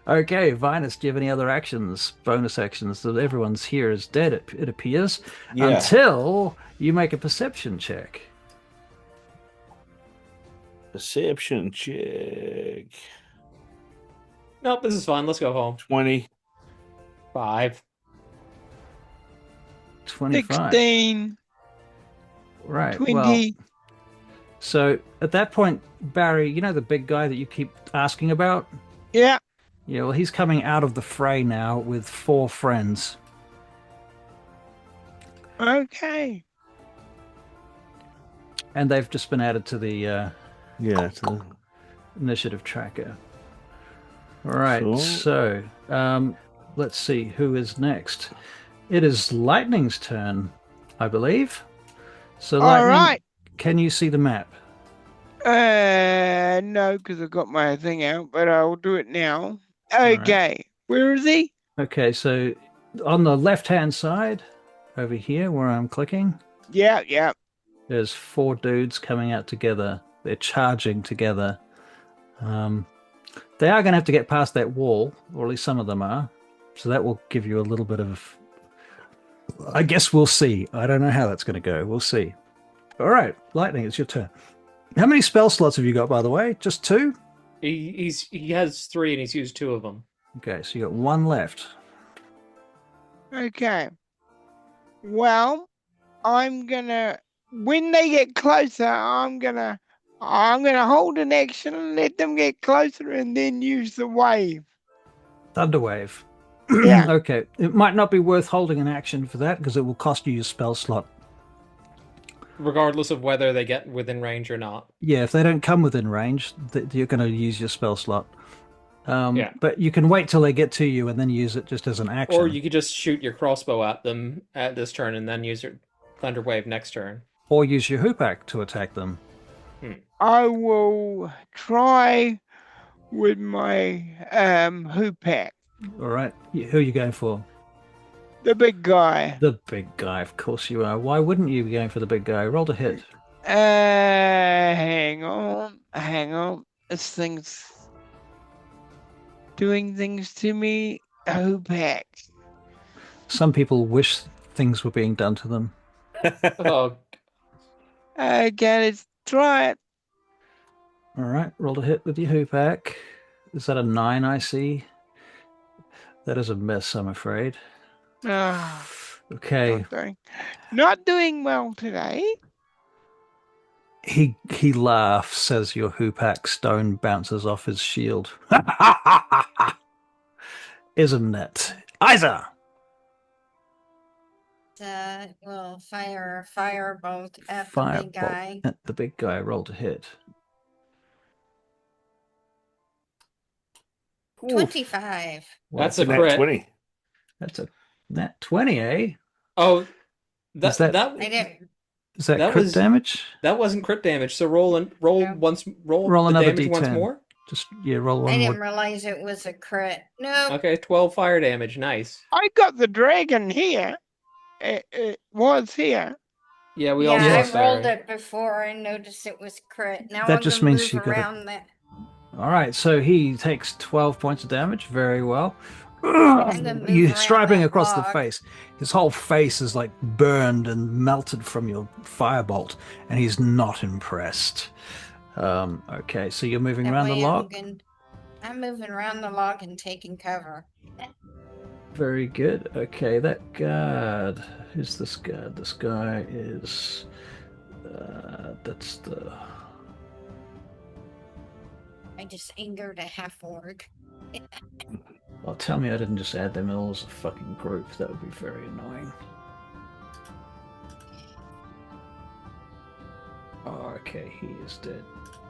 Speaker 1: Okay, Vinus, do you have any other actions, bonus actions? That everyone's here is dead, it appears,
Speaker 5: Yeah.
Speaker 1: until you make a perception check.
Speaker 5: Perception check.
Speaker 3: Nope, this is fun. Let's go home.
Speaker 5: 20.
Speaker 3: 5.
Speaker 1: 25.
Speaker 2: 16.
Speaker 1: Right.
Speaker 2: 20.
Speaker 1: Well, so at that point, Barry, you know the big guy that you keep asking about?
Speaker 2: Yeah.
Speaker 1: Yeah, well, he's coming out of the fray now with 4 friends.
Speaker 2: Okay.
Speaker 1: And they've just been added to the
Speaker 5: Yeah.
Speaker 1: initiative tracker. All right,
Speaker 5: Cool.
Speaker 1: so let's see who is next. It is Lightning's turn, I believe. So,
Speaker 2: All
Speaker 1: Lightning,
Speaker 2: right.
Speaker 1: can you see the map?
Speaker 2: No, because I've got my thing out, but I'll do it now. Okay. Where is he?
Speaker 1: Okay, so on the left-hand side, over here where I'm clicking,
Speaker 2: Yeah.
Speaker 1: there's 4 dudes coming out together. They're charging together. They are going to have to get past that wall, or at least some of them are. So that will give you a little bit of... I guess we'll see. I don't know how that's going to go. We'll see. All right, Lightning, it's your turn. How many spell slots have you got, by the way? Just 2?
Speaker 3: He has 3 and he's used 2 of them.
Speaker 1: Okay, so you got 1 left.
Speaker 2: Okay. Well, I'm gonna, when they get closer, I'm gonna hold an action and let them get closer and then use the wave.
Speaker 1: Thunderwave.
Speaker 2: Yeah.
Speaker 1: Okay, it might not be worth holding an action for that because it will cost you your spell slot.
Speaker 3: Regardless of whether they get within range or not.
Speaker 1: Yeah, if they don't come within range, you're going to use your spell slot.
Speaker 3: Yeah.
Speaker 1: But you can wait till they get to you and then use it just as an action.
Speaker 3: Or you could just shoot your crossbow at them at this turn and then use your Thunder Wave next turn.
Speaker 1: Or use your hoopak to attack them.
Speaker 2: I will try with my hoopak.
Speaker 1: All right, who are you going for?
Speaker 2: The big guy.
Speaker 1: The big guy, of course you are. Why wouldn't you be going for the big guy? Roll to hit.
Speaker 2: Hang on. This thing's doing things to me. Hoopak.
Speaker 1: Some people wish things were being done to them.
Speaker 3: Oh,
Speaker 2: Okay, let's try it.
Speaker 1: All right, roll to hit with your hoopak. Is that a 9 I see? That is a miss, I'm afraid.
Speaker 2: Ah,
Speaker 1: Okay.
Speaker 2: not doing well today.
Speaker 1: He laughs as your hoopak stone bounces off his shield. Isn't it? Isa!
Speaker 4: We'll fire a firebolt at the big
Speaker 1: Firebolt
Speaker 4: guy.
Speaker 1: at the big guy. Roll to hit.
Speaker 4: 25.
Speaker 3: that's
Speaker 1: Well,
Speaker 3: a crit.
Speaker 5: 20.
Speaker 1: That's a nat 20, eh?
Speaker 3: Oh,
Speaker 1: Is that-
Speaker 4: I didn't.
Speaker 1: Is that
Speaker 3: That
Speaker 1: crit
Speaker 3: was-
Speaker 1: damage?
Speaker 3: that wasn't crit damage. So roll
Speaker 4: Yeah.
Speaker 1: Roll
Speaker 3: the
Speaker 1: another
Speaker 3: damage once
Speaker 1: D10.
Speaker 3: more.
Speaker 1: Just roll
Speaker 4: I
Speaker 1: one
Speaker 4: didn't
Speaker 1: more.
Speaker 4: realize it was a crit. No.
Speaker 3: Okay, 12 fire damage. Nice.
Speaker 2: I got the dragon here. It was here.
Speaker 3: Yeah, we
Speaker 4: Yeah,
Speaker 3: all
Speaker 1: Yeah.
Speaker 3: saw
Speaker 4: I rolled
Speaker 3: Sarah.
Speaker 4: it before and noticed it was crit. Now
Speaker 1: That
Speaker 4: I'm
Speaker 1: just
Speaker 4: gonna
Speaker 1: means
Speaker 4: move
Speaker 1: you gotta-
Speaker 4: around that.
Speaker 1: All right, so he takes 12 points of damage. Very well.
Speaker 4: gonna move
Speaker 1: You
Speaker 4: around
Speaker 1: striping
Speaker 4: that
Speaker 1: across the
Speaker 4: log.
Speaker 1: face. His whole face is like burned and melted from your firebolt, and he's not impressed. Okay, so you're moving
Speaker 4: That
Speaker 1: around the
Speaker 4: way
Speaker 1: log.
Speaker 4: I'm moving around the log and taking cover.
Speaker 1: Very good. Okay, that guard. Who's this guard? This guy is. That's the.
Speaker 4: I just angered a half orc.
Speaker 1: Well, tell me I didn't just add them all as a fucking group. That would be very annoying. Oh, okay, he is dead.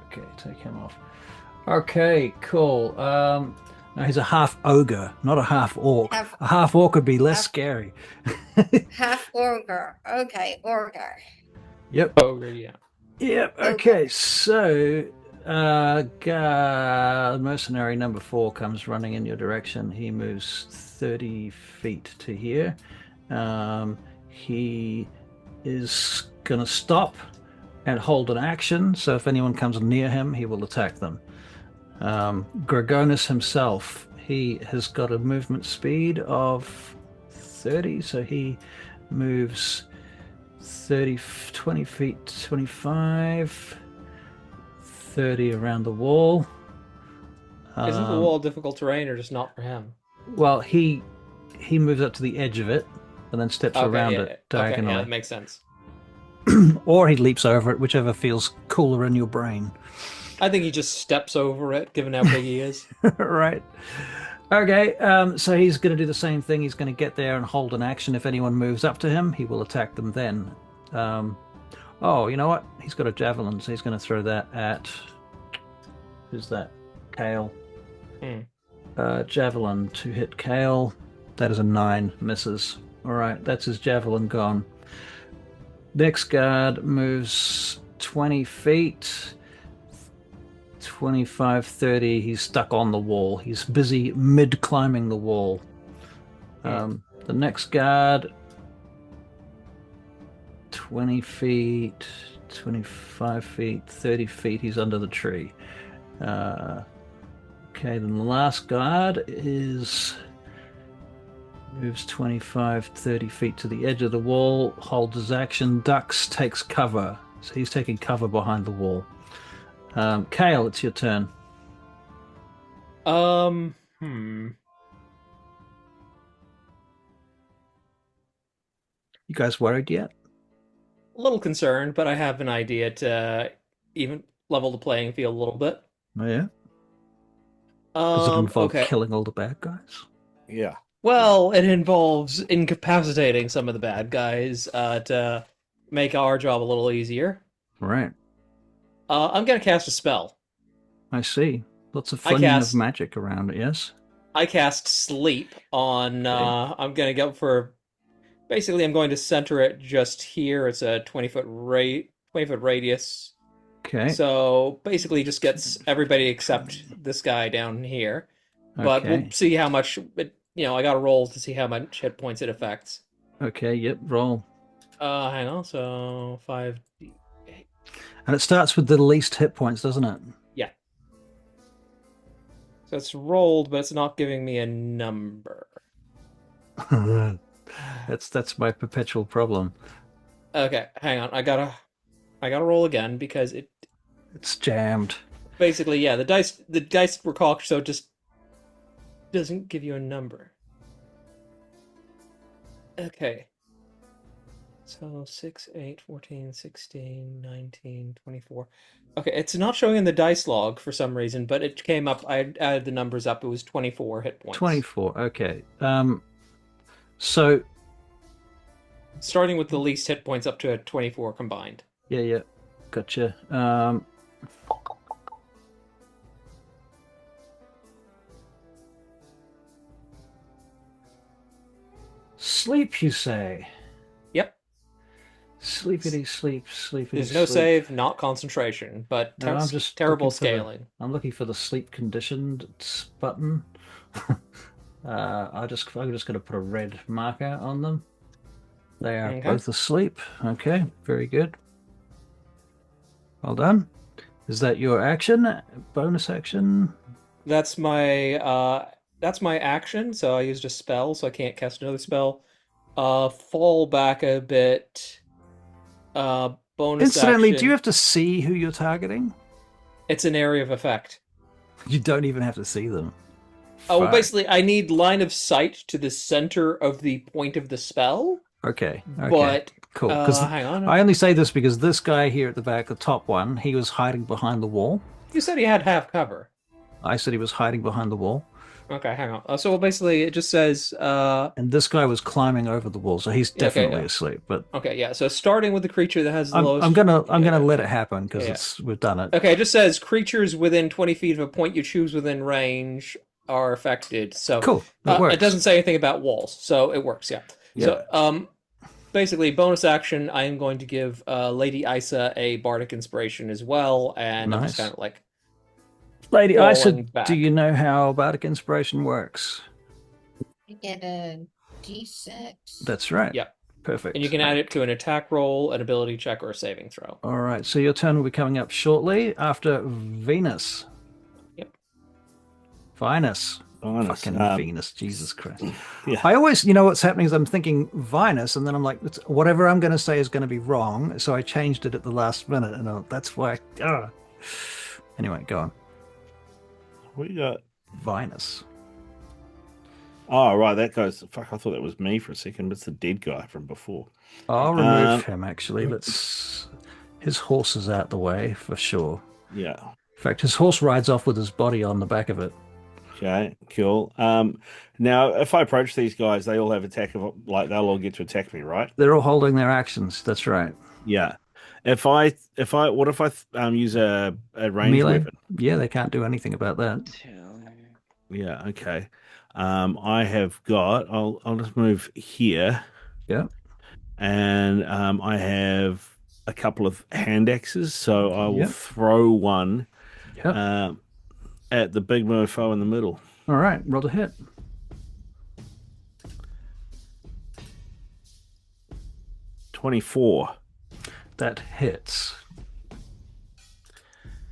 Speaker 1: Okay, take him off. Okay, cool. Now he's a half ogre, not a half orc. A half orc would be less scary.
Speaker 4: Half ogre. Okay, ogre.
Speaker 1: Yep.
Speaker 3: Oh, yeah.
Speaker 1: Yep. Okay, so mercenary number 4 comes running in your direction. He moves 30 feet to here. He is going to stop and hold an action. So if anyone comes near him, he will attack them. Gregonis himself, he has got a movement speed of 30. So he moves 30, 20 feet, 25, 30 around the wall.
Speaker 3: Isn't the wall difficult terrain or just not for him?
Speaker 1: Well, he moves up to the edge of it and then steps around it diagonally.
Speaker 3: Okay, yeah, that makes sense.
Speaker 1: or he leaps over it, whichever feels cooler in your brain.
Speaker 3: I think he just steps over it, given how big he is.
Speaker 1: Right. Okay, so he's going to do the same thing. He's going to get there and hold an action. If anyone moves up to him, he will attack them then. Oh, you know what? He's got a javelin, so he's going to throw that at... Who's that? Kale. Javelin to hit Kale. That is a 9. Misses. All right, that's his javelin gone. Next guard moves 20 feet. 25, 30. He's stuck on the wall. He's busy mid-climbing the wall. The next guard... 20 feet, 25 feet, 30 feet. He's under the tree. Okay, then the last guard moves 25, 30 feet to the edge of the wall, holds his action, ducks, takes cover. So he's taking cover behind the wall. Kale, it's your turn.
Speaker 3: You
Speaker 1: guys worried yet?
Speaker 3: A little concerned, but I have an idea to even level the playing field a little bit.
Speaker 1: Oh, yeah? Does it involve killing all the bad guys?
Speaker 5: Yeah.
Speaker 3: Well, it involves incapacitating some of the bad guys to make our job a little easier.
Speaker 1: Right.
Speaker 3: I'm going to cast a spell.
Speaker 1: I see. Lots of flinging of magic around it, yes?
Speaker 3: I cast Sleep on... I'm going to go for... Basically, I'm going to center it just here. It's a 20-foot radius.
Speaker 1: Okay.
Speaker 3: So basically, just gets everybody except this guy down here. But we'll see how much. I got to roll to see how much hit points it affects.
Speaker 1: Okay. Yep. Roll.
Speaker 3: Hang on. So 5d8.
Speaker 1: And it starts with the least hit points, doesn't it?
Speaker 3: Yeah. So it's rolled, but it's not giving me a number.
Speaker 1: That's my perpetual problem.
Speaker 3: Okay, hang on. I gotta roll again because
Speaker 1: it's jammed.
Speaker 3: Basically, yeah, the dice were cocked, so it just doesn't give you a number. Okay. So 6, 8, 14, 16, 19, 24. Okay, it's not showing in the dice log for some reason, but it came up. I added the numbers up. It was 24 hit points.
Speaker 1: 24. Okay. So
Speaker 3: starting with the least hit points up to a 24 combined.
Speaker 1: Yeah. Gotcha. Sleep, you say?
Speaker 3: Yep.
Speaker 1: Sleepity sleep.
Speaker 3: There's no save, not concentration, but
Speaker 1: I'm just
Speaker 3: terrible scaling.
Speaker 1: I'm looking for the sleep conditioned button. I'm just going to put a red marker on them. They are both asleep. Okay, very good. Well done. Is that your action? Bonus action?
Speaker 3: That's my action. So I used a spell, so I can't cast another spell. Fall back a bit. Bonus
Speaker 1: Incidentally,
Speaker 3: action.
Speaker 1: do you have to see who you're targeting?
Speaker 3: It's an area of effect.
Speaker 1: You don't even have to see them.
Speaker 3: Oh, well, basically, I need line of sight to the center of the point of the spell.
Speaker 1: Okay.
Speaker 3: But
Speaker 1: cool.
Speaker 3: hang on.
Speaker 1: I only say this because this guy here at the back, the top one, he was hiding behind the wall.
Speaker 3: You said he had half cover.
Speaker 1: I said he was hiding behind the wall.
Speaker 3: Okay, hang on. So basically, it just says.
Speaker 1: And this guy was climbing over the wall, so he's definitely asleep. But
Speaker 3: okay, yeah. So starting with the creature that has the lowest.
Speaker 1: I'm gonna let it happen because we've done it.
Speaker 3: Okay, it just says creatures within 20 feet of a point you choose within range are affected. So
Speaker 1: cool. It
Speaker 3: doesn't say anything about walls, so it works. Yeah. So basically, bonus action. I am going to give Lady Isa a bardic inspiration as well, and I'm just kind of like.
Speaker 1: Lady Isa, do you know how bardic inspiration works?
Speaker 4: You get a D6.
Speaker 1: That's right.
Speaker 3: Yep.
Speaker 1: Perfect.
Speaker 3: And you can add it to an attack roll, an ability check, or a saving throw.
Speaker 1: All right. So your turn will be coming up shortly after Venus.
Speaker 3: Yep.
Speaker 1: Venus. Fucking Venus. Jesus Christ.
Speaker 5: Yeah.
Speaker 1: I always, what's happening is I'm thinking Venus, and then I'm like, whatever I'm going to say is going to be wrong. So I changed it at the last minute, and that's why. Anyway, go on.
Speaker 5: We got
Speaker 1: Venus.
Speaker 5: Oh, right, that goes. Fuck, I thought that was me for a second, but it's the dead guy from before.
Speaker 1: I'll remove
Speaker 5: Um,
Speaker 1: him, actually. His horse is out the way for sure.
Speaker 5: yeah.
Speaker 1: In fact, his horse rides off with his body on the back of it.
Speaker 5: Okay, cool. Now if I approach these guys, they all have attack of like they'll all get to attack me, right?
Speaker 1: They're all holding their actions. That's right.
Speaker 5: Yeah. What if I use a ranged
Speaker 1: Melee?
Speaker 5: weapon?
Speaker 1: Yeah, they can't do anything about that.
Speaker 5: Yeah, okay. I have got. I'll just move here,
Speaker 1: Yeah.
Speaker 5: and I have a couple of hand axes, so I will
Speaker 1: Yep.
Speaker 5: throw one
Speaker 1: Yep.
Speaker 5: at the big mofo in the middle.
Speaker 1: All right, roll to hit.
Speaker 5: 24
Speaker 1: That hits.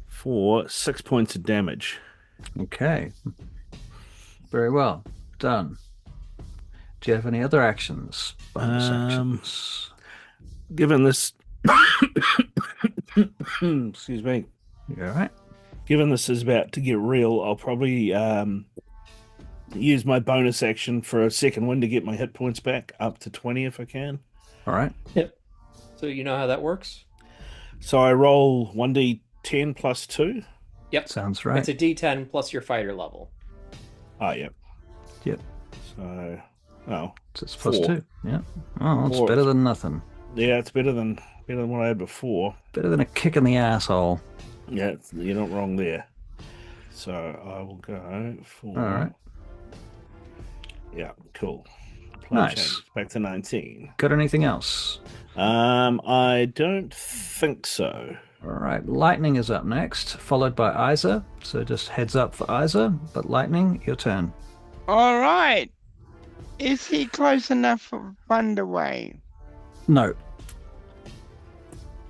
Speaker 5: for 6 points of damage.
Speaker 1: Okay. Very well. Done. Do you have any other actions? Bonus actions.
Speaker 5: Given this, excuse me.
Speaker 1: You all right?
Speaker 5: Given this is about to get real, I'll probably use my bonus action for a second wind to get my hit points back up to 20 if I can.
Speaker 1: All right.
Speaker 3: Yep. So you know how that works?
Speaker 5: So I roll 1d10 plus 2.
Speaker 3: Yep.
Speaker 1: Sounds right.
Speaker 3: It's a D10 plus your fighter level.
Speaker 5: Oh, yep.
Speaker 1: Yep.
Speaker 5: So,
Speaker 1: So it's plus
Speaker 5: 4.
Speaker 1: 2. Yeah. Oh, it's
Speaker 5: 4.
Speaker 1: better than nothing.
Speaker 5: Yeah, it's better than what I had before.
Speaker 1: Better than a kick in the asshole.
Speaker 5: Yeah, you're not wrong there. So I will go for.
Speaker 1: All right.
Speaker 5: Yeah, cool. Play
Speaker 1: Nice.
Speaker 5: change. Back to 19.
Speaker 1: Got anything else?
Speaker 5: I don't think so.
Speaker 1: All right. Lightning is up next, followed by Isa. So just heads up for Isa. But Lightning, your turn.
Speaker 2: All right. Is he close enough for Thunderwave?
Speaker 1: No.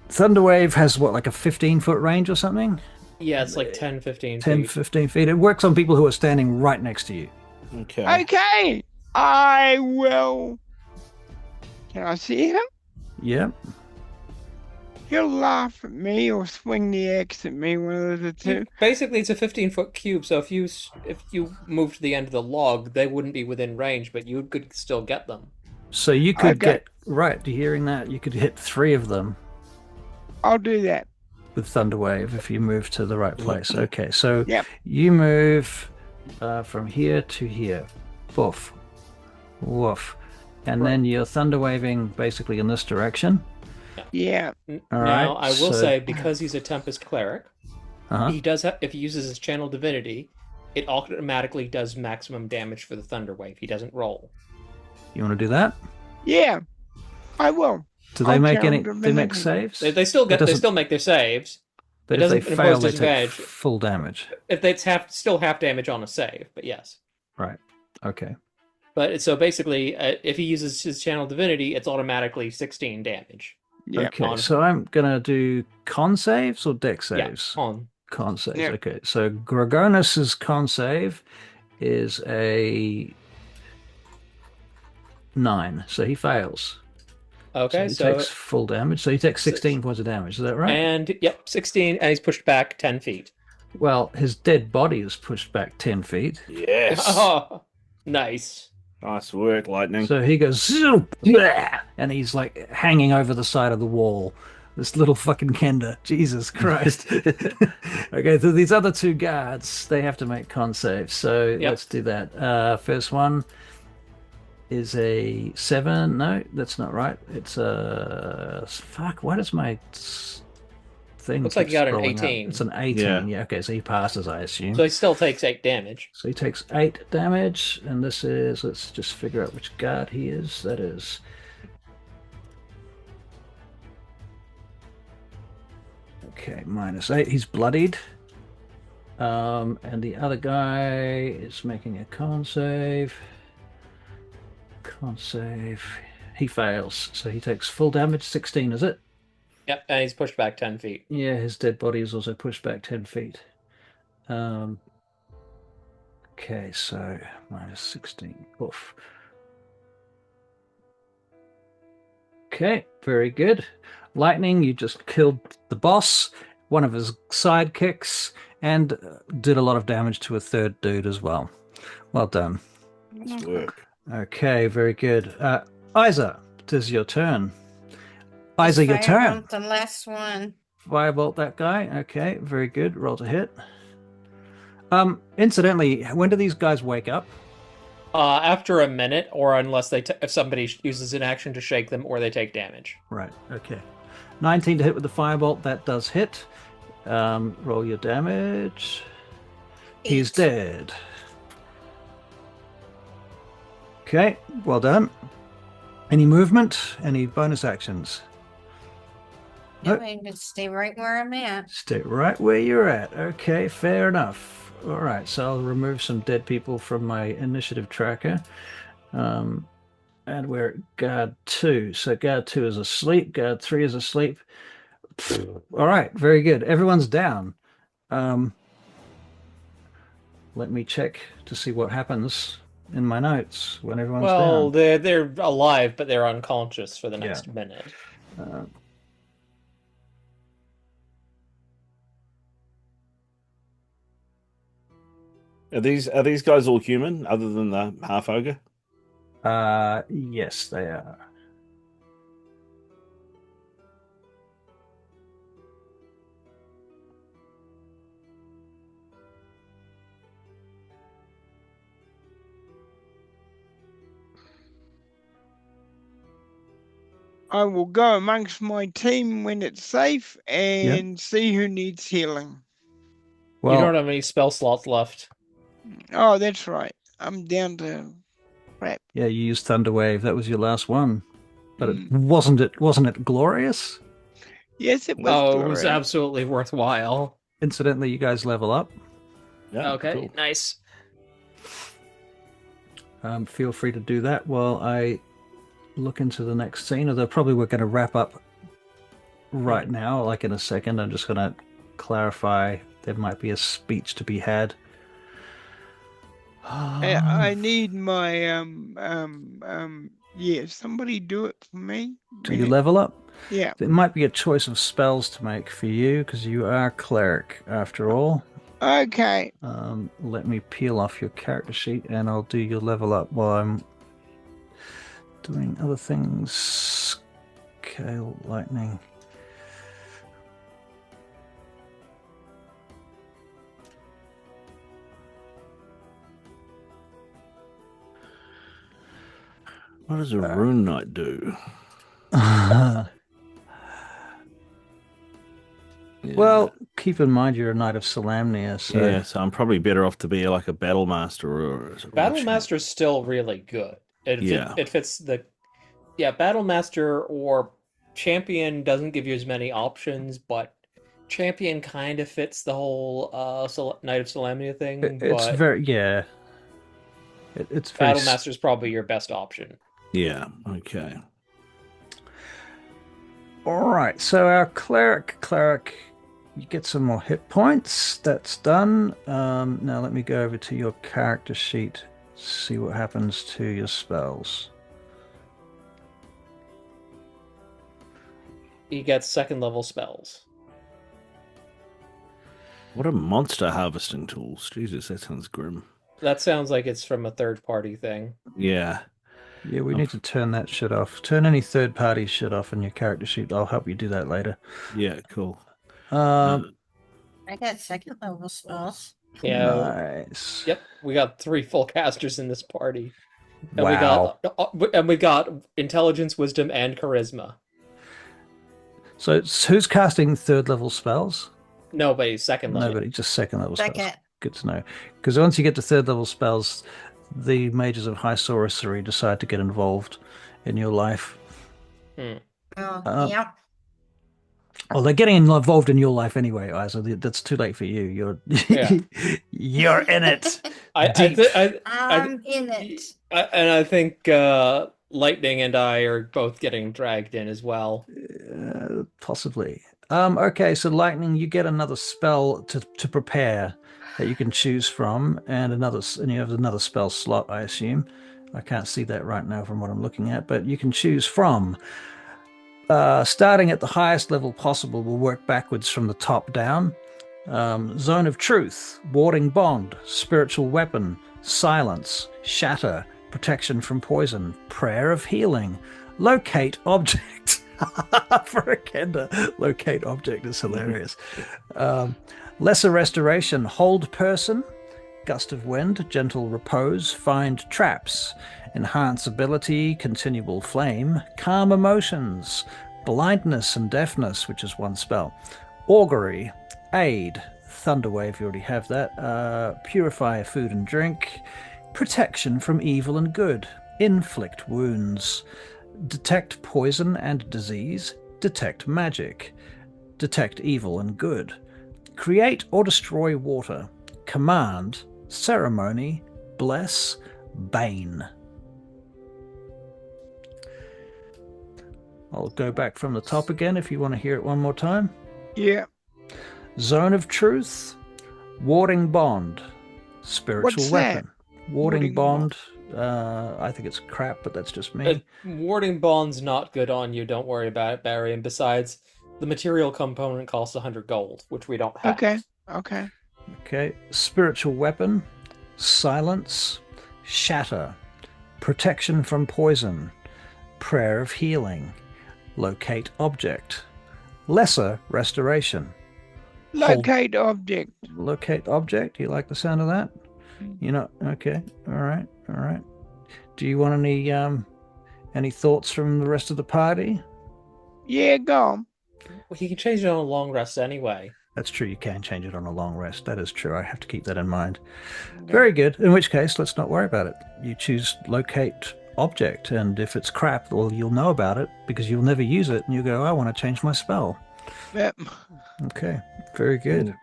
Speaker 1: Thunderwave has what, like a 15-foot range or something?
Speaker 3: Yeah, it's like 10, 15
Speaker 1: 10,
Speaker 3: feet.
Speaker 1: 15 feet. It works on people who are standing right next to you.
Speaker 5: Okay.
Speaker 2: Okay. I will. Can I see him?
Speaker 1: Yep.
Speaker 2: He'll laugh at me or swing the axe at me, one of the two.
Speaker 3: Basically, it's a 15-foot cube, so if you moved to the end of the log, they wouldn't be within range, but you could still get them.
Speaker 1: So you could
Speaker 2: Okay.
Speaker 1: get, right, hearing that, you could hit 3 of them
Speaker 2: I'll do that.
Speaker 1: with Thunderwave if you move to the right place. Okay, so
Speaker 2: Yep.
Speaker 1: you move from here to here. Woof. Woof. And then you're Thunderwaving basically in this direction.
Speaker 2: Yeah.
Speaker 1: All
Speaker 3: Now,
Speaker 1: right,
Speaker 3: I will
Speaker 1: so-
Speaker 3: say, because he's a Tempest Cleric,
Speaker 1: Uh-huh.
Speaker 3: he does if he uses his Channel Divinity, it automatically does maximum damage for the Thunder Wave. He doesn't roll.
Speaker 1: You want to do that?
Speaker 2: Yeah. I will.
Speaker 1: Do they
Speaker 2: I'll
Speaker 1: make
Speaker 2: count
Speaker 1: any?
Speaker 2: them
Speaker 1: They
Speaker 2: in
Speaker 1: make
Speaker 2: it.
Speaker 1: saves.
Speaker 3: They still
Speaker 1: That
Speaker 3: they
Speaker 1: doesn't-
Speaker 3: still make their saves.
Speaker 1: But
Speaker 3: it
Speaker 1: if they
Speaker 3: doesn't
Speaker 1: fail,
Speaker 3: impose
Speaker 1: they take
Speaker 3: disadvantage.
Speaker 1: full damage.
Speaker 3: If it's still half damage on a save, but yes.
Speaker 1: Right. Okay.
Speaker 3: But so basically, if he uses his Channel Divinity, it's automatically 16 damage.
Speaker 2: Yeah.
Speaker 1: Okay. So I'm gonna do con saves or deck saves.
Speaker 3: Yeah, on.
Speaker 1: Con saves.
Speaker 2: Yeah.
Speaker 1: Okay. So Gorgonus's con save is a 9, so he fails.
Speaker 3: Okay,
Speaker 1: so he takes full damage. So he takes 16 points of damage. Is that right?
Speaker 3: And yep, 16, and he's pushed back 10 feet.
Speaker 1: Well, his dead body is pushed back 10 feet.
Speaker 5: Yes.
Speaker 3: Oh, nice.
Speaker 5: Nice work, Lightning.
Speaker 1: So he goes, "Zoop," and he's like hanging over the side of the wall. This little fucking Kender. Jesus Christ. Okay, so these other 2 guards, they have to make con saves. So
Speaker 3: Yep.
Speaker 1: let's do that. First one is a 7. No, that's not right. It's a... Fuck, why does my thing
Speaker 3: Looks like
Speaker 1: keep
Speaker 3: you got an
Speaker 1: scrolling up?
Speaker 3: 18.
Speaker 1: It's an 18. Yeah, okay, so he passes, I assume.
Speaker 3: So he still takes 8 damage.
Speaker 1: So he takes 8 damage, and this is, let's just figure out which guard he is. That is... Okay, -8. He's bloodied. And the other guy is making a con save. Con save. He fails, so he takes full damage. 16, is it?
Speaker 3: Yep, and he's pushed back 10 feet.
Speaker 1: Yeah, his dead body is also pushed back 10 feet. Okay, so -16. Oof. Okay, very good. Lightning, you just killed the boss, one of his sidekicks, and did a lot of damage to a third dude as well. Well done.
Speaker 5: Nice work.
Speaker 1: Okay, very good. Isa, it is your turn.
Speaker 4: Just
Speaker 1: Isa, your turn.
Speaker 4: firebolt the last one.
Speaker 1: Firebolt that guy. Okay, very good. Roll to hit. Incidentally, when do these guys wake up?
Speaker 3: After a minute, or unless if somebody uses an action to shake them, or they take damage.
Speaker 1: Right, okay. 19 to hit with the firebolt. That does hit. Roll your damage. He's
Speaker 4: 8.
Speaker 1: dead. Okay, well done. Any movement? Any bonus actions?
Speaker 4: No,
Speaker 1: Nope.
Speaker 4: I just stay right where I'm at.
Speaker 1: Stay right where you're at. Okay, fair enough. All right, so I'll remove some dead people from my initiative tracker. And we're at guard 2. So guard 2 is asleep. Guard 3 is asleep. All right, very good. Everyone's down. Let me check to see what happens in my notes when everyone's
Speaker 3: Well,
Speaker 1: down.
Speaker 3: they're alive, but they're unconscious for the next minute.
Speaker 5: Are these guys all human, other than the half ogre?
Speaker 1: Yes, they are.
Speaker 2: I will go amongst my team when it's safe and see who needs healing.
Speaker 1: Well,
Speaker 3: you don't have any spell slots left.
Speaker 2: Oh, that's right. I'm down to crap.
Speaker 1: yeah, you used Thunder Wave. That was your last one. But wasn't it glorious?
Speaker 2: Yes, it was.
Speaker 3: Oh, it was absolutely worthwhile.
Speaker 1: Incidentally, you guys level up.
Speaker 5: Yeah.
Speaker 3: Okay,
Speaker 5: Cool.
Speaker 3: nice.
Speaker 1: Feel free to do that while I look into the next scene. Although probably we're going to wrap up right now, like in a second. I'm just going to clarify there might be a speech to be had.
Speaker 2: I need my yeah, somebody do it for me.
Speaker 1: Do you level up?
Speaker 2: Yeah.
Speaker 1: There might be a choice of spells to make for you because you are a cleric after all.
Speaker 2: Okay.
Speaker 1: Let me peel off your character sheet and I'll do your level up while I'm doing other things. Scale lightning.
Speaker 5: What does a rune knight do?
Speaker 1: Well, keep in mind you're a knight of Solamnia, so
Speaker 5: Yeah, so I'm probably better off to be like a battle master or
Speaker 3: Battle Master's still really good. It fits the Battle Master or Champion doesn't give you as many options, but Champion kind of fits the whole Knight of Solamnia thing.
Speaker 1: it's
Speaker 3: but
Speaker 1: very it's very
Speaker 3: Battle Master's probably your best option.
Speaker 5: Yeah. Okay.
Speaker 1: All right. So our cleric, you get some more hit points. That's done. Now let me go over to your character sheet. See what happens to your spells.
Speaker 3: He gets second level spells.
Speaker 5: What are monster harvesting tools? Jesus, that sounds grim.
Speaker 3: That sounds like it's from a third party thing.
Speaker 5: Yeah.
Speaker 1: Yeah, we need to turn that shit off. Turn any third party shit off in your character sheet. I'll help you do that later.
Speaker 5: Yeah, cool.
Speaker 4: I got second level spells.
Speaker 3: Yeah.
Speaker 1: Nice.
Speaker 3: Yep, we got 3 full casters in this party. And
Speaker 1: Wow.
Speaker 3: we got intelligence, wisdom, and charisma.
Speaker 1: So who's casting third level spells?
Speaker 3: Nobody, second level.
Speaker 1: Nobody, just second level spells.
Speaker 4: Second.
Speaker 1: Good to know. Because once you get to third level spells, the mages of high sorcery decide to get involved in your life.
Speaker 4: Oh,
Speaker 1: yeah. Well, they're getting involved in your life anyway, Isa. That's too late for you. You're you're in it.
Speaker 4: I'm in it.
Speaker 3: And I think Lightning and I are both getting dragged in as well.
Speaker 1: Possibly. Okay, so Lightning, you get another spell to prepare that you can choose from, and you have another spell slot, I assume. I can't see that right now from what I'm looking at, but you can choose from. Starting at the highest level possible, we'll work backwards from the top down. Zone of Truth, Warding Bond, Spiritual Weapon, silence, shatter, protection from poison, prayer of healing, locate object. For a Kenda, locate object is hilarious. Lesser restoration, hold person, gust of wind, gentle repose, find traps, enhance ability, continual flame, calm emotions, blindness and deafness, which is one spell, augury, aid, thunderwave, you already have that, purify food and drink, protection from evil and good, inflict wounds, detect poison and disease, detect magic, detect evil and good, create or destroy water, command, ceremony, bless, bane. I'll go back from the top again if you want to hear it one more time.
Speaker 2: Yeah.
Speaker 1: Zone of truth, warding bond, spiritual
Speaker 2: What's
Speaker 1: weapon.
Speaker 2: that?
Speaker 1: Warding bond. I think it's crap, but that's just me.
Speaker 3: Warding bond's not good on you. Don't worry about it, Barry. And besides, the material component costs 100 gold, which we don't have.
Speaker 2: Okay.
Speaker 1: Okay. Spiritual weapon, silence, shatter, protection from poison, prayer of healing, locate object, lesser restoration.
Speaker 2: Locate object.
Speaker 1: Locate object. You like the sound of that? You know, okay. All right. Do you want any thoughts from the rest of the party?
Speaker 2: Yeah, go on.
Speaker 3: Well, he can change it on a long rest anyway.
Speaker 1: That's true. You can change it on a long rest. That is true. I have to keep that in mind. Okay. Very good. In which case, let's not worry about it. You choose locate object, and if it's crap, well, you'll know about it because you'll never use it, and you go, I want to change my spell.
Speaker 2: Yep.
Speaker 1: Okay. Very good.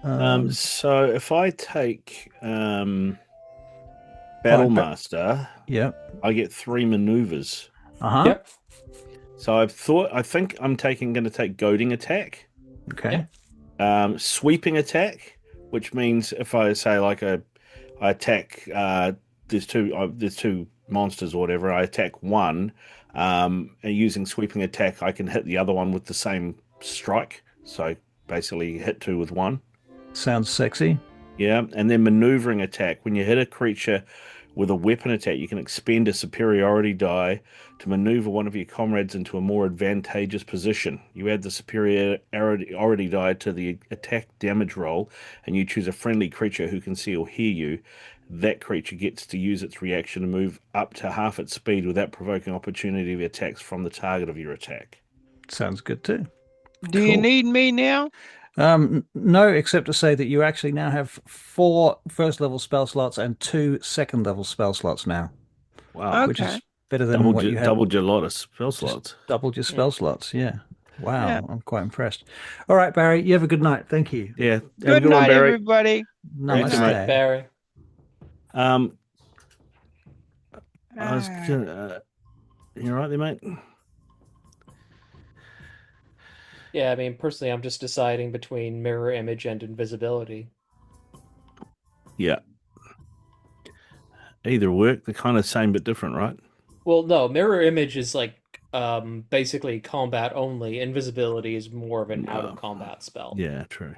Speaker 5: So if I take Battlemaster, I get 3 maneuvers.
Speaker 3: Yep.
Speaker 5: So I think I'm going to take goading attack.
Speaker 1: Okay.
Speaker 5: Sweeping attack, which means if I say like I attack, there's two monsters or whatever. I attack one, and using sweeping attack, I can hit the other one with the same strike. So basically, hit 2 with 1.
Speaker 1: Sounds sexy.
Speaker 5: Yeah, and then maneuvering attack. When you hit a creature with a weapon attack, you can expend a superiority die to maneuver one of your comrades into a more advantageous position. You add the superiority die to the attack damage roll, and you choose a friendly creature who can see or hear you. That creature gets to use its reaction to move up to half its speed without provoking opportunity attacks from the target of your attack.
Speaker 1: Sounds good too.
Speaker 2: Do you need me now?
Speaker 1: No, except to say that you actually now have 4 first-level spell slots and 2 second-level spell slots now.
Speaker 5: Wow.
Speaker 1: Which is better than what you had.
Speaker 5: Doubled your lot of spell slots.
Speaker 1: Doubled your spell slots, yeah. Wow, yeah. I'm quite impressed. All right, Barry, you have a good night. Thank you.
Speaker 5: Yeah.
Speaker 2: Good night, everybody.
Speaker 1: Namaste.
Speaker 3: Barry.
Speaker 5: I was gonna, you all right there, mate?
Speaker 3: Yeah, I mean, personally, I'm just deciding between mirror image and invisibility.
Speaker 5: Yeah. Either work. They're kind of same but different, right?
Speaker 3: Well, no, mirror image is like basically combat only. Invisibility is more of an out of combat spell.
Speaker 5: Yeah, true.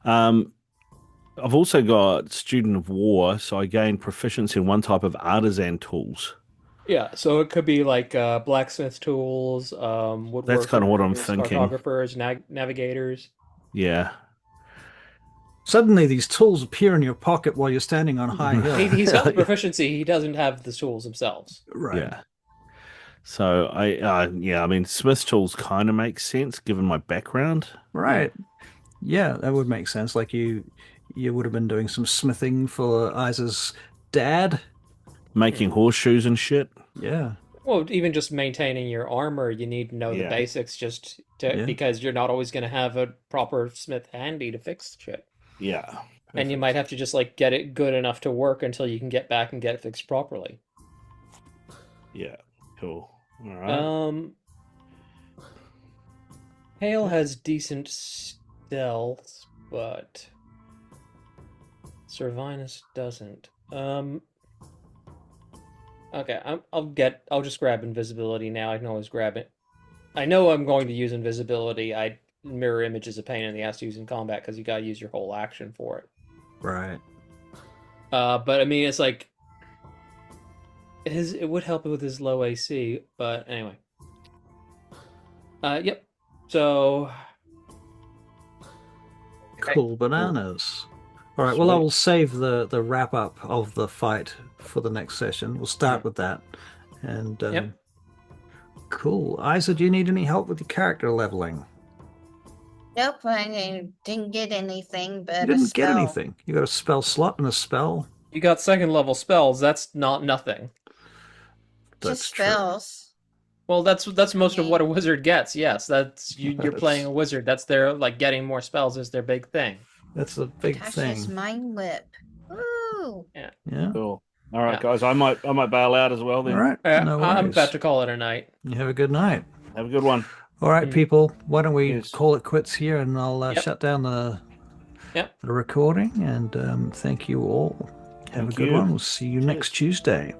Speaker 5: I've also got Student of War, so I gain proficiency in one type of artisan tools.
Speaker 3: Yeah, so it could be like blacksmith tools, woodworkers.
Speaker 5: That's kind of what I'm thinking.
Speaker 3: Cartographers, navigators.
Speaker 5: Yeah.
Speaker 1: Suddenly, these tools appear in your pocket while you're standing on high hill.
Speaker 3: He's got the proficiency. He doesn't have the tools themselves.
Speaker 1: Right.
Speaker 5: Yeah. So I mean, Smith's tools kind of make sense given my background.
Speaker 1: Right. Yeah, that would make sense. Like you would have been doing some smithing for Isa's dad.
Speaker 5: Making horseshoes and shit.
Speaker 1: Yeah.
Speaker 3: Well, even just maintaining your armor, you need to know the basics because you're not always going to have a proper smith handy to fix shit.
Speaker 5: Yeah. Perfect.
Speaker 3: And you might have to just like get it good enough to work until you can get back and get it fixed properly.
Speaker 5: Yeah. Cool. All right.
Speaker 3: Hale has decent stealth, but Silvanesti doesn't. Okay, I'll just grab invisibility now. I can always grab it. I know I'm going to use invisibility. Mirror image is a pain in the ass to use in combat because you gotta use your whole action for it.
Speaker 1: Right.
Speaker 3: But I mean, it's like it would help with his low AC. But anyway, yep. So
Speaker 1: Cool bananas. All right, well, I
Speaker 5: Sweet.
Speaker 1: will save the wrap up of the fight for the next session. We'll start with that. And
Speaker 3: Yep.
Speaker 1: Cool. Isa, do you need any help with your character leveling?
Speaker 4: Nope, I didn't get anything
Speaker 1: You
Speaker 4: but a
Speaker 1: didn't get
Speaker 4: spell.
Speaker 1: anything. You got a spell slot and a spell.
Speaker 3: you got second level spells. That's not nothing.
Speaker 1: That's
Speaker 4: Just
Speaker 1: true.
Speaker 4: spells.
Speaker 3: Well, that's most of what a wizard gets. Yes, that's you're
Speaker 1: That's-
Speaker 3: playing a wizard. That's their like getting more spells is their big thing.
Speaker 1: That's a big
Speaker 4: Tasha's
Speaker 1: thing.
Speaker 4: mind whip. Woo!
Speaker 1: Yeah.
Speaker 5: Cool. All right,
Speaker 3: Yeah.
Speaker 5: guys. I might bail out as well then.
Speaker 1: All right. No
Speaker 3: I'm
Speaker 1: worries.
Speaker 3: about to call it a night.
Speaker 1: You have a good night.
Speaker 5: Have a good one.
Speaker 1: All right, people. Why don't we
Speaker 5: Yes.
Speaker 1: call it quits here, and I'll
Speaker 3: Yep.
Speaker 1: shut down the
Speaker 3: Yep.
Speaker 1: recording. And thank you all. Have
Speaker 5: Thank
Speaker 1: a good
Speaker 5: you.
Speaker 1: one. We'll see you next Tuesday.